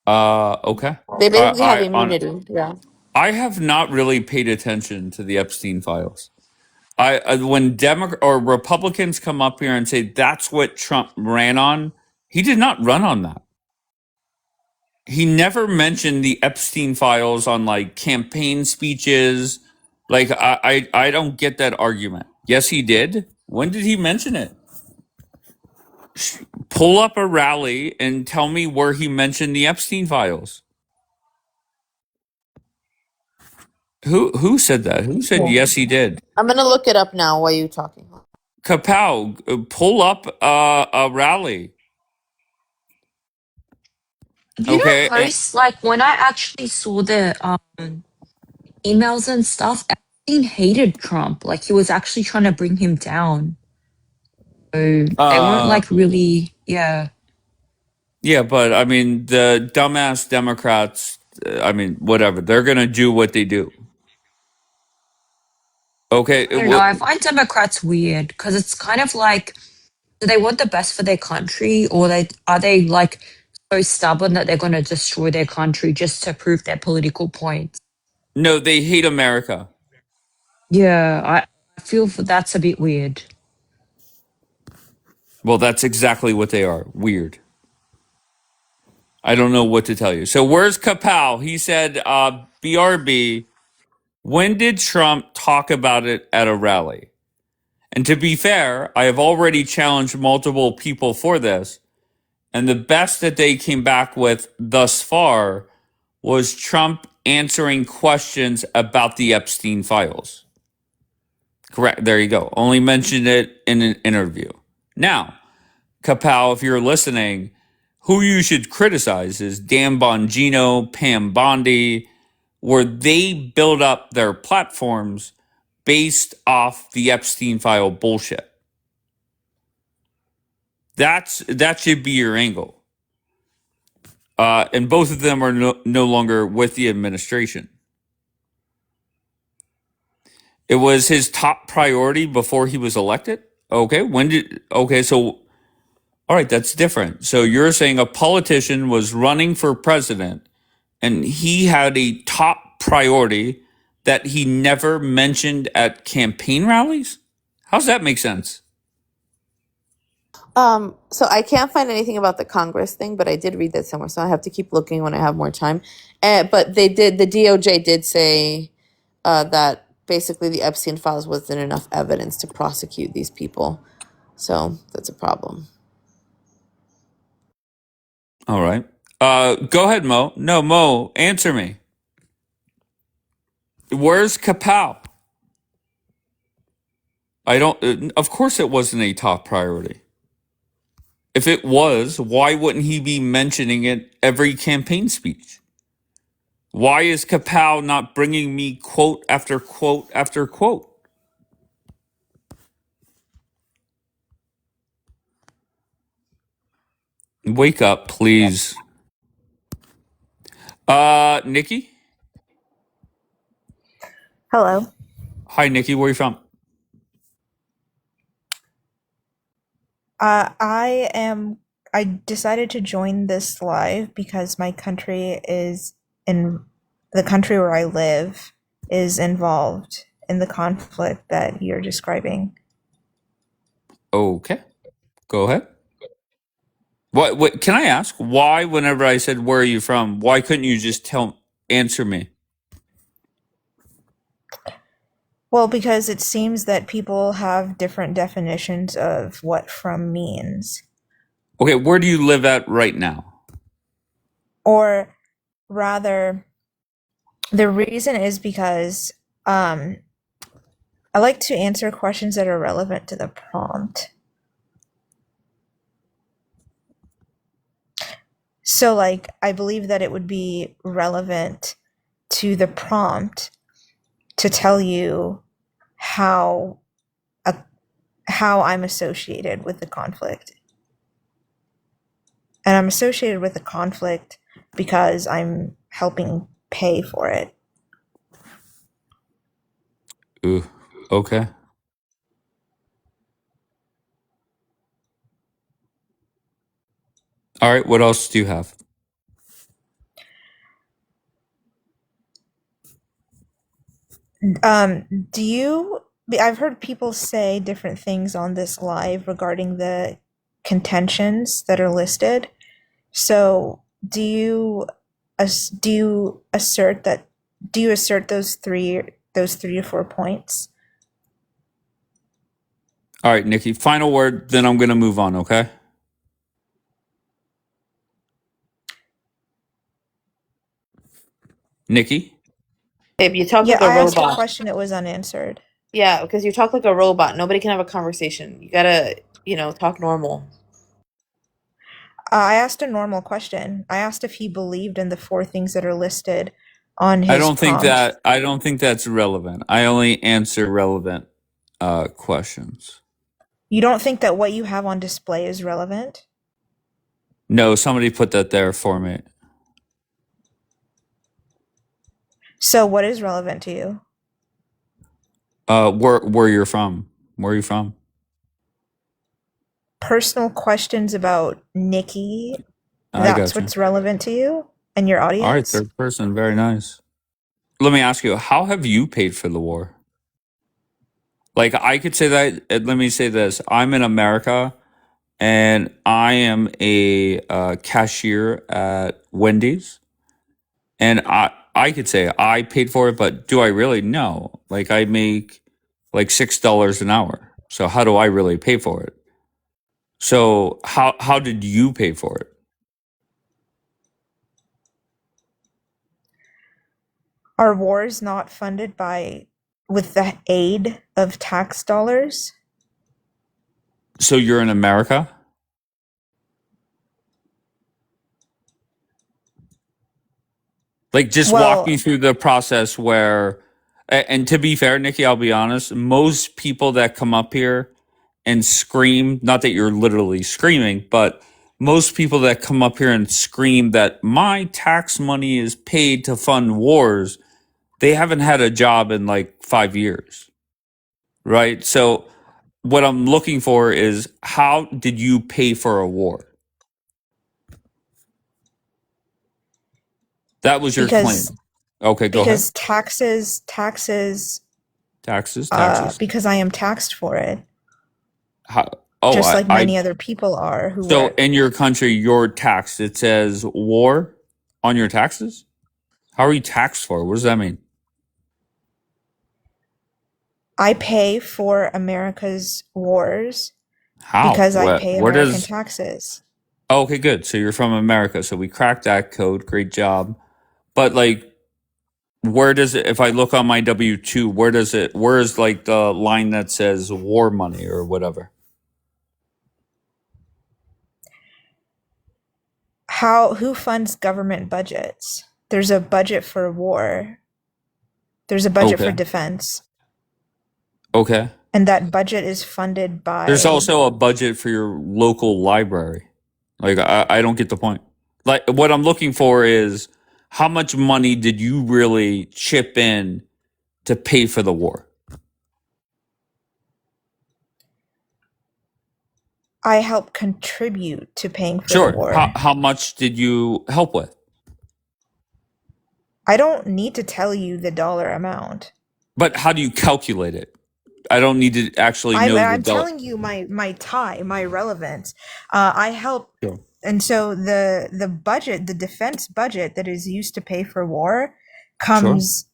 Okay.
They basically have
On
immunity. Yeah.
I have not really paid attention to the Epstein files. When Democrat or Republicans come up here and say that's what Trump ran on, he did not run on that. He never mentioned the Epstein files on like campaign speeches. Like I don't get that argument. Yes, he did. When did he mention it? Pull up a rally and tell me where he mentioned the Epstein files. Who said that? Who said yes he did?
I'm going to look it up now while you're talking.
Kapow, pull up a rally.
You know,
Okay.
posts like when I actually saw the emails and stuff, Epstein hated Trump. Like he was actually trying to bring him down. So they weren't like really, yeah.
Yeah, but I mean, the dumbass Democrats, I mean, whatever. They're going to do what they do. Okay.
I don't know. I find Democrats weird because it's kind of like, do they want the best for their country, or are they like so stubborn that they're going to destroy their country just to prove their political points?
No, they hate America.
Yeah, I feel that's a bit weird.
Well, that's exactly what they are. Weird. I don't know what to tell you. So where's Kapow? He said, BRB, when did Trump talk about it at a rally? And to be fair, I have already challenged multiple people for this. And the best that they came back with thus far was Trump answering questions about the Epstein files. Correct. There you go. Only mentioned it in an interview. Now, Kapow, if you're listening, who you should criticize is Dan Bongino, Pam Bondi, where they build up their platforms based off the Epstein file bullshit. That should be your angle. And both of them are no longer with the administration. It was his top priority before he was elected. Okay, so all right, that's different. So you're saying a politician was running for president and he had a top priority that he never mentioned at campaign rallies? How's that make sense?
So I can't find anything about the Congress thing, but I did read that somewhere, so I have to keep looking when I have more time. But the DOJ did say that basically the Epstein files wasn't enough evidence to prosecute these people. So that's a problem.
All right. Go ahead, Mo. No, Mo, answer me. Where's Kapow? Of course it wasn't a top priority. If it was, why wouldn't he be mentioning it every campaign speech? Why is Kapow not bringing me quote after quote after quote? Wake up, please. Nikki?
Hello.
Hi, Nikki. Where are you from?
I decided to join this live because my country is in the country where I live is involved in the conflict that you're describing.
Okay. Go ahead. What can I ask? Why, whenever I said where are you from, why couldn't you just answer me?
Well, because it seems that people have different definitions of what from means.
Okay, where do you live at right now?
Or rather, the reason is because I like to answer questions that are relevant to the prompt. So, like, I believe that it would be relevant to the prompt to tell you how how I'm associated with the conflict. And I'm associated with the conflict because I'm helping pay for it.
Ooh, okay. All right, what else do you have?
Do you? I've heard people say different things on this live regarding the contentions that are listed. So, do you assert that? Do you assert those three to 4 points?
All right, Nikki, final word, then I'm going to move on, okay? Nikki?
Babe, you talk
Yeah,
like a
I asked a
robot.
question. It was unanswered.
Yeah, because you talk like a robot. Nobody can have a conversation. You gotta, talk normal.
I asked a normal question. I asked if he believed in the 4 things that are listed on
I
his
don't think
prompt.
that's relevant. I only answer relevant questions.
You don't think that what you have on display is relevant?
No, somebody put that there for me.
So what is relevant to you?
Where you're from? Where are you from?
Personal questions about Nikki,
I
that's
got you.
what's relevant to you and your
All right,
audience?
third person, very nice. Let me ask you, how have you paid for the war? Like I could say that. Let me say this: I'm in America, and I am a cashier at Wendy's, and I could say I paid for it, but do I really? No. Like I make like $6 an hour. So how do I really pay for it? So how did you pay for it?
Are wars not funded with the aid of tax dollars?
So you're in America? Like just walk
Well,
me through the process where and to be fair, Nikki, I'll be honest, most people that come up here and scream, not that you're literally screaming, but most people that come up here and scream that my tax money is paid to fund wars, they haven't had a job in like 5 years, right? So what I'm looking for is how did you pay for a war? That was your
because
claim. Okay, go ahead.
because taxes
Taxes.
because I am taxed for it,
How, oh,
just like
I
many other people are who
so
work.
in your country, your tax, it says war on your taxes? How are you taxed for? What does that mean?
I pay for America's wars
How?
because I
What?
pay
Where
American
does?
taxes.
Oh, okay, good. So you're from America. So we cracked that code. Great job. But like, where does it? If I look on my W-2, where does it? Where is like the line that says war money or whatever?
Who funds government budgets? There's a budget for war. There's a budget for
Okay.
defense.
Okay.
And that budget is funded
There's
by
also a budget for your local library. Like, I don't get the point. Like, what I'm looking for is how much money did you really chip in to pay for the war?
I help contribute to paying for the
Sure.
war.
How much did you help with?
I don't need to tell you the dollar amount.
But how do you calculate it? I don't need to actually know the
I'm
dollar.
telling you my my relevance. I help,
Sure.
and so the budget, the defense budget that is used to pay for war,
Sure.
comes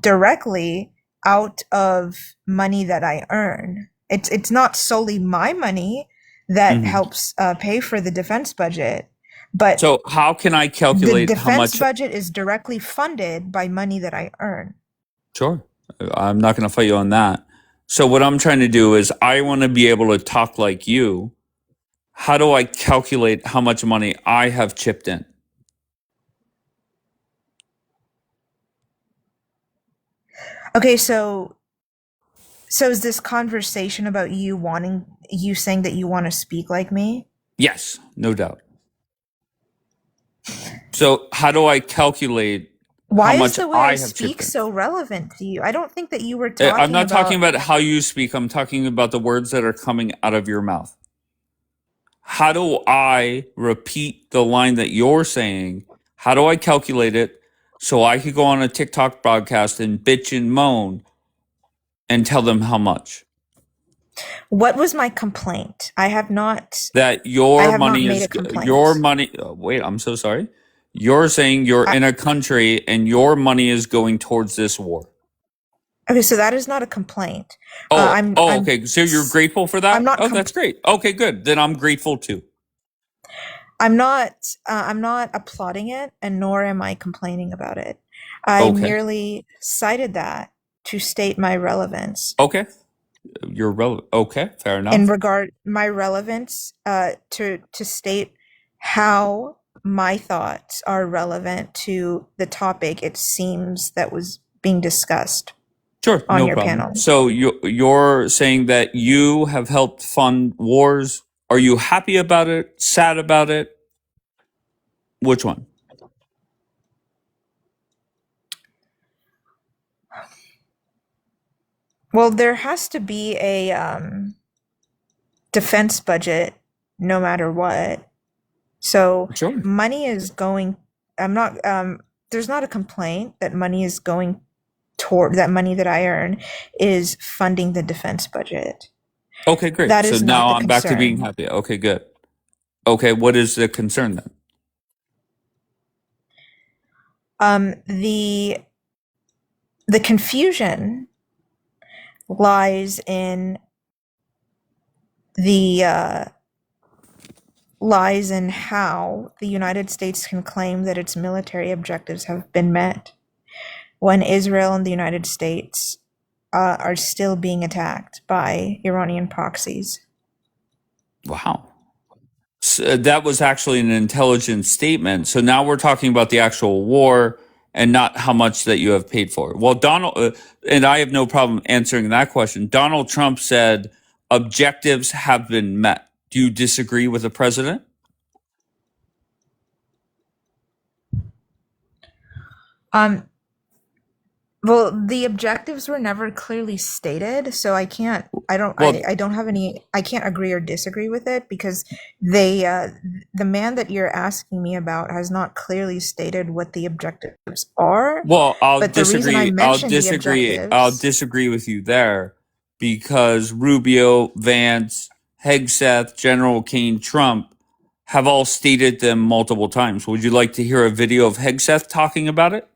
directly out of money that I earn. It's not solely my money that
Mhm.
helps pay for the defense budget, but
So how can I
the
calculate how
defense
much?
budget is directly funded by money that I earn.
Sure. I'm not going to fight you on that. So what I'm trying to do is I want to be able to talk like you. How do I calculate how much money I have chipped in?
Okay, so So is this conversation about you saying that you want to speak like me?
Yes, no doubt. So how do I calculate how
Why is
much
the way I
I have chipped
speak
in?
so relevant to you? I don't think that you were
I'm
talking
not talking
about.
about how you speak. I'm talking about the words that are coming out of your mouth. How do I repeat the line that you're saying? How do I calculate it so I could go on a TikTok broadcast and bitch and moan and tell them how much?
What was my complaint? I have not
That your money
made a
is your
complaint.
money. Oh, wait, I'm so sorry. You're saying you're
I,
in a country and your money is going towards this war.
okay, so that is not a complaint.
Oh,
I'm
oh,
I'm
okay. So you're grateful for
I'm
that?
not
Oh, that's great. Okay, good. Then I'm grateful too.
I'm not applauding it, and nor am I complaining about it. I
Okay.
merely cited that to state my relevance.
Okay. You're relevant. Okay, fair
In
enough.
regard my relevance to state how my thoughts are relevant to the topic it seems that was being discussed
Sure,
on
no
your
problem.
panel.
So you're saying that you have helped fund wars. Are you happy about it? Sad about it? Which one?
Well, there has to be a defense budget no matter what. So
Sure.
money is going. I'm not. There's not a complaint that money is going toward that money that I earn is funding the defense budget.
Okay, great.
That
So
is not
now
the
I'm back to being
concern.
happy. Okay, good. Okay, what is the concern then?
The confusion lies in the lies in how the United States can claim that its military objectives have been met when Israel and the United States are still being attacked by Iranian proxies.
Wow. So that was actually an intelligent statement. So now we're talking about the actual war and not how much that you have paid for. Well, and I have no problem answering that question. Donald Trump said objectives have been met. Do you disagree with the president?
Um, Well, the objectives were never clearly stated, so
Well,
I don't have any, I can't agree or disagree with it because they, the man that you're asking me about has not clearly stated what the objectives are.
well, I'll
But the reason I
disagree. I'll
mentioned the
disagree. I'll
objectives,
disagree with you there because Rubio, Vance, Hegseth, General Kane, Trump have all stated them multiple times. Would you like to hear a video of Hegseth talking about it?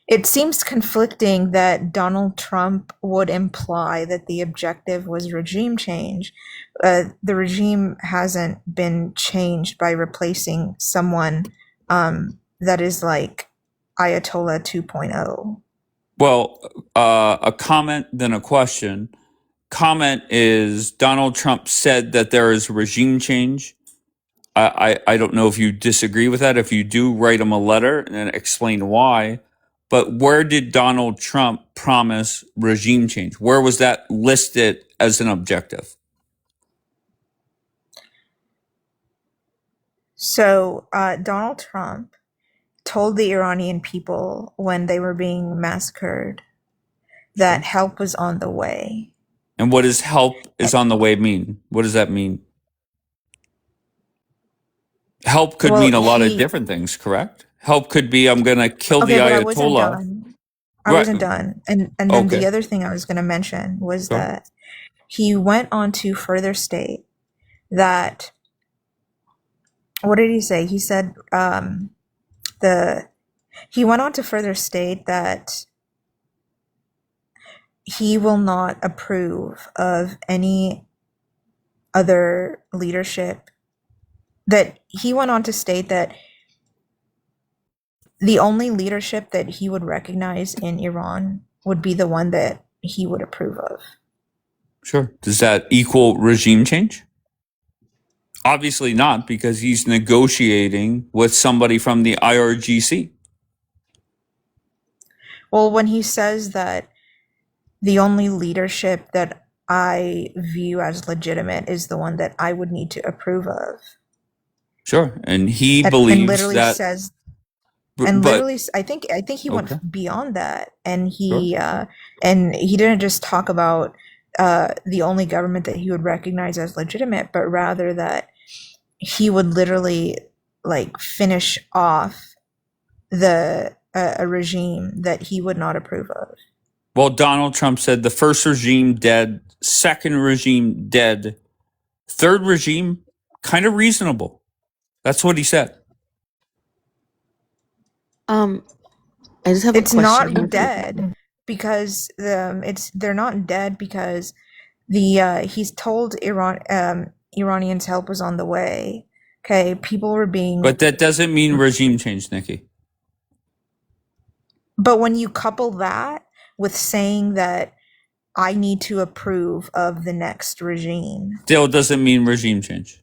it seems conflicting that Donald Trump would imply that the objective was regime change. The regime hasn't been changed by replacing someone that is like Ayatollah 2.0.
Well, a comment, then a question. Comment is Donald Trump said that there is regime change. I don't know if you disagree with that. If you do, write him a letter and explain why. But where did Donald Trump promise regime change? Where was that listed as an objective?
So Donald Trump told the Iranian people when they were being massacred that help was on the way.
And what does help is on the way mean? What does that mean? Help could
Well,
mean a lot of different things, correct? Help could be I'm going to kill the
okay, but I wasn't
Ayatollah.
done. I
Right.
wasn't done. And then the
Okay.
other thing I was going to mention was
Sure.
that he went on to further state that, what did he say? He said he went on to further state that he will not approve of any other leadership. That he went on to state that the only leadership that he would recognize in Iran would be the one that he would approve of.
Sure. Does that equal regime change? Obviously not, because he's negotiating with somebody from the IRGC.
Well, when he says that the only leadership that I view as legitimate is the one that I would need to approve of.
Sure. And he
And
believes
literally
that,
says, and
but
literally, I think he
okay,
went beyond that, and
sure.
he didn't just talk about the only government that he would recognize as legitimate, but rather that he would literally like finish off the a regime that he would not approve of.
Well, Donald Trump said the first regime dead, second regime dead, third regime kind of reasonable. That's what he said.
I just have a
It's
question.
not dead because they're not dead because he's told Iranians help was on the way. Okay, people were being.
But that doesn't mean regime change, Nikki.
But when you couple that with saying that I need to approve of the next regime.
Still doesn't mean regime change.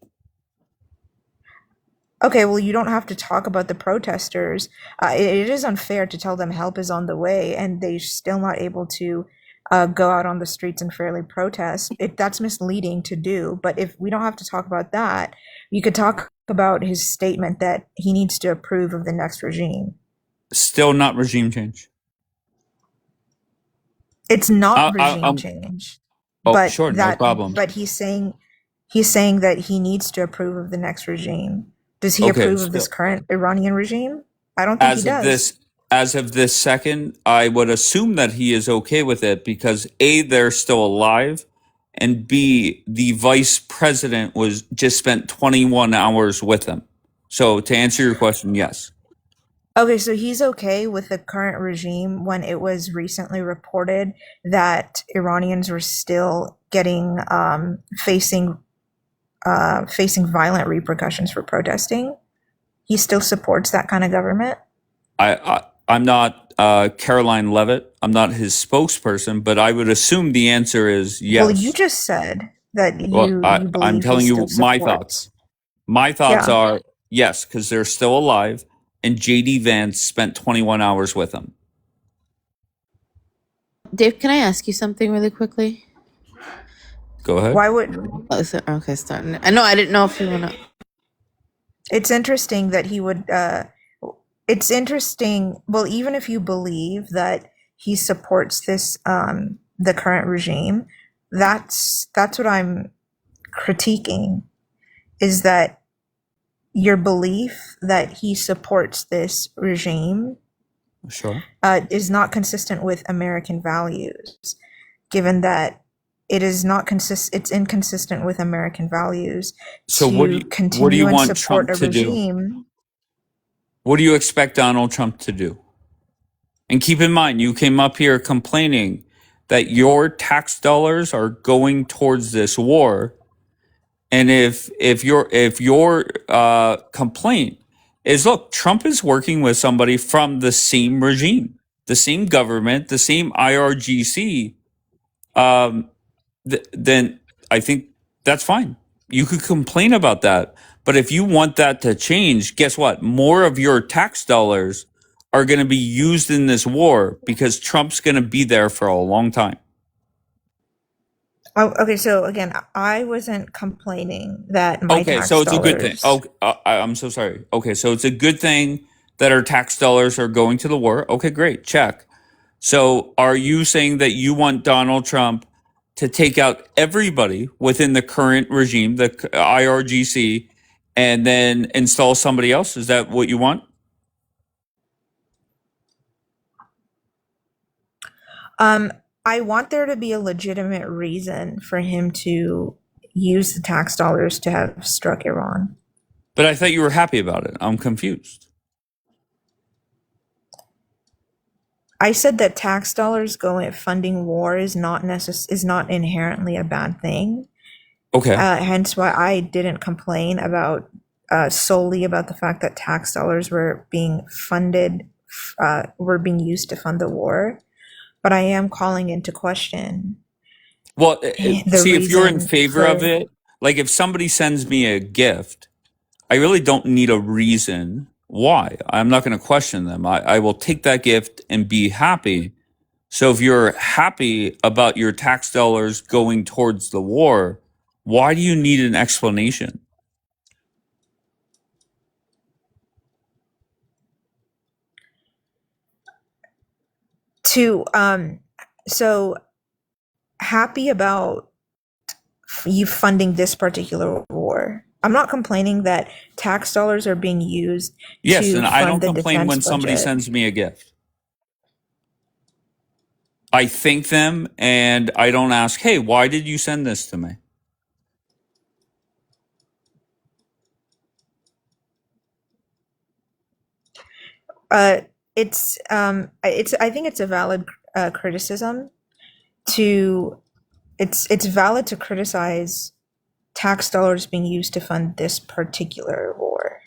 Okay, well, you don't have to talk about the protesters. It is unfair to tell them help is on the way and they're still not able to go out on the streets and fairly protest. That's misleading to do. But if we don't have to talk about that, you could talk about his statement that he needs to approve of the next regime.
Still not regime change.
It's not regime change.
Oh,
but
sure, no problem.
But he's saying that he needs to approve of the next regime. Does he approve of this current Iranian regime? I don't think he does.
As of this second, I would assume that he is okay with it because A, they're still alive, and B, the vice president was just spent 21 hours with them. So to answer your question, yes.
Okay, so he's okay with the current regime when it was recently reported that Iranians were still getting facing violent repercussions for protesting. He still supports that kind of government.
I'm not Caroline Levitt. I'm not his spokesperson, but I would assume the answer is yes.
Well, you just said that you believe
I'm telling
he
you
still
my
supports.
thoughts. My thoughts are yes, because they're still alive, and JD Vance spent 21 hours with them.
Dave, can I ask you something really quickly?
Go ahead.
Why would?
Oh, okay, starting. I know. I didn't know if you wanna.
It's interesting that he would. It's interesting. Well, even if you believe that he supports this, the current regime, that's what I'm critiquing. Is that your belief that he supports this regime?
Sure.
Is not consistent with American values, given that it is not it's inconsistent with American values
So
to
what do
continue
you
and
want
support
Trump
a
to
regime.
do? What do you expect Donald Trump to do? And keep in mind, you came up here complaining that your tax dollars are going towards this war. And if your complaint is, look, Trump is working with somebody from the same regime, the same government, the same IRGC, then I think that's fine. You could complain about that. But if you want that to change, guess what? More of your tax dollars are going to be used in this war because Trump's going to be there for a long time.
Oh, okay, so again, I wasn't complaining that my
Okay,
tax
so it's a good thing.
dollars.
Oh, I'm so sorry. Okay, so it's a good thing that our tax dollars are going to the war. Okay, great. Check. So are you saying that you want Donald Trump to take out everybody within the current regime, the IRGC, and then install somebody else? Is that what you want?
I want there to be a legitimate reason for him to use the tax dollars to have struck Iran.
But I thought you were happy about it. I'm confused.
I said that tax dollars going funding war is not inherently a bad thing.
Okay.
Hence why I didn't complain about solely about the fact that tax dollars were being funded, were being used to fund the war. But I am calling into question.
Well, see, if you're in favor of it, like if somebody sends me a gift, I really don't need a reason why. I'm not going to question them. I will take that gift and be happy. So if you're happy about your tax dollars going towards the war, why do you need an explanation?
To so happy about you funding this particular war. I'm not complaining that tax dollars are being used
Yes,
to
and I
fund
don't
the
complain
defense
when somebody
budget.
sends me a gift. I thank them and I don't ask, hey, why did you send this to me?
Uh, it's I think it's a valid criticism to it's valid to criticize tax dollars being used to fund this particular war.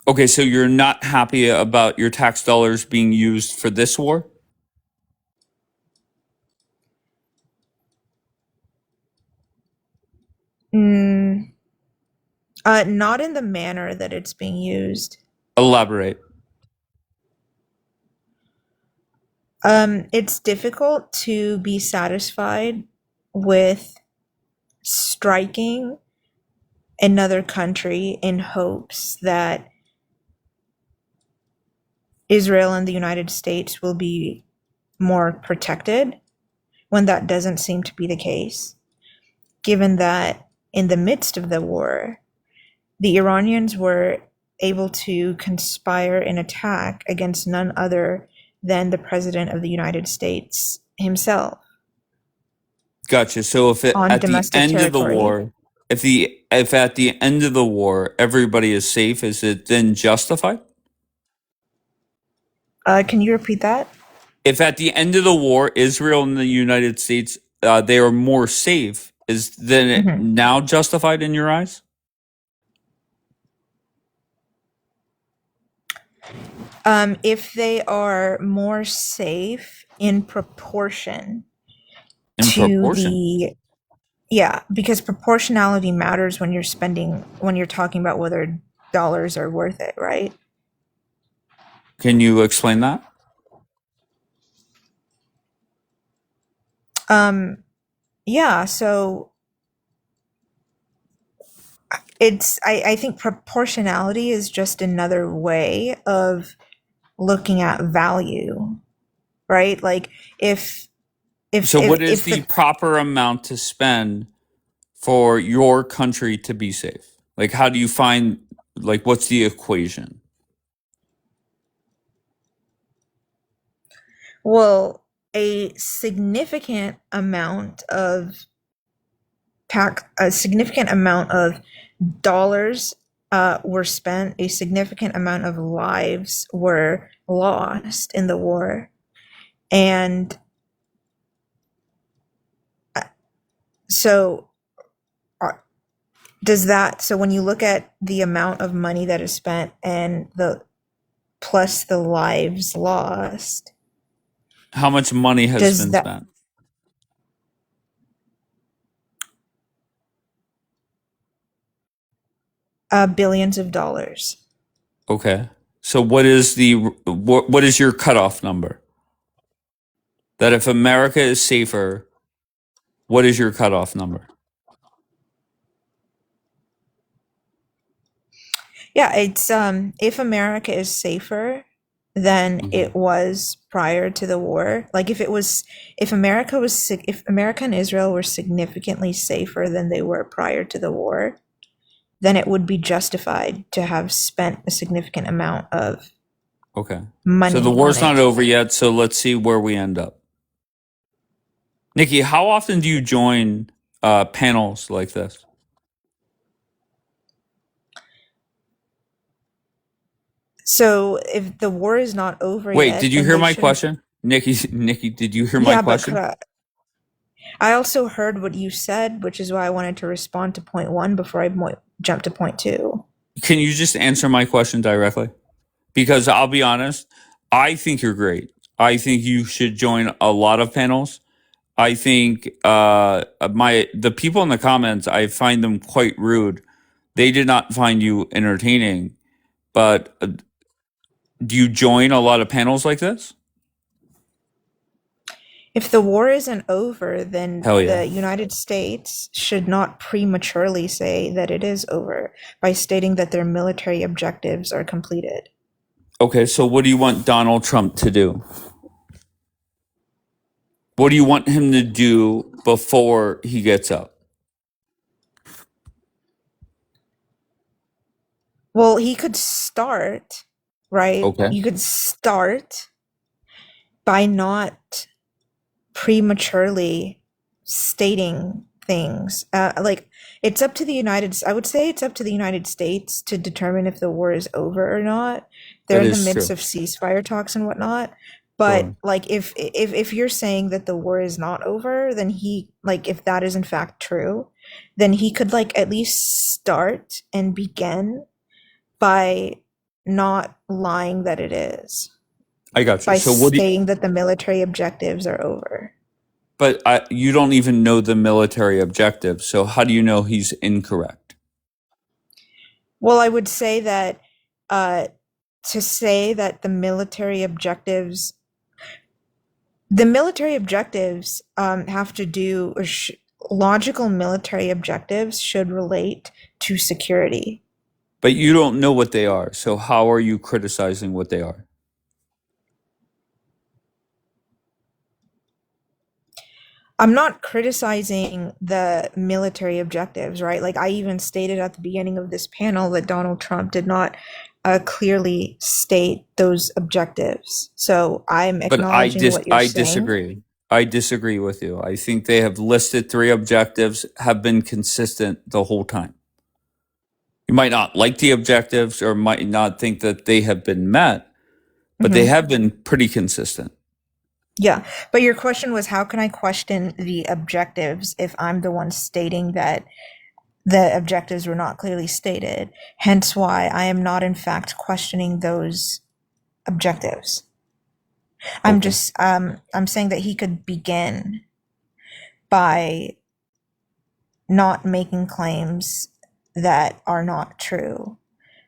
Okay, so you're not happy about your tax dollars being used for this war?
Not in the manner that it's being used.
Elaborate.
It's difficult to be satisfied with striking another country in hopes that Israel and the United States will be more protected when that doesn't seem to be the case, given that in the midst of the war, the Iranians were able to conspire an attack against none other than the President of the United States himself.
Gotcha. So if
On
at the
domestic
end of the
territory.
war, if at the end of the war everybody is safe, is it then justified?
Can you repeat that?
If at the end of the war Israel and the United States they are more safe, is then it
Mhm.
now justified in your eyes?
If they are more safe in proportion
In
to
proportion.
the because proportionality matters when you're talking about whether dollars are worth it, right?
Can you explain that?
So I think proportionality is just another way of looking at value, right? Like if
So what is
if
the
the
proper amount to spend for your country to be safe? Like how do you find, like, what's the equation?
well, a significant amount of a significant amount of dollars were spent, a significant amount of lives were lost in the war. And so, so when you look at the amount of money that is spent and the plus the lives lost,
How much money has
does
been
that
spent?
billions of dollars?
Okay. So what is what is your cutoff number? That if America is safer, what is your cutoff number?
Yeah, it's if America is safer than
Mhm.
it was prior to the war, like if America and Israel were significantly safer than they were prior to the war, then it would be justified to have spent a significant amount of
Okay. So the
money on
war's not
it.
over yet, so let's see where we end up. Nikki, how often do you join panels like this?
So if the war is not over
Wait,
yet,
did you
then
hear
they
my
shouldn't.
question? Nikki, did you hear my
Yeah, but
question?
I also heard what you said, which is why I wanted to respond to point one before I jump to point two.
Can you just answer my question directly? Because I'll be honest, I think you're great. I think you should join a lot of panels. I think the people in the comments, I find them quite rude. They did not find you entertaining. But do you join a lot of panels like this?
If the war isn't over, then
Hell yeah.
the United States should not prematurely say that it is over by stating that their military objectives are completed.
Okay, so what do you want Donald Trump to do? What do you want him to do before he gets up?
Well, he could start, right?
Okay.
You could start by not prematurely stating things. Like it's up to the I would say it's up to the United States to determine if the war is over or not. They're
That
in the
is
midst
true.
of ceasefire talks and whatnot. But
Sure.
like if you're saying that the war is not over, then if that is in fact true, then he could like at least start and begin by not lying that it is,
I got you.
by
So what do you,
saying that the military objectives are over.
but you don't even know the military objectives. So how do you know he's incorrect?
Well, I would say that to say that the military objectives have to do, logical military objectives should relate to security.
But you don't know what they are. So how are you criticizing what they are?
I'm not criticizing the military objectives, right? Like I even stated at the beginning of this panel that Donald Trump did not clearly state those objectives. So I'm
But
acknowledging what you're
I
saying.
disagree. I disagree with you. I think they have listed 3 objectives, have been consistent the whole time. You might not like the objectives or might not think that they have been met, but they have been pretty consistent.
Yeah, but your question was how can I question the objectives if I'm the one stating that the objectives were not clearly stated? Hence why I am not in fact questioning those objectives. I'm
Okay.
just I'm saying that he could begin by not making claims that are not true.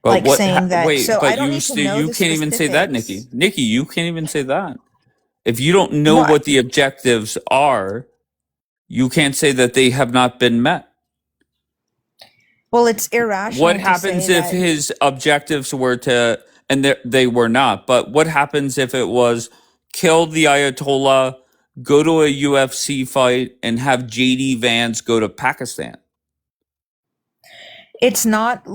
But
Like
what?
saying that,
Wait,
so I
but
don't need to know
you
the
can't even say that,
specifics.
Nikki. Nikki, you can't even say that. If you don't know
What?
what the objectives are, you can't say that they have not been met.
Well, it's irrational
What
to
happens
say
if
that.
his objectives were to, and they were not, but what happens if it was kill the Ayatollah, go to a UFC fight, and have JD Vance go to Pakistan?
It's not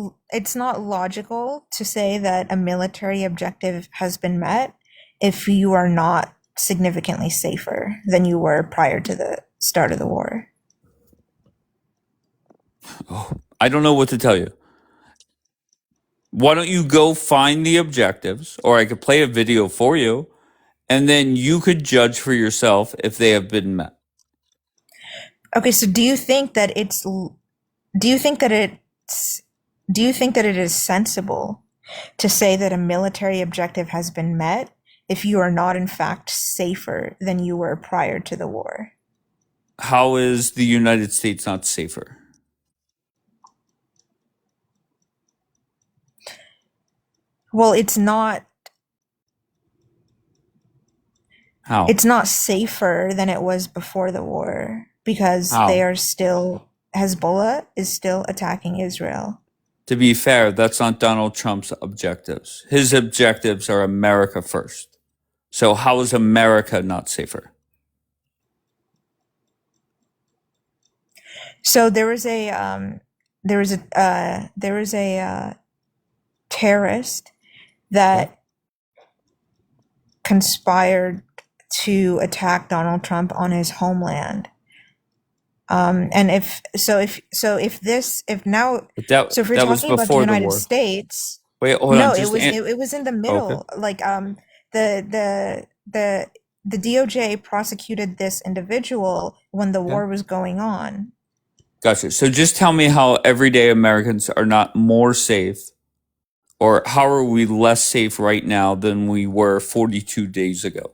logical to say that a military objective has been met if you are not significantly safer than you were prior to the start of the war.
Oh, I don't know what to tell you. Why don't you go find the objectives, or I could play a video for you, and then you could judge for yourself if they have been met.
Okay, so do you think that it is sensible to say that a military objective has been met if you are not in fact safer than you were prior to the war?
How is the United States not safer?
Well, it's not
How?
safer than it was before the war because
How?
Hezbollah is still attacking Israel.
To be fair, that's not Donald Trump's objectives. His objectives are America first. So how is America not safer?
So there was a terrorist that conspired to attack Donald Trump on his homeland. And if now, so if we're
That was
talking about the
before the
United
war.
States,
Wait, hold
no,
on.
it was in the middle.
Okay.
Like the DOJ prosecuted this individual when the war was going on.
Gotcha. So just tell me how everyday Americans are not more safe, or how are we less safe right now than we were 42 days ago?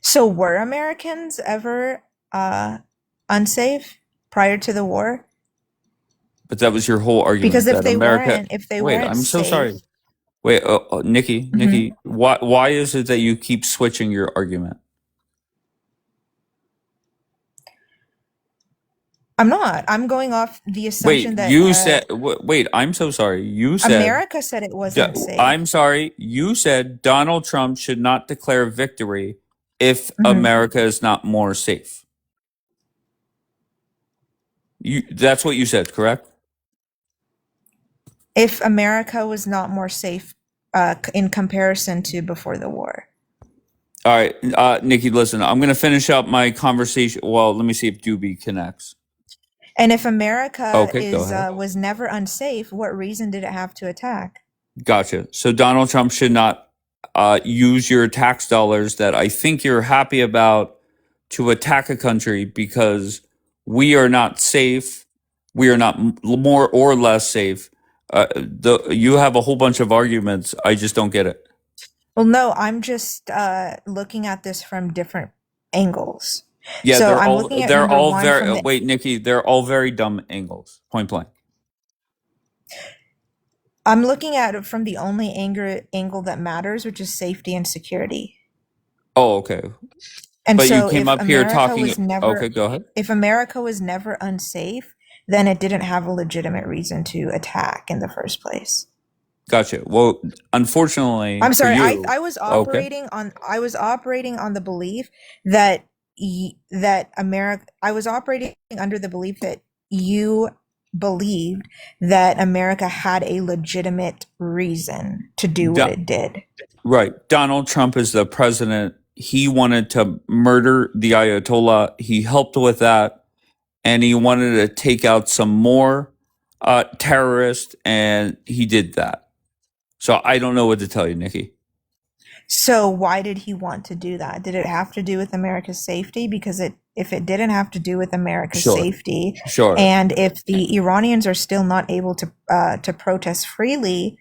So were Americans ever unsafe prior to the war?
But that was your whole argument
Because if
that
they
America.
weren't,
Wait, I'm so sorry. Wait, Nikki,
Mhm.
why is it that you keep switching your argument?
I'm not. I'm going off the
Wait,
assumption that
you said, wait, I'm so sorry. You said,
America said it wasn't
I'm
safe.
sorry, you said Donald Trump should not declare victory if
Mhm.
America is not more safe. That's what you said, correct?
If America was not more safe in comparison to before the war.
All right, Nikki, listen, I'm going to finish up my conversation. Well, let me see if Doobie connects.
And if America
Okay, go ahead.
was never unsafe, what reason did it have to attack?
Gotcha. So Donald Trump should not use your tax dollars that I think you're happy about to attack a country because we are not safe. We are not more or less safe. You have a whole bunch of arguments. I just don't get it.
Well, no, I'm just looking at this from different angles.
Yeah,
So I'm looking at
they're
number
all
one
very
from the
wait, Nikki, they're all very dumb angles. Point blank.
I'm looking at it from the only angle that matters, which is safety and security.
Oh, okay.
And
But you
so
came up here talking. Okay, go ahead.
if America was never unsafe, then it didn't have a legitimate reason to attack in the first place.
Gotcha. Well, unfortunately
I'm
for
sorry.
you,
I was
okay.
operating on the belief that that America. I was operating under the belief that you believed that America had a legitimate reason to do what it did.
Right. Donald Trump is the president. He wanted to murder the Ayatollah. He helped with that. And he wanted to take out some more terrorists. And he did that. So I don't know what to tell you, Nikki.
So why did he want to do that? Did it have to do with America's safety? Because if it didn't have to do with America's
Sure.
safety,
Sure.
and if the Iranians are still not able to protest freely,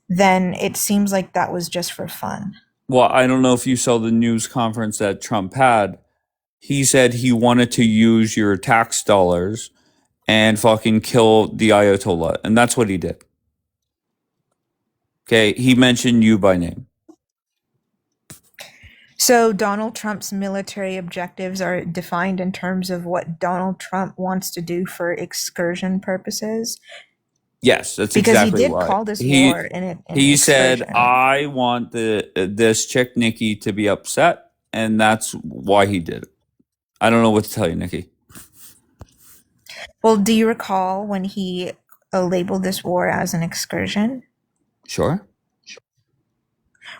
then it seems like that was just for fun.
Well, I don't know if you saw the news conference that Trump had. He said he wanted to use your tax dollars and fucking kill the Ayatollah. And that's what he did. Okay. He mentioned you by name.
So Donald Trump's military objectives are defined in terms of what Donald Trump wants to do for excursion purposes.
Yes, that's
Because
exactly
he did
why.
call this war an
He said,
excursion.
"I want this chick Nikki to be upset," and that's why he did it. I don't know what to tell you, Nikki.
Well, do you recall when he labeled this war as an excursion?
Sure.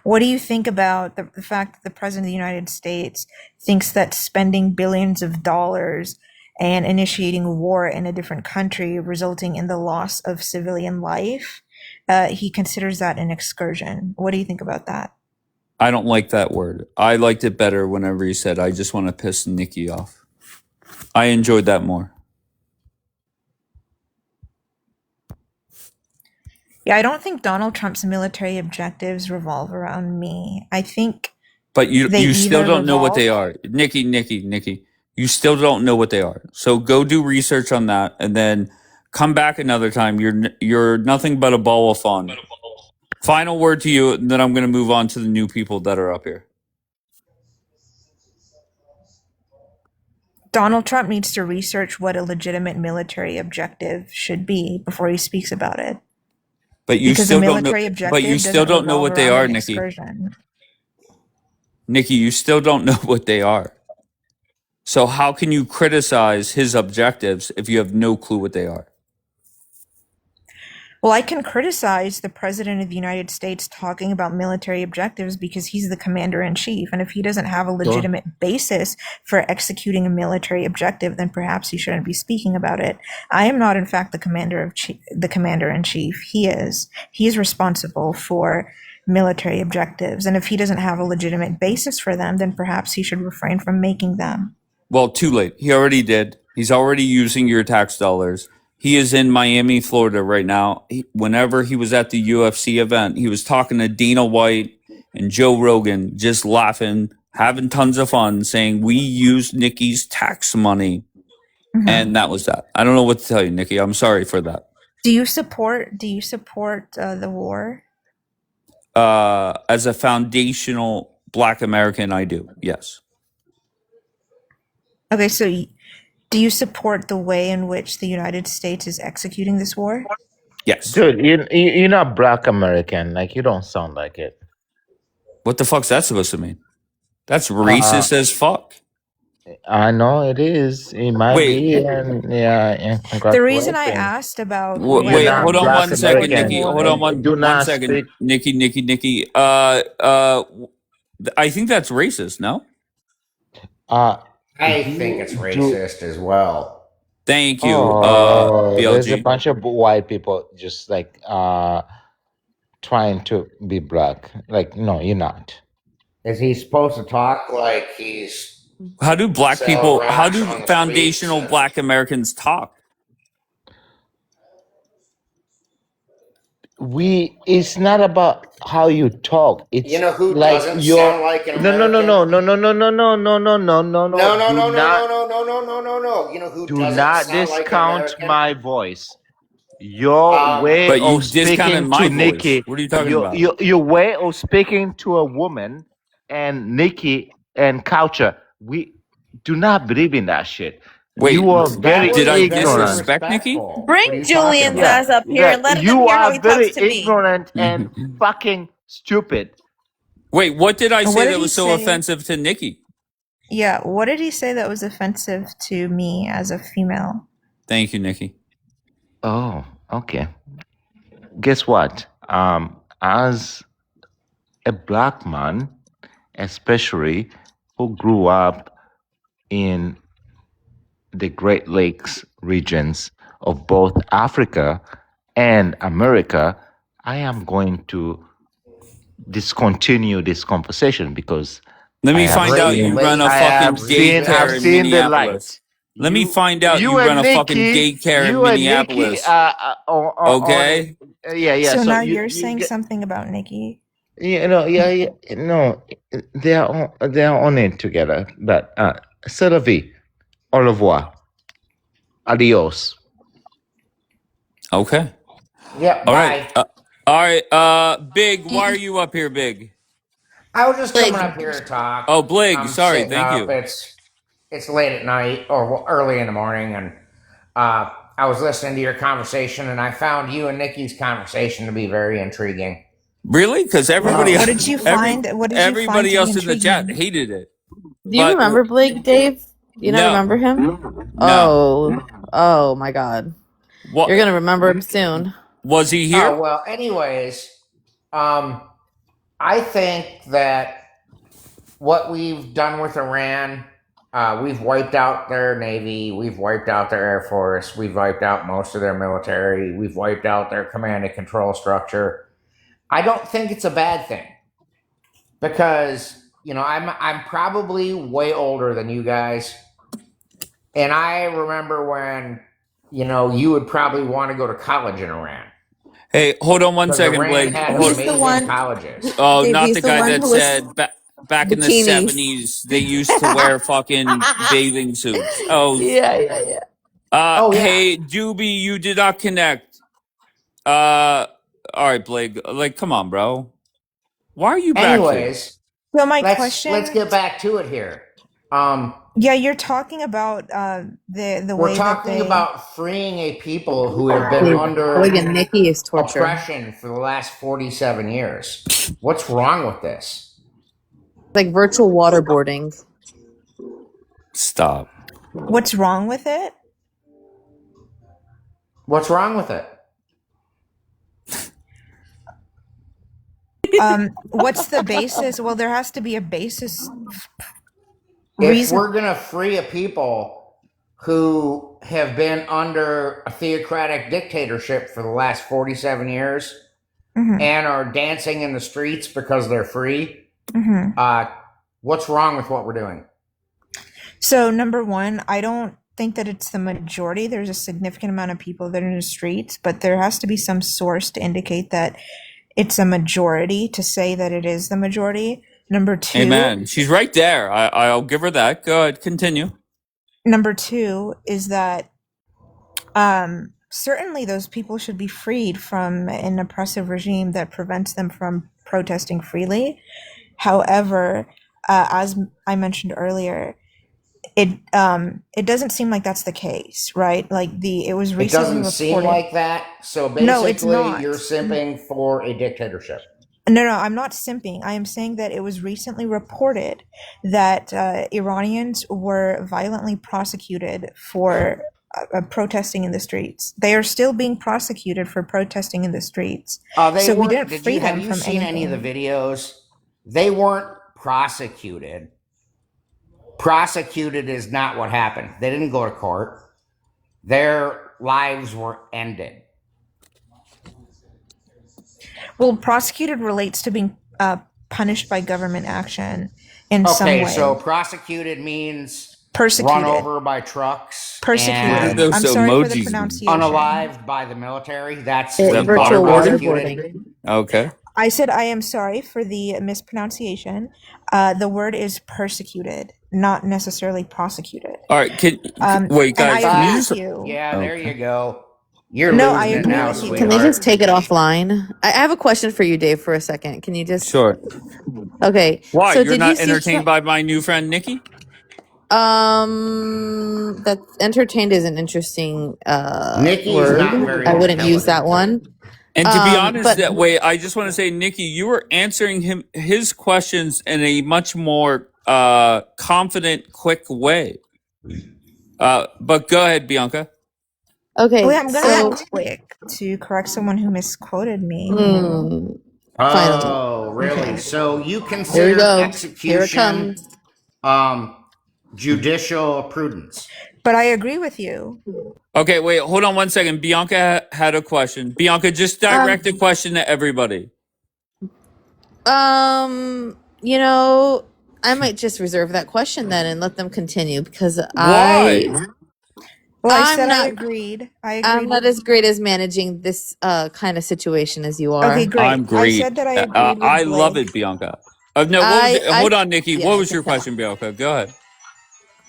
What do you think about the fact that the President of the United States thinks that spending billions of dollars and initiating war in a different country, resulting in the loss of civilian life, he considers that an excursion? What do you think about that?
I don't like that word. I liked it better whenever you said, "I just want to piss Nikki off." I enjoyed that more.
Yeah, I don't think Donald Trump's military objectives revolve around me. I think
But you
they
still
either
don't know what
revolve.
they are. Nikki. You still don't know what they are. So go do research on that and then come back another time. You're nothing but a ball of fun. Final word to you, and then I'm going to move on to the new people that are up here.
Donald Trump needs to research what a legitimate military objective should be before he speaks about it.
But you
Because a
still don't know.
military
But
objective
you still
doesn't
don't know
revolve
what they
around
are,
an
Nikki.
excursion.
Nikki, you still don't know what they are. So how can you criticize his objectives if you have no clue what they are?
Well, I can criticize the President of the United States talking about military objectives because he's the commander in chief. And if he doesn't have a
Sure.
legitimate basis for executing a military objective, then perhaps he shouldn't be speaking about it. I am not, in fact, the commander in chief. He is. He is responsible for military objectives. And if he doesn't have a legitimate basis for them, then perhaps he should refrain from making them.
Well, too late. He already did. He's already using your tax dollars. He is in Miami, Florida right now. Whenever he was at the UFC event, he was talking to Dana White and Joe Rogan, just laughing, having tons of fun, saying, "We used Nikki's tax money."
Mhm.
And that was that. I don't know what to tell you, Nikki. I'm sorry for that.
Do you support the war?
as a foundational Black American, I do. Yes.
Okay, so do you support the way in which the United States is executing this war?
Yes.
Dude, you're not Black American. Like, you don't sound like it.
What the fuck's that supposed to mean? That's
Uh,
racist as fuck.
I know it is. It might
Wait,
be, and yeah, and
The reason I
congratulations.
asked about
You're
wait,
whether
not
hold on
we
Black
one
support
second,
the
American,
Nikki. Hold on
war.
and do
one
not
second,
speak.
Nikki. I think that's racist. No.
I think it's
Do
racist as well.
Thank you,
there's a
BLG.
bunch of white people just like trying to be black. Like, no, you're not.
Is he supposed to talk like he's
How do black
selling
people? How
rocks
do
on the streets?
foundational Black Americans talk?
It's not about how you talk. It's
You know who
like
doesn't
you're
sound like an
no
American?
no.
No. You know who
Do
doesn't
not
sound like an
discount
American?
my voice. Your way
But you
of
discounted
speaking
my
to
voice.
Nikki,
What are you talking about?
your way of speaking to a woman and Nikki and culture, we do not believe in that shit.
Wait,
You are
That
very
did
was
I
very
ignorant.
disrespect Nikki?
respectful. What are
Bring
you talking
Julian's
Yeah,
ass
about?
up here and let him
you
hear how
are
he
very
talks to me.
ignorant and fucking stupid.
Wait, what did I
What
say
did
that
he
was so
say?
offensive to Nikki?
Yeah, what did he say that was offensive to me as a female?
Thank you, Nikki.
Oh, okay. Guess what? As a black man, especially who grew up in the Great Lakes regions of both Africa and America, I am going to discontinue this conversation because
Let
I
me
have
find out
Great
you
seen
run a
Lakes
I have
fucking
seen I've
daycare in
seen the
Minneapolis.
light.
Let me find out
You
you run
and
a fucking
Nikki,
daycare in
you and Nikki
Minneapolis.
on it.
Okay?
Yeah.
So
So
now
you
you're
you
saying
get
something about Nikki.
no, they are on it together. But c'est la vie. Au revoir. Adios.
Yeah,
Okay. All right.
bye.
All right. Big, why are you up here, Big?
I was just coming
Like,
up here to talk.
Oh, Blig.
I'm
Sorry.
sitting
Thank
up.
you.
It's late at night or early in the morning, and I was listening to your conversation, and I found you and Nikki's conversation to be very intriguing.
Really? Because
What did you find? What did you find
everybody
to be
else in the chat
intriguing?
hated it.
do you
But
remember Blake, Dave? You not
no,
remember him?
no.
Oh my God.
What
You're gonna remember him soon.
was he
Oh
here?
well. Anyways, I think that what we've done with Iran, we've wiped out their navy, we've wiped out their air force, we've wiped out most of their military, we've wiped out their command and control structure. I don't think it's a bad thing because I'm probably way older than you guys, and I remember when you would probably want to go to college in Iran
Hey, hold on one
because
second,
Iran
Blake.
had
He's the
amazing
one.
colleges.
Oh,
Dave,
not
he's
the
the
guy
one
that
who was
said back in the
bikinis.
70s they used to wear fucking bathing suits. Oh,
Yeah.
Oh yeah.
hey, Doobie, you did not connect. All right, Blake. Like, come on, bro. Why are you back here?
Anyways,
So my
let's
question,
get back to it here.
yeah, you're talking about the
We're
way that
talking
they.
about freeing a people who have been
Dave,
under
Blake and Nikki is torture.
oppression for the last 47 years. What's wrong with this?
Like virtual waterboarding.
Stop.
What's wrong with it?
What's wrong with it?
What's the basis? Well, there has to be a basis.
If we're going to free a people who have been under a theocratic dictatorship for the last 47 years and are dancing in the streets because they're free, what's wrong with what we're doing?
So, number one, I don't think that it's the majority. There's a significant amount of people that are in the streets, but there has to be some source to indicate that it's a majority to say that it is the majority. Number two.
Amen. She's right there. I'll give her that. Go ahead. Continue.
Number two is that certainly those people should be freed from an oppressive regime that prevents them from protesting freely. However, as I mentioned earlier, it doesn't seem like that's the case, right? Like it was
It
recently
doesn't seem
reported.
like that. So
No, it's
basically,
not.
you're simping for a dictatorship.
No, I'm not simping. I am saying that it was recently reported that Iranians were violently prosecuted for protesting in the streets. They are still being prosecuted for protesting in the streets.
They
So we
weren't.
didn't free
Have
them
you
from
seen any of the
anything.
videos? They weren't prosecuted. Prosecuted is not what happened. They didn't go to court. Their lives were ended.
Well, prosecuted relates to being punished by government action in some way.
Okay, so prosecuted means
Persecuted.
run over by trucks.
Persecuted.
What are
And
those
I'm sorry for the
emojis?
pronunciation.
unalived by the military. That's
Is
what
that
you call
Virtual
prosecuted.
waterboarding.
Okay.
I said I am sorry for the mispronunciation. The word is persecuted, not necessarily prosecuted.
All right. Wait,
And I
guys? Can you
agree
just?
with you.
Yeah, there
Okay.
you go. You're
No, I
losing it
agree
now,
with you.
Can we just
sweetheart.
take it offline? I have a question for you, Dave, for a second. Can you just?
Sure.
Okay.
Why?
So
You're
did you
not
see
entertained by my new friend Nikki?
that entertained is an interesting
Nikki's
word.
not very
I wouldn't use that
intelligent.
one.
And to be honest,
But
that way, I just want to say, Nikki, you were answering his questions in a much more confident, quick way. But go ahead, Bianca.
okay,
Wait, I'm gonna
so
go quick to correct someone who misquoted me.
finally.
Oh, really?
Okay.
So you
Here we
consider
go. Here it
execution
comes.
judicial prudence?
But I agree with you.
Okay, wait, hold on one second. Bianca had a question. Bianca, just direct the question to everybody.
You know, I might just reserve that question then and let them continue because
Why?
Well, I
I'm
said I
not
agreed.
I'm not as great as managing this kind of situation as you are.
Okay, great.
I'm
I
great.
said that I agreed with
I love
Blake.
it, Bianca. No, what was it?
I
Hold on, Nikki.
yeah,
What
I
was
can
your
tell.
question, Bianca? Go ahead.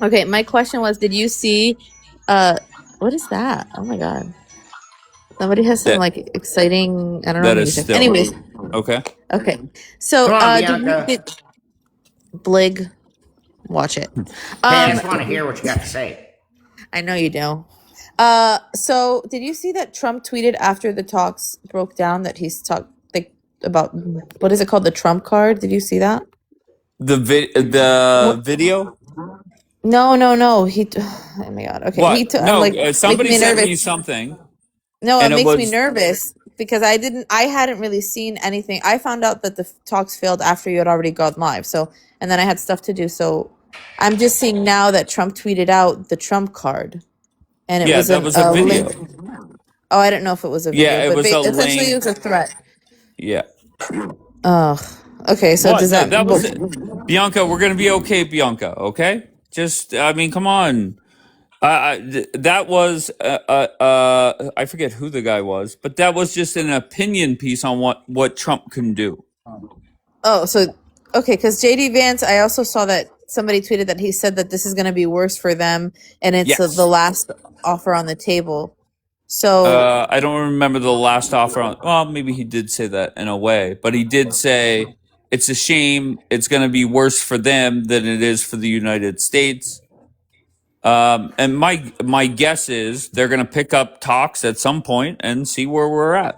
Okay, my question was, did you see what is that? Oh my god. Somebody has some
That
like exciting, I don't know,
that is
music.
still
Anyways,
okay.
okay. So
Come on,
did you
Bianca.
Blig, watch it.
Hey, I just want to hear what you got to say.
I know you do. So did you see that Trump tweeted after the talks broke down that he's talked like about what is it called, the Trump card? Did you see that?
The
What?
video.
No. Oh my god. Okay,
What?
I'm
No,
like making
somebody
me
sent me
nervous.
something,
No, it
and it
makes me
was
nervous because I hadn't really seen anything. I found out that the talks failed after you had already gone live. So, and then I had stuff to do. So, I'm just seeing now that Trump tweeted out the Trump card, and it
yeah,
was
that was a
a link.
video.
Oh, I didn't know if it was a video,
Yeah, it
but
was a
essentially it
link.
was a threat.
Yeah.
Oh, okay. So
What?
does
No,
that?
that was it. Bianca, we're gonna be okay, Bianca. Okay. Just, I mean, come on. That was I forget who the guy was, but that was just an opinion piece on what Trump can do.
Oh, so okay, because JD Vance, I also saw that somebody tweeted that he said that this is going to be worse for them, and it's the
Yes.
last offer on the table. So
I don't remember the last offer on. Well, maybe he did say that in a way, but he did say it's a shame. It's going to be worse for them than it is for the United States. And my guess is they're going to pick up talks at some point and see where we're at.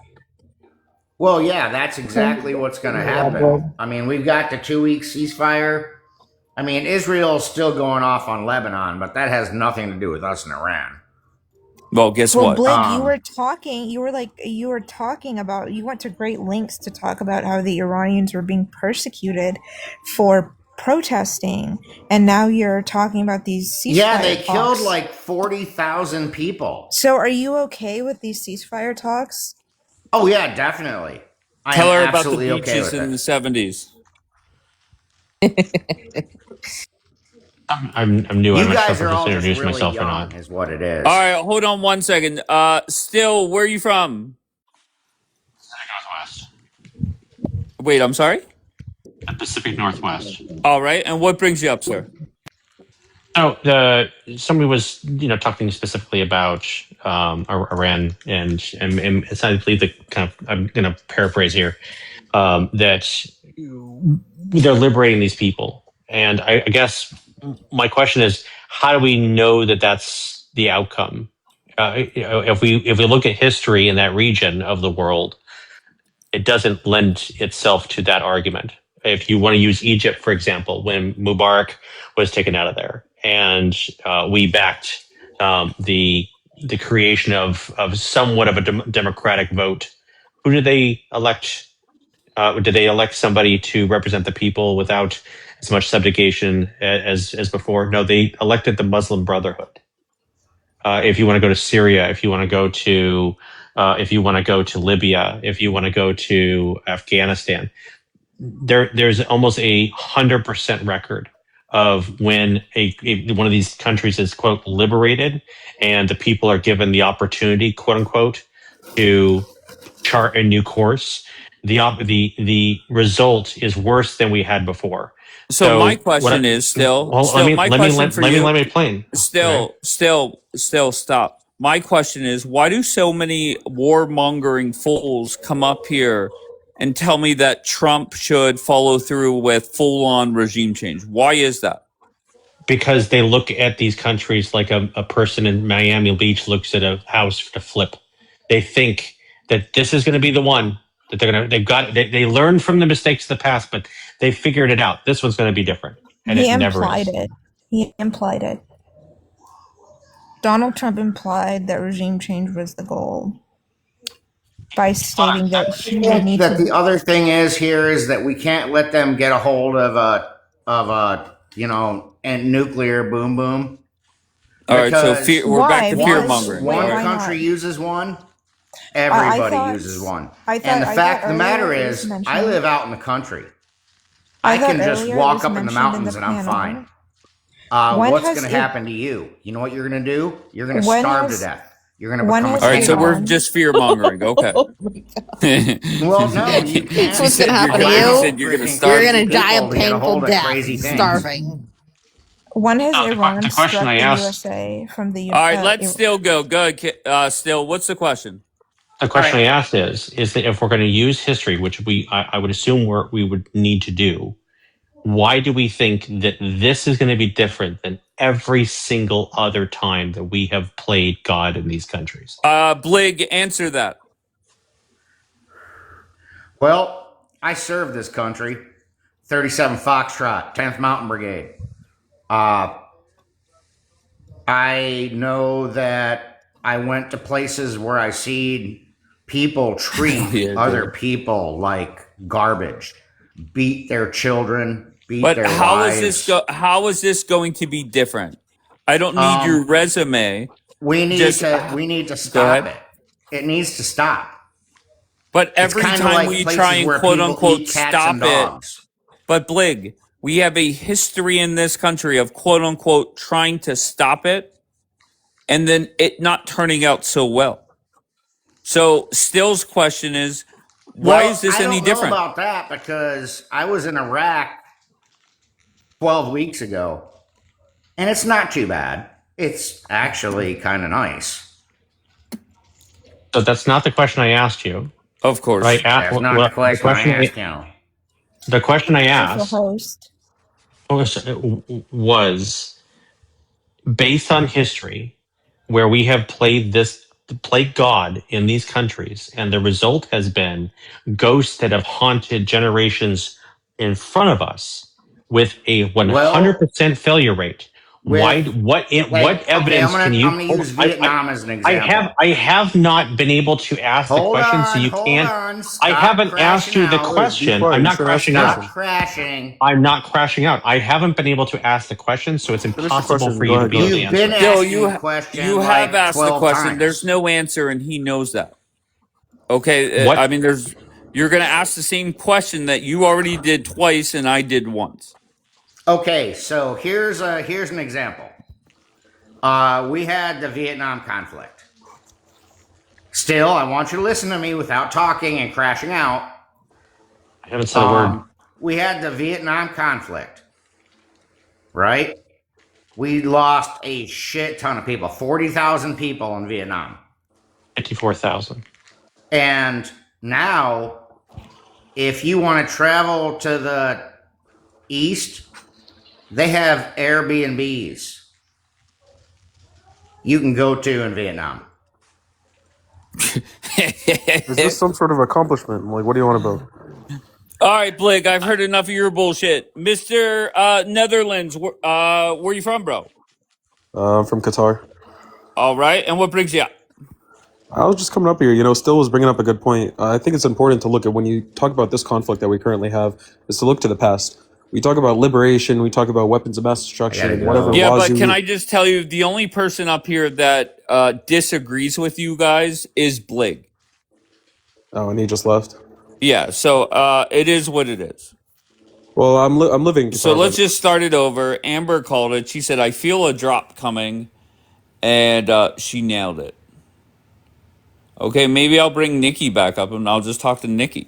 Well, yeah, that's exactly what's going to happen. I mean, we've got the 2 week ceasefire. I mean, Israel's still going off on Lebanon, but that has nothing to do with us in Iran.
Well, guess
Well,
what?
Blake, you were talking about, you went to great lengths to talk about how the Iranians were being persecuted for protesting, and now you're talking about these ceasefire
Yeah, they
talks.
killed like 40,000 people.
So are you okay with these ceasefire talks?
Oh, yeah, definitely. I
Tell
am
her about the
absolutely okay
beaches
with
in
it.
the 70s.
I'm new. I'm
You
not sure
guys
if I
are
just
all just
introduced
really
myself or
young,
not.
is what it is.
All right, hold on one second. Still, where are you from?
Northwest.
Wait, I'm sorry?
The Pacific Northwest.
All right, and what brings you up, sir?
Somebody was talking specifically about Iran and essentially the kind of, I'm going to paraphrase here, that they're liberating these people, and I guess my question is, how do we know that that's the outcome? If we look at history in that region of the world, it doesn't lend itself to that argument. If you want to use Egypt, for example, when Mubarak was taken out of there, and we backed the creation of somewhat of a democratic vote, who did they elect? Did they elect somebody to represent the people without as much subjugation as before? No, they elected the Muslim Brotherhood. If you want to go to Syria, if you want to go to Libya, if you want to go to Afghanistan, there's almost 100% record of when one of these countries is, quote, liberated, and the people are given the opportunity, quote unquote, to chart a new course. The result is worse than we had before.
So my question is my question for you.
Let me explain.
Stop. My question is, why do so many warmongering fools come up here and tell me that Trump should follow through with full-on regime change? Why is that?
Because they look at these countries like a person in Miami Beach looks at a house to flip. They think that this is going to be the one that they learned from the mistakes of the past, but they figured it out. This one's going to be different. And
He
it never
implied
is.
it. He implied it. Donald Trump implied that regime change was the goal by stating that he would need
that
to.
the other thing is here is that we can't let them get a hold of a and nuclear boom boom.
All right, so we're back to fear mongering.
One country uses one, everybody uses one. And the fact of the matter is, I live out in the country. I can just walk up in the mountains and I'm fine. What's going to happen to you? You know what you're going to do? You're going to starve to death. You're going to become a
all right, so we're just fear mongering. Okay.
Well, no, you can't.
So what's going to happen to you? You're going to die a painful death, starving.
When has Iran
the question
struck
I
the
asked-
USA from the?
All right, let's still go. Good. Still, what's the question?
The question I asked is that if we're going to use history, which I would assume we would need to do, why do we think that this is going to be different than every single other time that we have played God in these countries?
Blig, answer that.
Well, I served this country, 37 Foxtrot, 10th Mountain Brigade. I know that I went to places where I seen people treat other people like garbage, beat their children, beat their wives.
How is this going to be different? I don't need your resume.
We need to stop it. It needs to stop.
But every time we try and quote unquote stop it, but Blig, we have a history in this country of quote unquote trying to stop it and then it not turning out so well. So Still's question is, why is this any different?
I don't know about that because I was in Iraq 12 weeks ago and it's not too bad. It's actually kind of nice.
So that's not the question I asked you.
Of course.
Right?
That's not the question I asked you.
The question I asked was based on history, where we have played God in these countries, and the result has been ghosts that have haunted generations in front of us with a 100% failure rate. What evidence can you?
I'm going to use Vietnam as an example.
I have not been able to ask the question, so you can't. I haven't asked you the question. I'm not crashing out. I'm not crashing out. I haven't been able to ask the question, so it's impossible for you to be able to answer.
You have asked the question. There's no answer, and he knows that. Okay, I mean, you're going to ask the same question that you already did twice, and I did once.
Okay, so here's an example. We had the Vietnam conflict. Still, I want you to listen to me without talking and crashing out.
I haven't said a word.
We had the Vietnam conflict, right? We lost a shit ton of people, 40,000 people in Vietnam.
54,000.
And now, if you want to travel to the east, they have Airbnbs you can go to in Vietnam.
Is this some sort of accomplishment? Like, what do you want about?
All right, Blake, I've heard enough of your bullshit. Mr. Netherlands, where are you from, bro?
I'm from Qatar.
All right, and what brings you up?
I was just coming up here, Still was bringing up a good point. I think it's important to look at when you talk about this conflict that we currently have, is to look to the past. We talk about liberation, we talk about weapons of mass destruction, and whatever
Yeah,
laws
but can I just tell you, the only person up here that disagrees with you guys is Blake.
Oh, and he just left.
Yeah, so it is what it is.
Well, I'm living in Qatar.
So let's just start it over. Amber called it. She said, I feel a drop coming, and she nailed it. Okay, maybe I'll bring Nikki back up, and I'll just talk to Nikki.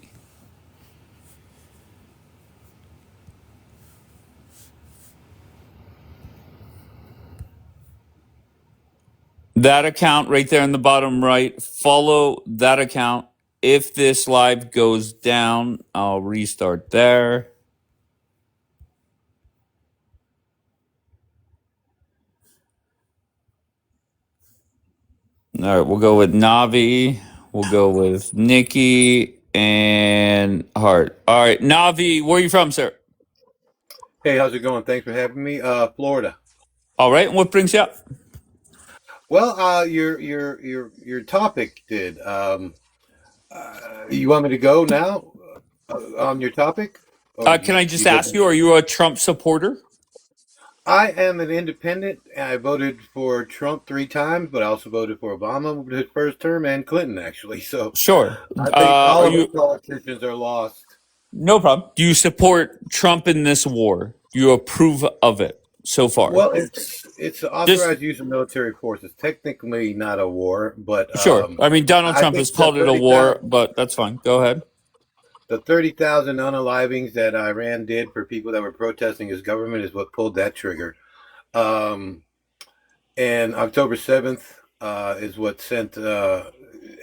That account right there in the bottom right, follow that account. If this live goes down, I'll restart there. All right, we'll go with Navi. We'll go with Nikki and Hart. All right, Navi, where are you from, sir?
Hey, how's it going? Thanks for having me. Florida.
All right, and what brings you up?
Well, your topic did. You want me to go now on your topic?
Can I just ask you, are you a Trump supporter?
I am an independent. I voted for Trump 3 times, but I also voted for Obama his first term and Clinton, actually. So
Sure.
I think all of the politicians are lost.
No problem. Do you support Trump in this war? Do you approve of it so far?
Well, it's authorized use of military force. It's technically not a war, but
sure. I mean, Donald Trump has called it a war, but that's fine. Go ahead.
The 30,000 unalivings that Iran did for people that were protesting his government is what pulled that trigger. And October 7th is what sent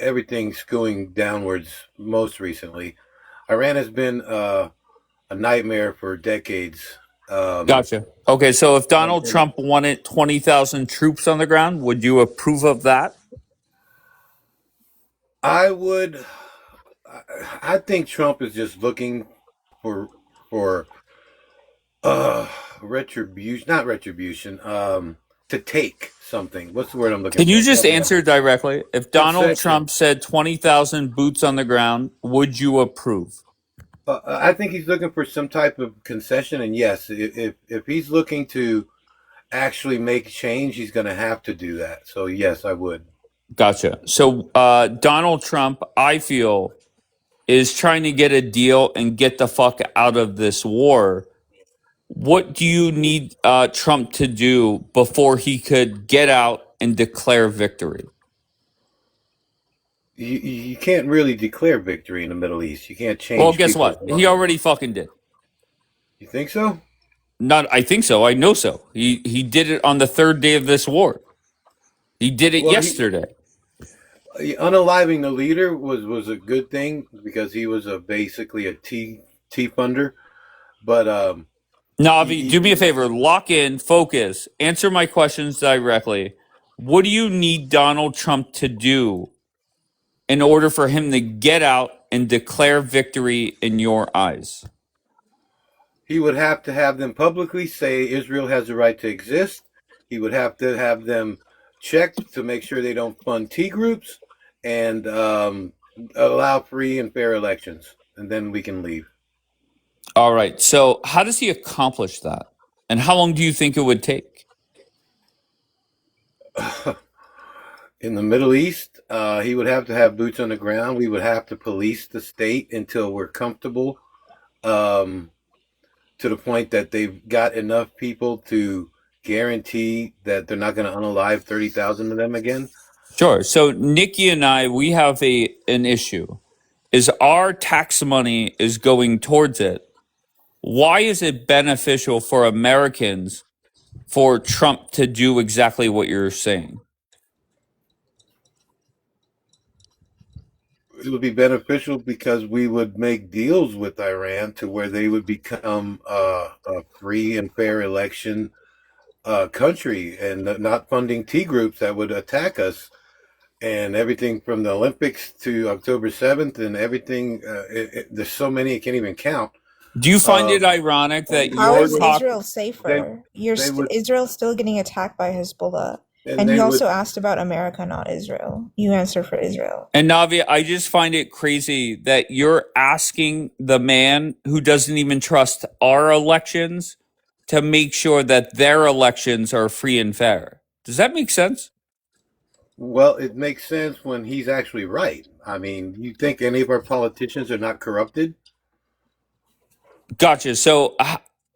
everything skewing downwards most recently. Iran has been a nightmare for decades.
Gotcha. Okay, so if Donald Trump wanted 20,000 troops on the ground, would you approve of that?
I would. I think Trump is just looking for retribution, not retribution, to take something. What's the word I'm looking for?
Can you just answer directly? If Donald Trump said 20,000 boots on the ground, would you approve?
I think he's looking for some type of concession, and yes, if he's looking to actually make change, he's going to have to do that. So yes, I would.
Gotcha. So Donald Trump, I feel, is trying to get a deal and get the fuck out of this war. What do you need Trump to do before he could get out and declare victory?
You can't really declare victory in the Middle East. You can't change.
Well, guess what? He already fucking did.
You think so?
Not, I think so. I know so. He did it on the 3rd day of this war. He did it yesterday.
Unaliving the leader was a good thing because he was basically a tea funder. But
Navi, do me a favor. Lock in, focus, answer my questions directly. What do you need Donald Trump to do in order for him to get out and declare victory in your eyes?
He would have to have them publicly say Israel has the right to exist. He would have to have them checked to make sure they don't fund T groups and allow free and fair elections. And then we can leave.
All right. So how does he accomplish that? And how long do you think it would take?
In the Middle East, he would have to have boots on the ground. We would have to police the state until we're comfortable to the point that they've got enough people to guarantee that they're not going to unalive 30,000 of them again.
Sure. So Nikki and I, we have an issue. Is our tax money is going towards it. Why is it beneficial for Americans for Trump to do exactly what you're saying?
It would be beneficial because we would make deals with Iran to where they would become a free and fair election country and not funding T groups that would attack us and everything from the Olympics to October 7th and everything. There's so many I can't even count.
Do you find it ironic that
How
you're
is Israel safer?
they would,
Israel's still getting attacked by Hezbollah.
and
And
they
you
would.
also asked about America, not Israel. You answered for Israel.
And Navi, I just find it crazy that you're asking the man who doesn't even trust our elections to make sure that their elections are free and fair. Does that make sense?
Well, it makes sense when he's actually right. I mean, you think any of our politicians are not corrupted?
Gotcha. So,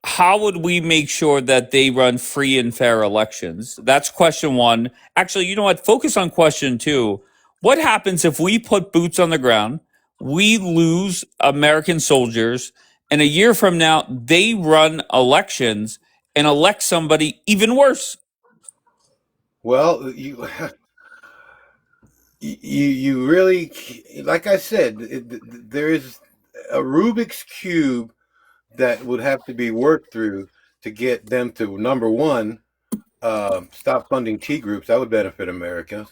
how would we make sure that they run free and fair elections? That's question one. Actually, you know what? Focus on question two. What happens if we put boots on the ground, we lose American soldiers, and a year from now, they run elections and elect somebody even worse?
Well, you really, like I said, there is a Rubik's cube that would have to be worked through to get them to number one, stop funding T groups. That would benefit America.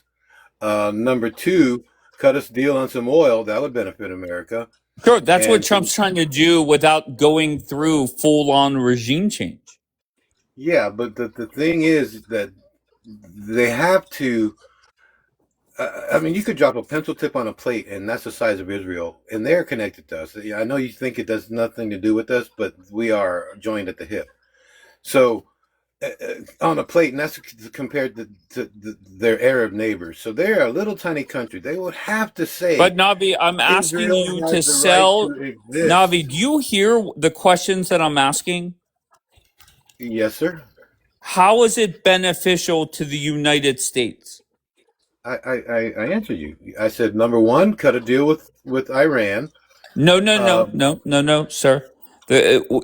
Number two, cut us a deal on some oil. That would benefit America.
Sure, that's what
And
Trump's trying to do without going through full on regime change.
yeah, but the thing is that they have to. I mean, you could drop a pencil tip on a plate, and that's the size of Israel, and they're connected to us. I know you think it does nothing to do with us, but we are joined at the hip. So, on a plate, and that's compared to their Arab neighbors. So they're a little tiny country. They would have to say,
But Navi, I'm asking
Israel
you
has
to
the right
sell.
to exist.
Navi, do you hear the questions that I'm asking?
Yes, sir.
How is it beneficial to the United States?
I answered you. I said number one, cut a deal with Iran.
No, sir.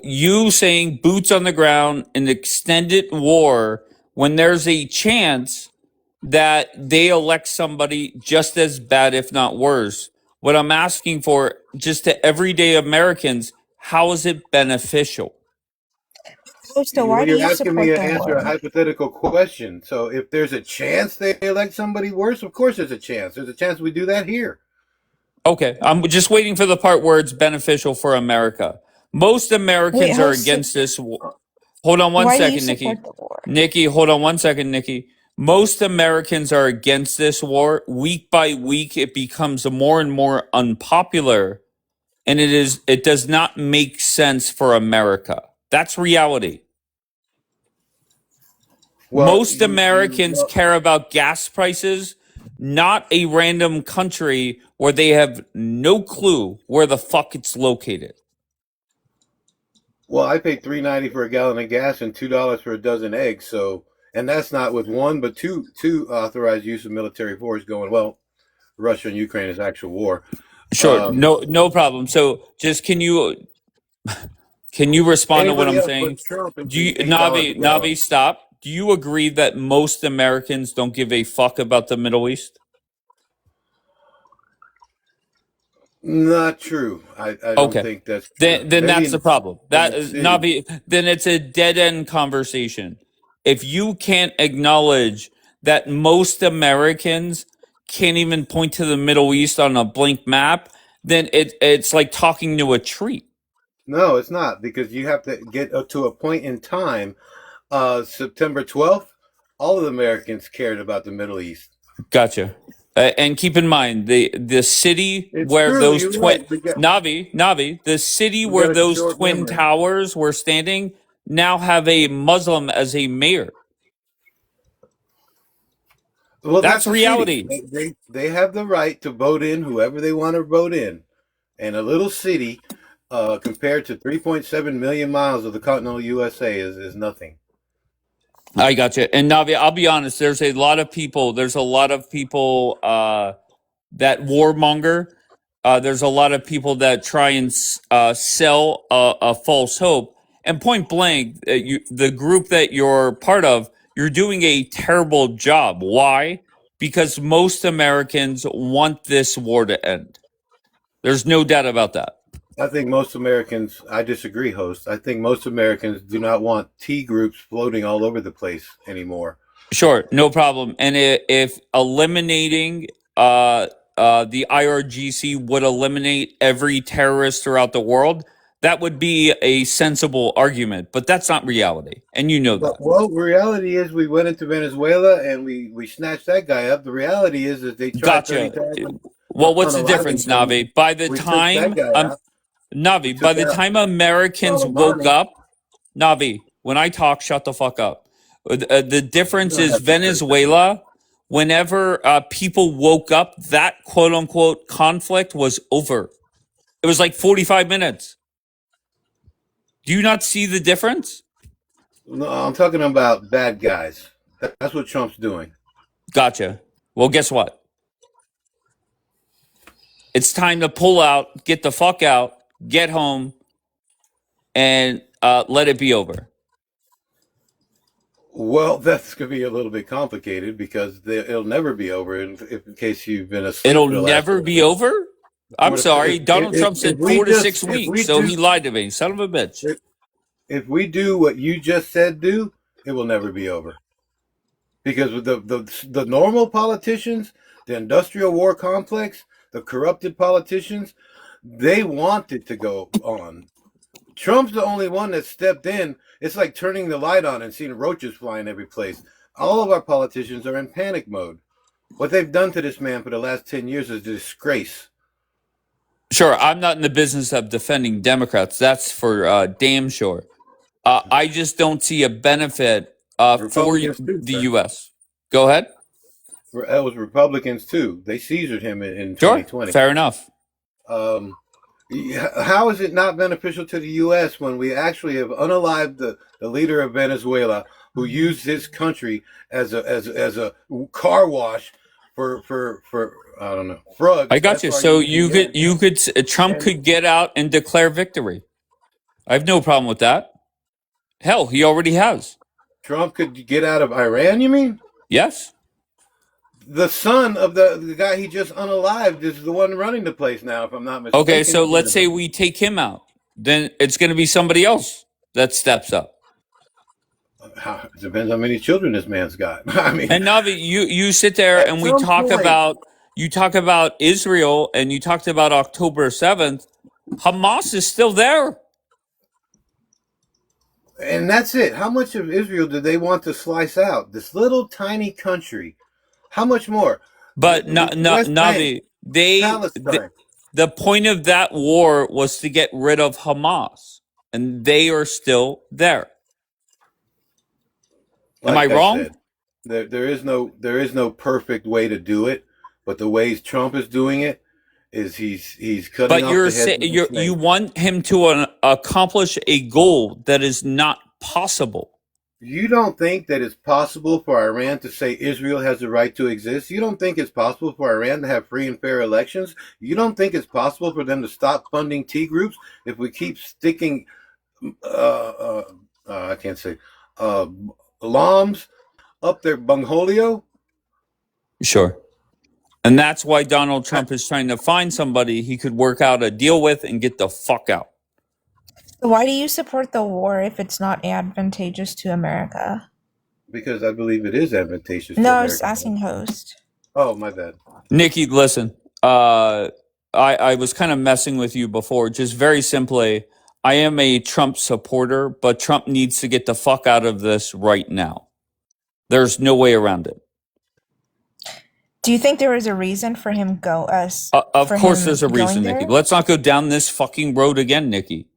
You saying boots on the ground, an extended war, when there's a chance that they elect somebody just as bad, if not worse. What I'm asking for, just to everyday Americans, how is it beneficial?
So why do
You're
you
asking me
support
to
the
answer a
war?
hypothetical question. So if there's a chance they elect somebody worse, of course there's a chance. There's a chance we do that here.
Okay, I'm just waiting for the part where it's beneficial for America. Most
Wait,
Americans are against this. Hold on one
why do you
second, Nikki.
support the war?
Nikki, hold on one second, Nikki. Most Americans are against this war. Week by week, it becomes more and more unpopular, and it does not make sense for America. That's reality.
Well,
Most Americans care about gas prices, not a random country where they have no clue where the fuck it's located.
well, I paid $3.90 for a gallon of gas and $2 for a dozen eggs. So, and that's not with one, but two authorized use of military force going. Well, Russia and Ukraine is actual war.
Sure, no problem. So, just can you respond to what
Anybody
I'm
else
saying?
but Trump and
Do you,
pay $8 a gallon.
Navi, stop. Do you agree that most Americans don't give a fuck about the Middle East?
Not true. I don't
Okay.
think that's true.
Then
Maybe
that's the problem.
in
That
the
is
city.
Navi. Then it's a dead end conversation. If you can't acknowledge that most Americans can't even point to the Middle East on a blank map, then it's like talking to a tree.
No, it's not because you have to get to a point in time. September 12th, all of the Americans cared about the Middle East.
Gotcha. And keep in mind the city
It's
where
true.
those
You're
twin
right.
Navi, the city
We
where
got a
those
short
twin
memory.
towers were standing now have a Muslim as a mayor.
Well,
That's
that's the city.
reality.
They have the right to vote in whoever they want to vote in. And a little city, compared to 3.7 million miles of the continental USA, is nothing.
I got you. And Navi, I'll be honest. There's a lot of people. There's a lot of people that warmonger. There's a lot of people that try and sell a false hope. And point blank, the group that you're part of, you're doing a terrible job. Why? Because most Americans want this war to end. There's no doubt about that.
I think most Americans, I disagree, host. I think most Americans do not want T groups floating all over the place anymore.
Sure, no problem. And if eliminating the IRGC would eliminate every terrorist throughout the world, that would be a sensible argument. But that's not reality, and you know that.
Well, reality is we went into Venezuela and we snatched that guy up. The reality is that they tried
Gotcha.
30,000
Well, what's the
unaliving
difference,
him.
Navi? By the
We took
time
that guy out.
Navi, by the
out
time Americans woke
Soleimani.
up, Navi, when I talk, shut the fuck up. The difference is Venezuela. Whenever people woke up, that quote unquote conflict was over. It was like 45 minutes. Do you not see the difference?
No, I'm talking about bad guys. That's what Trump's doing.
Gotcha. Well, guess what? It's time to pull out, get the fuck out, get home, and let it be over.
Well, that's going to be a little bit complicated because it'll never be over in case you've been asleep.
It'll never be over? I'm sorry. Donald Trump said 4 to 6 weeks, so he lied to me. Son of a bitch.
If we do what you just said do, it will never be over. Because with the normal politicians, the industrial war complex, the corrupted politicians, they want it to go on. Trump's the only one that stepped in. It's like turning the light on and seeing roaches flying every place. All of our politicians are in panic mode. What they've done to this man for the last 10 years is a disgrace.
Sure, I'm not in the business of defending Democrats. That's for damn sure. I just don't see a benefit for the U.S. Go ahead.
That was Republicans, too. They Caesared him in 2020.
Fair enough.
How is it not beneficial to the U.S. when we actually have unalived the leader of Venezuela, who used his country as a car wash for I don't know frogs?
I got you. So Trump could get out and declare victory. I have no problem with that. Hell, he already has.
Trump could get out of Iran, you mean?
Yes.
The son of the guy he just unalived is the one running the place now, if I'm not mistaken.
Okay, so let's say we take him out. Then it's going to be somebody else that steps up.
It depends how many children this man's got. I mean,
and Navi, you sit there and we talk about Israel, and you talked about October 7th. Hamas is still there.
And that's it. How much of Israel do they want to slice out? This little tiny country. How much more?
But Navi, the point of that war was to get rid of Hamas, and they are still there. Am I wrong?
There is no perfect way to do it, but the ways Trump is doing it is he's cutting.
But
off
you want him to accomplish a goal that is not possible.
You don't think that it's possible for Iran to say Israel has the right to exist? You don't think it's possible for Iran to have free and fair elections? You don't think it's possible for them to stop funding T groups if we keep sticking I can't say alarms up their bungholio?
Sure. And that's why Donald Trump is trying to find somebody he could work out a deal with and get the fuck out.
Why do you support the war if it's not advantageous to America?
Because I believe it is advantageous.
No, I was asking host.
Oh, my bad.
Nikki, listen. I was kind of messing with you before. Just very simply, I am a Trump supporter, but Trump needs to get the fuck out of this right now. There's no way around it.
Do you think there was a reason for him
Of course there's a reason, Nikki. Let's not go down this fucking road again, Nikki.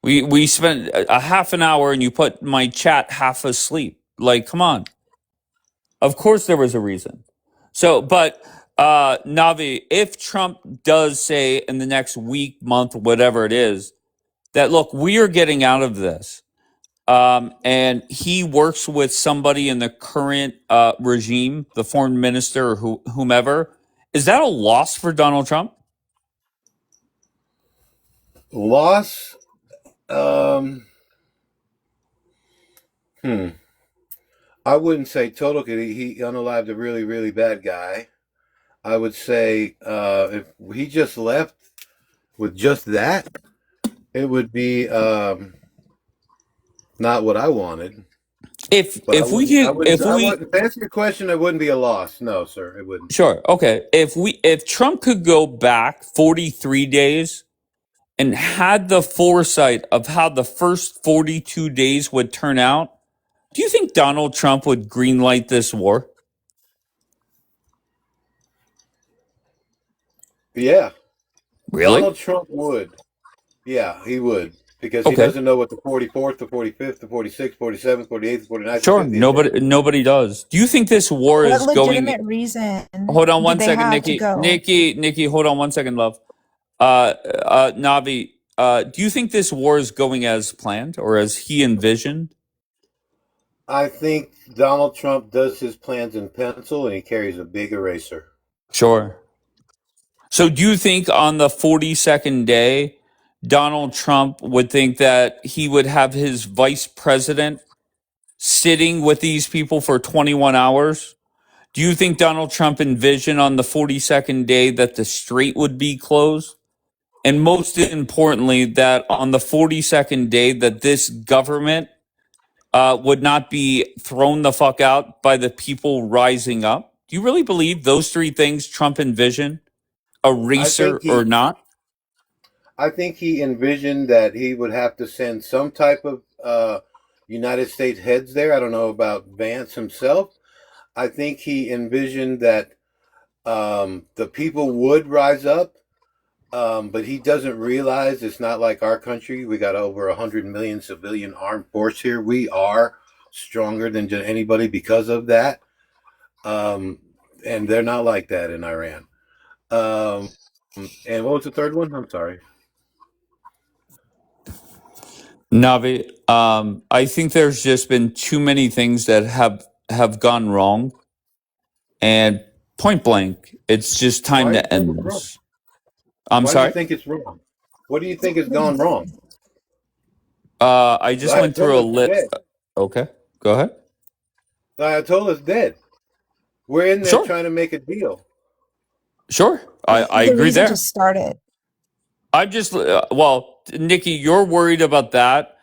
We spent a half an hour and you put my chat half asleep. Like, come on. Of course there was a reason. So, but Navi, if Trump does say in the next week, month, whatever it is, that look, we are getting out of this, and he works with somebody in the current regime, the foreign minister or whomever, is that a loss for Donald Trump?
Loss? Hmm. I wouldn't say total because he unalived a really, really bad guy. I would say if he just left with just that, it would be not what I wanted. But
If we could, if
I
we
wouldn't, to answer your question, it wouldn't be a loss. No, sir, it wouldn't.
sure, okay, if Trump could go back 43 days and had the foresight of how the first 42 days would turn out, do you think Donald Trump would greenlight this war?
Yeah,
Really?
Donald Trump would. Yeah, he would. Because he
Okay.
doesn't know what the 44th, the 45th, the 46th, 47th, 48th, 49th, and
Sure.
50th is.
Nobody does. Do you think this war
What
is going?
legitimate reason
Hold on
do
one
they
second,
have to
Nikki.
go?
Nikki, hold on one second, love. Navi, do you think this war is going as planned or as he envisioned?
I think Donald Trump does his plans in pencil and he carries a big eraser.
Sure. So do you think on the 42nd day, Donald Trump would think that he would have his vice president sitting with these people for 21 hours? Do you think Donald Trump envisioned on the 42nd day that the strait would be closed? And most importantly, that on the 42nd day that this government would not be thrown the fuck out by the people rising up? Do you really believe those three things Trump envisioned,
I
eraser
think
or
he
not?
I think he envisioned that he would have to send some type of United States heads there. I don't know about Vance himself. I think he envisioned that the people would rise up, but he doesn't realize it's not like our country. We got over 100 million civilian armed force here. We are stronger than anybody because of that. Um, and they're not like that in Iran. Um, and what was the third one? I'm sorry.
Navi, I think there's just been too many things that have gone wrong, and point blank, it's just time
Why do you
to
think
end
it's wrong?
this. I'm
Why do you
sorry.
think it's wrong? What do you think has gone wrong?
I
The
just went through a
Ayatollah's
lit.
dead.
Okay, go ahead.
The Ayatollah's dead. We're in there
Sure,
trying to make a deal.
sure. I
The
agree
reason to
there.
start it.
I'm just well, Nikki, you're worried about that.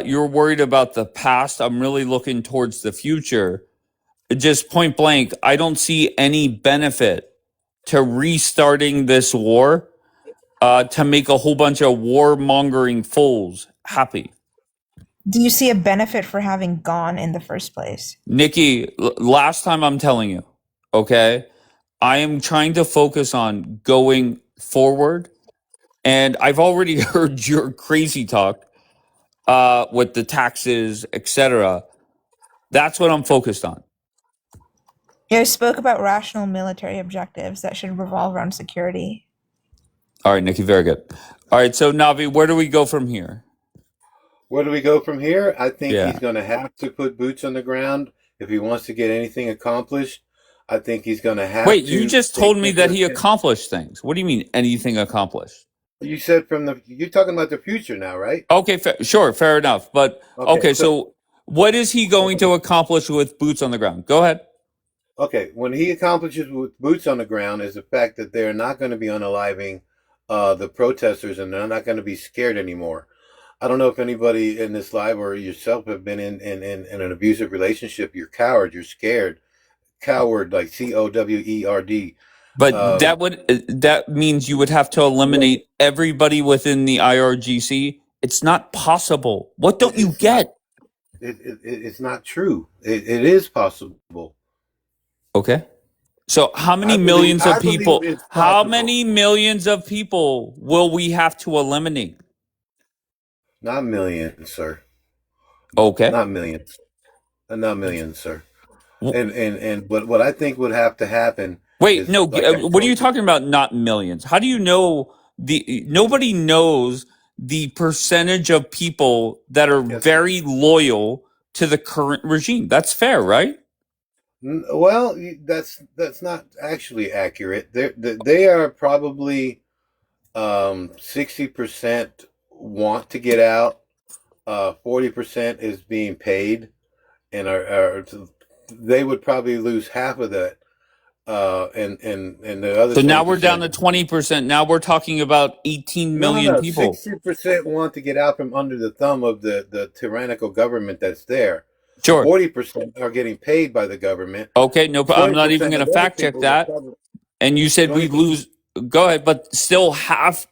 You're worried about the past. I'm really looking towards the future. Just point blank, I don't see any benefit to restarting this war to make a whole bunch of warmongering fools happy.
Do you see a benefit for having gone in the first place?
Nikki, last time I'm telling you, okay, I am trying to focus on going forward, and I've already heard your crazy talk with the taxes, etc. That's what I'm focused on.
Yeah, I spoke about rational military objectives that should revolve around security.
All right, Nikki, very good. All right, so Navi, where do we go from here?
Where do we go from here? I think he's
Yeah.
going to have to put boots on the ground if he wants to get anything accomplished. I think he's going to have
Wait, you
to
just
take
told me
into
that he
account.
accomplished things. What do you mean anything accomplished?
You said you're talking about the future now, right?
Okay, sure, fair enough. But
Okay,
okay,
so
so what is he going to accomplish with boots on the ground? Go ahead.
okay, when he accomplishes with boots on the ground is the fact that they're not going to be unaliving the protesters and they're not going to be scared anymore. I don't know if anybody in this live or yourself have been in an abusive relationship. You're coward. You're scared. Coward, like COWERD.
But
Um,
that means you would have to eliminate everybody within the IRGC. It's not possible. What don't you
it's not.
get?
It's not true. It is possible.
Okay. So how many
I believe.
millions of
I believe
people?
it's
How
possible.
many millions of people will we have to eliminate?
Not millions, sir.
Okay.
Not millions. Not millions, sir.
W-
And what I think would have to happen
Wait,
is
no.
like I
What are you
told you.
talking about? Not millions. How do you know the? Nobody knows the percentage of people that are
Yes.
very loyal to the current regime. That's fair, right?
Well, that's not actually accurate. They are probably 60% want to get out. 40% is being paid. and they would probably lose half of that, and the other
So now we're down
20%.
to 20%. Now we're talking about 18
No, no,
million
no.
people.
60% want to get out from under the thumb of the tyrannical government that's there.
Sure.
40% are getting paid by the government.
Okay, no, I'm not even
20%
going
of
to
those
fact check
people will
that.
probably
And you said we
20%.
lose. Go ahead, but still half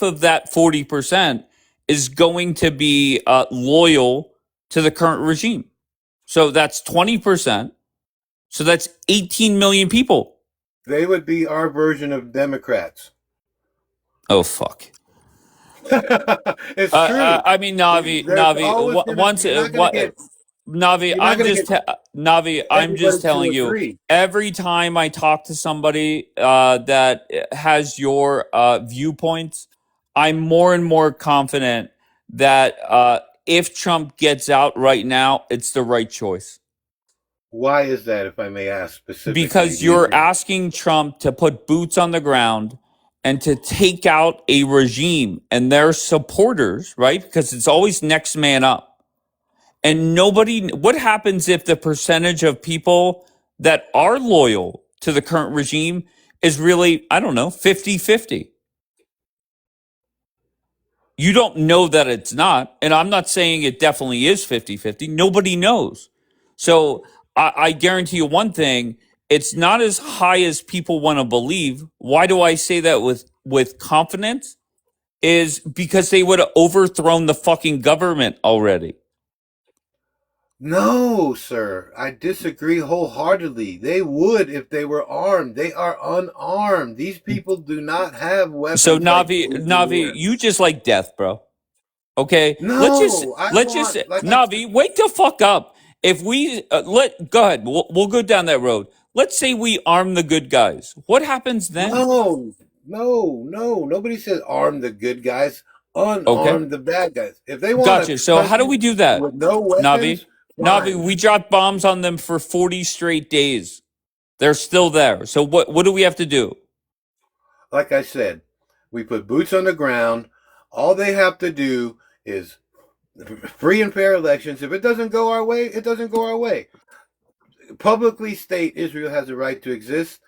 of that 40% is going to be loyal to the current regime. So that's 20%. So that's 18 million people.
They would be our version of Democrats.
Oh fuck.
It's true.
I mean,
There's always gonna. You're not gonna get.
Navi,
You're not gonna get
Navi, I'm just
everybody to
telling you.
agree.
Every time I talk to somebody that has your viewpoints, I'm more and more confident that if Trump gets out right now, it's the right choice.
Why is that, if I may ask specifically?
Because you're asking Trump to put boots on the ground and to take out a regime and their supporters, right? Because it's always next man up. And what happens if the percentage of people that are loyal to the current regime is really, I don't know, 50-50? You don't know that it's not. And I'm not saying it definitely is 50-50. Nobody knows. So I guarantee you one thing, it's not as high as people want to believe. Why do I say that with confidence? Is because they would have overthrown the fucking government already.
No, sir. I disagree wholeheartedly. They would if they were armed. They are unarmed. These people do not have weapons.
So
like
Navi, you just like death, bro. Okay,
No,
Navi, wake the fuck up. If we go ahead, we'll go down that road. Let's say we arm the good guys. What happens then?
No. Nobody says arm the good guys. Unarm
Okay,
the bad guys. If they want
gotcha.
to
So how do
country
we do that,
with no weapons,
Navi,
fine.
we dropped bombs on them for 40 straight days. They're still there. So what do we have to do?
Like I said, we put boots on the ground. All they have to do is free and fair elections. If it doesn't go our way, it doesn't go our way. Publicly state Israel has a right to exist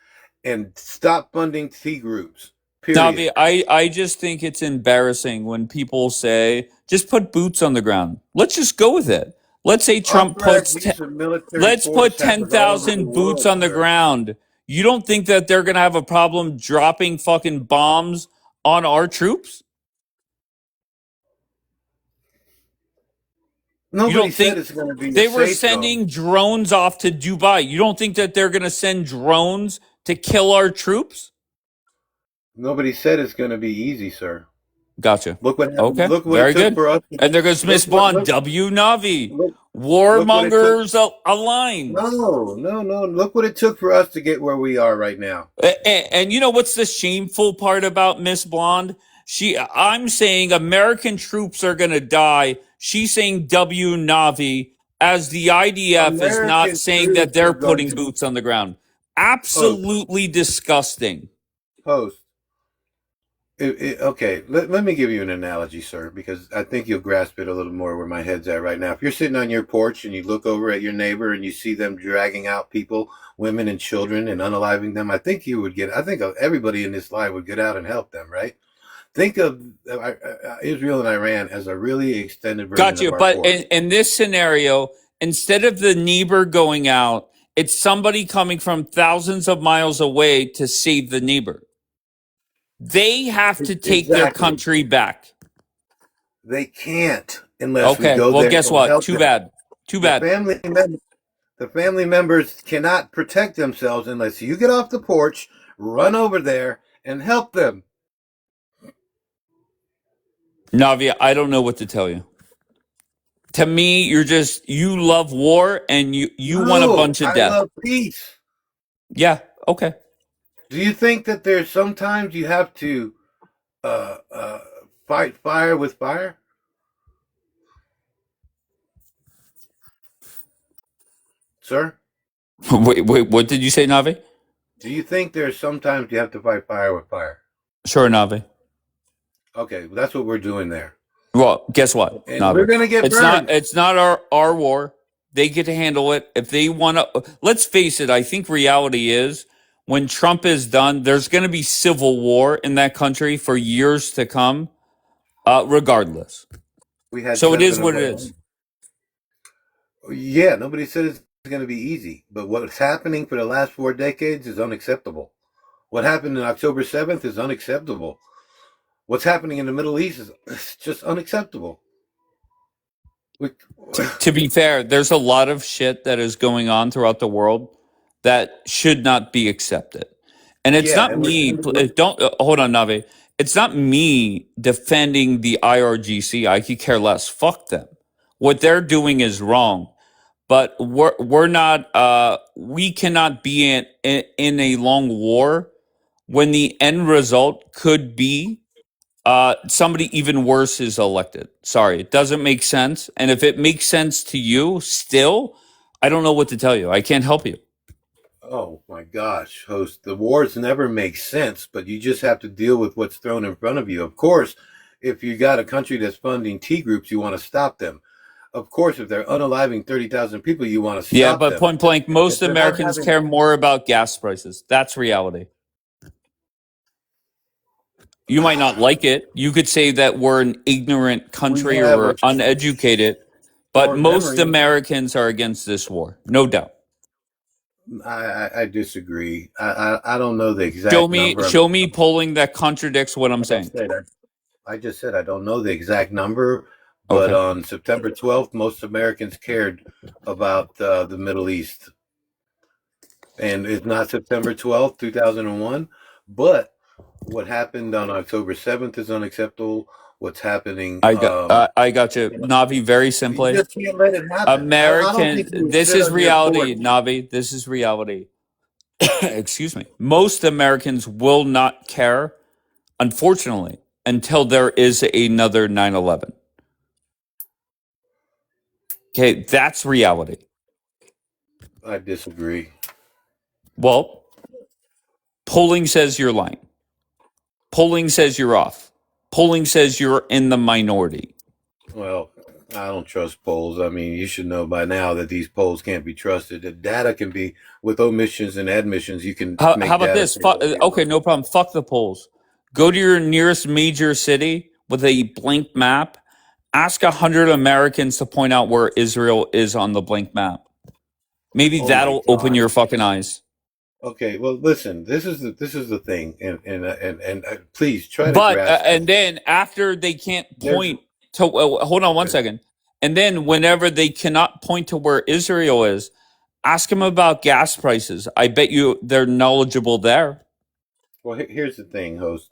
and stop funding T groups.
Navi,
Period.
I just think it's embarrassing when people say, just put boots on the ground. Let's just go with it. Let's say Trump puts,
Authorized use of military
let's
force
put
happens all over the
10,000 boots
world,
on the
sir.
ground. You don't think that they're going to have a problem dropping fucking bombs on our troops?
Nobody said it's going to be
They
a
were
safe zone.
sending drones off to Dubai? You don't think that they're going to send drones to kill our troops?
Nobody said it's going to be easy, sir.
Gotcha.
Look what happened.
Okay.
Look what
Very
it took
good.
for us.
And there goes Miss Blonde. W Navi.
Look what it took.
Warmongers aligned.
No. Look what it took for us to get where we are right now.
And you know what's the shameful part about Miss Blonde? I'm saying American troops are going to die. She's saying W Navi, as the IDF is not
American
saying that
troops are
they're
going
putting
to
boots on the ground. Absolutely disgusting.
post. Okay, let me give you an analogy, sir, because I think you'll grasp it a little more where my head's at right now. If you're sitting on your porch and you look over at your neighbor and you see them dragging out people, women and children, and unaliving them, I think everybody in this live would get out and help them, right? Think of Israel and Iran as a really extended version
Got you.
of our
But
force.
in this scenario, instead of the neighbor going out, it's somebody coming from thousands of miles away to save the neighbor. They have to take their country back.
They can't unless we
Okay.
go
Well,
there
guess
and
what?
help
Too
them.
bad. Too bad.
The family members cannot protect themselves unless you get off the porch, run over there, and help them.
Navia, I don't know what to tell you. To me, you love war and you want a bunch of death.
I love peace.
Yeah. Okay.
Do you think that there's sometimes you have to fight fire with fire? Sir?
Wait, what did you say, Navi?
Do you think there's sometimes you have to fight fire with fire?
Sure, Navi.
Okay, well, that's what we're doing there.
Well, guess what,
And
Navi?
we're gonna get burned.
It's not our war. They get to handle it. If they want to, let's face it, I think reality is when Trump is done, there's going to be civil war in that country for years to come, regardless.
We had
So it is
President
what it
Obama.
is.
Yeah, nobody said it's going to be easy, but what's happening for the last 4 decades is unacceptable. What happened on October 7th is unacceptable. What's happening in the Middle East is just unacceptable.
To be fair, there's a lot of shit that is going on throughout the world that should not be accepted. And it's
Yeah,
not
and
me,
we're
don't hold on, Navi. It's not me defending the IRGC. I could care less. Fuck them. What they're doing is wrong. But we're not we cannot be in a long war when the end result could be somebody even worse is elected. Sorry, it doesn't make sense. And if it makes sense to you still, I don't know what to tell you. I can't help you.
Oh my gosh, host. The wars never make sense, but you just have to deal with what's thrown in front of you. Of course, if you got a country that's funding T groups, you want to stop them. Of course, if they're unaliving 30,000 people, you want to
Yeah,
stop
but
them.
point blank,
If
most
they're not
Americans
having,
care more about gas prices. That's reality. You might not like it. You could say that we're an ignorant
we
country or
have
we're
a
uneducated, but
short
most
memory.
Americans are against this war, no doubt.
I disagree. I don't know the exact number.
Show me polling that contradicts what I'm
Like I
saying.
said, I just said I don't know the exact number, but
Okay.
on September 12th, most Americans cared about the Middle East. And it's not September 12th, 2001, but what happened on October 7th is unacceptable. What's happening,
I got you, Navi. Very
you
simply,
just can't let it happen. I don't
American.
think you would
This
sit
is
on your
reality,
porch.
Navi. This is reality. Excuse me. Most Americans will not care, unfortunately, until there is another 9/11. Okay, that's reality.
I disagree.
Well, polling says you're lying. Polling says you're off. Polling says you're in the minority.
Well, I don't trust polls. I mean, you should know by now that these polls can't be trusted. The data can be, with omissions and admissions, you can
How
make
about
data
this?
say, okay,
Okay, no problem. Fuck the polls. Go to your nearest major city with a blank map. Ask 100 Americans to point out where Israel is on the blank map. Maybe
oh my
that'll open
God.
your fucking eyes.
Okay, well, listen. This is the thing, and please try to
But
grasp
and
this.
then after they can't
There's
point to, hold on one second. And then whenever they cannot point to where Israel is, ask them about gas prices. I bet you they're knowledgeable there.
well, here's the thing, host.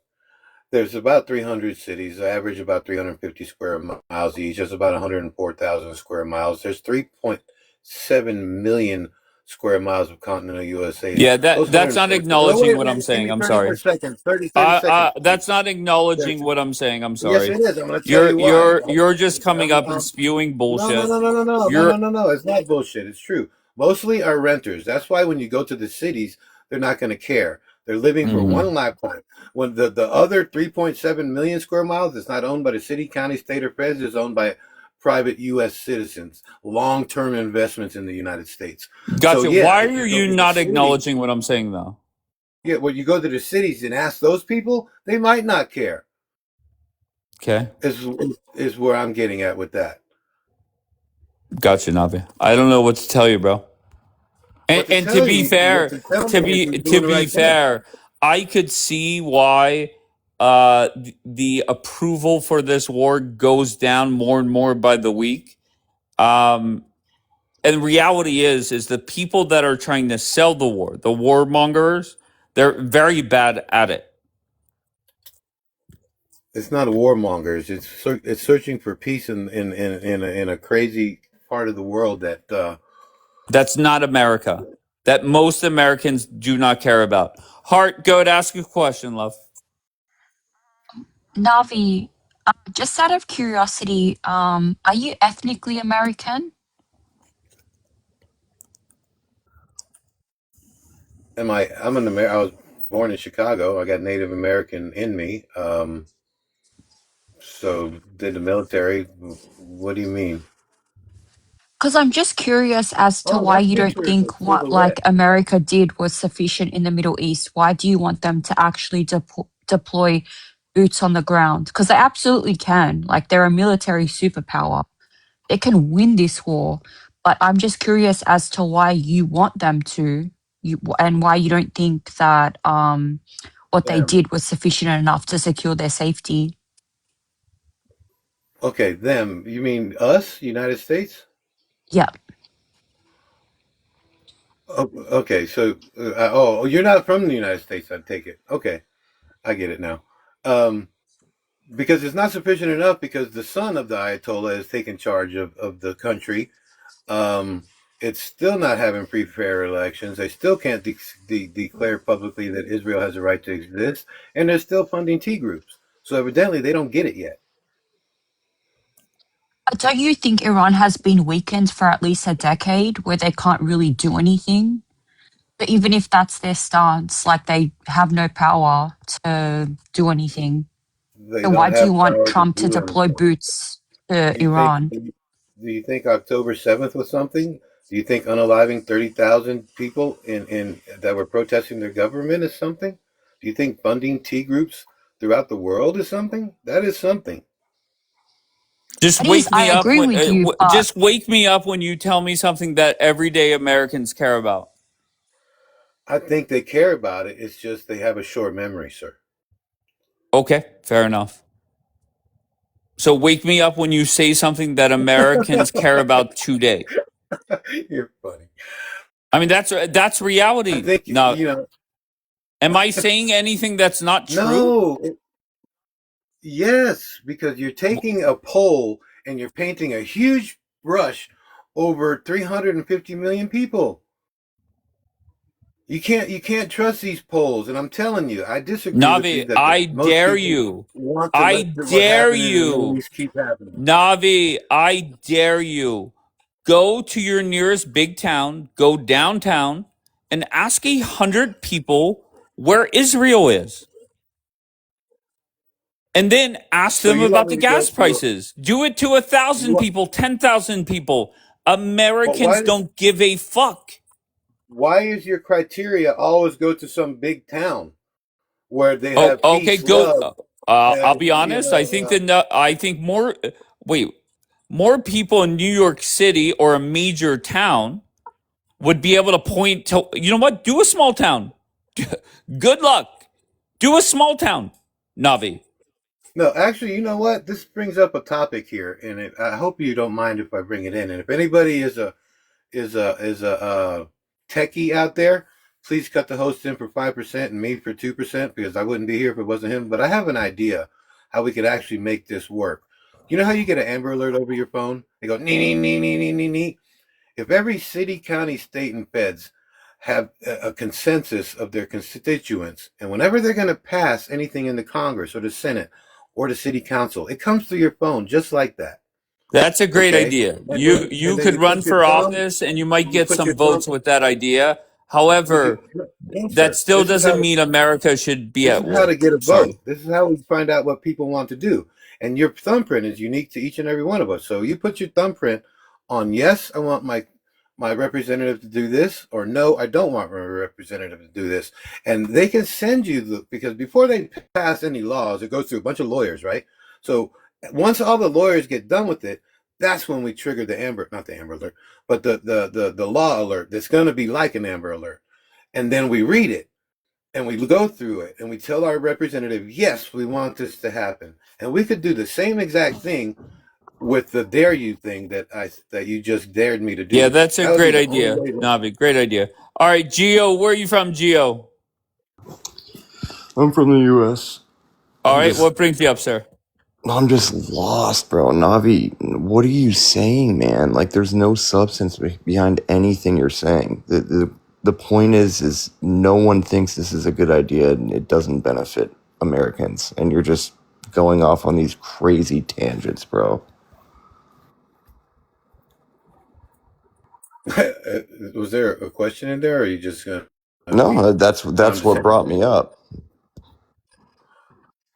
There's about 300 cities, average about 350 square miles each. That's about 104,000 square miles. There's 3.7 million square miles of continental USA.
Yeah,
Those
that's not
104. No,
acknowledging
wait,
what I'm
wait, give
saying.
me
I'm
30 more
sorry.
seconds. 30 seconds, please.
That's not acknowledging
There's,
what I'm saying. I'm
yes,
sorry.
it is. I'm going to tell you why.
You're just coming up and
I'm,
spewing
No, no,
bullshit.
no, no, no, no, no, no,
You're
no, no. It's not bullshit. It's true. Mostly are renters. That's why when you go to the cities, they're not going to care. They're living for
Mhm.
one lifetime. When the other 3.7 million square miles is not owned by the city, county, state, or feds, is owned by private U.S. citizens, long-term investments in the United States. So
Gotcha.
yeah,
Why
if
are
you go
you
to the
not
city,
acknowledging what I'm saying though?
yeah, when you go to the cities and ask those people, they might not care.
Okay.
Is where I'm getting at with that.
Gotcha, Navi. I don't know what to tell you, bro.
What to
And to
tell
be
you? What
fair,
to tell me is you're
to
doing the
be
right thing.
fair, I could see why the approval for this war goes down more and more by the week. Um, and reality is the people that are trying to sell the war, the warmongers, they're very bad at it.
It's not warmongers. It's searching for peace in a crazy part of the world that
That's not America. That most Americans do not care about. Hart, go ahead, ask a question, love.
Navi, just out of curiosity, are you ethnically American?
I'm an Amer. I was born in Chicago. I got Native American in me. So did the military. What do you mean?
Because I'm just curious as to
Oh,
why
that
you don't
picture is a
think what like
silhouette.
America did was sufficient in the Middle East. Why do you want them to actually deploy boots on the ground? Because they absolutely can. Like they're a military superpower. They can win this war. But I'm just curious as to why you want them to, and why you don't think that what they
Them.
did was sufficient enough to secure their safety.
Okay, them. You mean us, United States?
Yeah.
Oh, okay, so oh, you're not from the United States, I take it. Okay, I get it now. Um, because it's not sufficient enough because the son of the Ayatollah is taking charge of the country. Um, it's still not having free, fair elections. They still can't declare publicly that Israel has a right to exist, and they're still funding T groups. So evidently, they don't get it yet.
But don't you think Iran has been weakened for at least a decade where they can't really do anything? But even if that's their stance, like they have no power to do anything.
They
So why
don't
do you
have
want
power to
Trump to
do
deploy
anything.
boots to
Do you think?
Iran?
Do you think October 7th was something? Do you think unaliving 30,000 people in that were protesting their government is something? Do you think funding T groups throughout the world is something? That is something.
Just
It is,
wake
I
me up
agree
when
with you, but
just wake me up when you tell me something that everyday Americans care about.
I think they care about it. It's just they have a short memory, sir.
Okay, fair enough. So wake me up when you say something that Americans care about today.
You're funny.
I mean, that's
I
reality.
think,
Now,
you know,
am I saying anything that's not true?
no, yes, because you're taking a pole and you're painting a huge brush over 350 million people. You can't trust these polls, and I'm telling you, I disagree with you
Navi,
that
I
most
dare
people
you.
want to
I
let what
dare
happened in the Middle
you.
East keep happening.
Navi, I dare you. Go to your nearest big town, go downtown, and ask 100 people where Israel is. And then ask
So
them
you want
about the
me to go
gas
to
prices. Do it to 1,000
you?
people, 10,000 people.
But
Americans don't give a fuck.
why is your criteria always go to some big town where they
Oh,
have
okay,
peace,
go.
love,
I'll
and
be honest. I think more. Wait, more people in New York City or a major town would be able to point to. You know what? Do a small town. Good luck. Do a small town, Navi.
no, actually, you know what? This brings up a topic here, and I hope you don't mind if I bring it in. And if anybody is a techie out there, please cut the host in for 5% and me for 2% because I wouldn't be here if it wasn't him. But I have an idea how we could actually make this work. You know how you get an Amber Alert over your phone? They go nee nee nee nee nee nee nee. If every city, county, state, and feds have a consensus of their constituents, and whenever they're going to pass anything in the Congress or the Senate or the City Council, it comes through your phone just like that.
That's a great
Okay,
idea.
and
You
then
could
you
run
put your
for
thumb,
office and you might
you
get
put your
some
thumb,
votes with that idea.
you could,
However,
no,
that
sir.
still doesn't mean America should be
This
at
is how
war.
to get a
Sorry.
vote. This is how we find out what people want to do. And your thumbprint is unique to each and every one of us. So you put your thumbprint on yes, I want my representative to do this, or no, I don't want my representative to do this. And they can send you because before they pass any laws, it goes through a bunch of lawyers, right? So once all the lawyers get done with it, that's when we trigger not the Amber Alert, but the law alert that's going to be like an Amber Alert. And then we read it and we go through it and we tell our representative, yes, we want this to happen. And we could do the same exact thing with the dare you thing that you just dared me to
Yeah,
do.
that's a
That would be
great
the only
idea,
way.
Navi. Great idea. All right, Gio, where are you from, Gio?
I'm from the U.S.
All
I'm
right,
just,
what brings you up, sir?
I'm just lost, bro. Navi, what are you saying, man? Like, there's no substance behind anything you're saying. The point is no one thinks this is a good idea, and it doesn't benefit Americans. And you're just going off on these crazy tangents, bro.
Was there a question in there, or are you just gonna be
No, that's what brought me
condescending?
up.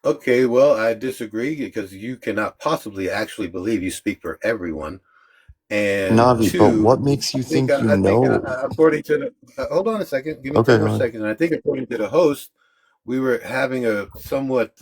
Okay, well, I disagree because you cannot possibly actually believe you speak for everyone. And
Navi, but
two,
what makes you
think
think you
I think
know?
according to the hold on a second, give me
Okay,
10
go
more
ahead.
seconds. I think according to the host, we were having a somewhat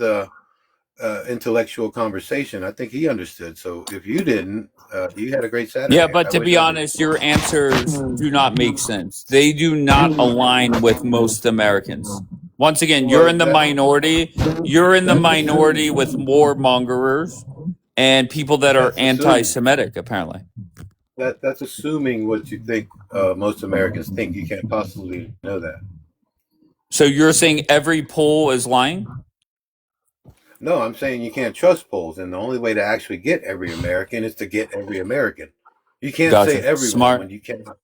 intellectual conversation. I think he understood. So if you didn't, you had a great
Yeah,
Saturday.
but
I
to
wish
be
I did.
honest, your answers do not make sense. They do not align with most Americans. Once again, you're
Well,
in the minority. You're in the minority with more mongerers and people that are
that's assuming
anti-Semitic, apparently.
that's assuming what you think most Americans think. You can't possibly know that.
So you're saying every poll is lying?
No, I'm saying you can't trust polls, and the only way to actually get every American is to get every American. You can't say
Gotcha.
everyone when
Smart.
you cannot.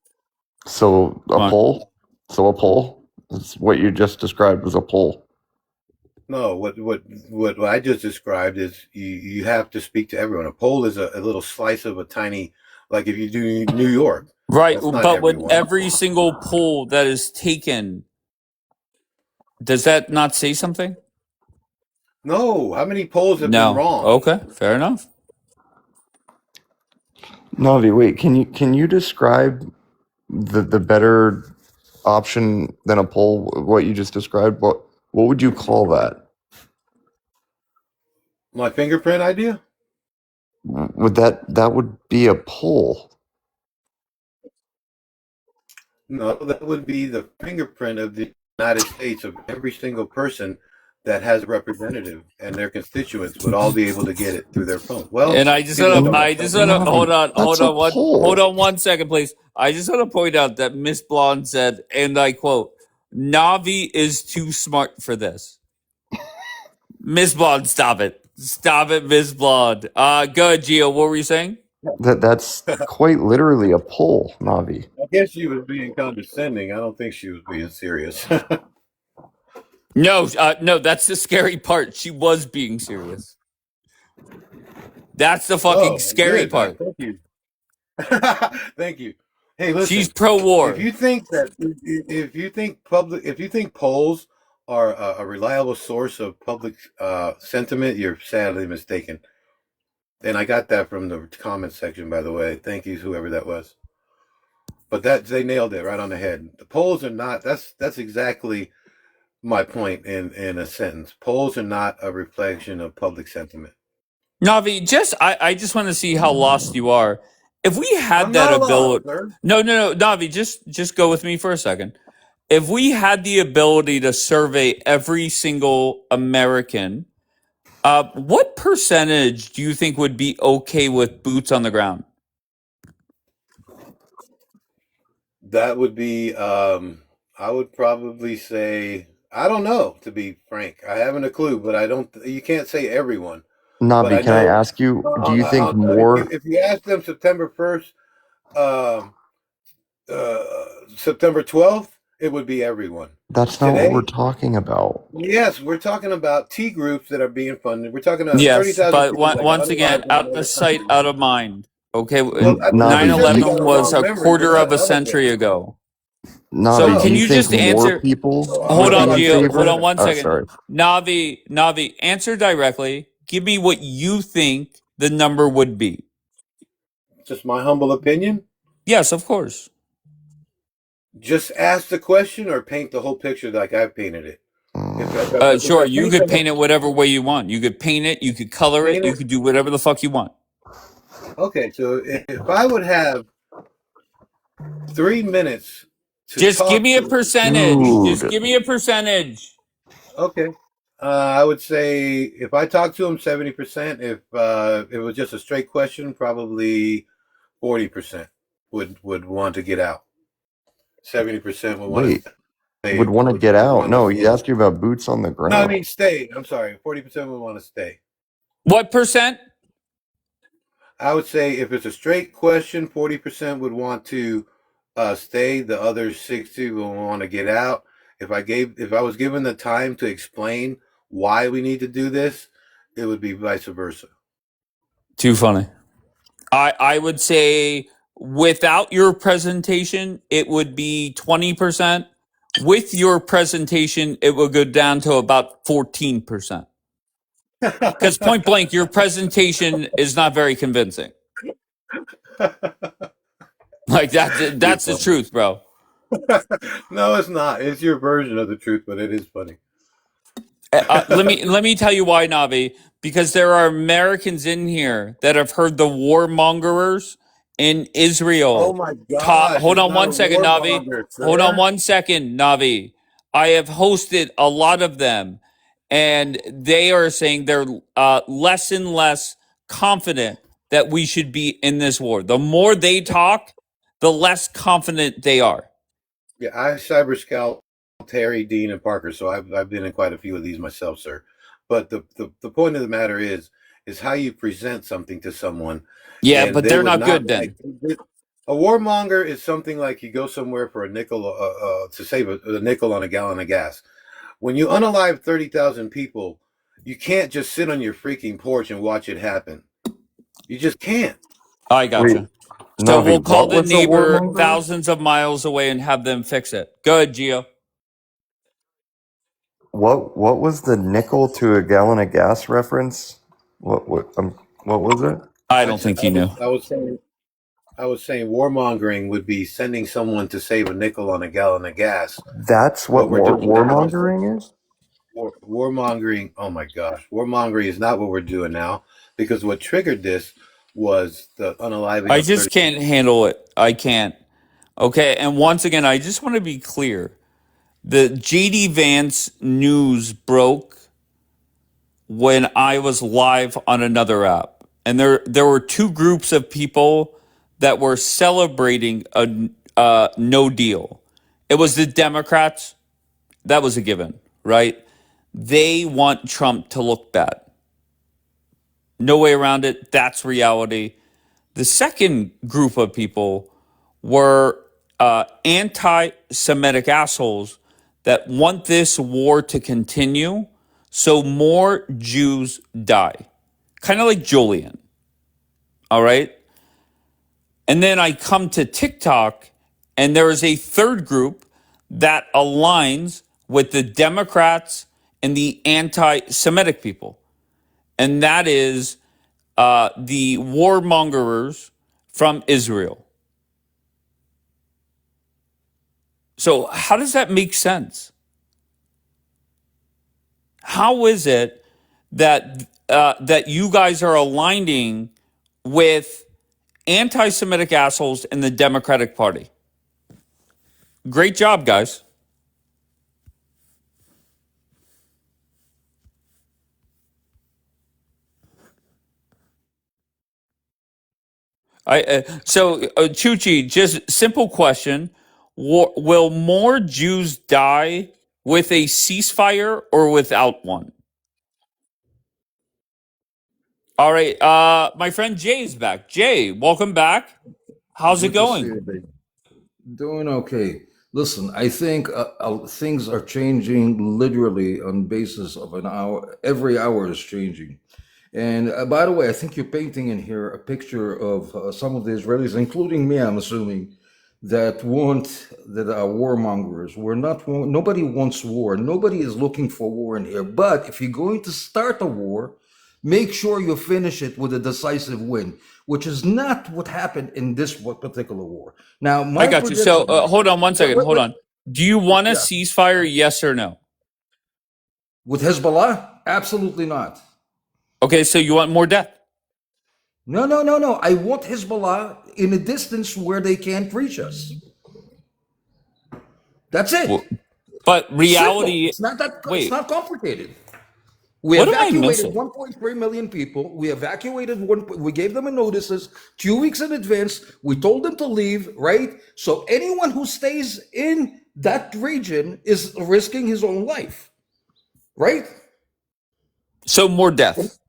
So a
Smart.
poll? So a poll? That's what you just described was a poll.
No, what I just described is you have to speak to everyone. A poll is a little slice of a tiny, like if you do New York,
Right,
that's not
but with
everyone.
every single poll that is taken, does that not say something?
No, how many polls have been
No.
wrong?
Okay, fair enough.
Navi, wait, can you describe the better option than a poll? What you just described? What would you call that?
My fingerprint idea?
Would that would be a poll?
No, that would be the fingerprint of the United States of every single person that has a representative, and their constituents would all be able to get it through their phone. Well,
And I just
people
want to,
don't.
I just want to
Navi, that's a
hold
poll.
on 1 second, please. I just want to point out that Miss Blonde said, and I quote, "Navi is too smart for this." Miss Blonde, stop it, Miss Blonde. Go ahead, Gio. What were you saying?
That's quite literally a poll, Navi.
I guess she was being condescending. I don't think she was being serious.
No, no, that's the scary part. She was being serious. That's the fucking
Oh,
scary
good.
part.
Thank you. Thank you. Hey,
She's
listen. If
pro-war.
you think that, if you think polls are a reliable source of public sentiment, you're sadly mistaken. And I got that from the comment section, by the way. Thank you, whoever that was. But that they nailed it right on the head. The polls are not. That's exactly my point in a sentence. Polls are not a reflection of public sentiment.
Navi, I just want to see how lost you are. If we had
I'm
that
not lost,
ability,
sir.
no, Navi, just go with me for a second. If we had the ability to survey every single American, what percentage do you think would be okay with boots on the ground?
That would be, I would probably say, I don't know, to be frank. I haven't a clue, but I don't, you can't say everyone. But
Navi,
I
can I
know
ask you, do you think more?
if you ask them September 1st, um, uh, September 12th, it would be everyone.
That's not what we're
Today,
talking about.
yes, we're talking about T groups that are being funded. We're talking about
Yes,
30,000
but
people that got
once again,
unalived in
out of
another
sight,
country.
out of mind. Okay,
Well, I think you
nine
Navi,
said you
eleven
got a
was
long
a
memory. We're
quarter of
not
a century
elephants.
ago. So
Navi, do
can
you
No.
you
think
just
more
answer?
people
So I'm
Hold
would
on,
be
about
in
to say
Gio. Hold
this.
on
favor?
one
Oh,
second.
sorry.
Navi, answer directly. Give me what you think the number would be.
Just my humble opinion.
Yes, of course.
Just ask the question or paint the whole picture like I've painted it. If
Sure,
I
you
paint
could
the
paint it whatever way you want. You could paint it, you could color it,
paint
you
it,
could do whatever the fuck you want.
okay. So if I would have 3 minutes to
Just give
talk
me a
to
percentage.
each,
Just
Dude,
give me a percentage.
okay, I would say if I talk to him 70%. If it was just a straight question, probably 40% would want to get out. 70% would want
wait,
to stay.
would want to get
Would
out?
want to.
No, he asked you about boots on the
No, I
ground.
mean stay. I'm sorry. 40% would want to stay.
What percent?
I would say if it's a straight question, 40% would want to stay. The other 60 will want to get out. If I was given the time to explain why we need to do this, it would be vice versa.
Too funny. I would say without your presentation, it would be 20%. With your presentation, it would go down to about 14%. Because point blank, your presentation is not very convincing. Like
You're
that's the
funny.
truth, bro.
No, it's not. It's your version of the truth, but it is funny.
Let me tell you why, Navi. Because there are Americans in here that have heard the warmongers in
Oh
Israel
my
talk.
gosh,
Hold
it's
on
not
one
a
second, Navi.
warmonger,
Hold on
sir.
one second, Navi. I have hosted a lot of them, and they are saying they're less and less confident that we should be in this war. The more they talk, the less confident they are.
Yeah, I cyber scout Terry, Dean, and Parker, so I've been in quite a few of these myself, sir. But the point of the matter is how you present something to someone,
Yeah,
and
but
they
they're
would
not
not
good
like
then.
a warmonger is something like you go somewhere for a nickel to save a nickel on a gallon of gas. When you unalive 30,000 people, you can't just sit on your freaking porch and watch it happen. You just can't.
I
Wait,
gotcha. So
Navi,
we'll call
what
the
was a
neighbor
warmonger?
thousands of miles away and have them fix it. Good, Gio.
What was the nickel to a gallon of gas reference? What was it?
I
I
don't
said
think you knew.
I was saying warmongering would be sending someone to save a nickel on a gallon of gas.
That's
What
what
we're doing now is
warmongering is?
warmongering. Oh my gosh, warmongering is not what we're doing now because what triggered this was the unaliving
I
of
just
30.
can't handle it. I can't. Okay. And once again, I just want to be clear. The JD Vance news broke when I was live on another app. And there were two groups of people that were celebrating a no deal. It was the Democrats. That was a given, right? They want Trump to look bad. No way around it. That's reality. The second group of people were anti Semitic assholes that want this war to continue so more Jews die. Kind of like Julian. All right. And then I come to TikTok, and there is a third group that aligns with the Democrats and the anti Semitic people. And that is the warmongers from Israel. So, how does that make sense? How is it that that you guys are aligning with anti-Semitic assholes in the Democratic Party? Great job, guys. Chuchi, just simple question: will more Jews die with a ceasefire or without one? All right, my friend Jay is back. Jay, welcome back. How's it
Good to see
going?
you, babe. Doing okay. Listen, I think things are changing literally on basis of an hour. Every hour is changing. And by the way, I think you're painting in here a picture of some of the Israelis, including me, I'm assuming, that are warmongers. We're not. Nobody wants war. Nobody is looking for war in here. But if you're going to start a war, make sure you finish it with a decisive win, which is not what happened in this particular war. Now,
I
my
got you. So
prediction.
hold on one second. Hold on. Do you want a
Yeah,
ceasefire? Yes or no?
with Hezbollah, absolutely not.
Okay, so you want more death.
No, no, no, no. I want Hezbollah in a distance where they can't reach us. That's it.
Well, but
Simple.
reality.
It's not that. It's
Wait,
not complicated. We
what am I
evacuated
missing?
1.3 million people. We evacuated one. We gave them a notices 2 weeks in advance. We told them to leave. Right. So anyone who stays in that region is risking his own life. Right.
So more death.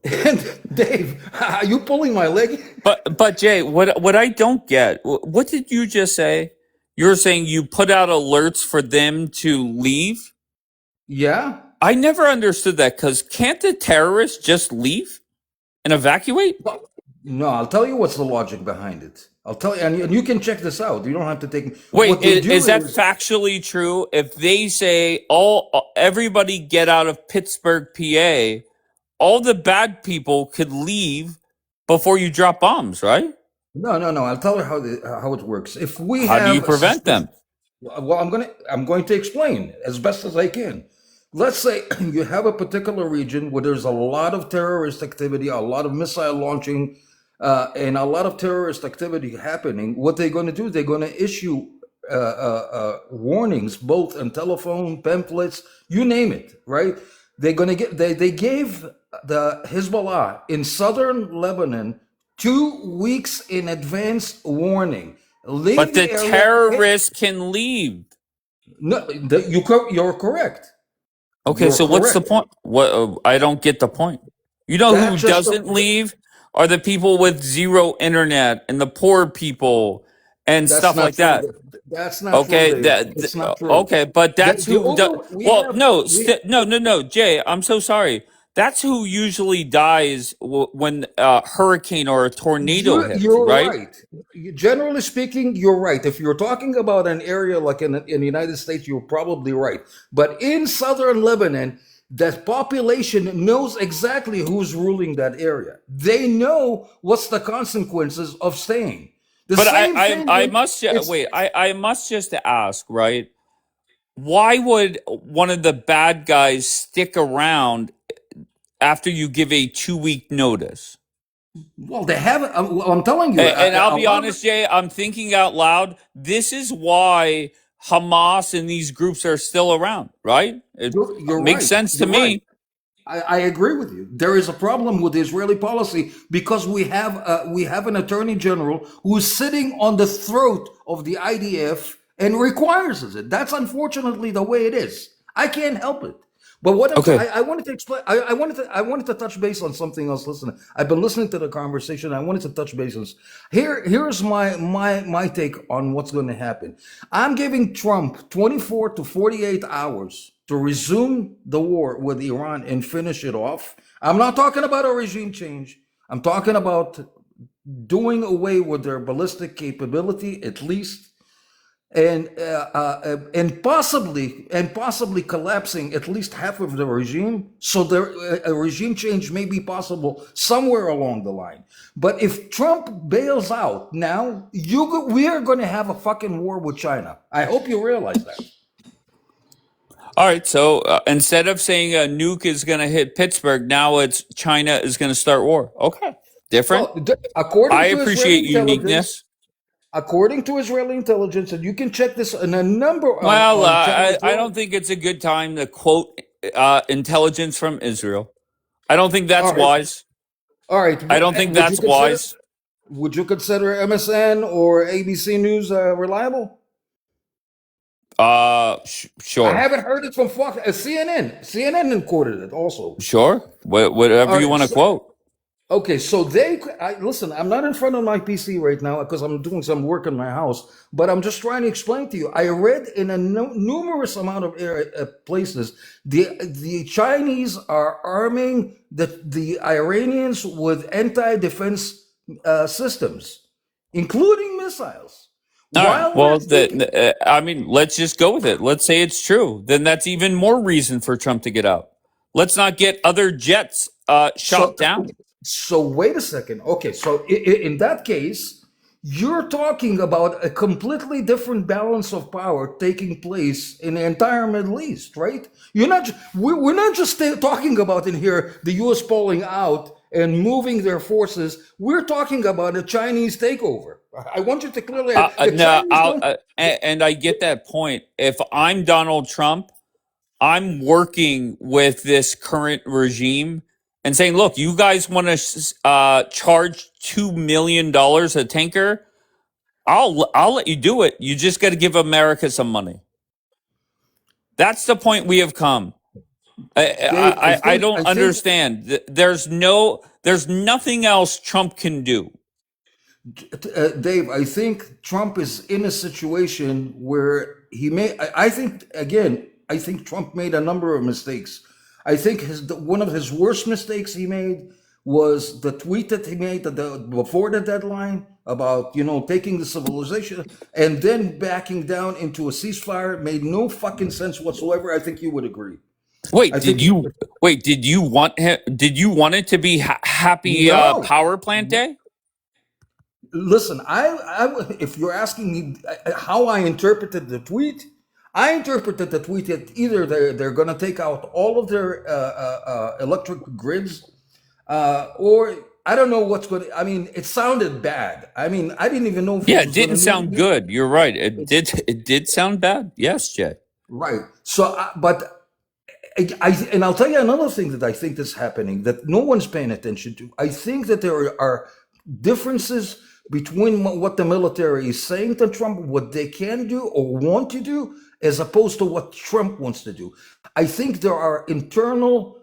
And Dave, are you pulling my leg?
But Jay, what I don't get, what did you just say? You're saying you put out alerts for them to leave?
Yeah.
I never understood that because can't the terrorists just leave and evacuate?
No, I'll tell you what's the logic behind it. I'll tell you, and you can check this out. You don't have to take.
Wait,
What they do
is that
is,
factually true? If they say everybody get out of Pittsburgh, PA, all the bad people could leave before you drop bombs, right?
No. I'll tell her how it works. If we
How do you
have a
prevent
suspicion,
them?
well, I'm going to explain as best as I can. Let's say you have a particular region where there's a lot of terrorist activity, a lot of missile launching, and a lot of terrorist activity happening. What they're going to do? They're going to issue warnings, both on telephone, pamphlets, you name it. Right? They're going to get. They gave the Hezbollah in southern Lebanon 2 weeks in advance warning.
But
Leave
the
the area.
terrorists can leave.
No, you're correct.
Okay,
You're
so what's the
correct.
point? What I don't get the point. You know who
That's just
doesn't leave are the people with zero internet and the poor people and
that's
stuff
not
like
true.
that.
That's not true,
Okay,
Dave. It's not true.
okay, but that's
The
who
over we
well,
have
no,
we
no, Jay, I'm so sorry. That's who usually dies when a hurricane or a tornado hits,
you're
right?
right. Generally speaking, you're right. If you're talking about an area like in the United States, you're probably right. But in southern Lebanon, that population knows exactly who's ruling that area. They know what's the consequences of staying. The
But
same thing
I
with
must
it's
wait. I must just ask, right? Why would one of the bad guys stick around after you give a 2 week notice?
well, they haven't. I'm telling you,
And I'll
a
be
lot of
honest, Jay, I'm thinking out loud. This is why Hamas and these groups are still around, right? It
you're
makes
right.
sense to
You're right.
me.
I agree with you. There is a problem with Israeli policy because we have an attorney general who is sitting on the throat of the IDF and requires it. That's unfortunately the way it is. I can't help it. But
Okay.
I wanted to explain. I wanted to touch base on something else. Listen, I've been listening to the conversation. I wanted to touch base on here's my take on what's going to happen. I'm giving Trump 24 to 48 hours to resume the war with Iran and finish it off. I'm not talking about a regime change. I'm talking about doing away with their ballistic capability at least, and possibly collapsing at least half of the regime, so there a regime change may be possible somewhere along the line. But if Trump bails out now, we are going to have a fucking war with China. I hope you realize that.
All right. So instead of saying a nuke is going to hit Pittsburgh, now it's China is going to start war. Okay. Different.
Well,
I
according to Israeli
appreciate
intelligence,
uniqueness.
and you can check this in a number
Well,
on Channel
I
12.
don't think it's a good time to quote intelligence from Israel. I don't think
All
that's
right,
wise.
all right.
I don't think
Would you
that's
consider
wise.
MSN or ABC News reliable? I
Sure.
haven't heard it from Fox. CNN. CNN quoted it also.
Sure. Whatever
All
you
right.
want to quote.
Okay, so listen. I'm not in front of my PC right now because I'm doing some work in my house. But I'm just trying to explain to you. I read in a numerous amount of places the Chinese are arming the Iranians with anti-defense systems, including missiles.
All right.
While we're
Well,
speaking,
I mean, let's just go with it. Let's say it's true. Then that's even more reason for Trump to get out. Let's not get other jets shot
so
down.
so wait a second. Okay, so in that case, you're talking about a completely different balance of power taking place in the entire Middle East, right? We're not just talking about in here the U.S. pulling out and moving their forces. We're talking about a Chinese takeover. I want you to clearly the
No,
Chinese don't.
and I get that point. If I'm Donald Trump, I'm working with this current regime and saying, look, you guys want to charge $2 million a tanker? I'll let you do it. You just got to give America some money. That's the point we have come.
Dave,
I don't
I think
understand. There's nothing else Trump can do.
Dave, I think Trump is in a situation where he may. I think again. I think Trump made a number of mistakes. I think one of his worst mistakes he made was the tweet that he made before the deadline about taking the civilization and then backing down into a ceasefire made no fucking sense whatsoever. I think you would agree. I
Wait,
think
did you want him? Did you want it to be happy
no.
power plant day?
listen, if you're asking me how I interpreted the tweet, I interpreted the tweet that either they're going to take out all of their electric grids, or I don't know what's going to. I mean, it sounded bad. I mean, I didn't even know if
Yeah,
it
it
was going
didn't
to
sound
need.
good. You're right. It did sound bad. Yes, Jay.
Right. So, but and I'll tell you another thing that I think is happening that no one's paying attention to. I think that there are differences between what the military is saying to Trump, what they can do or want to do, as opposed to what Trump wants to do. I think there are internal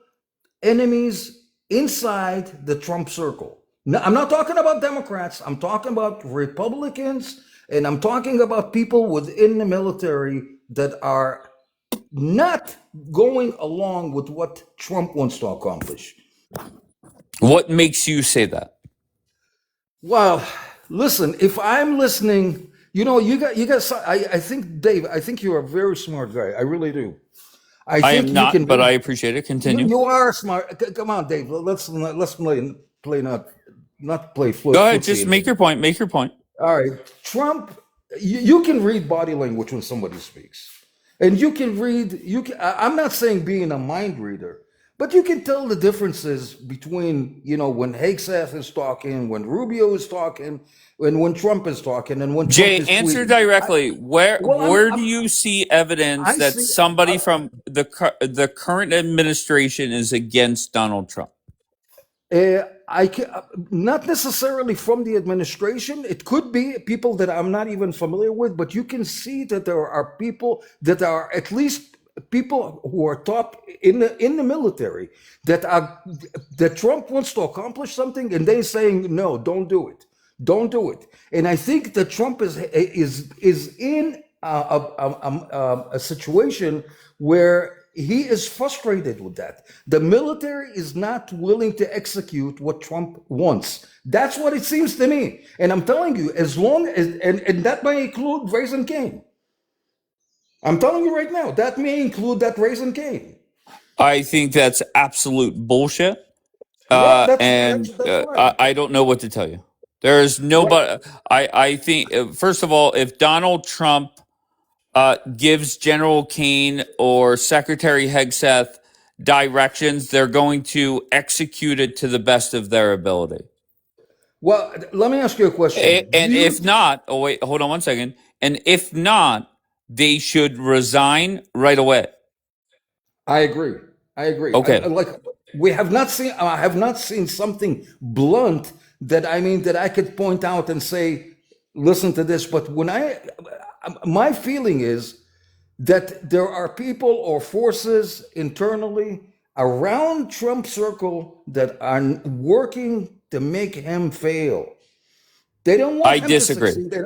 enemies inside the Trump circle. Now, I'm not talking about Democrats. I'm talking about Republicans, and I'm talking about people within the military that are not going along with what Trump wants to accomplish.
What makes you say that?
Well, listen, if I'm listening, you got. I think, Dave, I think you're a very smart guy. I really do. I
I
think
am
you
not,
can.
but I appreciate it. Continue.
You are smart. Come on, Dave. Let's play not play
Go ahead.
footsie.
Just make your point. Make your point.
All right, Trump. You can read body language when somebody speaks, and you can read. I'm not saying being a mind reader, but you can tell the differences between when Hegseth is talking, when Rubio is talking, and when Trump is talking, and when Trump
Jay,
is
answer
tweeting.
directly. Where
Well,
do you see evidence
I
that
see.
somebody from the current administration is against Donald Trump?
I can, not necessarily from the administration. It could be people that I'm not even familiar with, but you can see that there are people that are at least people who are top in the military that Trump wants to accomplish something, and they're saying no, don't do it. And I think that Trump is in a situation where he is frustrated with that. The military is not willing to execute what Trump wants. That's what it seems to me. And I'm telling you, as long as, and that may include Raising Cane. I'm telling you right now, that may include that Raising Cane.
I think that's absolute bullshit.
Well, that's right.
I don't know what to tell you. There's nobody. I think, first of all, if Donald Trump gives General Kane or Secretary Hegseth directions, they're going to execute it to the best of their ability.
Well, let me ask you a question.
And if not, oh wait, hold on one second. And if not, they should resign right away.
I agree.
Okay.
We have not seen. I have not seen something blunt that I could point out and say, listen to this. But my feeling is that there are people or forces internally around Trump circle that are working to make him fail. They don't want
I
him
disagree.
to succeed.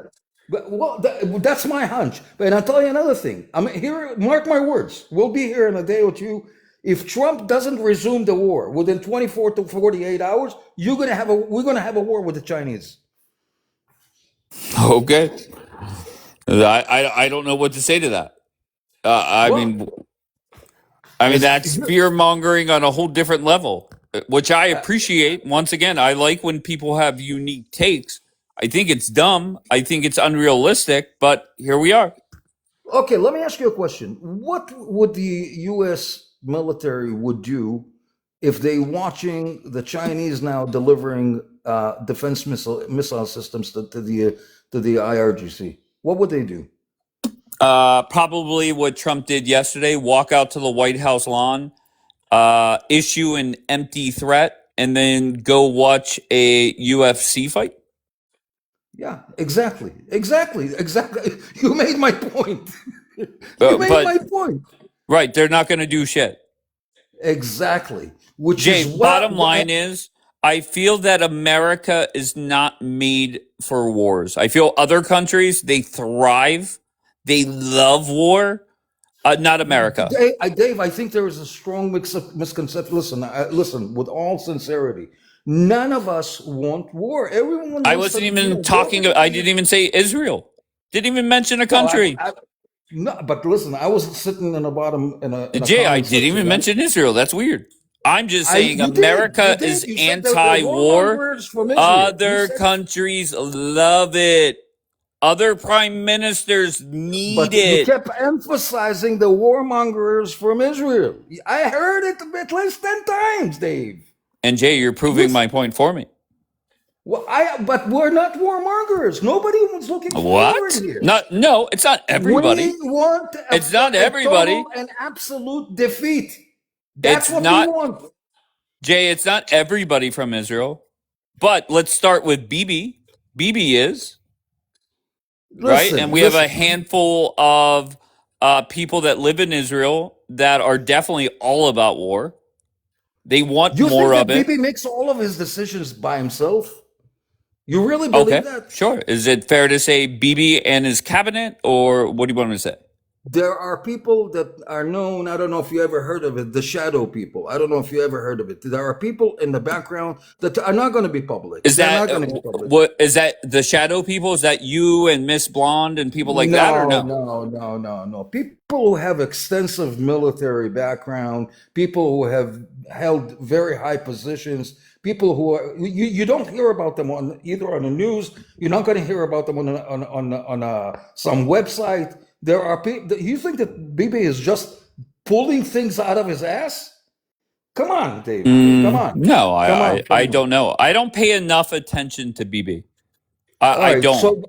That's my hunch. And I'll tell you another thing. I'm here. Mark my words. We'll be here in a day or two. If Trump doesn't resume the war within 24 to 48 hours, we're gonna have a war with the Chinese.
Okay. I don't know what to say to that. I mean, that's fear mongering on a whole different level, which I appreciate. Once again, I like when people have unique takes. I think it's dumb. I think it's unrealistic, but here we are.
Okay, let me ask you a question. What would the U.S. military would do if they watching the Chinese now delivering defense missile systems to the IRGC? What would they do?
Probably what Trump did yesterday: walk out to the White House lawn, issue an empty threat, and then go watch a UFC fight.
Yeah, exactly. You made my point. You made my point.
Right, they're not going to do shit.
Exactly.
Bottom line is, I feel that America is not made for wars. I feel other countries, they thrive. They love war. Not America.
Dave, I think there is a strong misconception. Listen, with all sincerity, none of us want war. Everyone.
I wasn't even talking. I didn't even say Israel. Didn't even mention a country.
No, but listen, I was sitting in the bottom.
Jay, I didn't even mention Israel. That's weird. I'm just saying
You did. You
America
did.
is
You said the
anti-war.
warmongers from Israel. You
Other
said,
countries love it. Other prime ministers need
but you
it.
kept emphasizing the warmongers from Israel. I heard it at least 10 times, Dave.
And Jay, you're proving my point for me.
Well, but we're not warmongers. Nobody was looking for war
What?
in here.
No, it's not everybody.
We want
It's not
a
everybody.
total and absolute defeat. That's
It's
what we
not,
want.
Jay, it's not everybody from Israel. But let's start with Bibi. Bibi is, right? And we have a handful of people that live in Israel that are definitely all about war. They want
You
more
think
of
that
it.
Bibi makes all of his decisions by himself? You really believe that?
Sure. Is it fair to say Bibi and his cabinet, or what do you want me to say?
There are people that are known, I don't know if you ever heard of it, the shadow people. I don't know if you ever heard of it. There are people in the background that are not going to be public.
Is not going to be public. What is that? The shadow people? Is that you and Miss Blonde and people like that, or no?
No. People who have extensive military background, people who have held very high positions, people who are you don't hear about them on either on the news. You're not going to hear about them on some website. There are people. You think that Bibi is just pulling things out of his ass? Come on, Dave. Come on.
No, I don't know. I don't pay enough attention to Bibi. I don't.
So,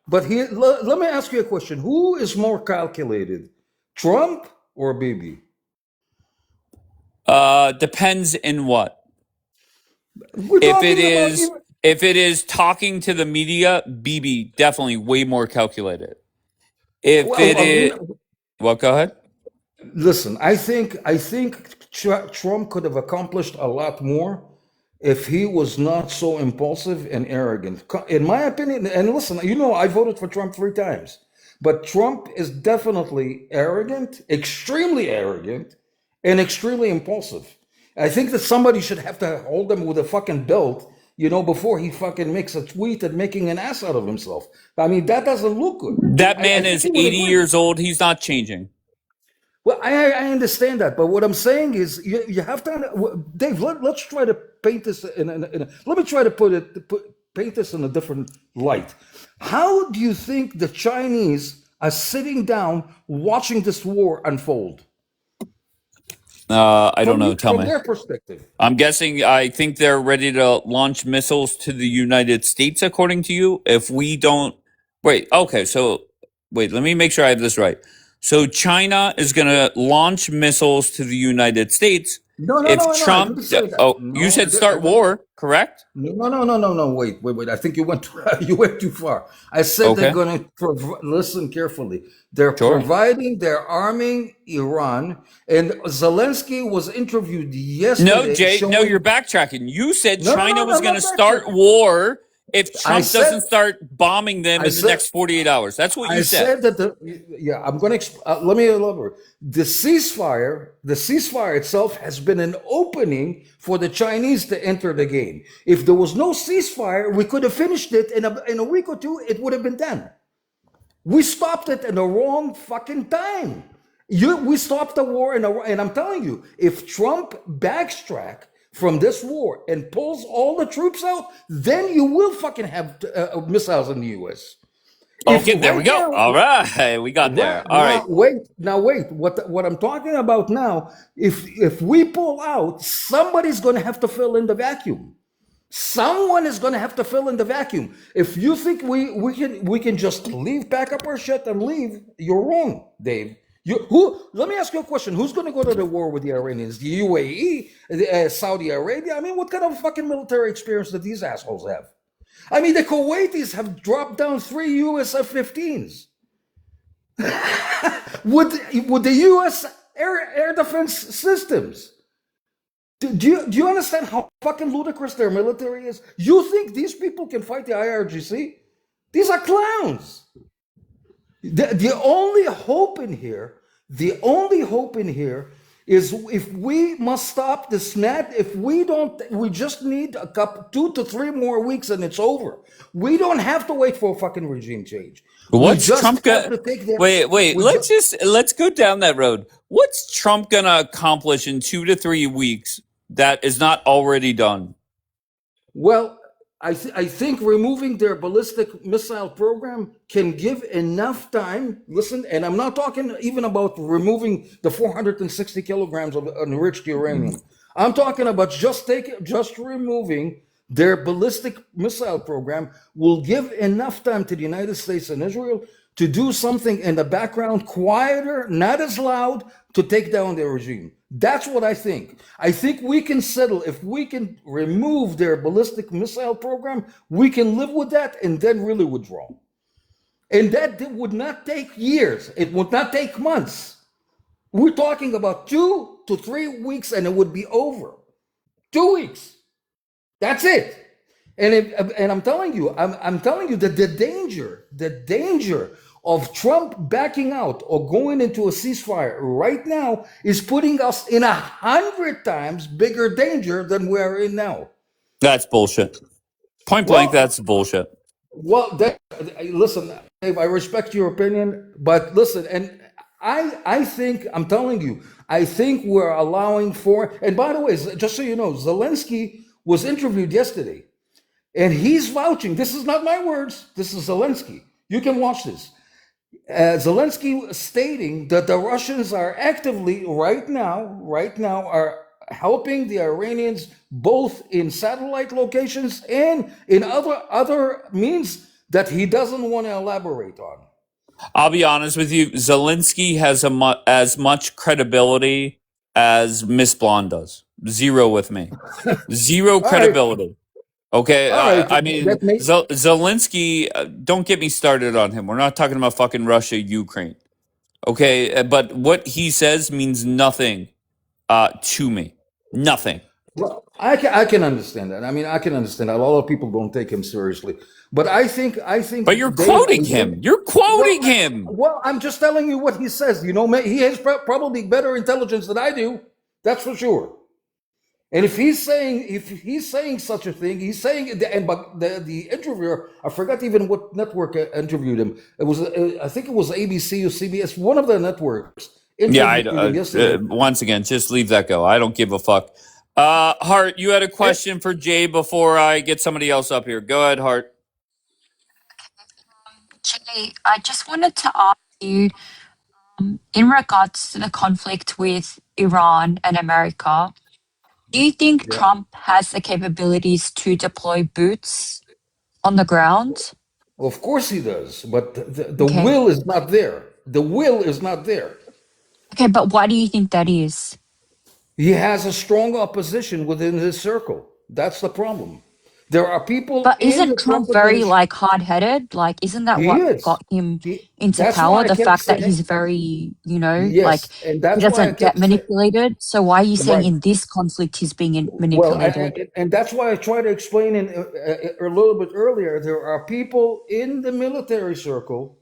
but here, let me ask you a question: who is more calculated, Trump or Bibi?
Depends in what. If it is talking to the media, Bibi definitely way more calculated. Well, go ahead.
Listen, I think Trump could have accomplished a lot more if he was not so impulsive and arrogant. In my opinion, and listen, I voted for Trump 3 times, but Trump is definitely arrogant, and extremely impulsive. I think that somebody should have to hold him with a fucking belt, before he fucking makes a tweet and making an ass out of himself. I mean, that doesn't look good.
That man is 80 years old. He's not changing.
Well, I understand that, but what I'm saying is you have to, Dave. Let's try to paint this let me try to paint this in a different light. How do you think the Chinese are sitting down watching this war unfold?
I don't know. Tell me.
From their perspective.
I'm guessing, I think they're ready to launch missiles to the United States, according to you. If we don't, wait, let me make sure I have this right. So China is going to launch missiles to the United States.
No.
Trump, you said start war, correct?
No. Wait. I think you went too far. I said they're going to listen carefully. They're providing, they're arming Iran, and Zelensky was interviewed yesterday.
No, Jay, you're backtracking. You said China was going to start war if Trump doesn't start bombing them in the next 48 hours. That's what you said.
I said that I'm going to let me elaborate. The ceasefire itself has been an opening for the Chinese to enter the game. If there was no ceasefire, we could have finished it in a week or two. It would have been done. We stopped it in the wrong fucking time. We stopped the war and I'm telling you, if Trump backtrack from this war and pulls all the troops out, then you will fucking have missiles in the U.S.
Okay, there we go. All right, we got there. All right.
Wait. What I'm talking about now, if we pull out, somebody's going to have to fill in the vacuum. Someone is going to have to fill in the vacuum. If you think we can just pack up our shit and leave, you're wrong, Dave. Let me ask you a question. Who's going to go to the war with the Iranians? The UAE, Saudi Arabia? I mean, what kind of fucking military experience do these assholes have? I mean, the Kuwaitis have dropped down 3 US F-15s. Would the US air defense systems? Do you understand how fucking ludicrous their military is? You think these people can fight the IRGC? These are clowns. The only hope in here is if we must stop this net. If we don't, we just need 2 to 3 more weeks and it's over. We don't have to wait for a fucking regime change.
What's Trump gonna wait? Let's go down that road. What's Trump gonna accomplish in 2 to 3 weeks that is not already done?
Well, I think removing their ballistic missile program can give enough time. Listen, and I'm not talking even about removing the 460 kilograms of enriched uranium. I'm talking about just removing their ballistic missile program will give enough time to the United States and Israel to do something in the background, quieter, not as loud, to take down their regime. That's what I think. I think we can settle if we can remove their ballistic missile program, we can live with that and then really withdraw. And that would not take years, it would not take months. We're talking about 2 to 3 weeks and it would be over. 2 weeks. That's it. And I'm telling you, I'm telling you that the danger of Trump backing out or going into a ceasefire right now is putting us in 100 times bigger danger than we're in now.
That's bullshit. Point blank, that's bullshit.
Well, listen, Dave, I respect your opinion, but listen, and I think, I'm telling you, I think we're allowing for, and by the way, just so you know, Zelensky was interviewed yesterday, and he's vouching. This is not my words. This is Zelensky. You can watch this. Zelensky stating that the Russians are actively right now are helping the Iranians both in satellite locations and in other means that he doesn't want to elaborate on.
I'll be honest with you. Zelensky has as much credibility as Miss Blonde does. Zero with me. Zero credibility. Okay, I mean, Zelensky, don't get me started on him. We're not talking about fucking Russia, Ukraine. Okay, but what he says means nothing to me. Nothing.
Well, I can understand that. I mean, I can understand that. A lot of people don't take him seriously. But I think.
But you're quoting him. You're quoting him.
Well, I'm just telling you what he says. You know, he has probably better intelligence than I do. That's for sure. And if he's saying such a thing, he's saying, but the interviewer, I forgot even what network interviewed him. It was, I think it was ABC or CBS, one of the networks.
Yeah, once again, just leave that go. I don't give a fuck. Hart, you had a question for Jay before I get somebody else up here. Go ahead, Hart.
Jay, I just wanted to ask you, in regards to the conflict with Iran and America, do you think Trump has the capabilities to deploy boots on the ground?
Well, of course he does, but the will is not there. The will is not there.
Okay, but why do you think that is?
He has a strong opposition within his circle. That's the problem. There are people.
But isn't Trump very hard-headed? Like, isn't that what got him into power? The fact that he's very, like he doesn't get manipulated. So why are you saying in this conflict he's being manipulated?
Well, and that's why I tried to explain a little bit earlier. There are people in the military circle,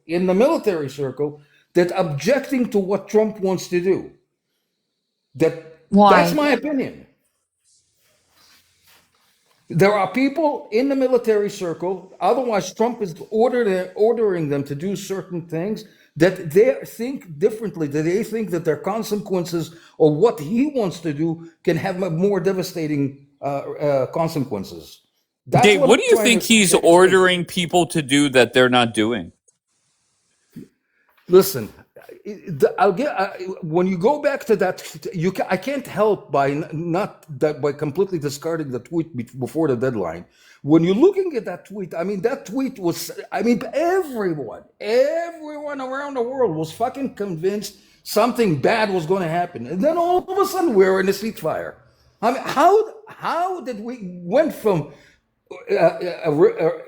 that objecting to what Trump wants to do. That's my opinion. There are people in the military circle, otherwise Trump is ordering them to do certain things that they think differently, that they think that their consequences or what he wants to do can have more devastating consequences.
Dave, what do you think he's ordering people to do that they're not doing?
Listen, when you go back to that, I can't help by by completely discarding the tweet before the deadline. When you're looking at that tweet, I mean, that tweet was, I mean, everyone around the world was fucking convinced something bad was going to happen, and then all of a sudden we're in a ceasefire. I mean, how did we went from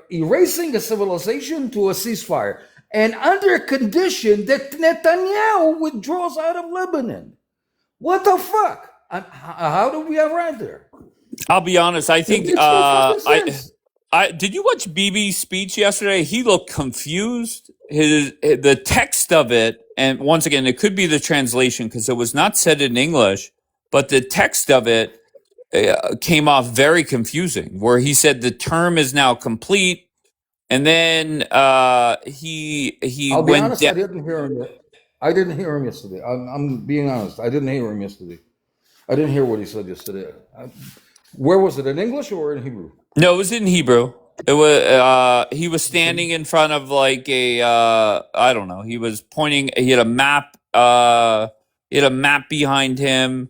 erasing a civilization to a ceasefire? And under condition that Netanyahu withdraws out of Lebanon. What the fuck? How did we arrive there?
I'll be honest. I think did you watch Bibi's speech yesterday? He looked confused. The text of it, and once again, it could be the translation because it was not said in English, but the text of it came off very confusing. Where he said the term is now complete. And then he
I'll be
went
honest, I didn't hear him yesterday. I'm being honest. I didn't hear him yesterday. I didn't hear what he said yesterday. Where was it? In English or in Hebrew?
No, it was in Hebrew. It was he was standing in front of like a I don't know. He was pointing. He had a map. He had a map behind him,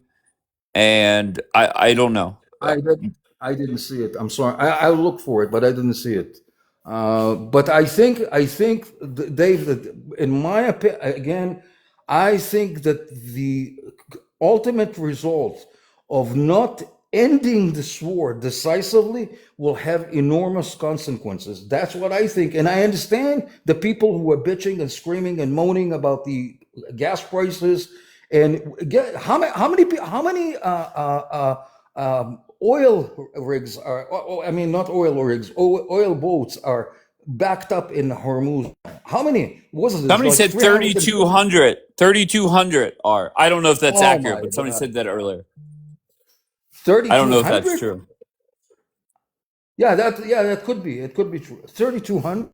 and I don't know.
I didn't see it. I'm sorry. I'll look for it, but I didn't see it. But I think, Dave, that in my opinion, again, I think that the ultimate result of not ending this war decisively will have enormous consequences. That's what I think. And I understand the people who are bitching and screaming and moaning about the gas prices and how many oil rigs are, I mean, not oil rigs, oil boats are backed up in Hormuz. How many? Was it?
Somebody
Like
said
300.
3,200. 3,200 are. I don't know if that's
Oh
accurate,
my
but somebody
God.
said that earlier. I don't know if that's
3,200?
true.
Yeah, that could be. It could be true. 3,200.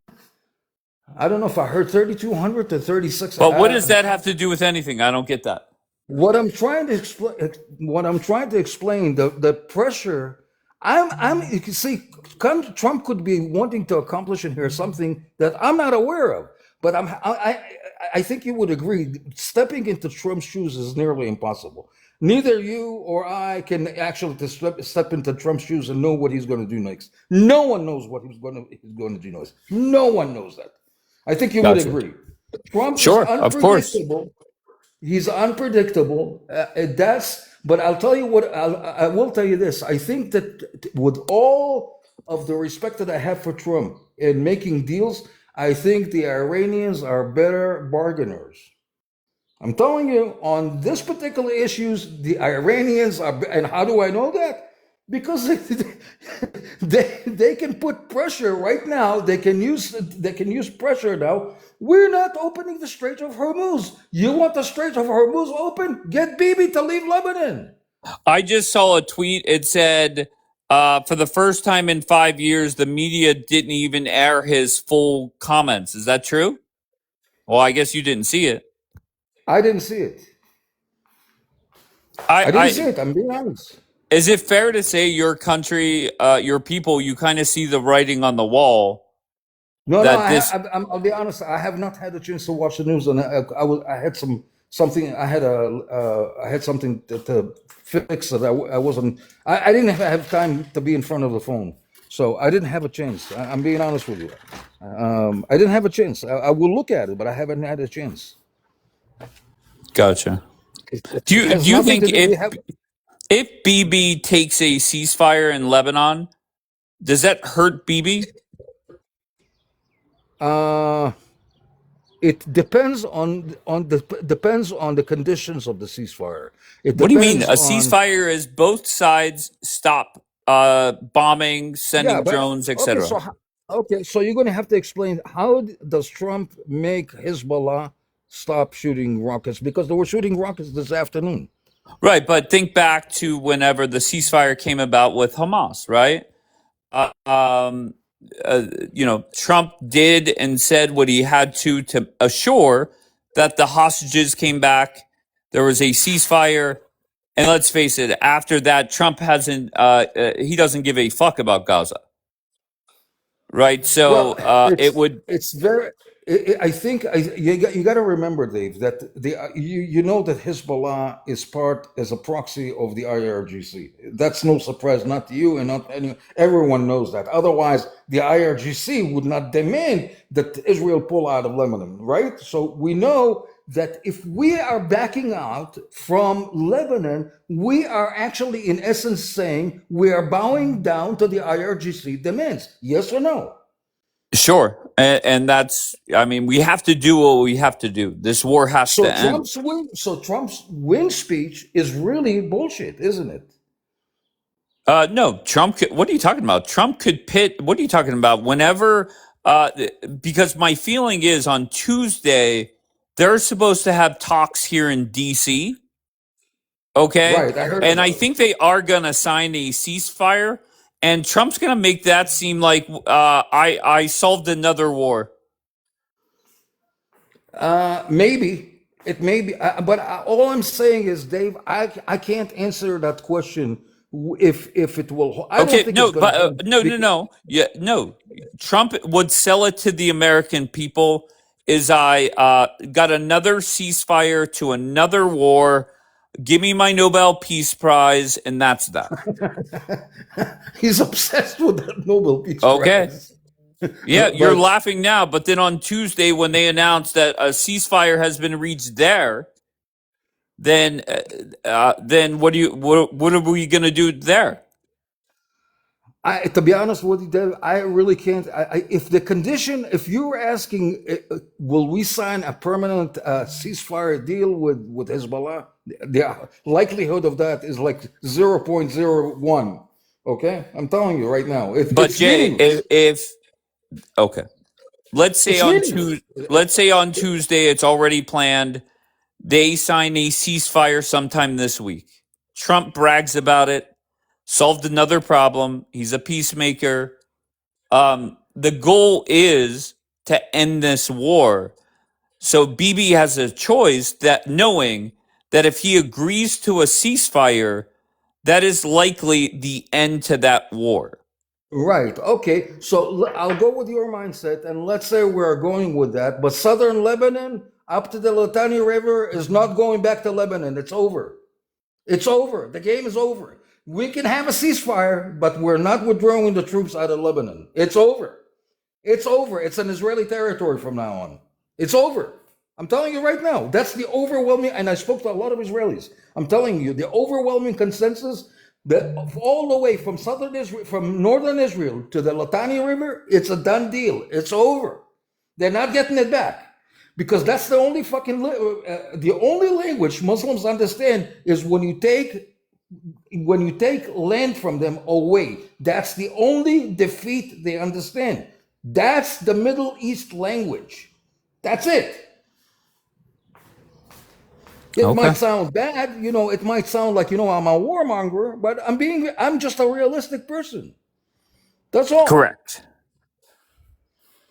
I don't know if I heard 3,200 to 36.
But what does that have to do with anything? I don't get that.
What I'm trying to explain, the pressure. You can see, Trump could be wanting to accomplish in here something that I'm not aware of. But I think you would agree, stepping into Trump's shoes is nearly impossible. Neither you or I can actually step into Trump's shoes and know what he's going to do next. No one knows what he's going to do next. No one knows that. I think you would
Gotcha.
agree. Trump is
Sure, of course.
unpredictable. He's unpredictable. But I'll tell you what, I will tell you this. I think that with all of the respect that I have for Trump in making deals, I think the Iranians are better bargainers. I'm telling you, on this particular issues, the Iranians are, and how do I know that? Because they can put pressure right now. They can use pressure now. We're not opening the Strait of Hormuz. You want the Strait of Hormuz open? Get Bibi to leave Lebanon.
I just saw a tweet. It said, for the first time in 5 years, the media didn't even air his full comments. Is that true? Well, I guess you didn't see it.
I didn't see it. I didn't see it. I'm being honest.
Is it fair to say your country, your people, you kind of see the writing on the wall?
No,
that
I'll be honest. I have not had a chance to watch the news, and I had something. I had something to fix that I wasn't. I didn't have time to be in front of the phone, so I didn't have a chance. I'm being honest with you. I didn't have a chance. I will look at it, but I haven't had a chance.
Gotcha. Do you think if Bibi takes a ceasefire in Lebanon, does that hurt Bibi?
It depends on the conditions of the ceasefire.
What do you mean? A ceasefire is both sides stop bombing, sending drones, etc.
So you're going to have to explain, how does Trump make Hezbollah stop shooting rockets? Because they were shooting rockets this afternoon.
Right, but think back to whenever the ceasefire came about with Hamas, right? Trump did and said what he had to assure that the hostages came back. There was a ceasefire. And let's face it, after that, Trump he doesn't give a fuck about Gaza. Right? So
I think you got to remember, Dave, that you know that Hezbollah is a proxy of the IRGC. That's no surprise, not to you and not anyone. Everyone knows that. Otherwise, the IRGC would not demand that Israel pull out of Lebanon, right? So we know that if we are backing out from Lebanon, we are actually, in essence, saying we are bowing down to the IRGC demands. Yes or no?
Sure. And that's, we have to do what we have to do. This war has to end.
Trump's win speech is really bullshit, isn't it?
No, what are you talking about? Trump could what are you talking about? Whenever, because my feeling is on Tuesday, they're supposed to have talks here in DC. Okay.
Right.
I think they are going to sign a ceasefire, and Trump's going to make that seem like I solved another war.
Maybe It may be, but all I'm saying is, Dave, I can't answer that question if it will. I don't
Okay,
think it's
no,
going to
but
hold.
no. Yeah, no. Trump would sell it to the American people. Is I got another ceasefire to another war. Give me my Nobel Peace Prize, and that's that.
He's obsessed with that Nobel Peace
Okay.
Prize.
Yeah, you're
But
laughing now, but then on Tuesday when they announced that a ceasefire has been reached there, then what are we going to do there?
to be honest with you, Dave, I really can't. If the condition, if you were asking, will we sign a permanent ceasefire deal with Hezbollah? The likelihood of that is like 0.01. Okay, I'm telling you right now,
But
it's
Jay,
meaningless.
if okay, let's say
It's
on
meaningless.
Tuesday, it's already planned. They sign a ceasefire sometime this week. Trump brags about it, solved another problem. He's a peacemaker. The goal is to end this war. So Bibi has a choice that knowing that if he agrees to a ceasefire, that is likely the end to that war.
Right. Okay. So I'll go with your mindset, and let's say we're going with that. But southern Lebanon, up to the Litani River, is not going back to Lebanon. It's over. It's over. The game is over. We can have a ceasefire, but we're not withdrawing the troops out of Lebanon. It's over. It's over. It's an Israeli territory from now on. It's over. I'm telling you right now. That's the overwhelming, and I spoke to a lot of Israelis. I'm telling you, the overwhelming consensus that all the way from southern Israel, from northern Israel to the Litani River, it's a done deal. It's over. They're not getting it back because that's the only the only language Muslims understand is when you take land from them away. That's the only defeat they understand. That's the Middle East language. That's it. It
Okay.
might sound bad, it might sound like, I'm a warmonger, but I'm just a realistic person. That's all.
Correct.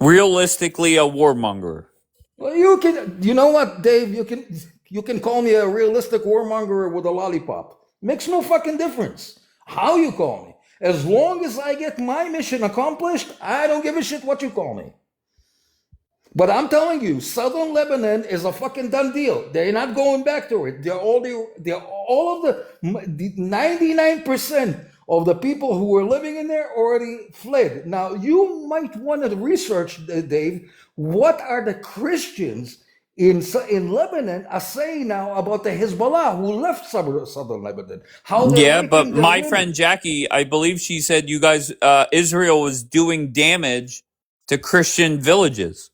Realistically, a warmonger.
Well, you know what, Dave? You can call me a realistic warmonger with a lollipop. Makes no fucking difference how you call me. As long as I get my mission accomplished, I don't give a shit what you call me. But I'm telling you, southern Lebanon is a fucking done deal. They're not going back to it. All of the 99% of the people who were living in there already fled. Now you might want to research, Dave, what are the Christians in Lebanon are saying now about the Hezbollah who left southern Lebanon? How they're
Yeah, but
raping their
my
women.
friend Jackie, I believe she said you guys, Israel was doing damage to Christian villages.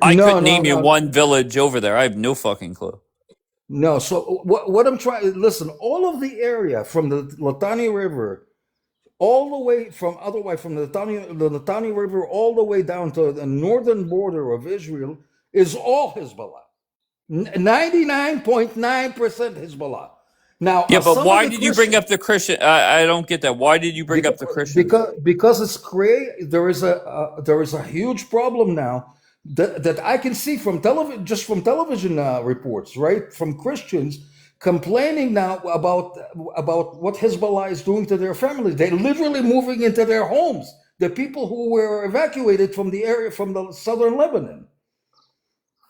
I
No,
couldn't
no,
name you
no.
one village over there. I have no fucking clue.
No, so what I'm trying, listen, all of the area from the Litani River, all the way from the Litani River, all the way down to the northern border of Israel is all Hezbollah. 99.9% Hezbollah. Now,
Yeah, but
some of
why
the
did you bring
Christians,
up the Christian? I don't get that. Why did you bring up the Christians?
because it's great. There is a huge problem now that I can see from television, just from television reports, right, from Christians complaining now about what Hezbollah is doing to their families. They're literally moving into their homes. The people who were evacuated from the area from the southern Lebanon.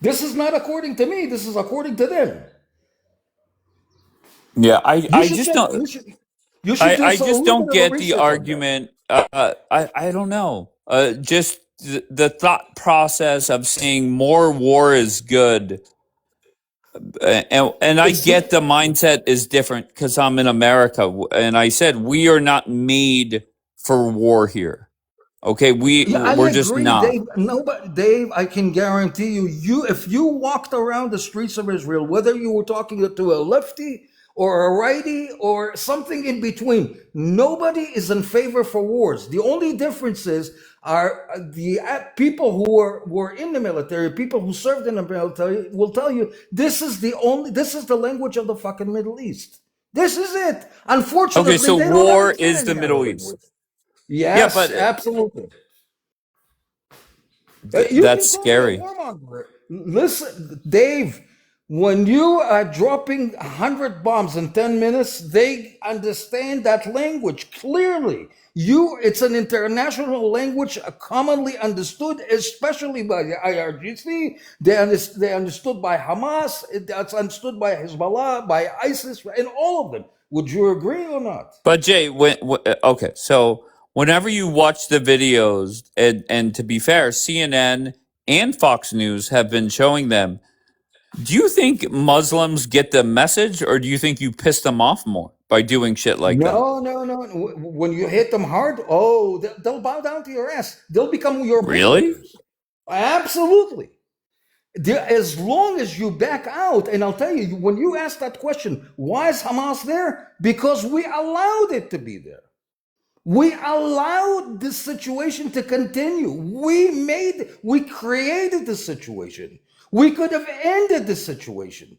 This is not according to me. This is according to them.
Yeah,
You
I
should
just
check.
don't.
You should do
I
a
just
little
don't
bit of a
get the
research on that.
argument. I don't know. Just the thought process of saying more war is good, and I
It's
get the mindset is different because I'm in America, and I said we are not made for war here. Okay,
Yeah, I
we're just
agree,
not.
Dave. No, but Dave, I can guarantee you, if you walked around the streets of Israel, whether you were talking to a lefty or a righty or something in between, nobody is in favor for wars. The only differences are the people who were in the military, people who served in the military, will tell you this is the language of the fucking Middle East. This is it.
Okay,
Unfortunately,
so
they don't
war
understand
is the
any other
Middle East.
language.
Yeah,
Yes,
but
absolutely. You can
that's
call me a
scary.
warmonger. Listen, Dave, When you are dropping 100 bombs in 10 minutes, they understand that language clearly. It's an international language, commonly understood, especially by the IRGC. They understood by Hamas. That's understood by Hezbollah, by ISIS, and all of them. Would you agree or not?
But Jay, okay, so whenever you watch the videos, and to be fair, CNN and Fox News have been showing them. Do you think Muslims get the message, or do you think you piss them off more by doing shit like that?
No. When you hit them hard, they'll bow down to your ass. They'll become your
Really?
bullies. Absolutely. As long as you back out, and I'll tell you, when you ask that question, why is Hamas there? Because we allowed it to be there. We allowed this situation to continue. We created the situation. We could have ended the situation.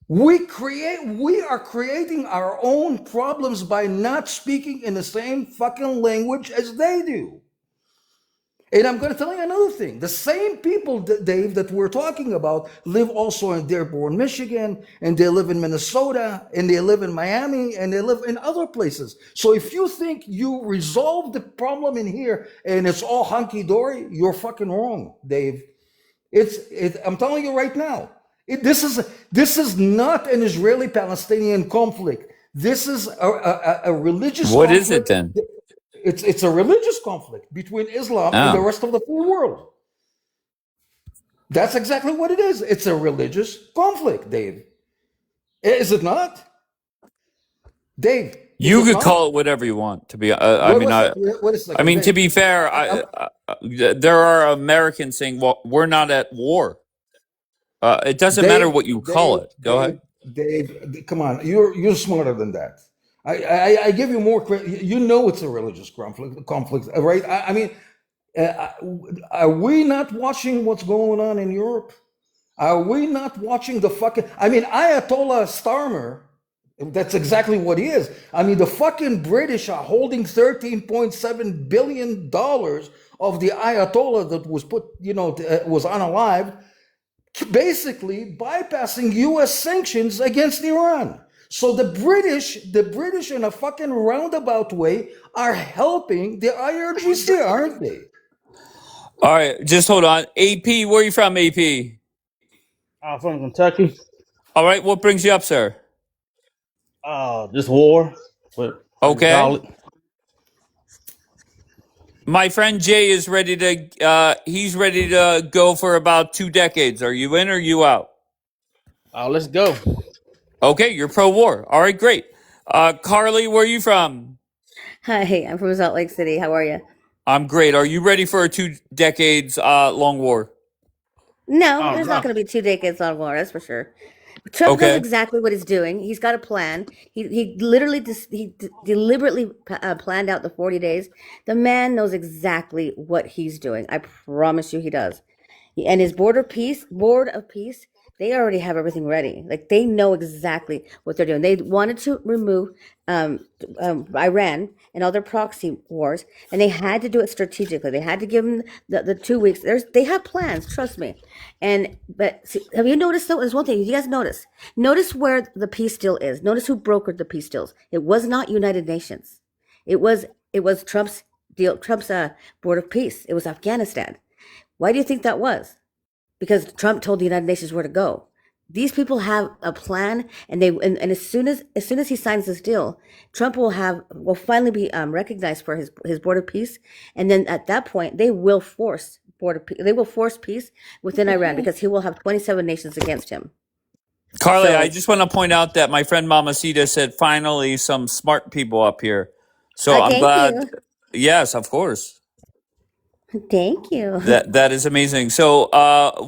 We are creating our own problems by not speaking in the same fucking language as they do. And I'm going to tell you another thing. The same people, Dave, that we're talking about live also in Dearborn, Michigan, and they live in Minnesota, and they live in Miami, and they live in other places. So if you think you resolve the problem in here and it's all hunky-dory, you're fucking wrong, Dave. I'm telling you right now, this is not an Israeli-Palestinian conflict. This is a religious
What
conflict.
is it then?
It's a religious conflict between Islam and the rest of the free world. That's exactly what it is. It's a religious conflict, Dave. Is it not? Dave,
You could call it whatever you want. To be,
wait a second.
I mean, to
Dave,
be fair, there are Americans saying, "Well, we're not at war." It doesn't matter what you call it. Go ahead.
Dave, come on. You're smarter than that. I give you more credit. You know it's a religious conflict, right? I mean, are we not watching what's going on in Europe? Are we not watching the fucking... I mean, Ayatollah Starmer, that's exactly what he is. I mean, the fucking British are holding $13.7 billion of the Ayatollah that was was unalived, basically bypassing U.S. sanctions against Iran. So the British in a fucking roundabout way are helping the IRGC, aren't they?
All right, just hold on. AP, where are you from, AP?
I'm from Kentucky.
All right, what brings you up, sir?
Just war. What you call
Okay.
it.
My friend Jay is ready to, he's ready to go for about 2 decades. Are you in or you out?
Let's go.
Okay, you're pro-war. All right, great. Carly, where are you from?
Hi, I'm from Salt Lake City. How are you?
I'm great. Are you ready for a 2 decades long war?
No, there's not going to be 2 decades long war. That's for sure. Trump knows
Okay.
exactly what he's doing. He's got a plan. He literally deliberately planned out the 40 days. The man knows exactly what he's doing. I promise you, he does. And his board of peace, they already have everything ready. Like they know exactly what they're doing. They wanted to remove Iran and all their proxy wars, and they had to do it strategically. They had to give them the 2 weeks. They have plans, trust me. But see, have you noticed though? There's one thing you guys notice. Notice where the peace deal is. Notice who brokered the peace deals. It was not United Nations. It was Trump's deal. Trump's board of peace. It was Afghanistan. Why do you think that was? Because Trump told the United Nations where to go. These people have a plan, and as soon as he signs this deal, Trump will finally be recognized for his board of peace, and then at that point they will force peace within Iran because he will have 27 nations against him.
Carly, I just want to point out that my friend Mamacita said finally some smart people up here. So I'm
Thank
glad.
you.
Yes, of course.
Thank you.
That is amazing. So,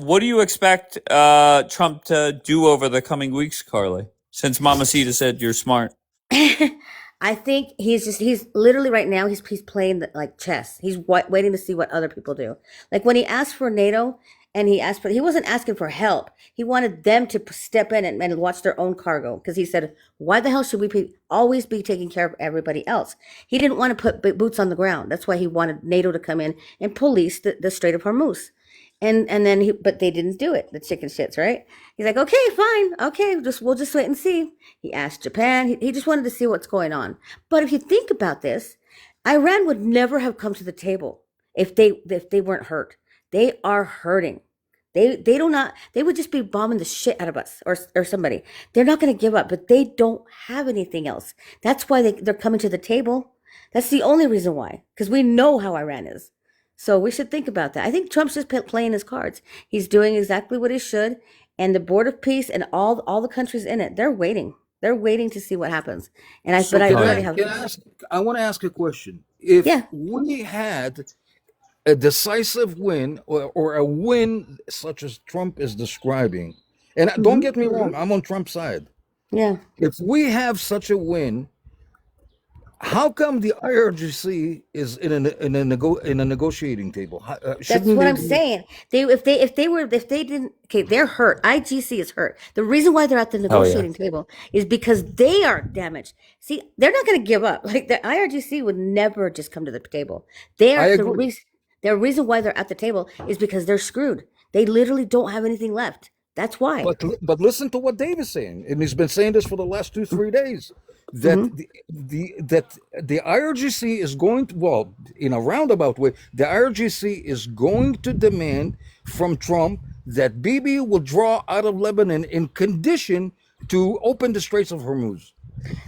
what do you expect Trump to do over the coming weeks, Carly? Since Mamacita said you're smart.
I think he's literally right now he's playing like chess. He's waiting to see what other people do. Like when he asked for NATO and he wasn't asking for help. He wanted them to step in and watch their own cargo because he said, why the hell should we always be taking care of everybody else? He didn't want to put boots on the ground. That's why he wanted NATO to come in and police the Strait of Hormuz. And then but they didn't do it. The chicken shits, right? He's like, okay, fine, okay, we'll just wait and see. He asked Japan. He just wanted to see what's going on. But if you think about this, Iran would never have come to the table if they weren't hurt. They are hurting. They do not. They would just be bombing the shit out of us or somebody. They're not going to give up, but they don't have anything else. That's why they're coming to the table. That's the only reason why, because we know how Iran is. So we should think about that. I think Trump's just playing his cards. He's doing exactly what he should, and the Board of Peace and all the countries in it, they're waiting. They're waiting to see what happens. And
So
I
can
already
I
have.
can I ask? I want to ask a question. If
Yeah.
we had a decisive win or a win such as Trump is describing, and don't get me wrong, I'm on Trump's side.
Yeah.
If we have such a win, how come the IRGC is in a negotiating table?
That's
Shouldn't
what
they
I'm
be?
saying. If they didn't, okay, they're hurt. IGC is hurt. The reason why they're at the
Oh yeah.
negotiating table is because they are damaged. See, they're not going to give up. Like the IRGC would never just come to the table. They
I
are the
agree.
reason. The reason why they're at the table is because they're screwed. They literally don't have anything left. That's why.
But listen to what Dave is saying, and he's been saying this for the last 2-3 days. That the IRGC is going to, well, in a roundabout way, the IRGC is going to demand from Trump that Bibi will draw out of Lebanon in condition to open the Straits of Hormuz.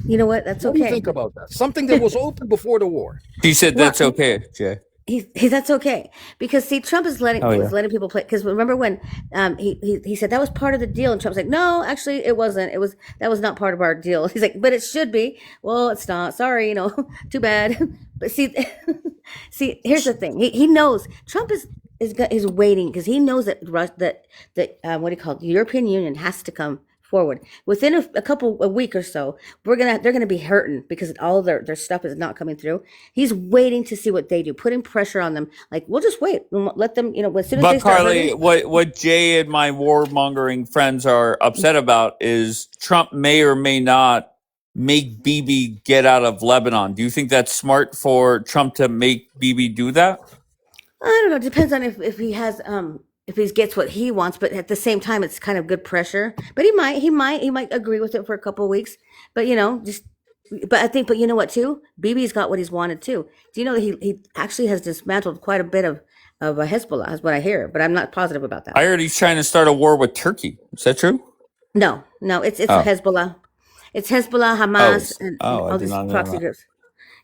You know what? That's
What do you
okay.
think about that? Something that was open before the war.
He said
Well,
that's okay, Jay.
That's okay because see, Trump is
Oh yeah.
letting people play. Because remember when he said that was part of the deal, and Trump's like, no, actually, it wasn't. That was not part of our deal. He's like, but it should be. Well, it's not. Sorry, too bad. But see, here's the thing. He knows Trump is waiting because he knows that what do you call it? The European Union has to come forward within a week or so. They're gonna be hurting because all their stuff is not coming through. He's waiting to see what they do, putting pressure on them. Like, we'll just wait and let them. As soon as they
But
start
Carly,
hurting.
what Jay and my warmongering friends are upset about is Trump may or may not make Bibi get out of Lebanon. Do you think that's smart for Trump to make Bibi do that?
I don't know. It depends on if he has if he gets what he wants, but at the same time, it's kind of good pressure. But he might agree with it for a couple of weeks. But just. But you know what too? BB's got what he's wanted too. Do you know that he actually has dismantled quite a bit of Hezbollah, is what I hear, but I'm not positive about that.
I heard he's trying to start a war with Turkey. Is that true?
No, it's
Oh.
Hezbollah. It's Hezbollah,
Oh,
Hamas, and
I
all
did
these
not know
proxy
that.
groups.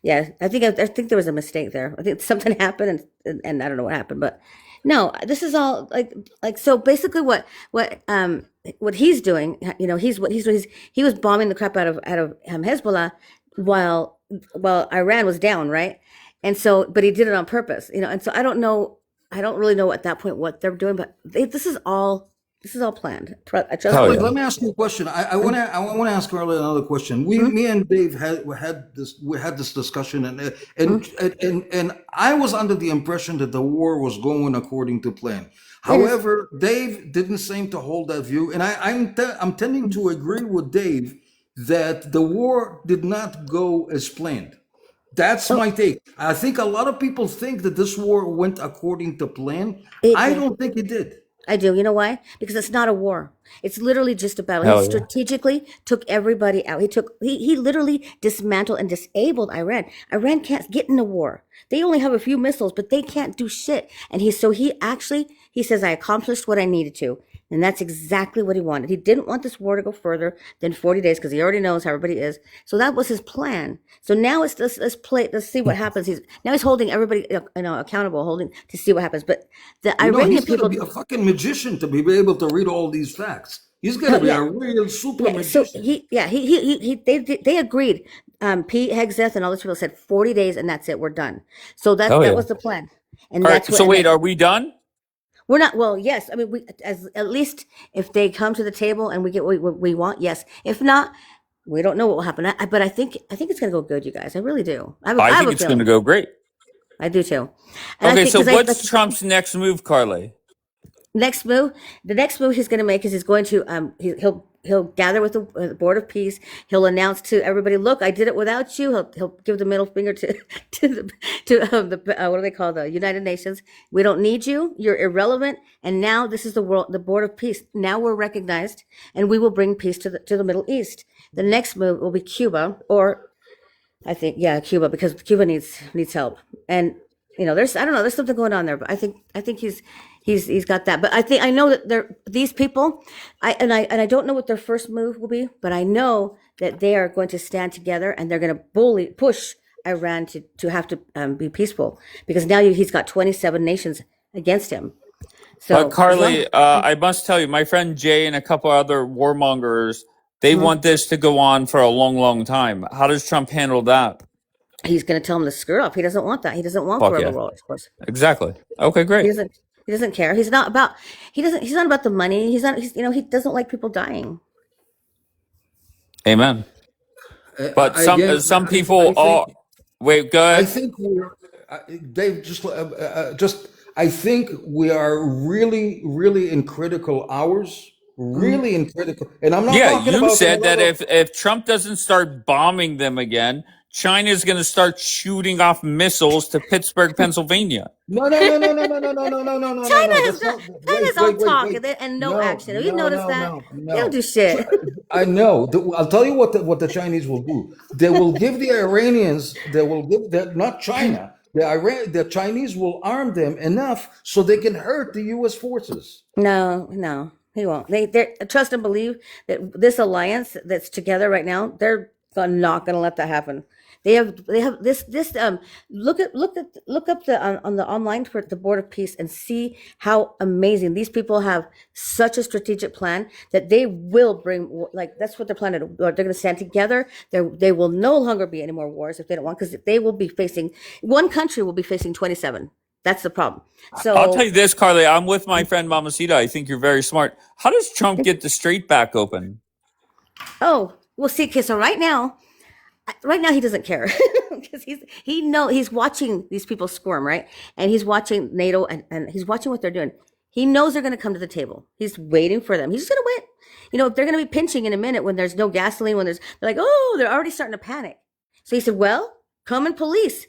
Yeah, I think there was a mistake there. I think something happened, and I don't know what happened, but no, this is all like so. Basically, what he's doing, he was bombing the crap out of Hezbollah while Iran was down, right? And so, but he did it on purpose, And so I don't really know at that point what they're doing, but this is all planned. I trust
Oh
Wait,
yeah.
let me ask you a question. I want to ask Carly another question. Me and Dave had this discussion, and I was under the impression that the war was going according to plan. However, Dave didn't seem to hold that view, and I'm tending to agree with Dave that the war did not go as planned. That's my take. I think a lot of people think that this war went according to plan.
It
I
did.
don't think it did.
I do. You know why? Because it's not a war. It's literally just a battle. He
Hell yeah.
strategically took everybody out. He literally dismantled and disabled Iran. Iran can't get in a war. They only have a few missiles, but they can't do shit. And he says, I accomplished what I needed to. And that's exactly what he wanted. He didn't want this war to go further than 40 days because he already knows how everybody is. So that was his plan. So now let's see what happens. He's holding everybody accountable, to see what happens. But the Iranian
He's going to
people.
be a fucking magician to be able to read all these facts. He's going to be a real super
So
magician.
they agreed. Pete Hegseth and all those people said 40 days and that's it. We're done. So that
Oh yeah.
was the plan. And
All right.
that's what.
So
and
wait,
that-
are we done?
We're not. Well, yes. I mean, at least if they come to the table and we get what we want, yes. If not, we don't know what will happen. But I think it's going to go good, you guys. I really do. I have
think
a
it's
feeling.
going to go great.
I do too. And
Okay,
I think,
so
'cause
what's Trump's next move, Carly?
the next move he's going to make is he's going to he'll gather with the Board of Peace. He'll announce to everybody, "Look, I did it without you." He'll give the middle finger to the what do they call, the United Nations? We don't need you. You're irrelevant. And now this is the Board of Peace. Now we're recognized, and we will bring peace to the Middle East. The next move will be Cuba, or I think, yeah, Cuba, because Cuba needs help. And I don't know, there's something going on there, but I think he's got that. But I know that these people, I don't know what their first move will be, but I know that they are going to stand together and they're going to push Iran to have to be peaceful, because now he's got 27 nations against him. So,
Carly, I must tell you, my friend Jay and a couple other warmongers, they want this to go on for a long, long time. How does Trump handle that?
He's going to tell him to screw up. He doesn't want that. He doesn't want
Fuck
forever
yeah.
wars, of course.
Exactly. Okay, great.
He doesn't care. He's not about the money. He doesn't like people dying.
Amen. But some people are. Wait, go ahead.
I think Dave, I think we are really, really in critical hours. Really in critical, and I'm not.
Yeah,
talking
you
about
said that if Trump doesn't start bombing them again, China's going to start shooting off missiles to Pittsburgh, Pennsylvania.
No.
China's all talk and no action. Have you noticed that? They don't do shit.
I know. I'll tell you what the Chinese will do. They will give the Iranians. They will give not China. The Chinese will arm them enough so they can hurt the U.S. forces.
No, he won't. They trust and believe that this alliance that's together right now, they're not going to let that happen. They have this look up on the online for the Board of Peace and see how amazing these people have. Such a strategic plan that they will bring, like, that's what they're planning to do. They're going to stand together. They will no longer be any more wars if they don't want, because they will be facing, one country will be facing 27. That's the problem. So
I'll tell you this, Carly, I'm with my friend Mamacita. I think you're very smart. How does Trump get the strait back open?
Oh, well, see, okay, so right now he doesn't care because he's watching these people squirm, right? And he's watching NATO and he's watching what they're doing. He knows they're going to come to the table. He's waiting for them. He's just going to wait. If they're going to be pinching in a minute when there's no gasoline, they're like, oh, they're already starting to panic. So he said, well, come and police.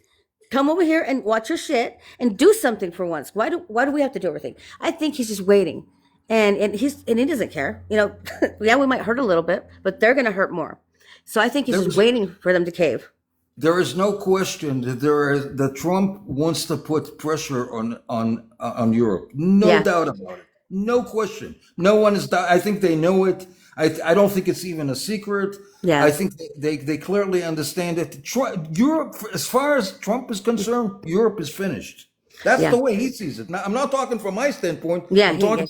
Come over here and watch your shit and do something for once. Why do we have to do everything? I think he's just waiting, and he doesn't care. Yeah, we might hurt a little bit, but they're going to hurt more. So I think he's just waiting for them to cave.
There is no question that Trump wants to put pressure on Europe. No doubt about it. No question. No one is. I think they know it. I don't think it's even a secret.
Yeah.
I think they clearly understand it. Europe, as far as Trump is concerned, Europe is finished. That's the way he sees it. Now, I'm not talking from my standpoint.
Yeah,
I'm talking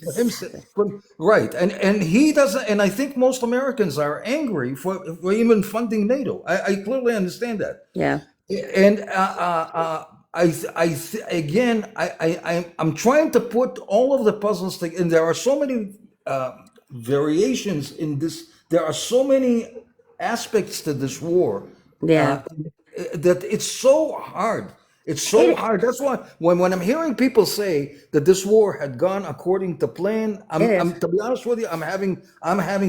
from him. Right. And he doesn't. And I think most Americans are angry for even funding NATO. I clearly understand that.
Yeah.
And I'm trying to put all of the puzzles together, and there are so many variations in this. There are so many aspects to this war.
Yeah.
That it's so hard. It's so hard. That's why when I'm hearing people say that this war had gone according to plan, I'm to be honest with you, I'm having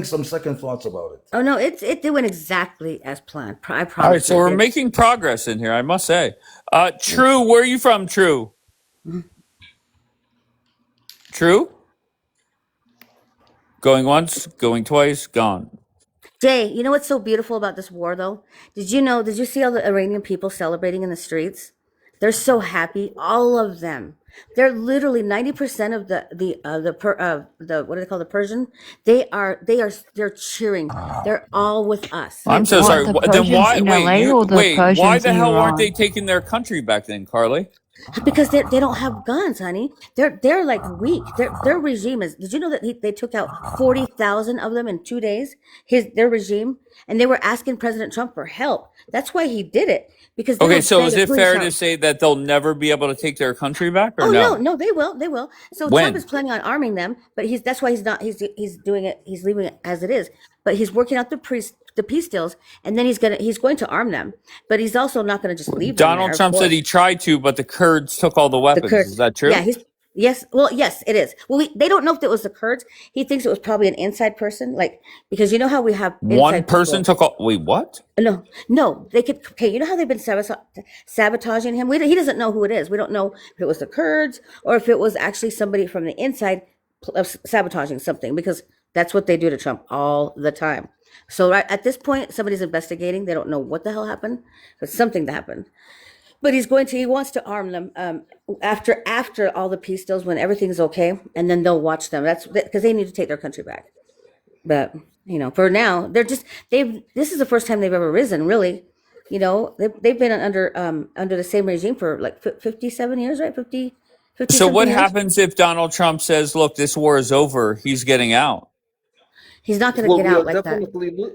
some second thoughts about it.
Oh no, it went exactly as planned. I promise.
All right, so we're making progress in here, I must say. True, where are you from, True? True? Going once, going twice, gone.
Jay, you know what's so beautiful about this war, though? Did you see all the Iranian people celebrating in the streets? They're so happy, all of them. They're literally 90% of the what do they call the Persian? They're cheering. They're all with us.
I'm so sorry. Then why? Why the hell aren't they taking their country back then, Carly?
Because they don't have guns, honey. They're like weak. Their regime is. Did you know that they took out 40,000 of them in 2 days? Their regime, and they were asking President Trump for help. That's why he did it. Because
so is it fair to say that they'll never be able to take their country back, or no?
No, they will. So
When?
Trump is planning on arming them, but that's why he's not. He's doing it. He's leaving it as it is. But he's working out the peace deals, and then he's going to arm them. But he's also not going to just leave them
Donald
there,
Trump said he tried to, but the Kurds took all the weapons. Is that true?
Yeah, Yes, well, yes, it is. Well, they don't know if it was the Kurds. He thinks it was probably an inside person, like because you know how we have
One
inside
person
people.
took all. Wait, what?
No, no, they could. Okay, you know how they've been sabotaging him. He doesn't know who it is. We don't know if it was the Kurds or if it was actually somebody from the inside sabotaging something because that's what they do to Trump all the time. So right at this point, somebody's investigating. They don't know what the hell happened, but something happened. But he wants to arm them after all the peace deals when everything's okay, and then they'll watch them. That's because they need to take their country back. But for now, this is the first time they've ever risen. Really, they've been under the same regime for like 57 years, right? 50
So what
something years.
happens if Donald Trump says, "Look, this war is over. He's getting out"?
He's not
It
going to
will
get
be
out like that.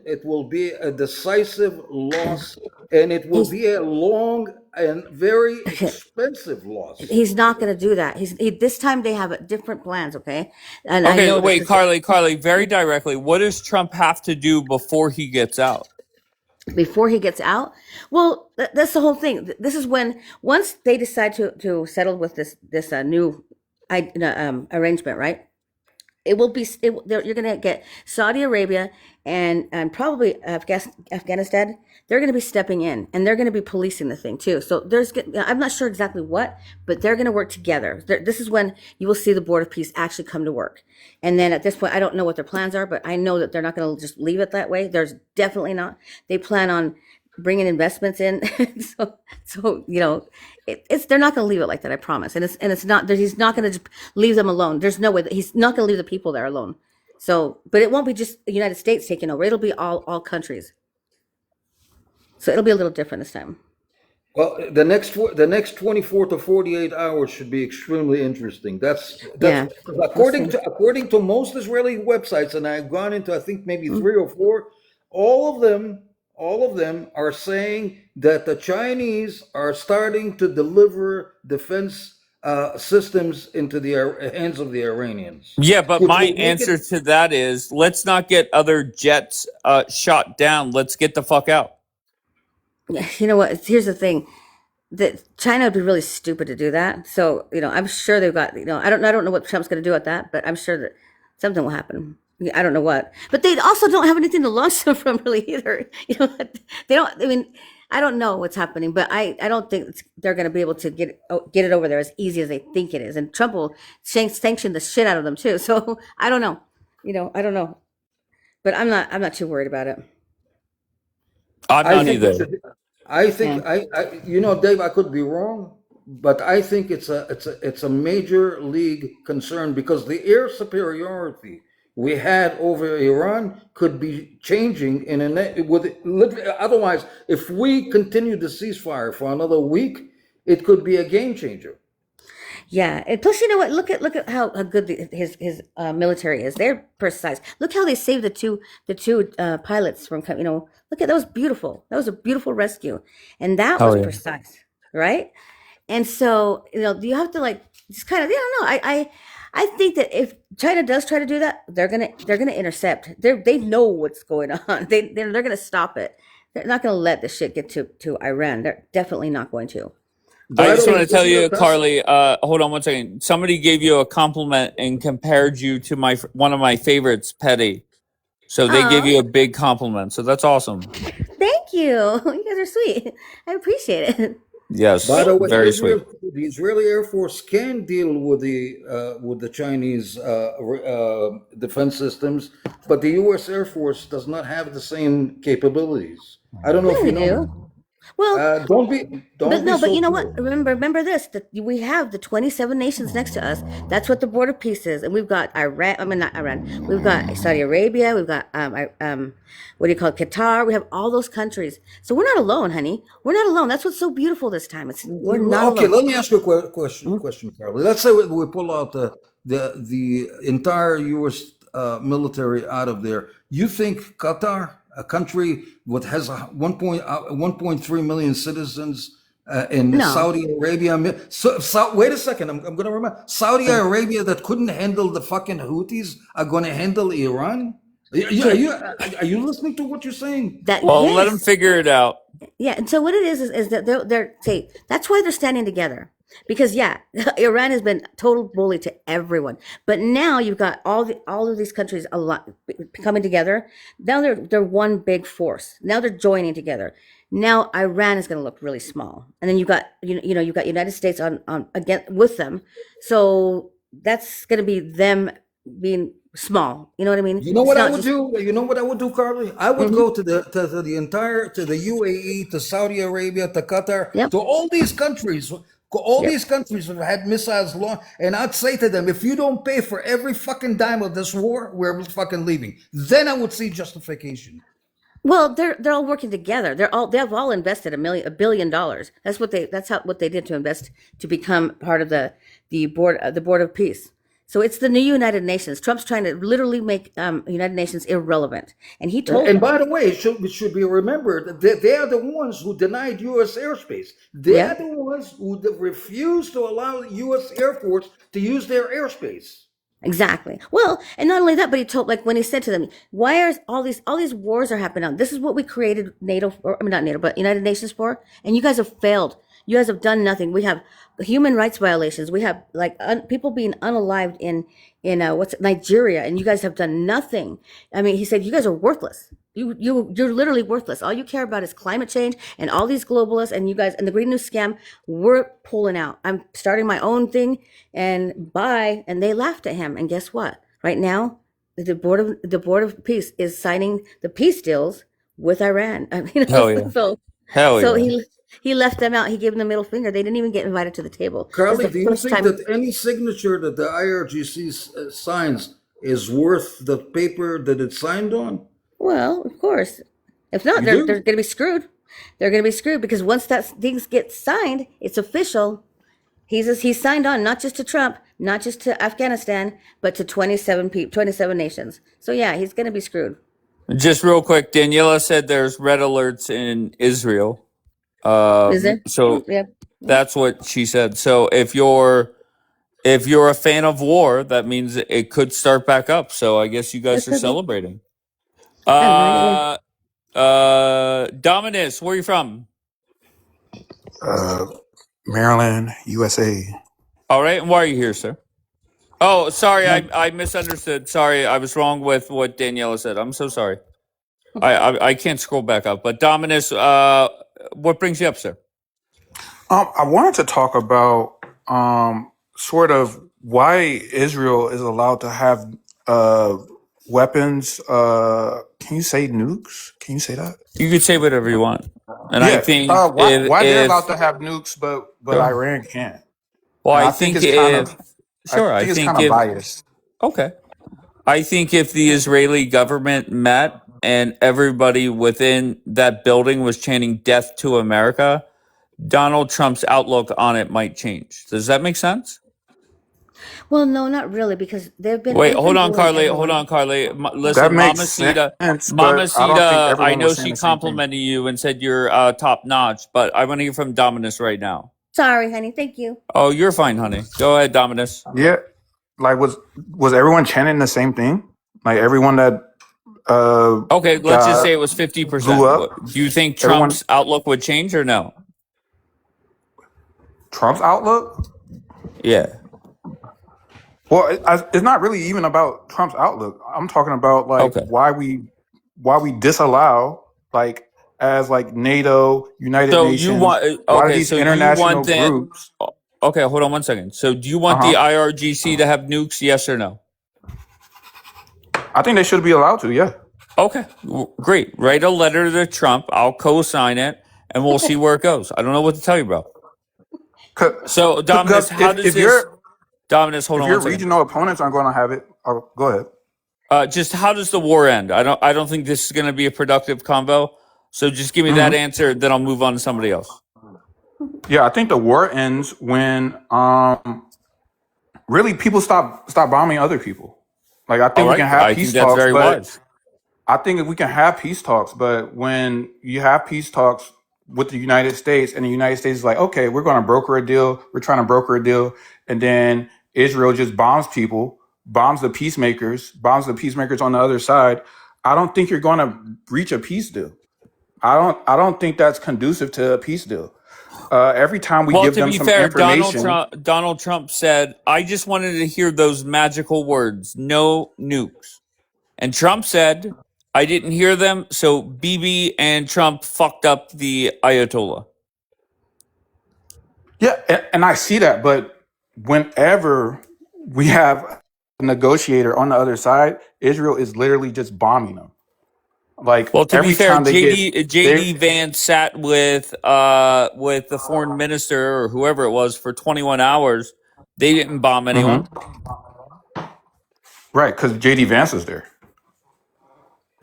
it will be a decisive loss, and it will be a long and very expensive loss.
He's not going to do that. This time they have different plans, okay? And I
Okay,
know
wait, Carly, very directly, what does Trump have to do before he gets out?
Before he gets out. Well, that's the whole thing. This is when once they decide to settle with this new arrangement, right? It will be you're going to get Saudi Arabia and probably Afghanistan. They're going to be stepping in and they're going to be policing the thing too. So I'm not sure exactly what, but they're going to work together. This is when you will see the Board of Peace actually come to work. And then at this point, I don't know what their plans are, but I know that they're not going to just leave it that way. There's definitely not. They plan on bringing investments in. so they're not going to leave it like that. I promise. And it's not. He's not going to leave them alone. There's no way that he's not going to leave the people there alone. So, but it won't be just the United States taking over. It'll be all countries. So it'll be a little different this time.
Well, the next 24 to 48 hours should be extremely interesting. That's
Yeah.
according to most Israeli websites, and I've gone into I think maybe 3 or 4. All of them are saying that the Chinese are starting to deliver defense systems into the hands of the Iranians.
Yeah, but
Which
my
will make
answer
it-
to that is let's not get other jets shot down. Let's get the fuck out.
Yeah, you know what? Here's the thing. That China would be really stupid to do that. So, I'm sure they've got, I don't know what Trump's going to do with that, but I'm sure that something will happen. I don't know what, but they also don't have anything to launch them from really either. They don't, I don't know what's happening, but I don't think they're going to be able to get it over there as easy as they think it is. And Trump will sanction the shit out of them too. So I don't know, I don't know, but I'm not too worried about it.
I'm not either.
I think Dave, I could be wrong, but I think it's a major league concern because the air superiority we had over Iran could be changing otherwise, if we continue the ceasefire for another week, it could be a game changer.
Yeah, and plus, you know what? Look at how good his military is. They're precise. Look how they saved the two pilots from. Look at that was beautiful. That was a beautiful rescue, and that was precise, right? And so you have to just kind of I think that if China does try to do that, they're gonna intercept. They know what's going on. They're gonna stop it. They're not gonna let the shit get to Iran. They're definitely not going to.
I just want to tell you, Carly, hold on one second. Somebody gave you a compliment and compared you to one of my favorites, Petty. So they gave you a big compliment. So that's awesome.
Thank you. You guys are sweet. I appreciate it.
Yes,
by the way,
very sweet.
The Israeli Air Force can deal with the Chinese defense systems, but the U.S. Air Force does not have the same capabilities. I don't know if you know.
Well,
but
you know what? Remember this: that we have the 27 nations next to us. That's what the Board of Peace is, and we've got Iran. Not Iran. We've got Saudi Arabia. We've got what do you call it? Qatar. We have all those countries. So we're not alone, honey. We're not alone. That's what's so beautiful this time. We're not alone.
Okay, let me ask you a question, Carly. Let's say we pull out the entire U.S. Military out of there. You think Qatar, a country that has 1.3 million citizens, in Saudi Arabia. Wait a second, I'm going to remember. Saudi Arabia that couldn't handle the fucking Houthis are going to handle Iran? Are you listening to what you're saying?
That
Well, let them
yes,
figure it out.
yeah. And so what it is that they're say that's why they're standing together because yeah, Iran has been total bully to everyone, but now you've got all of these countries a lot coming together. Now they're one big force. Now they're joining together. Now Iran is going to look really small, and then you've got United States on again with them. So that's going to be them being small. You know what I mean?
You know
It's
what I
not
would
just
do? You know what I would do, Carly? I would go to the entire to the UAE, to Saudi Arabia, to Qatar,
yep,
to all these countries. All
yep.
these countries have had missiles launched, and I'd say to them, if you don't pay for every fucking dime of this war, we're fucking leaving. Then I would see justification.
Well, they're all working together. They've all invested $1 billion. That's what they did to invest to become part of the board of peace. So it's the new United Nations. Trump's trying to literally make United Nations irrelevant, and he told
And
them,
by the way, it should be remembered that they are the ones who denied U.S. airspace. They
yeah,
are the ones who refused to allow the U.S. Air Force to use their airspace.
exactly. Well, and not only that, but he told like when he said to them, "Why are all these wars are happening now? This is what we created NATO, or I mean not NATO, but United Nations for, and you guys have failed. You guys have done nothing. We have human rights violations. We have like people being unalived in what's Nigeria, and you guys have done nothing. I mean, he said you guys are worthless. You're literally worthless. All you care about is climate change and all these globalists and you guys and the Green New Scam. We're pulling out. I'm starting my own thing and bye. And they laughed at him. And guess what? Right now, the Board of Peace is signing the peace deals with Iran. I mean,
Hell yeah. Hell
so
yeah.
he left them out. He gave them the middle finger. They didn't even get invited to the table. This is
Carly,
the
do you
first
think
time.
that any signature that the IRGC signs is worth the paper that it's signed on?
Well, of course. If not,
You
they're
do?
going to be screwed. They're going to be screwed because once that things get signed, it's official. He's signed on not just to Trump, not just to Afghanistan, but to 27 nations. So yeah, he's going to be screwed.
Just real quick, Daniela said there's red alerts in Israel.
Is there?
So
Yeah.
that's what she said. So if you're a fan of war, that means it could start back up. So I guess you guys
That
are
could be.
celebrating.
I have no idea.
Dominus, where are you from?
Maryland, USA.
All right, and why are you here, sir? Oh, sorry, I misunderstood. Sorry, I was wrong with what Daniela said. I'm so sorry. I can't scroll back up. But Dominus, what brings you up, sir?
I wanted to talk about sort of why Israel is allowed to have weapons. Can you say nukes? Can you say that?
You could say whatever you want, and I
Yeah.
think
Why they're allowed
if
to have nukes, but
sure.
Iran can't?
Well,
And
I
I think
think
it's kind of
if sure, I think if
biased.
okay, I think if the Israeli government met and everybody within that building was chanting "Death to America," Donald Trump's outlook on it might change. Does that make sense?
Well, no, not really, because
Wait,
they've been bullying
Hold
everyone.
on, Carly.
That
Listen,
makes
Mama
but I don't think
Sita, I
everyone
know
was saying
she
the same thing.
complimented you and said you're top notch, but I want to hear from Dominus right now.
Sorry, honey. Thank you.
Oh, you're fine, honey. Go ahead, Dominus.
Yeah, like was everyone chanting the same thing? Like everyone that
Okay, let's just say it was
blew
50%.
up,
Do you think
everyone
Trump's outlook would change or no?
Trump's outlook.
Yeah.
Well, it's not really even about Trump's outlook. I'm talking about like
Okay.
why we disallow like as like NATO, United
So you
Nations,
want
why do
okay,
these
so you
international
want that
groups?
okay, hold on one second. So do you
Uh
want the
huh.
IRGC to have nukes, yes or no?
I think they should be allowed to. Yeah.
Okay, great. Write a letter to Trump. I'll co-sign it, and we'll see where it goes. I don't know what to tell you, bro. So, Dominus,
Because
how does
if
this? Dominus, hold
if
on
your
one second.
regional opponents aren't going to have it, go ahead.
Just how does the war end? I don't think this is going to be a productive convo. So just give me that
Hmm.
answer, then I'll move on to somebody else.
Yeah, I think the war ends when really people stop bombing other people. Like I
All
think we
right,
can have
I think
peace
that's
talks,
very
but
wise.
I think if we can have peace talks, but when you have peace talks with the United States and the United States is like, okay, we're going to broker a deal, we're trying to broker a deal, and then Israel just bombs people, bombs the peacemakers on the other side. I don't think you're going to reach a peace deal. I don't think that's conducive to a peace deal. Every time we
Well,
give
to
them
be
some
fair,
information,
Donald Trump said, "I just wanted to hear those magical words, no nukes." And Trump said, "I didn't hear them, so Bibi and Trump fucked up the Ayatollah."
yeah, and I see that. But whenever we have a negotiator on the other side, Israel is literally just bombing them. Like
Well, to be
every
fair,
time they get they.
JD Vance sat with the foreign minister or whoever it was for 21 hours. They didn't bomb anyone.
Right, because JD Vance is there.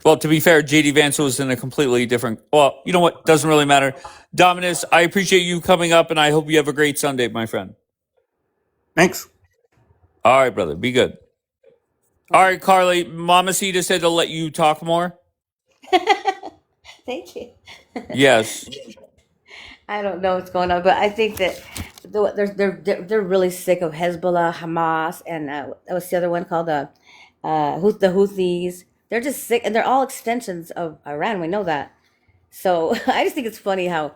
Well, to be fair, JD Vance was in a completely different. Well, you know what? Doesn't really matter. Dominus, I appreciate you coming up, and I hope you have a great Sunday, my friend.
Thanks.
All right, brother. Be good. All right, Carly. Mamacita said to let you talk more.
Thank you.
Yes.
I don't know what's going on, but I think that they're really sick of Hezbollah, Hamas, and what's the other one called? The Houthis. They're just sick, and they're all extensions of Iran. We know that. So I just think it's funny how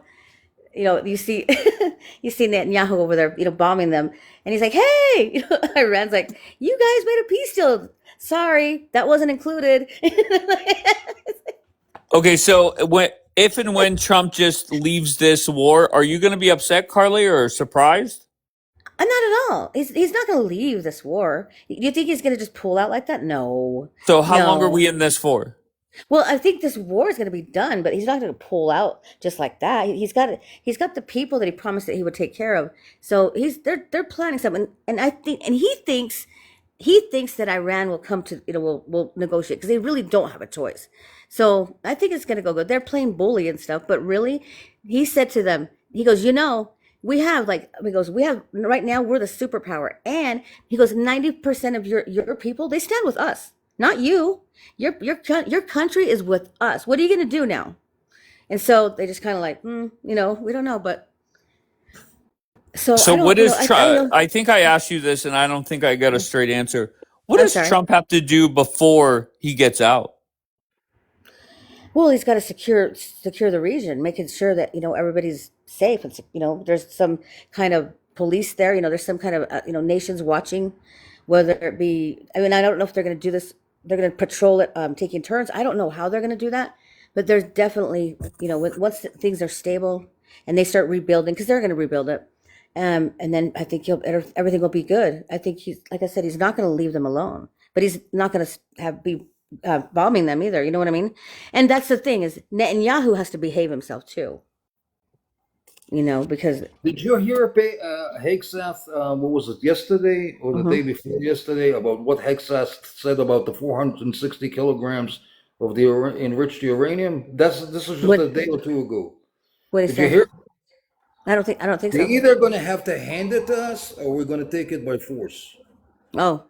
you see you see Netanyahu over there, bombing them, and he's like, "Hey," Iran's like, "You guys made a peace deal. Sorry, that wasn't included."
Okay, so if and when Trump just leaves this war, are you going to be upset, Carly, or surprised?
Not at all. He's not going to leave this war. You think he's going to just pull out like that? No.
So how long are
No.
we in this for?
Well, I think this war is going to be done, but he's not going to pull out just like that. He's got the people that he promised that he would take care of. So they're planning something, and he thinks that Iran will come to will negotiate because they really don't have a choice. So I think it's going to go good. They're playing bully and stuff, but really, he said to them, he goes, we have right now we're the superpower, and he goes 90% of your people, they stand with us, not you. Your country is with us. What are you going to do now? And so they just kind of like, we don't know, but so I
what
don't,
is
I
Trump?
don't know.
I think I asked you this, and I don't think I got a straight answer. What
I'm
does
sorry.
Trump have to do before he gets out?
Well, he's got to secure the region, making sure that everybody's safe, and there's some kind of police there. There's some kind of nations watching, whether it be. I mean, I don't know if they're going to do this. They're going to patrol it, taking turns. I don't know how they're going to do that, but there's definitely once things are stable and they start rebuilding, because they're going to rebuild it, and then I think everything will be good. I think like I said, he's not going to leave them alone, but he's not going to be bombing them either. You know what I mean? And that's the thing, is Netanyahu has to behave himself too. Because
Did you hear Hegseth, what was it, yesterday or the day before yesterday, about what Hegseth said about the 460 kilograms of the enriched uranium? This is just a day or two ago.
What
Did you hear?
I don't think so.
They're either going to have to hand it to us, or we're going to take it by force.
Oh,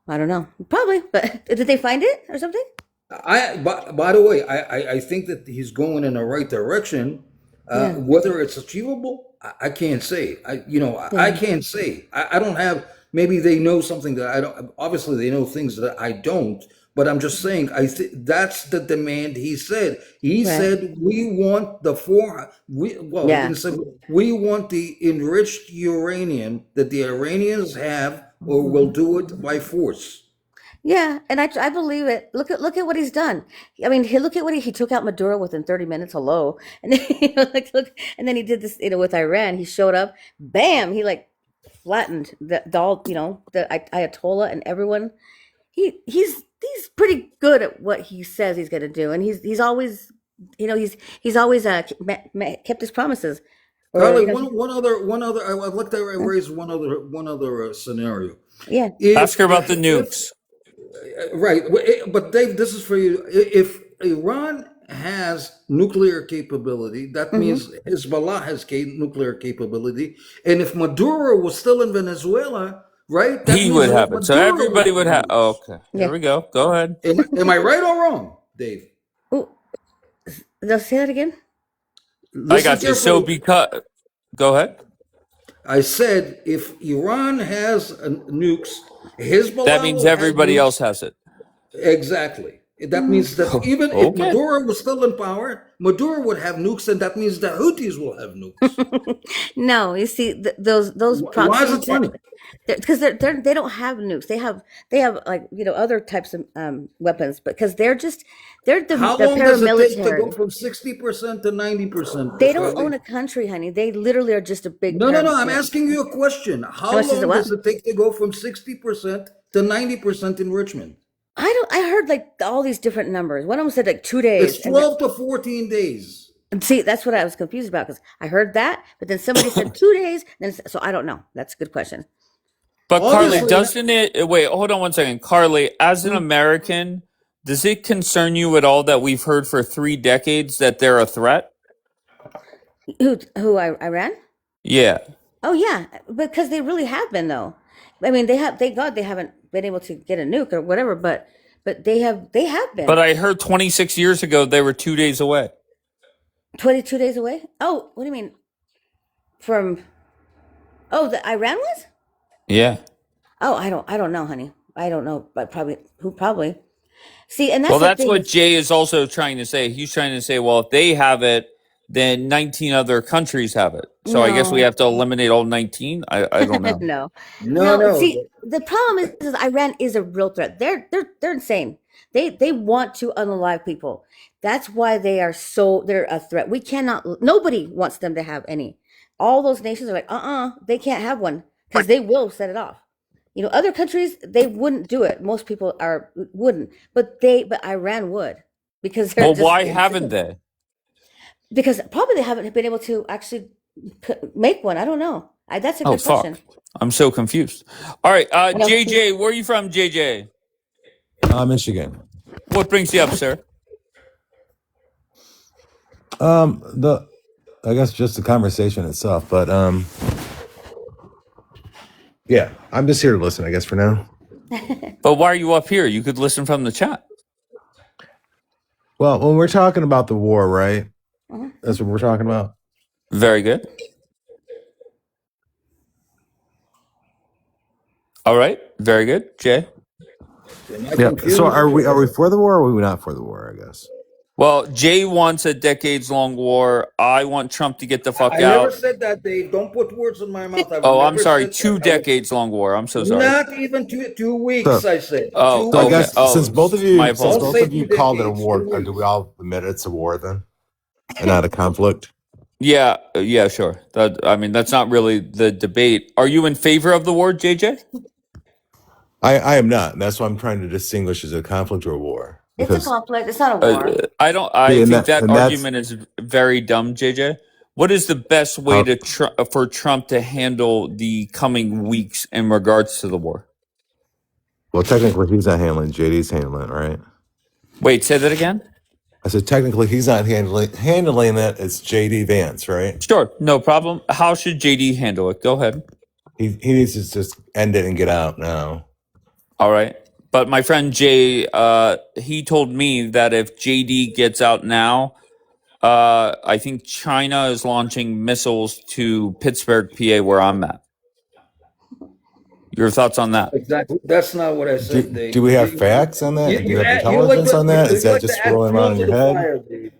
I don't know. Probably, but did they find it or something?
By the way, I think that he's going in the right direction. Whether it's achievable, I can't say. I can't say. I don't have. Maybe they know something that I don't. Obviously, they know things that I don't. But I'm just saying. I think that's the demand. He said. He said we want the he didn't say we want the enriched uranium that the Iranians have, or we'll do it by force.
Yeah, and I believe it. Look at what he's done. I mean, look at what he took out Maduro within 30 minutes. Hello, and then, look, and then he did this, with Iran. He showed up, bam! He flattened the Ayatollah and everyone. He's pretty good at what he says he's going to do, and he's always he's always kept his promises.
Carly, one other. I'd like to raise one other scenario.
Yeah,
ask her about the nukes.
Right, but Dave, this is for you. If Iran has nuclear capability, that means Hezbollah has nuclear capability, and if Maduro was still in Venezuela, right,
he would have it. So everybody would have. Oh, okay, there we go. Go ahead.
Am I right or wrong, Dave?
Let's say that again.
I got you. So go ahead.
I said if Iran has nukes, Hezbollah.
That means everybody else has it.
Exactly. That means that even if
Okay.
Maduro was still in power, Maduro would have nukes, and that means the Houthis will have nukes.
No, you see those
Why is
proxies
it funny?
because they don't have nukes. They have like other types of weapons, because they're
How
the
long does it take to go
paramilitary.
from 60% to 90%?
They don't own a country, honey. They literally are just a big
No. I'm asking you a question. How
What's just a
long
what?
does it take to go from 60% to 90% enrichment?
I heard like all these different numbers. One of them said like 2 days,
It's 12 to 14 days.
and see, that's what I was confused about, because I heard that, but then somebody said 2 days, so I don't know. That's a good question.
But Carly,
Obviously,
doesn't it? Wait, hold on one second. Carly, as an American, does it concern you at all that we've heard for 3 decades that they're a threat?
Iran?
Yeah.
Oh yeah, because they really have been, though. I mean, thank God they haven't been able to get a nuke or whatever, but they have been
But I heard 26 years ago they were 2 days away.
22 days away. Oh, what do you mean? From the Iran was?
Yeah.
Oh, I don't know, honey. I don't know, but probably. See, and that's
Well,
the
that's
thing
what
is,
Jay is also trying to say. He's trying to say, well, if they have it, then 19 other countries have it. So I guess we
no.
have to eliminate all 19. I don't know.
No. No,
no.
see, the problem is Iran is a real threat. They're insane. They want to unalive people. That's why they're a threat. Nobody wants them to have any. All those nations are like, they can't have one, because they will set it off. Other countries, they wouldn't do it. Most people wouldn't, but Iran would, because they're
Well,
just
why haven't
insane.
they?
Because probably they haven't been able to actually make one. I don't know. That's a
Oh,
good question.
fuck. I'm so confused. All right.
I know.
JJ, where are you from, JJ?
Michigan.
What brings you up, sir?
I guess just the conversation itself, but yeah, I'm just here to listen, I guess, for now.
But why are you up here? You could listen from the chat.
Well, when we're talking about the war, right?
Mhm.
That's what we're talking about.
Very good. All right. Very good. Jay?
Yeah. So are we for the war or are we not for the war, I guess?
Well, Jay wants a decades-long war. I want Trump to get the fuck
I never
out.
said that, Dave. Don't put words in my mouth. I've
Oh, I'm
never
sorry.
said that.
2 decades-long war. I'm so sorry.
Not even 2 weeks,
So-
I said.
Oh,
2
So I
okay.
guess
Oh,
since both of
my
you
apologies.
called it a
decades,
war,
2
do we
weeks.
all admit it's a war then, and not a conflict?
Yeah, sure. That's not really the debate. Are you in favor of the war, JJ?
I am not. That's why I'm trying to distinguish is it a conflict or a war.
It's a
Because
conflict. It's not a war.
I don't.
See,
I
and
think that
that's
argument is very dumb, JJ. What is the best way for Trump to handle the coming weeks in regards to the war?
well, technically he's not handling. JD's handling it, right?
Wait, say that again.
I said technically he's not handling it. It's JD Vance, right?
Sure, no problem. How should JD handle it? Go ahead.
He needs to just end it and get out now.
All right. But my friend Jay, he told me that if JD gets out now, I think China is launching missiles to Pittsburgh, PA, where I'm at. Your thoughts on that?
Exactly. That's not what I said, Dave.
Do we have facts on that? Do you have intelligence on that? Is that just rolling around in your head?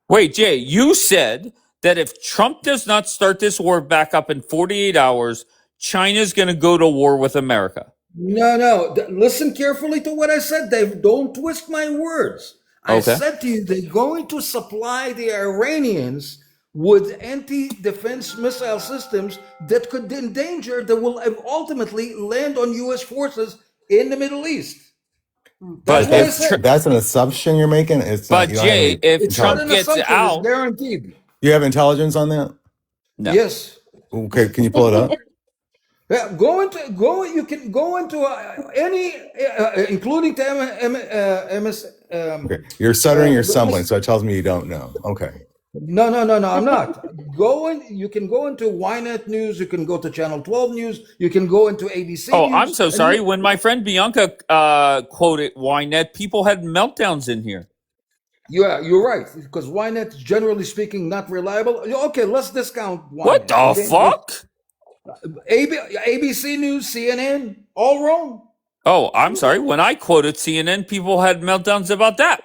Wait, Jay, you said that if Trump does not start this war back up in 48 hours, China's going to go to war with America.
No. Listen carefully to what I said, Dave. Don't twist my words. I
Okay.
said to you, they're going to supply the Iranians with anti-defense missile systems that could endanger, that will ultimately land on U.S. forces in the Middle East.
But
That's what I said.
That's an assumption you're making. It's
But
not, you don't have
Jay,
any
if
It's not
Trump
an
gets
assumption.
out,
It's guaranteed.
You have intelligence on that?
no.
Yes.
Okay, can you pull it up?
Yeah, you can go into any, including to MS.
Okay. You're stuttering, you're stumbling, so it tells me you don't know. Okay.
No, I'm not. You can go into Ynet News, you can go to Channel 12 News, you can go into ABC
Oh,
News.
I'm so
and
sorry. When my friend Bianca quoted Ynet, people had meltdowns in here.
Yeah, you're right, because Ynet, generally speaking, not reliable. Okay, let's discount Ynet.
What the
okay?
fuck?
ABC News, CNN, all wrong.
Oh, I'm sorry. When I quoted CNN, people had meltdowns about that.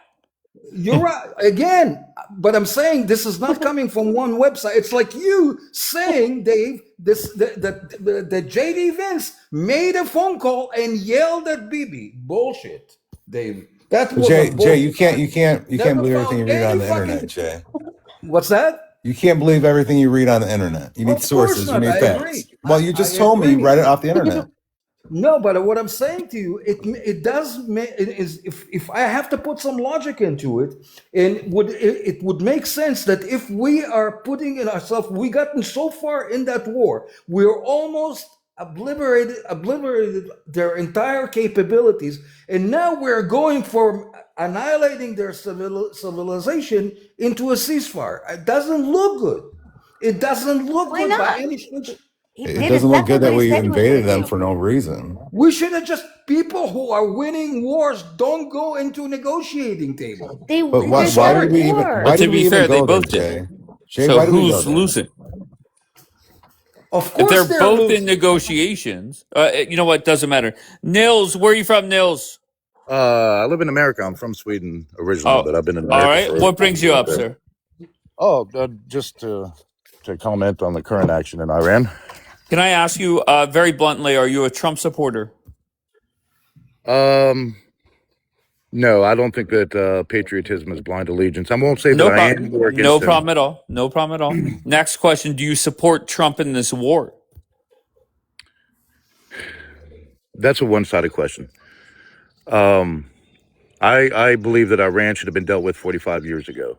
You're right. Again, but I'm saying this is not coming from one website. It's like you saying, Dave, that JD Vance made a phone call and yelled at Bibi. Bullshit, Dave. That was a
Jay,
bullshit.
you can't
Never
believe everything you
found
read on
any
the
fucking.
internet, Jay.
What's that?
You can't believe everything you read on the internet. You need
Of course
sources. You
not.
need
I
facts.
agree.
Well, you just
I
told me you
agree.
read it off the internet.
No, but what I'm saying to you, it does is if I have to put some logic into it, and it would make sense that if we are putting in ourselves, we gotten so far in that war, we're almost obliterated their entire capabilities, and now we're going for annihilating their civilization into a ceasefire. It doesn't look good. It doesn't look
Why
good by
not?
any stretch.
It doesn't look good that we invaded them for no reason.
We should have just people who are winning wars don't go into negotiating table.
But why did we even? Why
But to
did we
be
even
fair, they
go there,
both did.
Jay? Jay,
So
why did we go
who's
there?
losing?
Of
If
course
they're
they're
both in
losing.
negotiations, you know what? Doesn't matter. Nils, where are you from, Nils?
I live in America. I'm from Sweden originally, but I've been in
All
America
right.
for.
What brings you up, sir?
Oh, just to comment on the current action in Iran.
Can I ask you very bluntly, are you a Trump supporter?
No, I don't think that patriotism is blind allegiance. I won't say that I am or against
No
him.
problem at all. No problem at all. Next question. Do you support Trump in this war?
That's a one-sided question. I believe that Iran should have been dealt with 45 years ago.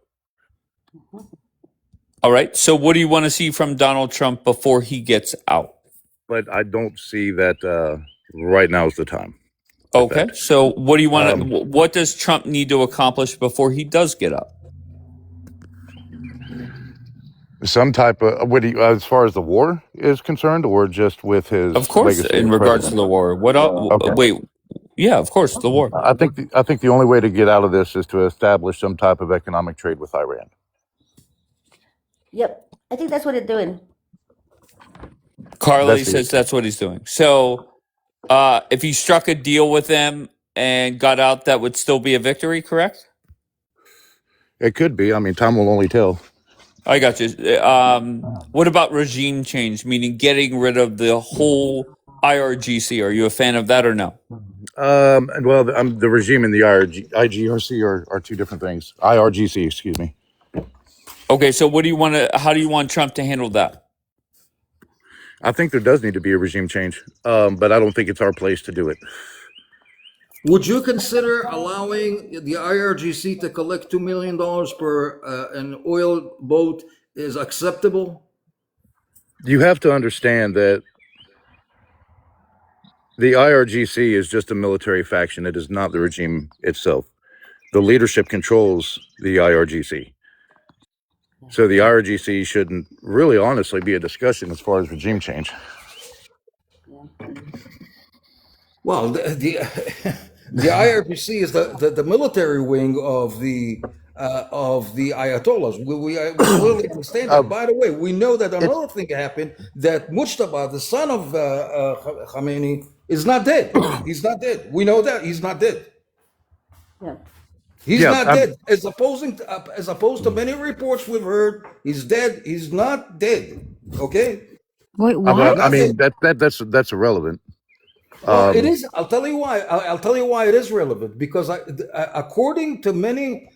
All right. So what do you want to see from Donald Trump before he gets out?
But I don't see that right now is the time.
Okay. So what do you want to, what does Trump need to accomplish before he does get out?
Some type of, as far as the war is concerned, or just with his
Of course,
legacy
in
as
regards to
president?
the war. What else?
Okay.
Wait. Yeah, of course, the war.
I think the only way to get out of this is to establish some type of economic trade with Iran.
Yep. I think that's what it's doing.
Carly says that's what he's doing. So if he struck a deal with them and got out, that would still be a victory, correct?
It could be. I mean, time will only tell.
I got you. What about regime change, meaning getting rid of the whole IRGC? Are you a fan of that or no?
Well, the regime and the IGRC are two different things. IRGC, excuse me.
Okay, so what do you want to? How do you want Trump to handle that?
I think there does need to be a regime change, but I don't think it's our place to do it.
Would you consider allowing the IRGC to collect $2 million per an oil boat is acceptable?
You have to understand that the IRGC is just a military faction. It is not the regime itself. The leadership controls the IRGC. So the IRGC shouldn't really honestly be a discussion as far as regime change.
Well, the IRGC is the military wing of the Ayatollahs. We clearly understand that. By the way, we know that another thing happened, that Mujtaba, the son of Khamenei, is not dead. He's not dead. We know that he's not dead.
Yeah.
He's not dead. As opposed to many reports we've heard, he's dead. He's not dead. Okay.
Wait, what?
I mean, that's irrelevant.
Well, it is. I'll tell you why. I'll tell you why it is relevant. Because according to many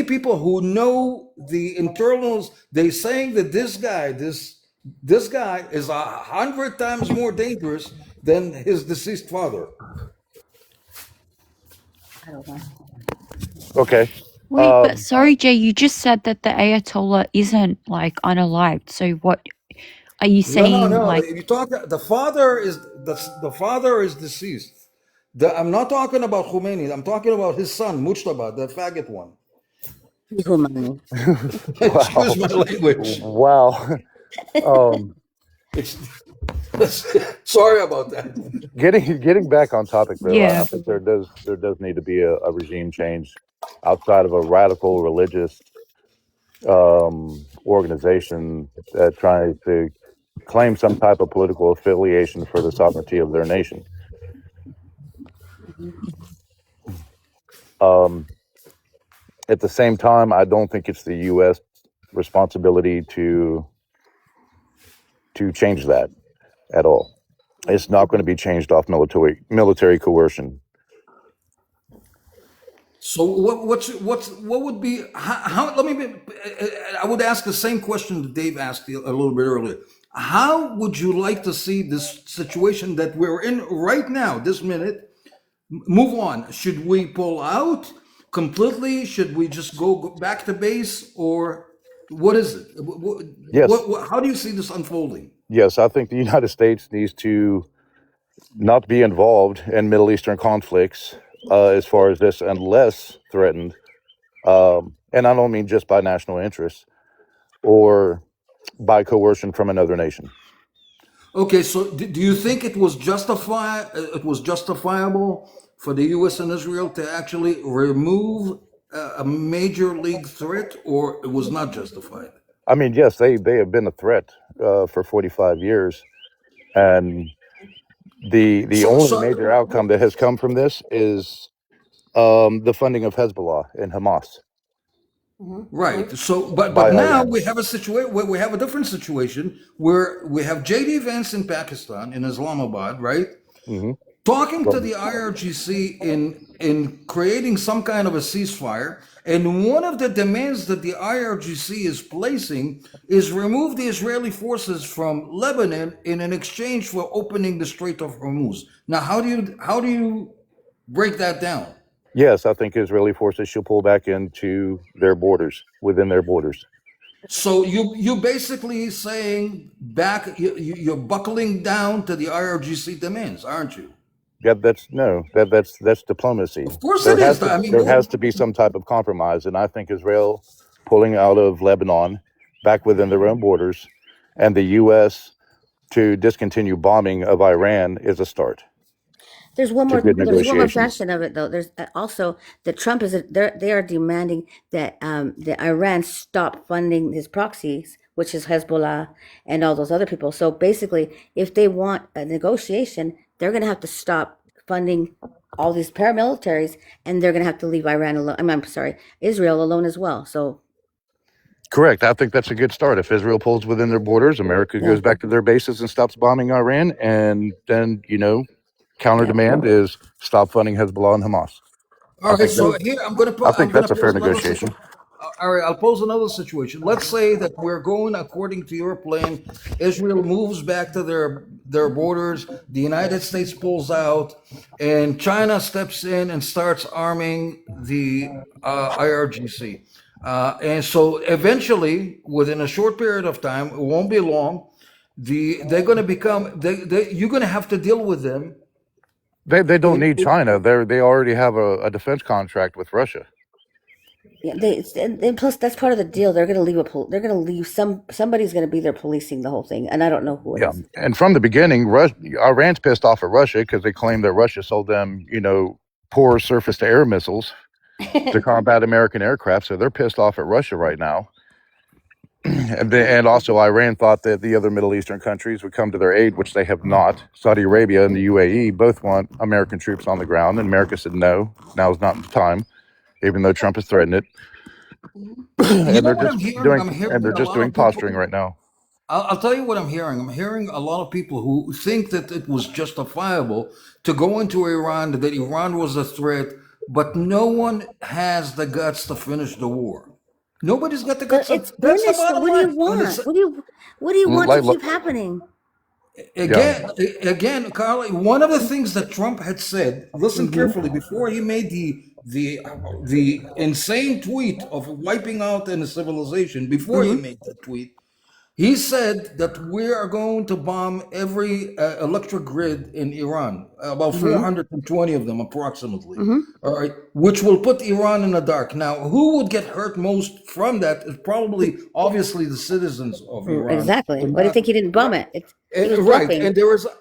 people who know the internals, they're saying that this guy is 100 times more dangerous than his deceased father.
I don't know.
Okay.
Wait, but sorry, Jay, you just said that the Ayatollah isn't like unalived. So what are you saying?
No.
Like,
You talk. The father is deceased. I'm not talking about Khomeini. I'm talking about his son, Mujtaba, the faggot one. Excuse my language.
Wow.
Sorry about that.
Getting back on topic though,
Yeah.
I think there does need to be a regime change outside of a radical religious organization that tries to claim some type of political affiliation for the sovereignty of their nation. At the same time, I don't think it's the U.S. responsibility to change that at all. It's not going to be changed off military coercion.
So what would be how let me be, I would ask the same question that Dave asked a little bit earlier. How would you like to see this situation that we're in right now, this minute, move on? Should we pull out completely? Should we just go back to base, or what is it?
Yes.
How do you see this unfolding?
Yes, I think the United States needs to not be involved in Middle Eastern conflicts as far as this, unless threatened. And I don't mean just by national interests or by coercion from another nation.
Okay, so do you think it was justifiable for the U.S. and Israel to actually remove a major league threat, or it was not justified?
I mean, yes, they have been a threat for 45 years, and the only major outcome that has come from this is the funding of Hezbollah and Hamas.
Right. So, but now we have a situation where we have a different situation where we have J.D. Vance in Pakistan, in Islamabad, right?
Mm-hmm.
Talking to the IRGC in creating some kind of a ceasefire, and one of the demands that the IRGC is placing is remove the Israeli forces from Lebanon in an exchange for opening the Strait of Hormuz. Now, how do you break that down?
Yes, I think Israeli forces should pull back into their borders, within their borders.
So you basically saying you're buckling down to the IRGC demands, aren't you?
Yeah, that's diplomacy.
Of course it is.
There has to be some type of compromise, and I think Israel pulling out of Lebanon back within their own borders, and the U.S. to discontinue bombing of Iran is a start.
There's one more fashion of it, though. There's also that Trump they are demanding that Iran stop funding his proxies, which is Hezbollah and all those other people. So basically, if they want a negotiation, they're going to have to stop funding all these paramilitaries, and they're going to have to leave Iran alone. I'm sorry, Israel alone as well. So.
Correct. I think that's a good start. If Israel pulls within their borders, America goes back to their bases and stops bombing Iran, and then counter demand is stop funding Hezbollah and Hamas.
All right, so here I'm going to put.
I think that's a fair negotiation.
All right, I'll pose another situation. Let's say that we're going according to your plan. Israel moves back to their borders. The United States pulls out, and China steps in and starts arming the IRGC. And so eventually, within a short period of time, it won't be long, they're going to become. You're going to have to deal with them.
They don't need China. They already have a defense contract with Russia.
Yeah, and plus that's part of the deal. They're going to leave somebody's going to be there policing the whole thing, and I don't know who it is.
And from the beginning, Iran's pissed off at Russia because they claim that Russia sold them, poor surface-to-air missiles to combat American aircraft. So they're pissed off at Russia right now. And also Iran thought that the other Middle Eastern countries would come to their aid, which they have not. Saudi Arabia and the UAE both want American troops on the ground, and America said no, now is not the time, even though Trump has threatened it. And they're just doing posturing right now.
I'll tell you what I'm hearing. I'm hearing a lot of people who think that it was justifiable to go into Iran, that Iran was a threat, but no one has the guts to finish the war. Nobody's got the guts.
It's finished. What do you want? What do you want to keep happening?
Again, Carly, one of the things that Trump had said, listen carefully, before he made the insane tweet of wiping out a civilization, before he made that tweet, he said that we are going to bomb every electric grid in Iran, about 420 of them approximately, all right, which will put Iran in the dark. Now, who would get hurt most from that is probably, obviously, the citizens of Iran.
Exactly. Why do you think he didn't bomb it?
Right,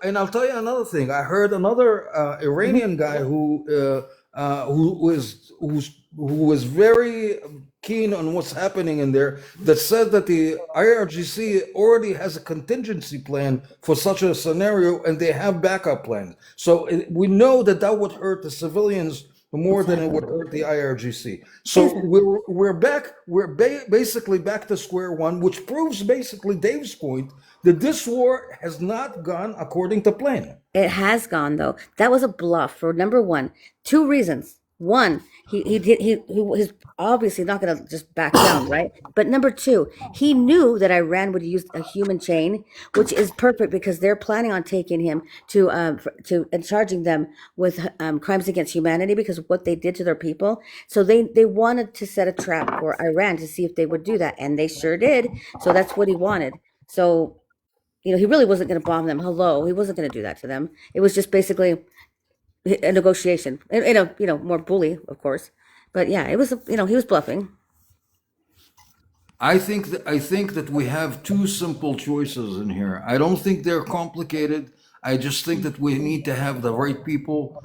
and I'll tell you another thing. I heard another Iranian guy who who is very keen on what's happening in there, that said that the IRGC already has a contingency plan for such a scenario, and they have backup plans. So we know that that would hurt the civilians more than it would hurt the IRGC. So we're back. We're basically back to square one, which proves basically Dave's point that this war has not gone according to plan.
It has gone though. That was a bluff for number one. Two reasons. One, he's obviously not going to just back down, right? But number two, he knew that Iran would use a human chain, which is perfect because they're planning on taking him to and charging them with crimes against humanity because of what they did to their people. So they wanted to set a trap for Iran to see if they would do that, and they sure did. So that's what he wanted. So, you know, he really wasn't going to bomb them. Hello, he wasn't going to do that to them. It was just basically a negotiation, in a, you know, more bully, of course. But yeah, it was, you know, he was bluffing.
I think that we have two simple choices in here. I don't think they're complicated. I just think that we need to have the right people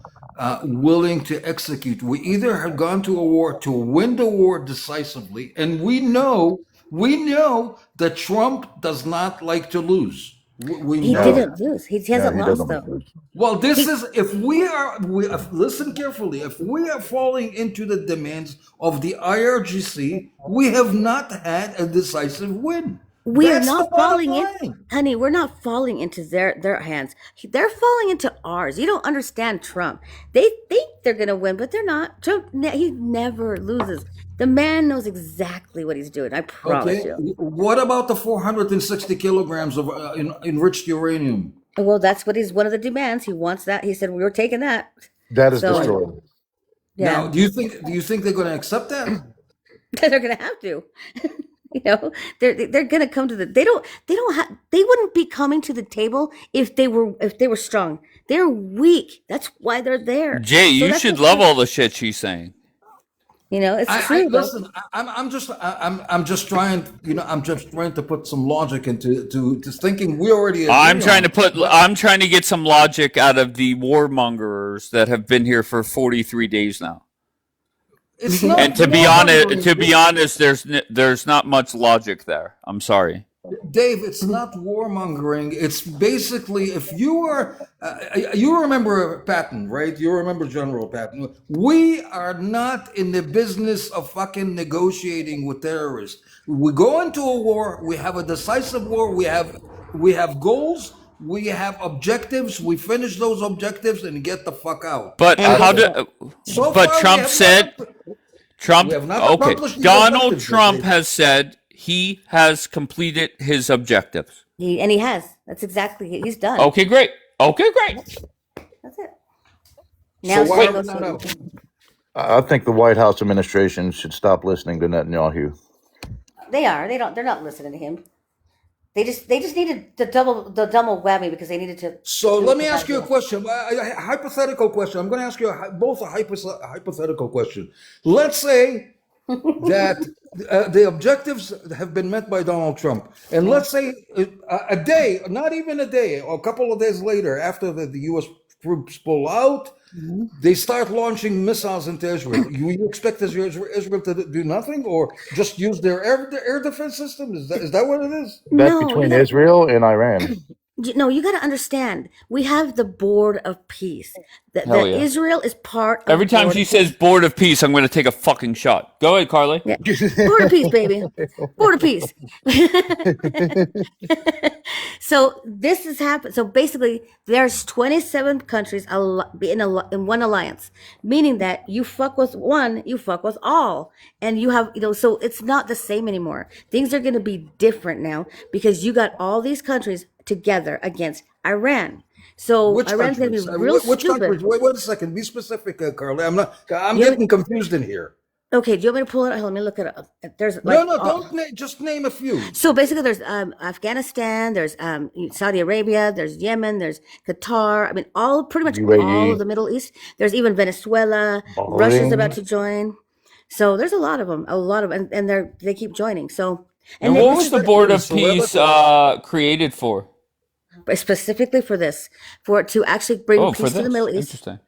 willing to execute. We either have gone to a war to win the war decisively, and we know that Trump does not like to lose.
He didn't lose. He hasn't lost though.
Well, listen carefully. If we are falling into the demands of the IRGC, we have not had a decisive win.
We are not falling in, honey. We're not falling into their hands. They're falling into ours. You don't understand Trump. They think they're gonna win, but they're not. Trump, he never loses. The man knows exactly what he's doing. I promise you.
What about the 460 kilograms of enriched uranium?
Well, that's what one of the demands. He wants that. He said we were taking that.
That is destroyed.
Yeah.
Now, do you think they're going to accept that?
They're going to have to. You know, they're going to come to the. They wouldn't be coming to the table if they were strong. They're weak. That's why they're there.
Jay, you should love all the shit she's saying.
You know, it's true.
Listen, I'm just trying. You know, I'm just trying to put some logic into thinking. We already.
I'm trying to get some logic out of the warmongers that have been here for 43 days now.
It's not.
And to be honest, there's not much logic there. I'm sorry.
Dave, it's not warmongering. It's basically if you are, you remember Patton, right? You remember General Patton. We are not in the business of fucking negotiating with terrorists. We go into a war. We have a decisive war. We have goals. We have objectives. We finish those objectives and get the fuck out.
But Trump said. Donald Trump has said he has completed his objectives.
He has. That's exactly. He's done.
Okay, great. That's
it. Now,
I think the White House administration should stop listening to Netanyahu.
They are. They're not listening to him. They just needed the double whammy because they needed to.
So let me ask you a question, a hypothetical question. I'm going to ask you both a hypothetical question. Let's say that the objectives have been met by Donald Trump, and let's say a day, not even a day, or a couple of days later, after the U.S. troops pull out, they start launching missiles into Israel. You expect Israel to do nothing, or just use their air defense system? Is that what it is?
That's between Israel and Iran.
No, you got to understand. We have the Board of Peace. Israel is part of
Every time she says Board of Peace, I'm going to take a fucking shot. Go ahead, Carly.
Yeah. Board of Peace, baby. Board of Peace. So this has happened. So basically, there's 27 countries in one alliance, meaning that you fuck with one, you fuck with all. And you have, so it's not the same anymore. Things are going to be different now because you got all these countries together against Iran. So Iran's going to be real stupid.
Wait a second. Be specific, Carly. I'm getting confused in here.
Okay, do you want me to pull it? Let me look it up. There's
just name a few.
So basically, there's Afghanistan, there's Saudi Arabia, there's Yemen, there's Qatar. I mean, pretty much
UAE.
all of the Middle East. There's even Venezuela.
Bahrain.
Russia's about to join. So there's a lot of them, and they keep joining. So
and what was the Board of Peace created for?
Specifically for this, for it to actually bring peace to the Middle East.
Interesting.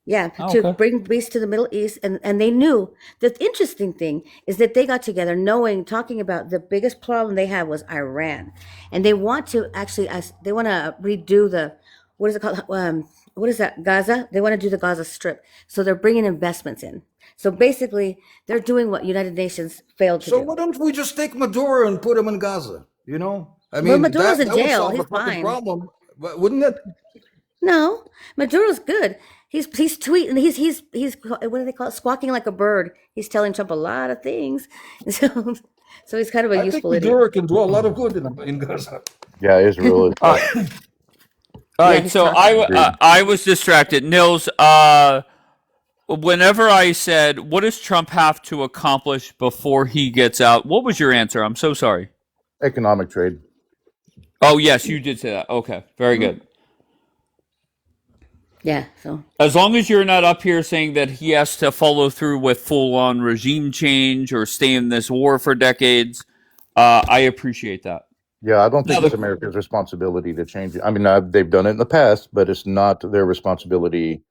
Yeah,
Oh,
to
okay.
bring peace to the Middle East, and they knew. The interesting thing is that they got together, talking about the biggest problem they had was Iran, and they want to actually, they want to redo the, what is it called? What is that? Gaza. They want to do the Gaza Strip, so they're bringing investments in. So basically, they're doing what United Nations failed to
So
do.
why don't we just take Maduro and put him in Gaza? You know, I
Well,
mean,
Maduro's in
that would
jail.
solve
He's
the fucking
fine.
problem, wouldn't it?
No, Maduro's good. He's tweeting. He's what do they call it? Squawking like a bird. He's telling Trump a lot of things. So he's kind of a
I think
useful idiot.
Maduro can do a lot of good in Gaza.
Yeah, Israel is.
All right.
he's
So
talking.
I was distracted. Nils, whenever I said, "What does Trump have to accomplish before he gets out?" What was your answer? I'm so sorry.
Economic trade.
Oh yes, you did say that. Okay, very good.
Yeah. So
As long as you're not up here saying that he has to follow through with full-on regime change or stay in this war for decades, I appreciate that.
Yeah, I don't think
Now,
it's America's responsibility to change it. I mean, they've done it in the past, but it's not their responsibility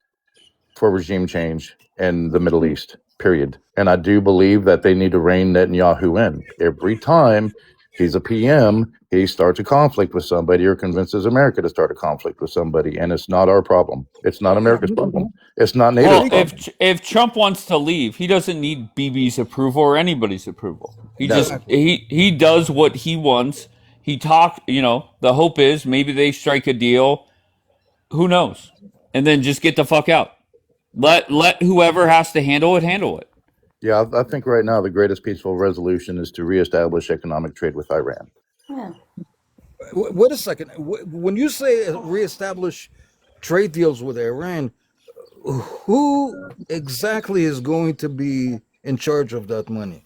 for regime change in the Middle East, period. And I do believe that they need to rein Netanyahu in. Every time he's a PM, he starts a conflict with somebody or convinces America to start a conflict with somebody, and it's not our problem. It's not America's problem. It's not NATO's
well,
problem.
if Trump wants to leave, he doesn't need BB's approval or anybody's approval. He
No.
just he does what he wants. He the hope is maybe they strike a deal. Who knows? And then just get the fuck out. Let whoever has to handle it.
Yeah, I think right now the greatest peaceful resolution is to reestablish economic trade with Iran.
yeah.
Wait a second. When you say reestablish trade deals with Iran, who exactly is going to be in charge of that money?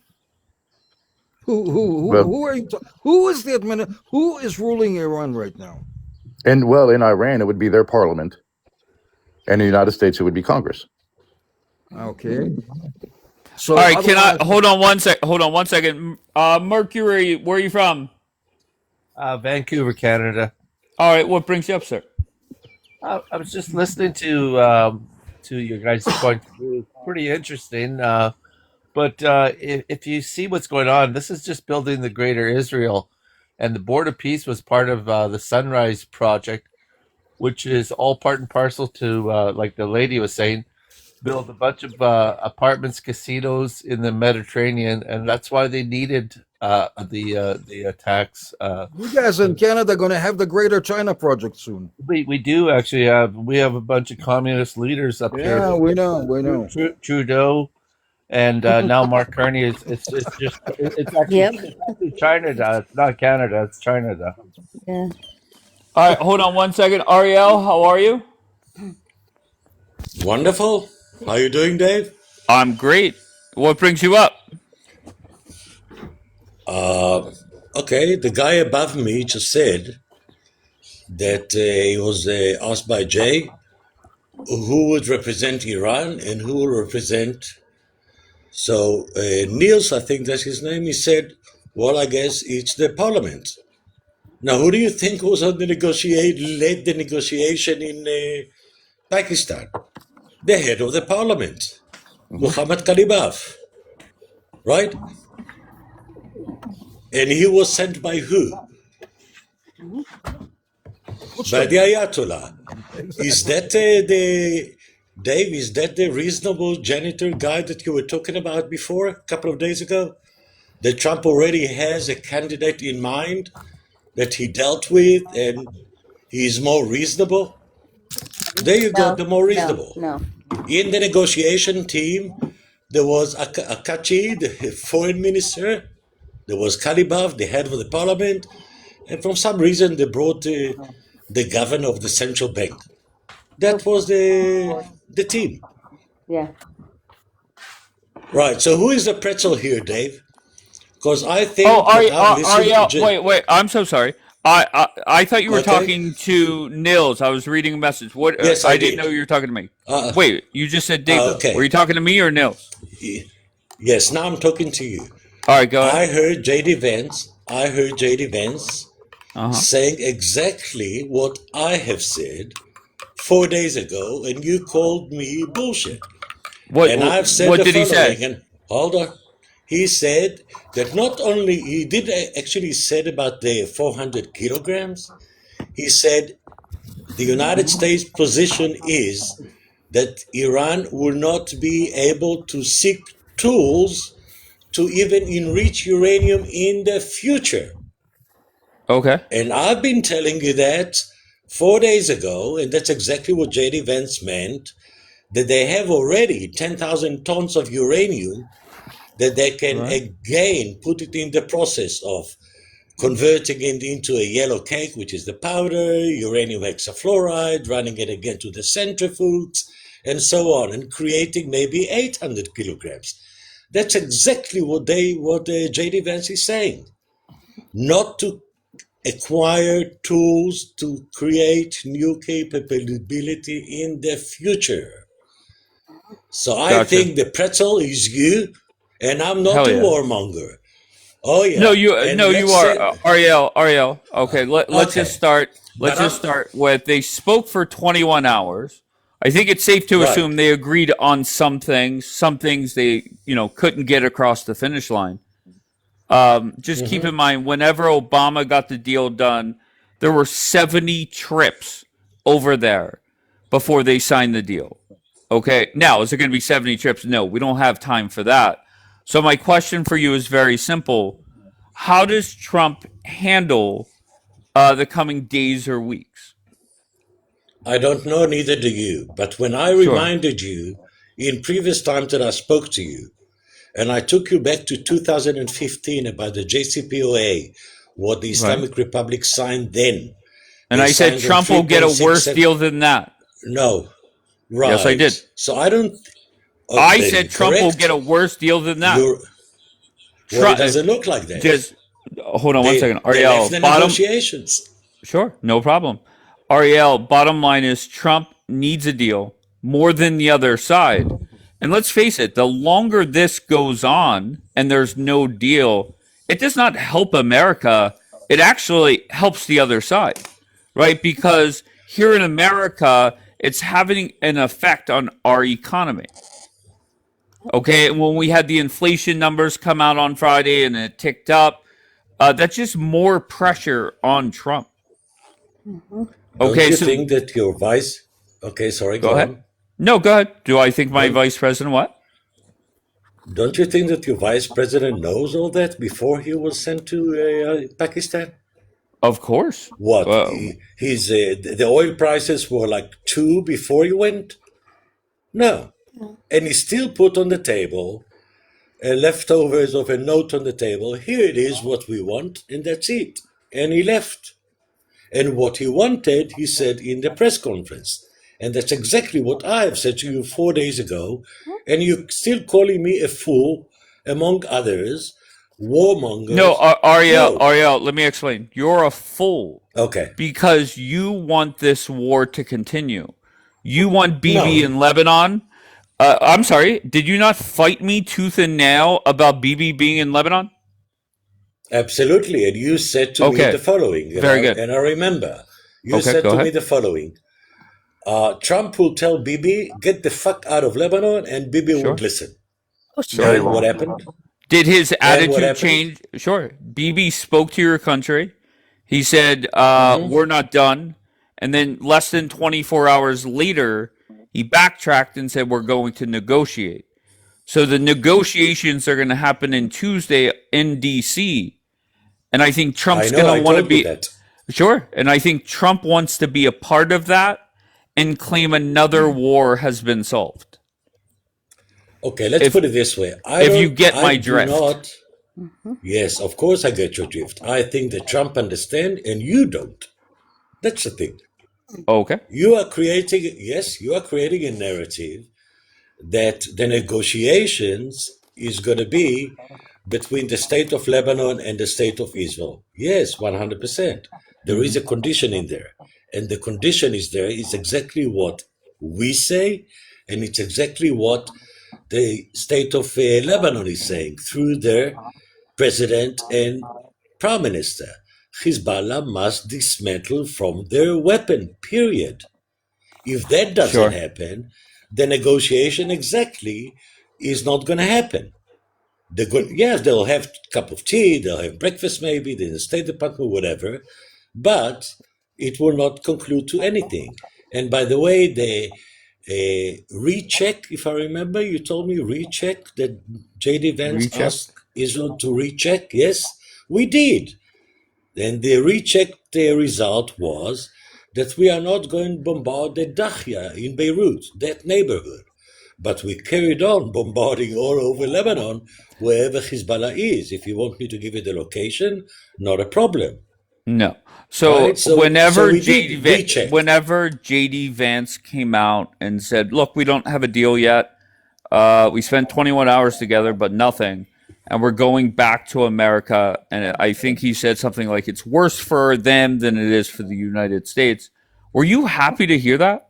Who are you? Who is the who is ruling Iran right now?
And well, in Iran, it would be their parliament, and in the United States, it would be Congress.
Okay. So
All right, can I hold on one second? Mercury, where are you from?
Vancouver, Canada.
All right, what brings you up, sir?
I was just listening to your guys' point of view. Pretty interesting. But if you see what's going on, this is just building the greater Israel. And the Board of Peace was part of the Sunrise Project, which is all part and parcel to, like the lady was saying, build a bunch of apartments, casinos in the Mediterranean. And that's why they needed the attacks.
You guys in Canada are going to have the Greater China Project soon.
We do actually have a bunch of communist leaders up here.
Yeah, we know.
Trudeau. And now Mark Carney it's actually China. It's not Canada. It's China.
Yeah.
All right, hold on one second. Ariel, how are you?
Wonderful. How you doing, Dave?
I'm great. What brings you up?
Okay, the guy above me just said that he was asked by Jay who would represent Iran and who will represent. So Niels, I think that's his name, he said, well, I guess it's the parliament. Now, who do you think was on led the negotiation in Pakistan? The head of the parliament, Muhammad Kalibaf, right? And he was sent by who? By the Ayatollah. Is that Dave, is that the reasonable janitor guy that you were talking about before, a couple of days ago? That Trump already has a candidate in mind that he dealt with and he's more reasonable? There you go, the more reasonable.
No.
In the negotiation team, there was Akachi, the foreign minister. There was Kalibaf, the head of the parliament. And for some reason, they brought the governor of the central bank. That was the team.
Yeah.
Right. So who is the pretzel here, Dave? Because I think
Ariel, wait. I'm so sorry. I thought you were talking to Nils. I was reading a message. What?
Yes,
I
I
didn't
did.
know you were talking to me. Wait, you just said David.
Okay.
Were you talking to me or Nils?
Yes, now I'm talking to you.
All right, go ahead.
I heard JD Vance saying exactly what I have said 4 days ago, and you called me bullshit.
What
And I've said
what
the
did he
following,
say?
and hold on. He said that not only, he did actually said about the 400 kilograms, he said the United States position is that Iran will not be able to seek tools to even enrich uranium in the future.
Okay.
And I've been telling you that 4 days ago, and that's exactly what J.D. Vance meant, that they have already 10,000 tons of uranium that they can
Right.
again put it in the process of converting it into a yellow cake, which is the powder, uranium hexafluoride, running it again to the centrifuge, and so on, and creating maybe 800 kilograms. That's exactly what J.D. Vance is saying. Not to acquire tools to create new capability in the future. So I
Gotcha.
think the pretzel is you, and I'm not
Hell
a
yeah.
warmonger. Oh
No,
yeah,
you
and
no, you
let's
are
say
Ariel. Okay, let's just
okay,
start.
but
Let's just
I'm
start with they spoke for 21 hours. I think it's safe to
right.
assume they agreed on some things. Some things they couldn't get across the finish line. Just keep
Mm-hmm.
in mind, whenever Obama got the deal done, there were 70 trips over there before they signed the deal. Okay, now is it going to be 70 trips? No, we don't have time for that. So my question for you is very simple: how does Trump handle the coming days or weeks?
I don't know, neither do you. But when I
Sure.
reminded you in previous times that I spoke to you, and I took you back to 2015 about the JCPOA, what the
Right.
Islamic Republic signed then.
And
They
I said
signed on
Trump will get a worse
3.67.
deal than that.
No,
Yes, I
right.
did.
So I don't.
I
Okay,
said Trump will get
correct.
a worse deal than that.
You're well. It
Try,
doesn't look like that.
just hold on one second.
They
Ariel,
left the
bottom.
negotiations.
Sure, no problem. Ariel, bottom line is Trump needs a deal more than the other side. And let's face it, the longer this goes on and there's no deal, it does not help America. It actually helps the other side, right? Because here in America, it's having an effect on our economy. Okay, and when we had the inflation numbers come out on Friday and it ticked up, that's just more pressure on Trump.
Don't
Okay,
you
so
think that your vice? Okay, sorry,
go
go
ahead.
on.
No, go ahead. Do I think my
Don't
vice president what?
don't you think that your vice president knows all that before he was sent to Pakistan?
Of course.
What?
Uh,
The oil prices were like two before he went. No, and he still put on the table leftovers of a note on the table. Here it is, what we want, and that's it. And he left. And what he wanted, he said in the press conference. And that's exactly what I have said to you 4 days ago. And you're still calling me a fool, among others,
no,
warmongers. No.
Ariel, let me explain. You're a fool
Okay.
because you want this war to continue. You want BB
No.
in Lebanon. I'm sorry. Did you not fight me tooth and nail about BB being in Lebanon?
Absolutely. And you said to me the
Okay.
following,
Very good.
and I remember, you
Okay,
said
go
to me
ahead.
the following. Trump will tell Bibi, get the fuck out of Lebanon, and Bibi would
Sure.
listen.
Sure.
And what happened?
Did his
And what
attitude
happened?
change? Sure. BB spoke to your country. He said,
Mm-hmm.
we're not done. And then less than 24 hours later, he backtracked and said, we're going to negotiate. So the negotiations are going to happen in Tuesday in D.C. And I think
I
Trump's going
know,
to
I
want to
told you
be,
that.
sure. And I think Trump wants to be a part of that and claim another war has been solved.
Okay, let's
If,
put it this way.
if you get
I
my
do
drift.
not, yes, of course I get your drift. I think that Trump understands and you don't. That's the thing.
Okay.
You are creating, yes, you are creating a narrative that the negotiations is going to be between the state of Lebanon and the state of Israel. Yes, 100%. There is a condition in there. And the condition is there is exactly what we say, and it's exactly what the state of Lebanon is saying through their president and prime minister. Hezbollah must dismantle from their weapon, period. If that doesn't happen, the negotiation exactly is not going to happen. Yes, they'll have a cup of tea, they'll have breakfast maybe, in the State Department, whatever, but it will not conclude to anything. And by the way, the recheck, if I remember, you told me recheck that J.D. Vance asked Israel to recheck. Yes, we did. And the recheck result was that we are not going to bombard the Dahya in Beirut, that neighborhood. But we carried on bombarding all over Lebanon, wherever Hezbollah is. If you want me to give you the location, not a problem.
No. So,
Right? So
whenever
we did recheck.
whenever JD Vance came out and said, "Look, we don't have a deal yet. We spent 21 hours together, but nothing, and we're going back to America." And I think he said something like, "It's worse for them than it is for the United States." Were you happy to hear that?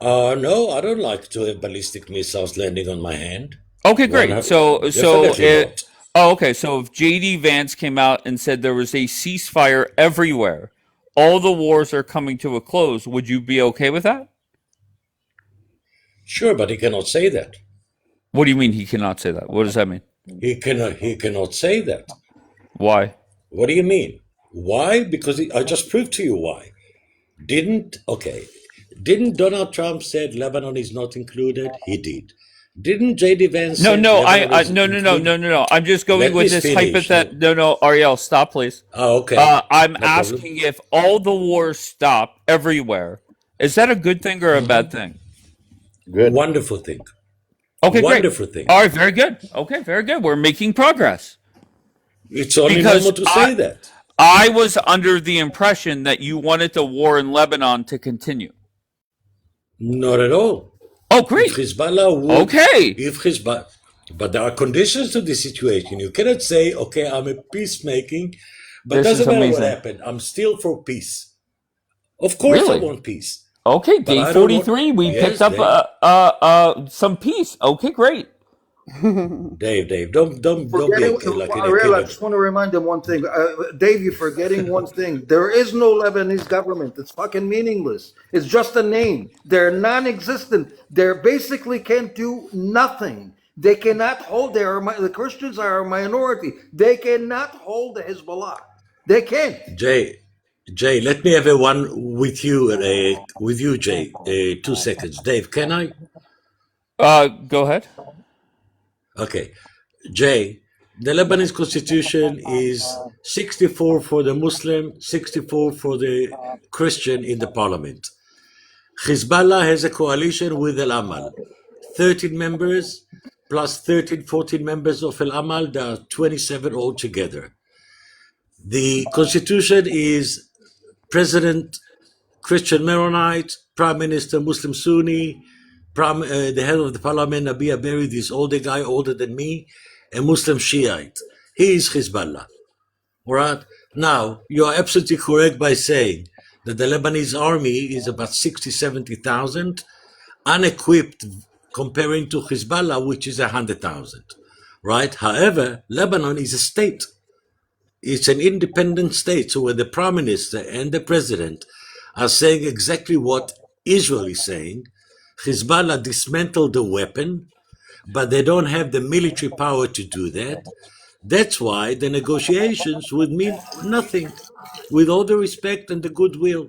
No, I don't like to have ballistic missiles landing on my hand.
Okay, great.
Definitely not.
Okay. So if JD Vance came out and said there was a ceasefire everywhere, all the wars are coming to a close, would you be okay with that?
Sure, but he cannot say that.
What do you mean he cannot say that? What does that mean?
He cannot say that.
Why?
What do you mean? Why? Because I just proved to you why. Didn't Donald Trump said Lebanon is not included? He did. Didn't J.D. Vance
No,
say
no,
no.
I'm just going with this hypothetical. No, Ariel, stop, please.
Oh, okay.
I'm
No
asking
problem.
if all the wars stop everywhere, is that a good thing or a bad thing?
Good. Wonderful thing.
Okay,
Wonderful
great.
thing.
All right, very good. Okay, very good. We're making progress.
It's only normal to say that.
I was under the impression that you wanted the war in Lebanon to continue.
Not at all.
Oh, great.
If Hezbollah would,
Okay.
but there are conditions to this situation. You cannot say, okay, I'm a peacemaking, but
This
doesn't
is
matter what
amazing.
happened. I'm still for peace. Of course
Really?
I want peace.
Okay,
But
day
I don't want-
43, we
Yes,
picked up some peace. Okay, great.
Dave, don't be like an
Ariel, I
kid.
just want to remind them one thing. Dave, you're forgetting one thing. There is no Lebanese government. It's fucking meaningless. It's just a name. They're non-existent. They basically can't do nothing. They cannot hold. The Christians are a minority. They cannot hold the Hezbollah. They can't.
Jay, let me have a one with you, Jay. 2 seconds. Dave, can I?
Go ahead.
Okay. Jay, the Lebanese constitution is 64 for the Muslim, 64 for the Christian in the parliament. Hezbollah has a coalition with Al Amal, 13 members plus 13, 14 members of Al Amal, there are 27 altogether. The constitution is President Christian Maronite, Prime Minister Muslim Sunni, the head of the parliament, Nabiya Berri, this older guy, older than me, a Muslim Shiite. He is Hezbollah. All right? Now, you are absolutely correct by saying that the Lebanese army is about 60, 70,000, unequipped comparing to Hezbollah, which is 100,000. Right? However, Lebanon is a state. It's an independent state. So when the prime minister and the president are saying exactly what Israel is saying, Hezbollah dismantled the weapon, but they don't have the military power to do that. That's why the negotiations would mean nothing, with all the respect and the goodwill.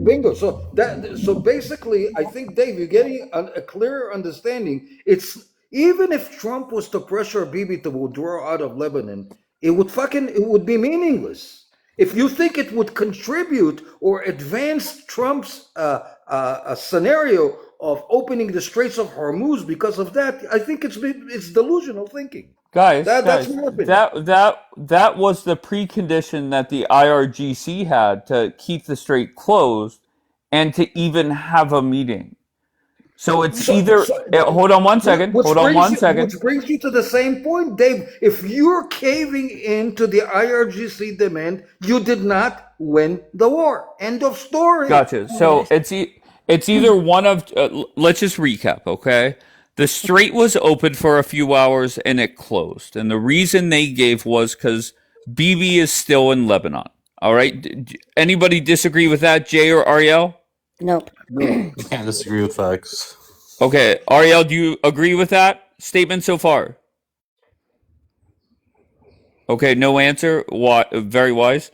Bingo. So basically, I think, Dave, you're getting a clearer understanding. It's even if Trump was to pressure Bibi to withdraw out of Lebanon, it would be meaningless. If you think it would contribute or advance Trump's scenario of opening the Straits of Hormuz because of that, I think it's delusional thinking.
Guys,
That's my opinion.
that was the precondition that the IRGC had to keep the strait closed and to even have a meeting. So it's hold on one second.
Which brings you to the same point, Dave. If you're caving into the IRGC demand, you did not win the war. End of story.
Gotcha. So it's either one of. Let's just recap, okay? The strait was open for a few hours and it closed, and the reason they gave was because Bibi is still in Lebanon. All right. Anybody disagree with that, Jay or Ariel?
Nope.
I can't disagree with facts.
Okay, Ariel, do you agree with that statement so far? Okay, no answer. Very wise.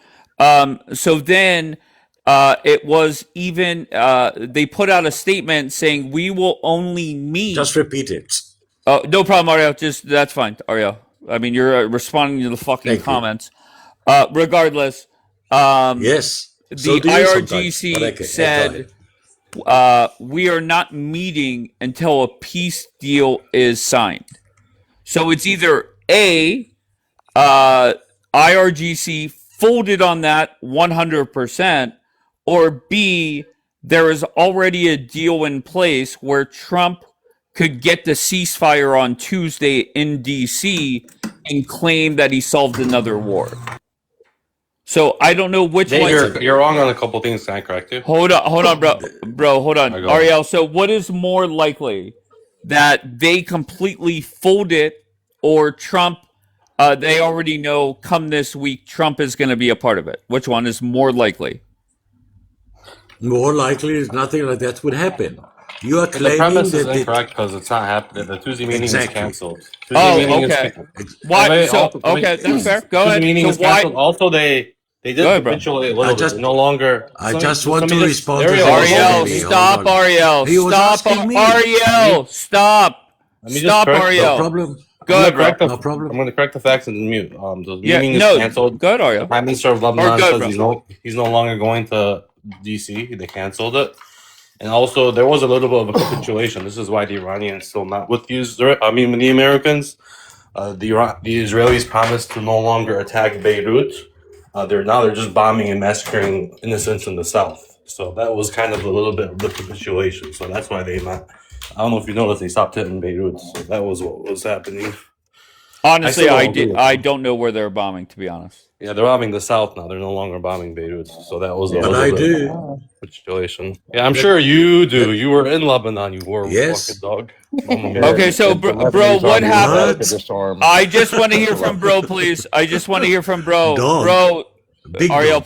So then it was even they put out a statement saying we will only meet.
Just repeat it.
Oh, no problem, Ariel. Just that's fine, Ariel. I mean, you're responding to the fucking
Thank you.
comments. Regardless,
Yes. So
the
do you sometimes.
IRGC
But okay, go
said
ahead.
we are not meeting until a peace deal is signed. So it's either A, IRGC folded on that 100%, or B, there is already a deal in place where Trump could get the ceasefire on Tuesday in DC and claim that he solved another war. So I don't know which
Dave,
one.
you're wrong on a couple things. Can I correct you?
Hold on, bro. Hold on,
Go ahead.
Ariel. So what is more likely, that they completely fold it, or Trump? They already know come this week Trump is going to be a part of it. Which one is more likely?
More likely is nothing like that would happen. You are
The
claiming
premise is
that
incorrect because it's not happening. The Tuesday meeting
Exactly.
is canceled. Tuesday
Oh,
meeting
okay.
is
Why? So
Let me-
okay, that's fair. Go
Tuesday
ahead.
meeting
So
is canceled.
why?
Also, they did
Go ahead, bro.
capitulate a
I
little bit.
just
They're no longer.
I just want to respond to
Ariel,
Zach's
Ariel,
enemy.
stop,
Hold on.
Ariel.
He was
Stop,
asking me.
Ariel. Stop.
Let me just
Stop,
correct-
Ariel.
No problem.
Go ahead, bro.
No problem.
I'm going to correct the facts and mute. The
Yeah,
meeting is
no.
canceled.
Go ahead, Ariel.
The Prime Minister of
Or
Lebanon
go ahead,
says
bro.
he's no longer going to DC. They canceled it. And also, there was a little bit of a capitulation. This is why the Iranians still not with the Americans. The Israelis promised to no longer attack Beirut. They're just bombing and massacring innocents in the south. So that was kind of a little bit of the capitulation. So that's why they not. I don't know if you noticed they stopped hitting Beirut. So that was what was happening.
Honestly,
I still don't
I don't know where they're bombing, to be honest.
Yeah, they're bombing the south now. They're no longer bombing Beirut. So that was a
But
little
I
bit
do.
of capitulation. Yeah, I'm sure you do. You were in Lebanon. You were
Yes.
fucking dog.
Okay, so bro, what happened? I just want to hear from bro, please. I just want to hear from bro.
Dog.
Bro,
Big
Ariel,
dog.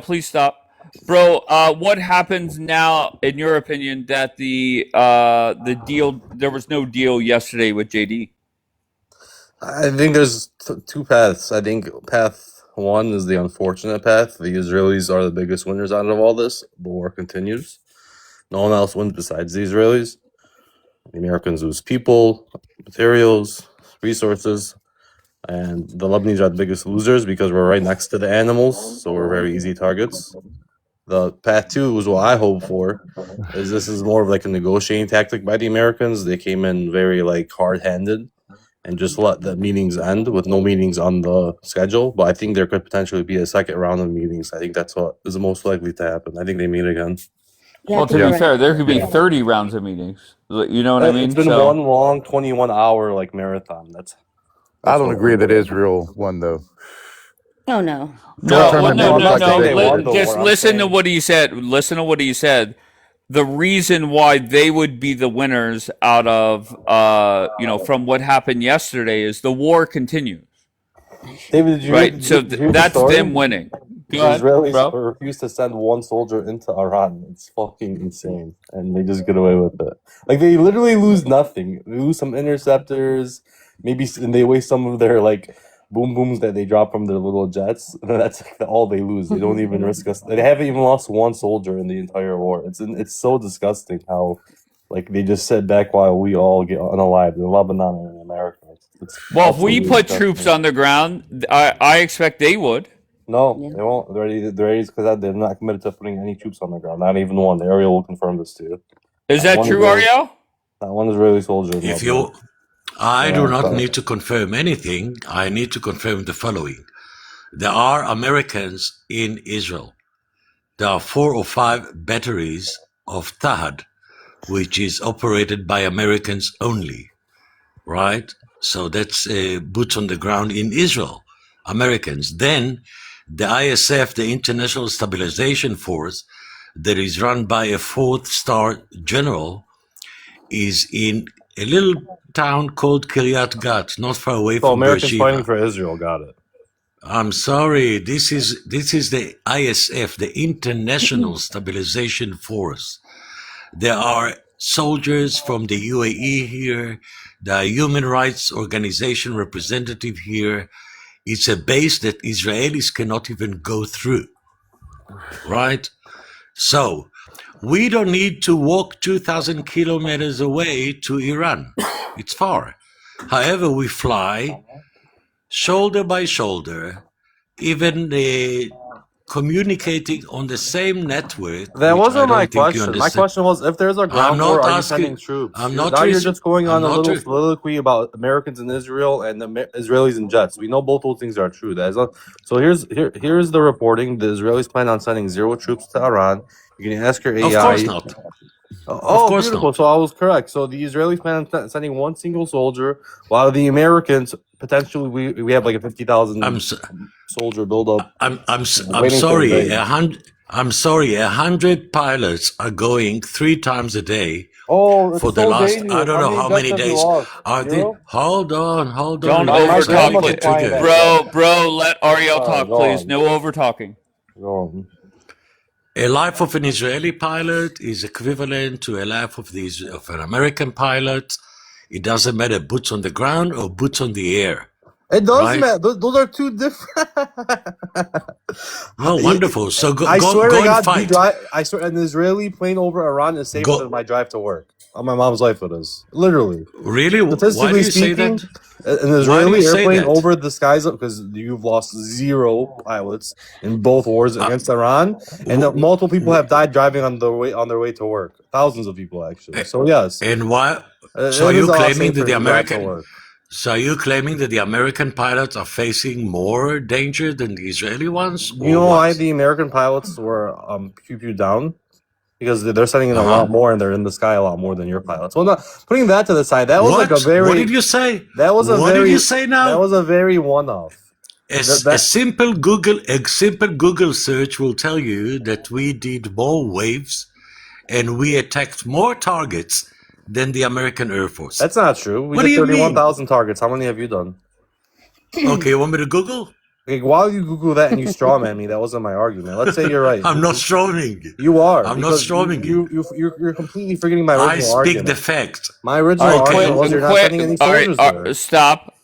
please stop. Bro, what happens now, in your opinion, that the deal, there was no deal yesterday with JD?
I think there's two paths. I think path one is the unfortunate path. The Israelis are the biggest winners out of all this. The war continues. No one else wins besides the Israelis. The Americans lose people, materials, resources, and the Lebanese are the biggest losers because we're right next to the animals, so we're very easy targets. The path two is what I hope for. Is this is more of like a negotiating tactic by the Americans. They came in very like hard-handed and just let the meetings end with no meetings on the schedule. But I think there could potentially be a second round of meetings. I think that's what is most likely to happen. I think they meet again.
Well, to be fair, there could be 30 rounds of meetings. You know what I mean?
It's been one long 21-hour like marathon.
I don't agree that Israel won though.
Oh no.
Just listen to what he said. Listen to what he said. The reason why they would be the winners out of, from what happened yesterday is the war continues.
David, did you
right?
Read,
So
did you read the
that's
story?
them winning.
The
Go ahead,
Israelis
bro.
refuse to send one soldier into Iran. It's fucking insane, and they just get away with it. Like they literally lose nothing. They lose some interceptors, and they waste some of their like boom booms that they drop from their little jets. That's like all they lose. They don't even risk us. They haven't even lost one soldier in the entire war. It's so disgusting how like they just sit back while we all get unalived in Lebanon and in America.
Well, if we
absolutely
put
disgusting.
troops on the ground, I expect they would.
No, they won't. They're already because they're not committed to putting any troops on the ground. Not even one. Ariel will confirm this too.
Is that true, Ariel?
Not one Israeli soldier.
If you, I do not
sorry.
need to confirm anything. I need to confirm the following. There are Americans in Israel. There are 4 or 5 batteries of Tahad, which is operated by Americans only, right? So that's boots on the ground in Israel, Americans. Then the ISF, the International Stabilization Force, that is run by a 4-star general, is in a little town called Kiryat Gat, not far away
So
from
Americans
Beersheba.
fighting for Israel. Got it.
I'm sorry. This is the ISF, the International Stabilization Force. There are soldiers from the UAE here. There are human rights organization representative here. It's a base that Israelis cannot even go through, right? So we don't need to walk 2,000 kilometers away to Iran. It's far. However, we fly shoulder by shoulder, even communicating on the same network,
That
which I
wasn't my
don't think you
question. My
understand.
question was, if there's a
I'm
ground war,
not
are you sending
asking.
troops?
I'm not.
Now you're just going
I'm
on a
not.
little soliloquy about Americans in Israel and the Israelis in jets. We know both those things are true. That is not, so here's the reporting. The Israelis plan on sending 0 troops to Iran. You can ask your
Of course
AI.
not. Of
Oh,
course
beautiful.
not.
So I was correct. So the Israelis plan on sending 1 single soldier, while the Americans potentially we have like a 50,000 soldier buildup
I'm
waiting for the
sorry.
day.
I'm sorry. 100 pilots are going 3 times a day
Oh,
for
it's
the
so
last. I
dangerous.
don't
How
know
many
how
jets
many
have you
days.
lost?
Are they?
0?
Hold on.
Don't
Let me
My
try to
grandma's
get
overtalk,
to
flying
the.
that jet.
bro. Let Ariel
Sorry,
talk,
go
please.
on.
No over talking.
Go on.
A life of an Israeli pilot is equivalent to a life of an American pilot. It doesn't matter boots on the ground or boots on the air,
It does,
right?
man. Those are two different.
Oh, wonderful. So
I swear to
go and
God,
fight.
I swear, an Israeli plane over Iran is safer than
Go.
my drive to work. On my mom's life, it is. Literally.
Really? Why do
Statistically
you say
speaking,
that?
an
Why do you
Israeli
say
airplane
that?
over the skies, because you've lost 0 pilots in both wars against Iran, and multiple people have died driving on their way to work. Thousands of people, actually. So yes,
And why? So are
it is
you
a lot
claiming that
safer
the
to drive to
American?
work.
So are you claiming that the American pilots are facing more danger than the Israeli ones,
You
or
know why
what?
the American pilots were pew down? Because they're sending in
Uh
a lot
huh.
more and they're in the sky a lot more than your pilots. Well, not putting that to the side. That was like a
What? What
very
did you say?
that was a
What did you
very
say
that
now?
was a very one-off.
A simple Google search will tell you that we did more waves and we attacked more targets than the American Air Force.
That's not true. We
What do
did
you mean?
31,000 targets. How many have you done?
Okay, you want me to Google?
Okay, while you Google that and you strawman me, that wasn't my argument. Let's say you're right.
I'm not storming.
You are,
I'm not
because
storming you.
you're completely forgetting my
I
original
speak the
argument.
fact.
My
All
original
right,
argument
Okay.
was you're not sending any
All right,
soldiers there.
stop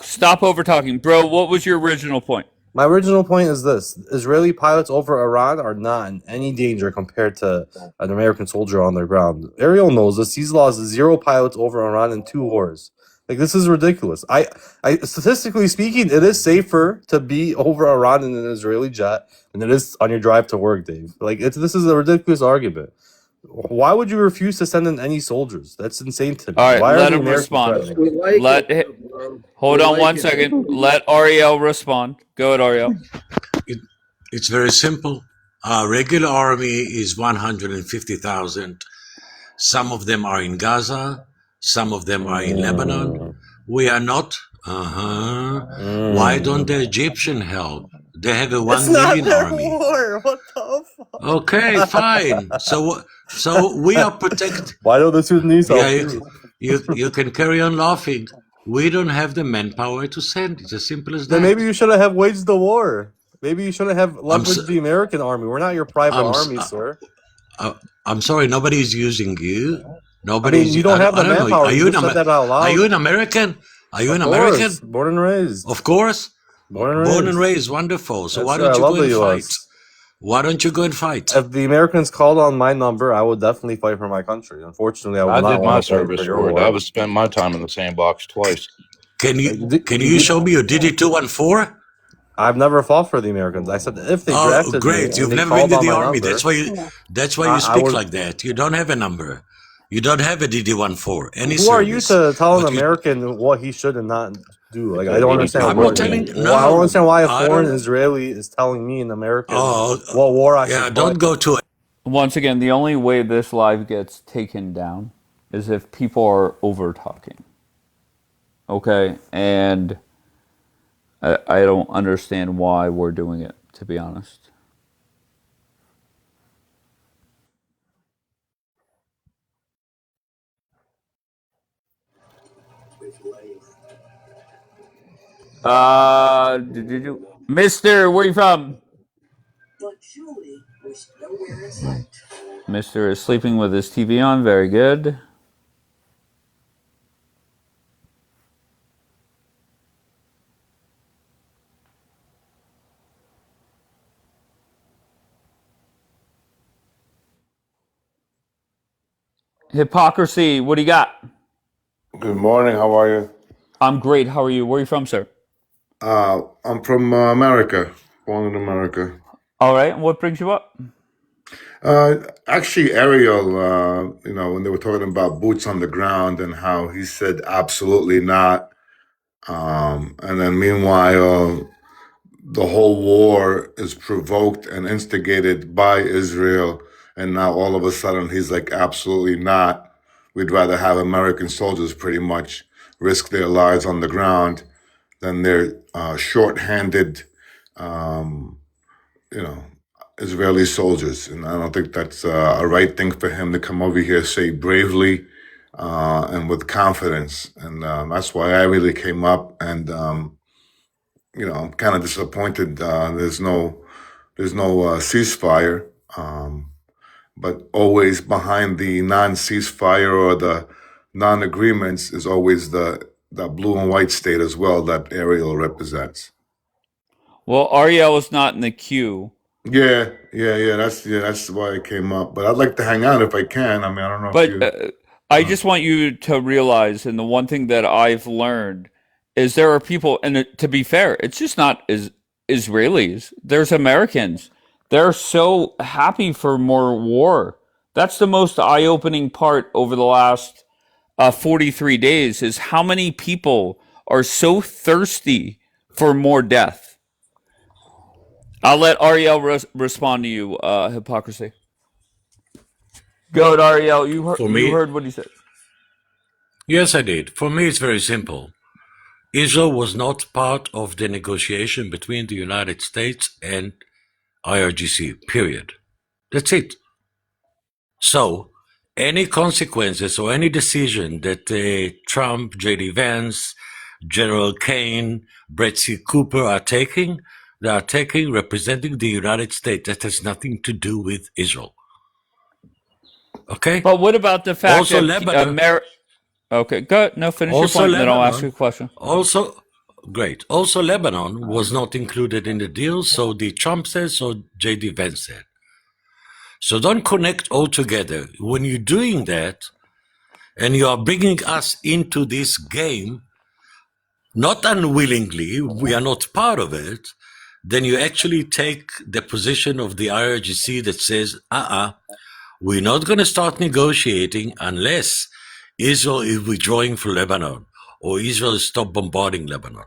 stop over talking, bro. What was your original point?
My original point is this: Israeli pilots over Iran are not in any danger compared to an American soldier on their ground. Ariel knows this. He's lost 0 pilots over Iran in 2 wars. Like, this is ridiculous. I statistically speaking, it is safer to be over Iran in an Israeli jet than it is on your drive to work, Dave. Like, this is a ridiculous argument. Why would you refuse to send in any soldiers? That's insane to me.
All right,
Why are
let
the
him
Americans
respond.
threatening?
Hold on 1 second. Let Ariel respond. Go ahead, Ariel.
It's very simple. Our regular army is 150,000. Some of them are in Gaza. Some of them are in Lebanon. We are not. Why don't the Egyptian help? They have a
It's
1
not
million
their
army.
war. What the fuck?
Okay, fine. So we are protected.
Why don't the Sudanese help?
Yeah, you can carry on laughing. We don't have the manpower to send. It's as simple as
Then
that.
maybe you shouldn't have waged the war. Maybe you shouldn't have
I'm
leveraged the American army. We're not your private
I'm
army, sir.
I'm sorry. Nobody's using you.
I mean,
Nobody's.
you don't have
I
the
don't know.
manpower. You just said that out
Are you
loud.
an American? Are you
Of
an
course,
American?
born and raised.
Of course.
Born and
Born and
raised.
raised. Wonderful. So
That's
why
right. I
don't you
love
go
the
and fight?
U.S.
Why don't you go and fight?
If the Americans called on my number, I would definitely fight for my country. Unfortunately, I
I
would not
did my
want to fight for
service
your
for it. I
war.
was spent my time in the sandbox twice.
Can
You
you
did.
show me your DD-214?
I've never fought for the Americans. I said if they
Oh,
drafted me
great.
and
You've
they
never been
called
to
on
the
my
army.
number,
That's why you
I
speak
would.
like that. You don't have a number. You don't have a DD-14. Any
Who are you
service.
to tell an
But you
American what he should and not do? Like, I
said
don't
DD2
understand
I'm
what.
not
warfare.
telling
Well, I don't
no.
understand why a
I
foreign
don't
Israeli is telling me an American
oh
what war I should
yeah,
fight.
don't go to
Once again, the only way this live gets taken down is if people are over talking. Okay, and I don't understand why we're doing it, to be honest. Mister, where you from? Mister is sleeping with his TV on. Very good. Hypocrisy, what do you got?
Good morning. How are you?
I'm great. How are you? Where are you from, sir?
I'm from America, born in America.
All right. And what brings you up?
Actually, Ariel, when they were talking about boots on the ground and how he said absolutely not. And then meanwhile, the whole war is provoked and instigated by Israel. And now all of a sudden he's like, absolutely not. We'd rather have American soldiers pretty much risk their lives on the ground than their short-handed, Israeli soldiers. And I don't think that's a right thing for him to come over here, say bravely and with confidence. And that's why I really came up. And I'm kind of disappointed. There's no ceasefire. But always behind the non-ceasefire or the non-agreements is always the blue and white state as well that Ariel represents.
Well, Ariel is not in the queue.
Yeah. That's why it came up. But I'd like to hang out if I can. I mean, I don't know if you.
But I just want you to realize, and the one thing that I've learned is there are people, and to be fair, it's just not Israelis. There's Americans. They're so happy for more war. That's the most eye-opening part over the last 43 days is how many people are so thirsty for more death. I'll let Ariel respond to you, hypocrisy. Go ahead, Ariel. You heard what he said.
Yes, I did. For me, it's very simple. Israel was not part of the negotiation between the United States and IRGC, period. That's it. So, any consequences or any decision that Trump, J.D. Vance, General Kane, Brett C. Cooper are taking, they are taking representing the United States. That has nothing to do with Israel. Okay?
But what about the fact
also
that
Lebanon,
Okay, go ahead. No, finish your point, and then I'll ask you a question.
Great. Also, Lebanon was not included in the deal, so the Trump said, so J.D. Vance said. So don't connect all together. When you're doing that, and you are bringing us into this game, not unwillingly, we are not part of it, then you actually take the position of the IRGC that says, we're not going to start negotiating unless Israel is withdrawing from Lebanon or Israel is stop bombarding Lebanon.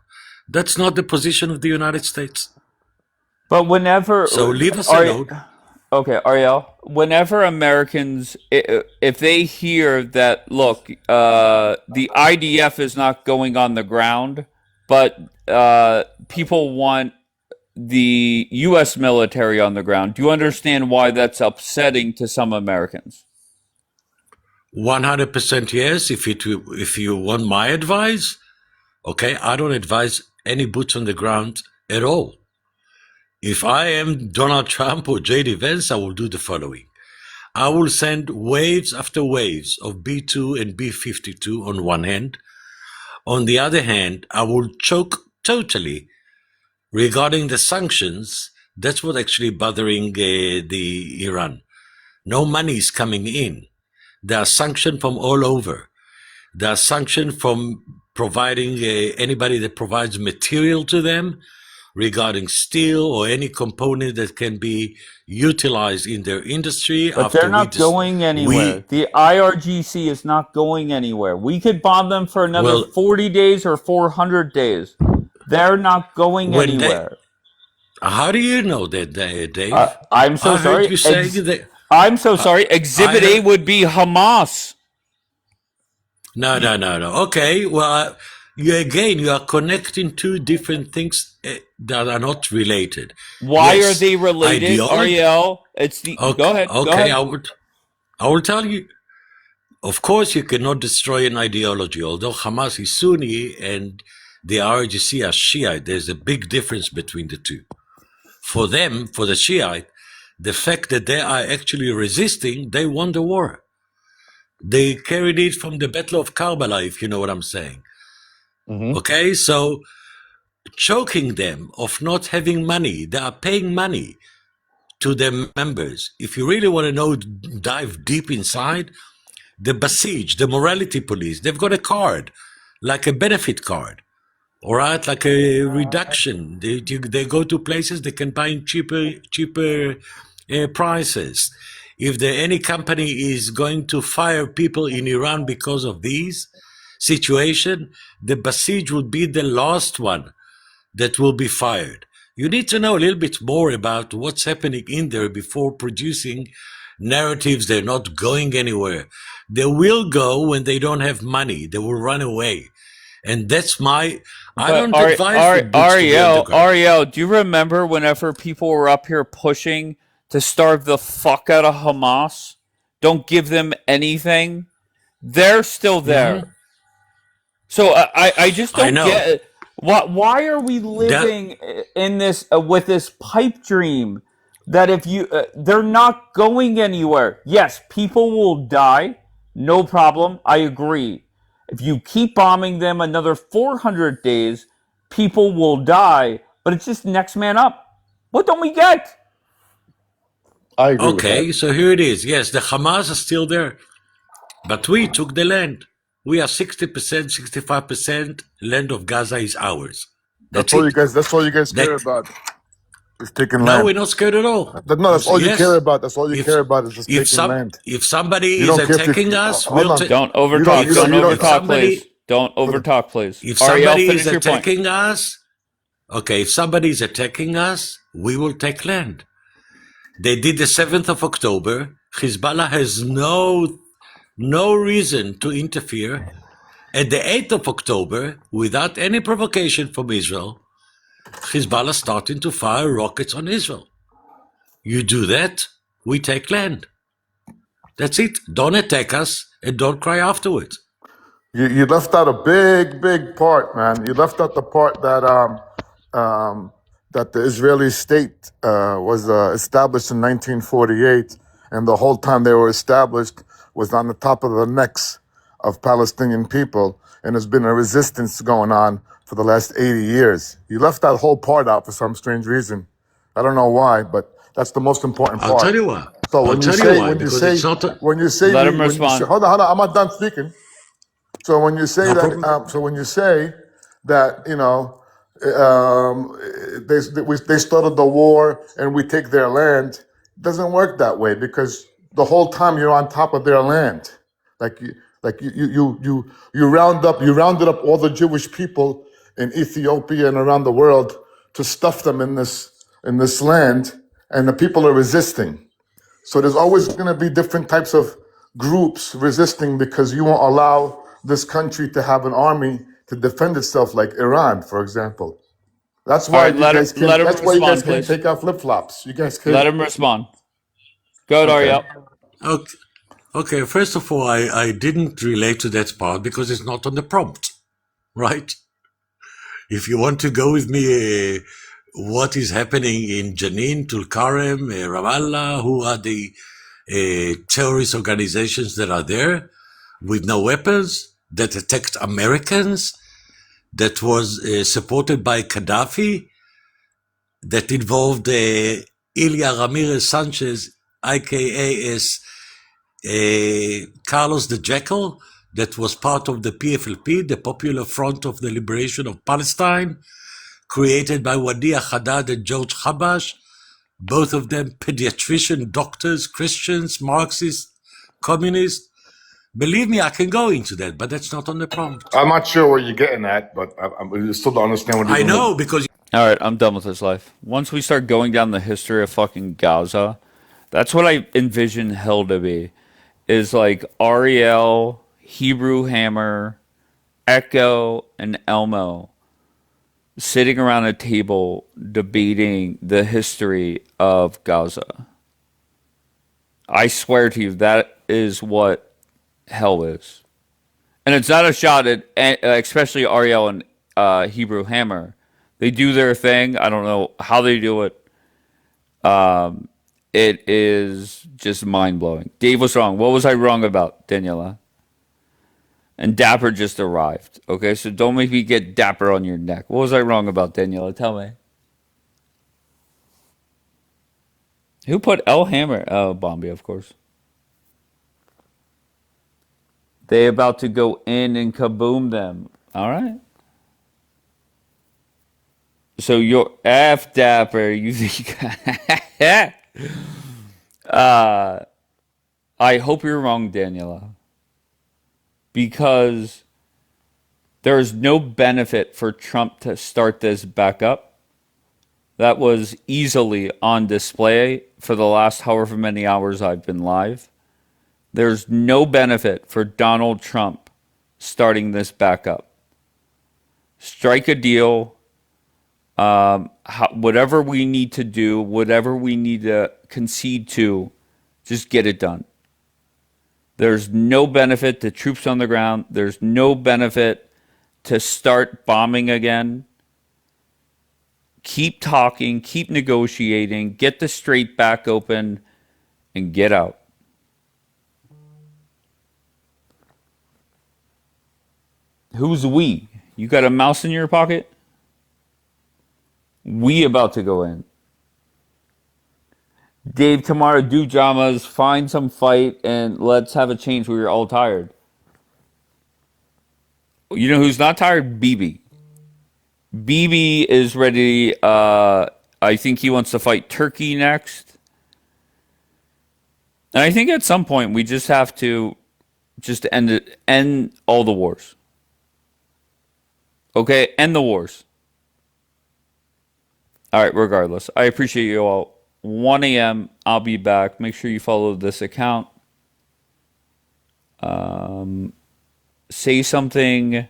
That's not the position of the United States.
But whenever...
So leave us alone.
Okay, Ariel, whenever Americans, if they hear that, look, the IDF is not going on the ground, but people want the U.S. military on the ground, do you understand why that's upsetting to some Americans?
100% yes. If you want my advice, okay, I don't advise any boots on the ground at all. If I am Donald Trump or J.D. Vance, I will do the following. I will send waves after waves of B-2 and B-52 on one hand. On the other hand, I will choke totally regarding the sanctions. That's what actually bothering the Iran. No money is coming in. There are sanctions from all over. There are sanctions from providing anybody that provides material to them regarding steel or any component that can be utilized in their industry.
But they're not going anywhere. The IRGC is not going anywhere. We could bomb them for another 40 days or 400 days. They're not going anywhere.
How do you know that, Dave?
I'm so sorry. I'm so sorry. Exhibit A would be Hamas.
No. Okay, well, you are connecting two different things that are not related.
Why are they related, Ariel? Go ahead.
Okay, I will tell you. Of course, you cannot destroy an ideology. Although Hamas is Sunni and the IRGC are Shiite. There's a big difference between the two. For them, for the Shiite, the fact that they are actually resisting, they won the war. They carried it from the Battle of Karbala, if you know what I'm saying. Okay, so choking them of not having money, they are paying money to their members. If you really want to know, dive deep inside, the Basij, the morality police, they've got a card, like a benefit card, all right, like a reduction. They go to places they can buy in cheaper prices. If any company is going to fire people in Iran because of these situation, the Basij would be the last one that will be fired. You need to know a little bit more about what's happening in there before producing narratives. They're not going anywhere. They will go when they don't have money. They will run away. And that's I don't advise the boots to be underground.
Ariel, do you remember whenever people were up here pushing to starve the fuck out of Hamas? Don't give them anything. They're still there. So I just don't get it. Why are we living in this with this pipe dream that if you they're not going anywhere? Yes, people will die, no problem. I agree. If you keep bombing them another 400 days, people will die. But it's just next man up. What don't we get?
I agree
Okay,
with that.
so here it is. Yes, the Hamas is still there, but we took the land. We are 60%, 65% land of Gaza is ours.
That's all you guys. That's all you guys care about. Is taking land.
No, we're not scared at all.
No, that's all you care about. That's all you care about is just taking land.
If somebody is attacking us, we'll
don't overtalk. Don't overtalk, please. Don't overtalk, please.
If somebody is attacking us, okay, if somebody is attacking us, we will take land. They did the 7th of October. Hezbollah has no reason to interfere. At the 8th of October, without any provocation from Israel, Hezbollah starting to fire rockets on Israel. You do that, we take land. That's it. Don't attack us and don't cry afterwards.
You left out a big part, man. You left out the part that that the Israeli state was established in 1948, and the whole time they were established was on the top of the necks of Palestinian people, and there's been a resistance going on for the last 80 years. You left that whole part out for some strange reason. I don't know why, but that's the most important part.
I'll tell you why.
So when you say,
let him respond.
Hold on, I'm not done speaking. So when you say that, you know, they started the war and we take their land, it doesn't work that way because the whole time you're on top of their land. You rounded up all the Jewish people in Ethiopia and around the world to stuff them in this land, and the people are resisting. So there's always going to be different types of groups resisting because you won't allow this country to have an army to defend itself, like Iran, for example. That's why you guys can't take out flip-flops. You guys can't.
Let him respond. Go ahead, Ariel.
Okay, first of all, I didn't relate to that part because it's not on the prompt, right? If you want to go with me, what is happening in Jenin, Tulkarem, Ramallah, who are the terrorist organizations that are there with no weapons, that attacked Americans, that was supported by Gaddafi, that involved Ilya Ramirez Sanchez, aka as Carlos the Jackal, that was part of the PFLP, the Popular Front of the Liberation of Palestine, created by Wadia Haddad and George Habash, both of them pediatrician, doctors, Christians, Marxists, communists. Believe me, I can go into that, but that's not on the prompt.
I'm not sure where you're getting at, but I still don't understand what you're doing.
I know, because...
All right, I'm done with this life. Once we start going down the history of fucking Gaza, that's what I envision hell to be. Is like Ariel, Hebrew Hammer, Echo, and Elmo sitting around a table debating the history of Gaza. I swear to you, that is what hell is. And it's not a shot at especially Ariel Hebrew Hammer. They do their thing. I don't know how they do it. It is just mind blowing. Dave was wrong. What was I wrong about, Daniela? And Dapper just arrived. Okay, so don't make me get Dapper on your neck. What was I wrong about, Daniela? Tell me. Who put L Hammer? Oh, Bombi, of course. They about to go in and kaboom them. All right. So you're F Dapper. You think? I hope you're wrong, Daniela, because there is no benefit for Trump to start this back up. That was easily on display for the last however many hours I've been live. There's no benefit for Donald Trump starting this back up. Strike a deal. Whatever we need to do, whatever we need to concede to, just get it done. There's no benefit to troops on the ground. There's no benefit to start bombing again. Keep talking, keep negotiating, get the strait back open, and get out. Who's we? You got a mouse in your pocket? We about to go in. Dave, tomorrow do dramas, find some fight, and let's have a change. We're all tired. You know who's not tired? BB. BB is ready. I think he wants to fight Turkey next. And I think at some point we just have to just end all the wars. Okay, end the wars. All right, regardless. I appreciate you all. 1 a.m. I'll be back. Make sure you follow this account. Say something.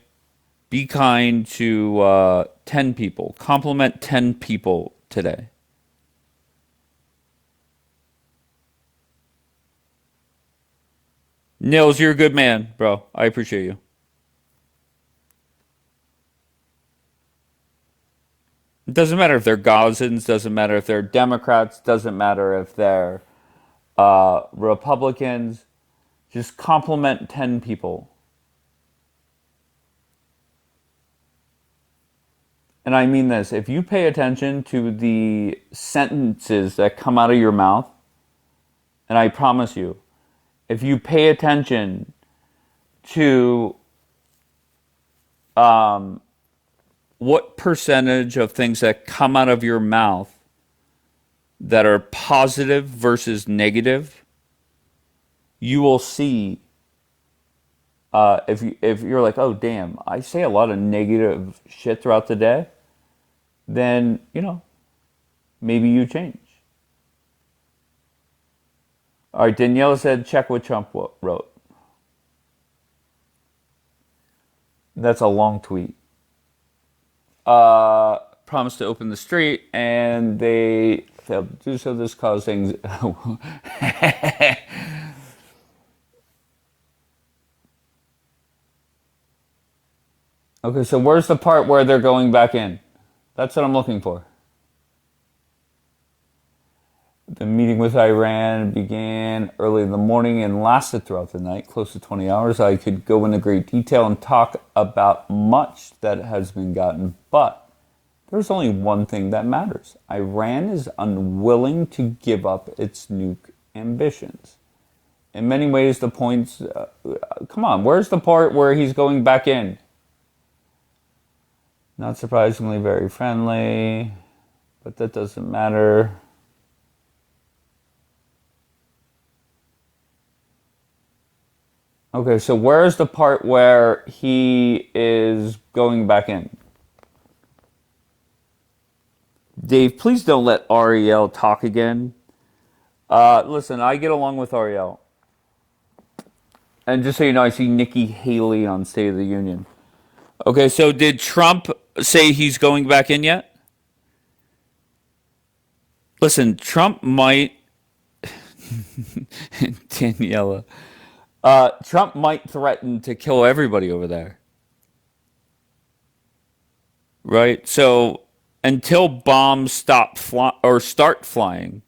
Be kind to 10 people. Compliment 10 people today. Nils, you're a good man, bro. I appreciate you. It doesn't matter if they're Gazans, doesn't matter if they're Democrats, doesn't matter if they're Republicans. Just compliment 10 people. And I mean this, if you pay attention to the sentences that come out of your mouth, and I promise you, if you pay attention to what percentage of things that come out of your mouth that are positive versus negative, you will see if you're like, oh damn, I say a lot of negative shit throughout the day, then maybe you change. All right, Daniela said, check what Trump wrote. That's a long tweet. Promised to open the street, and they failed to do so. This caused things. Okay, so where's the part where they're going back in? That's what I'm looking for. The meeting with Iran began early in the morning and lasted throughout the night, close to 20 hours. I could go into great detail and talk about much that has been gotten, but there's only one thing that matters. Iran is unwilling to give up its nuke ambitions. In many ways, the points... come on, where's the part where he's going back in? Not surprisingly, very friendly, but that doesn't matter. Okay, so where's the part where he is going back in? Dave, please don't let Ariel talk again. Listen, I get along with Ariel. And just so you know, I see Nikki Haley on State of the Union. Okay, so did Trump say he's going back in yet? Listen, Trump might... Daniela. Trump might threaten to kill everybody over there. right? So until bombs start flying,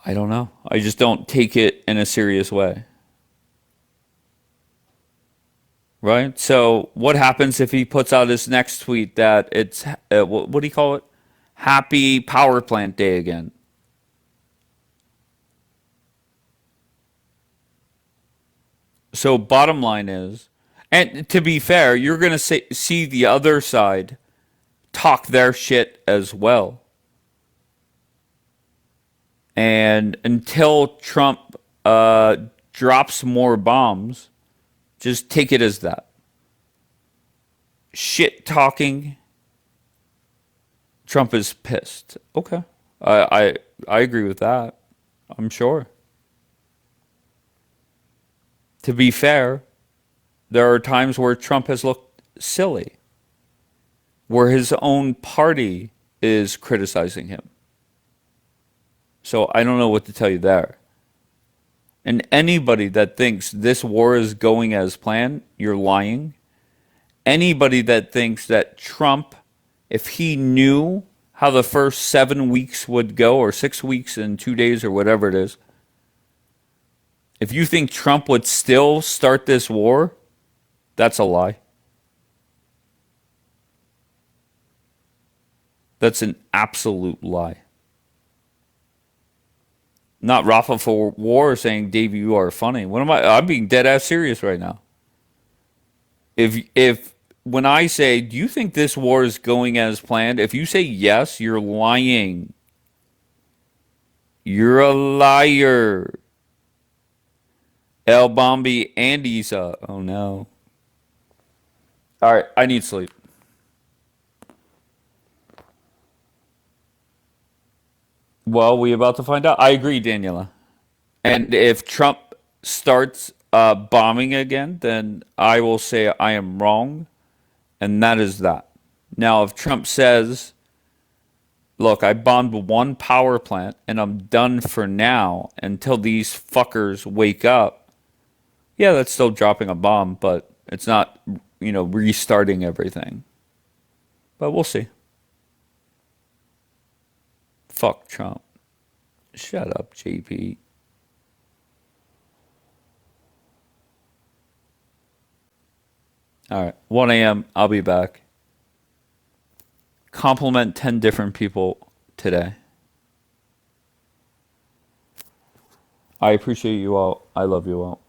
I don't know. I just don't take it in a serious way, right? So what happens if he puts out his next tweet that it's what do you call it? Happy power plant day again. So bottom line is, and to be fair, you're going to see the other side talk their shit as well. And until Trump drops more bombs, just take it as that. Shit talking. Trump is pissed. Okay. I agree with that. I'm sure. To be fair, there are times where Trump has looked silly, where his own party is criticizing him. So I don't know what to tell you there. And anybody that thinks this war is going as planned, you're lying. Anybody that thinks that Trump, if he knew how the first 7 weeks would go, or 6 weeks and 2 days, or whatever it is, if you think Trump would still start this war, that's a lie. That's an absolute lie. Not Rafa for War saying, Dave, you are funny. What am I? I'm being dead ass serious right now. If when I say, do you think this war is going as planned? If you say yes, you're lying. You're a liar. El Bombi and Isa. Oh no. All right, I need sleep. Well, we about to find out. I agree, Daniela. And if Trump starts bombing again, then I will say I am wrong, and that is that. Now, if Trump says, look, I bombed one power plant and I'm done for now until these fuckers wake up, yeah, that's still dropping a bomb, but it's not, restarting everything. But we'll see. Fuck Trump. Shut up, JP. All right, 1 a.m. I'll be back. Compliment 10 different people today. I appreciate you all. I love you all.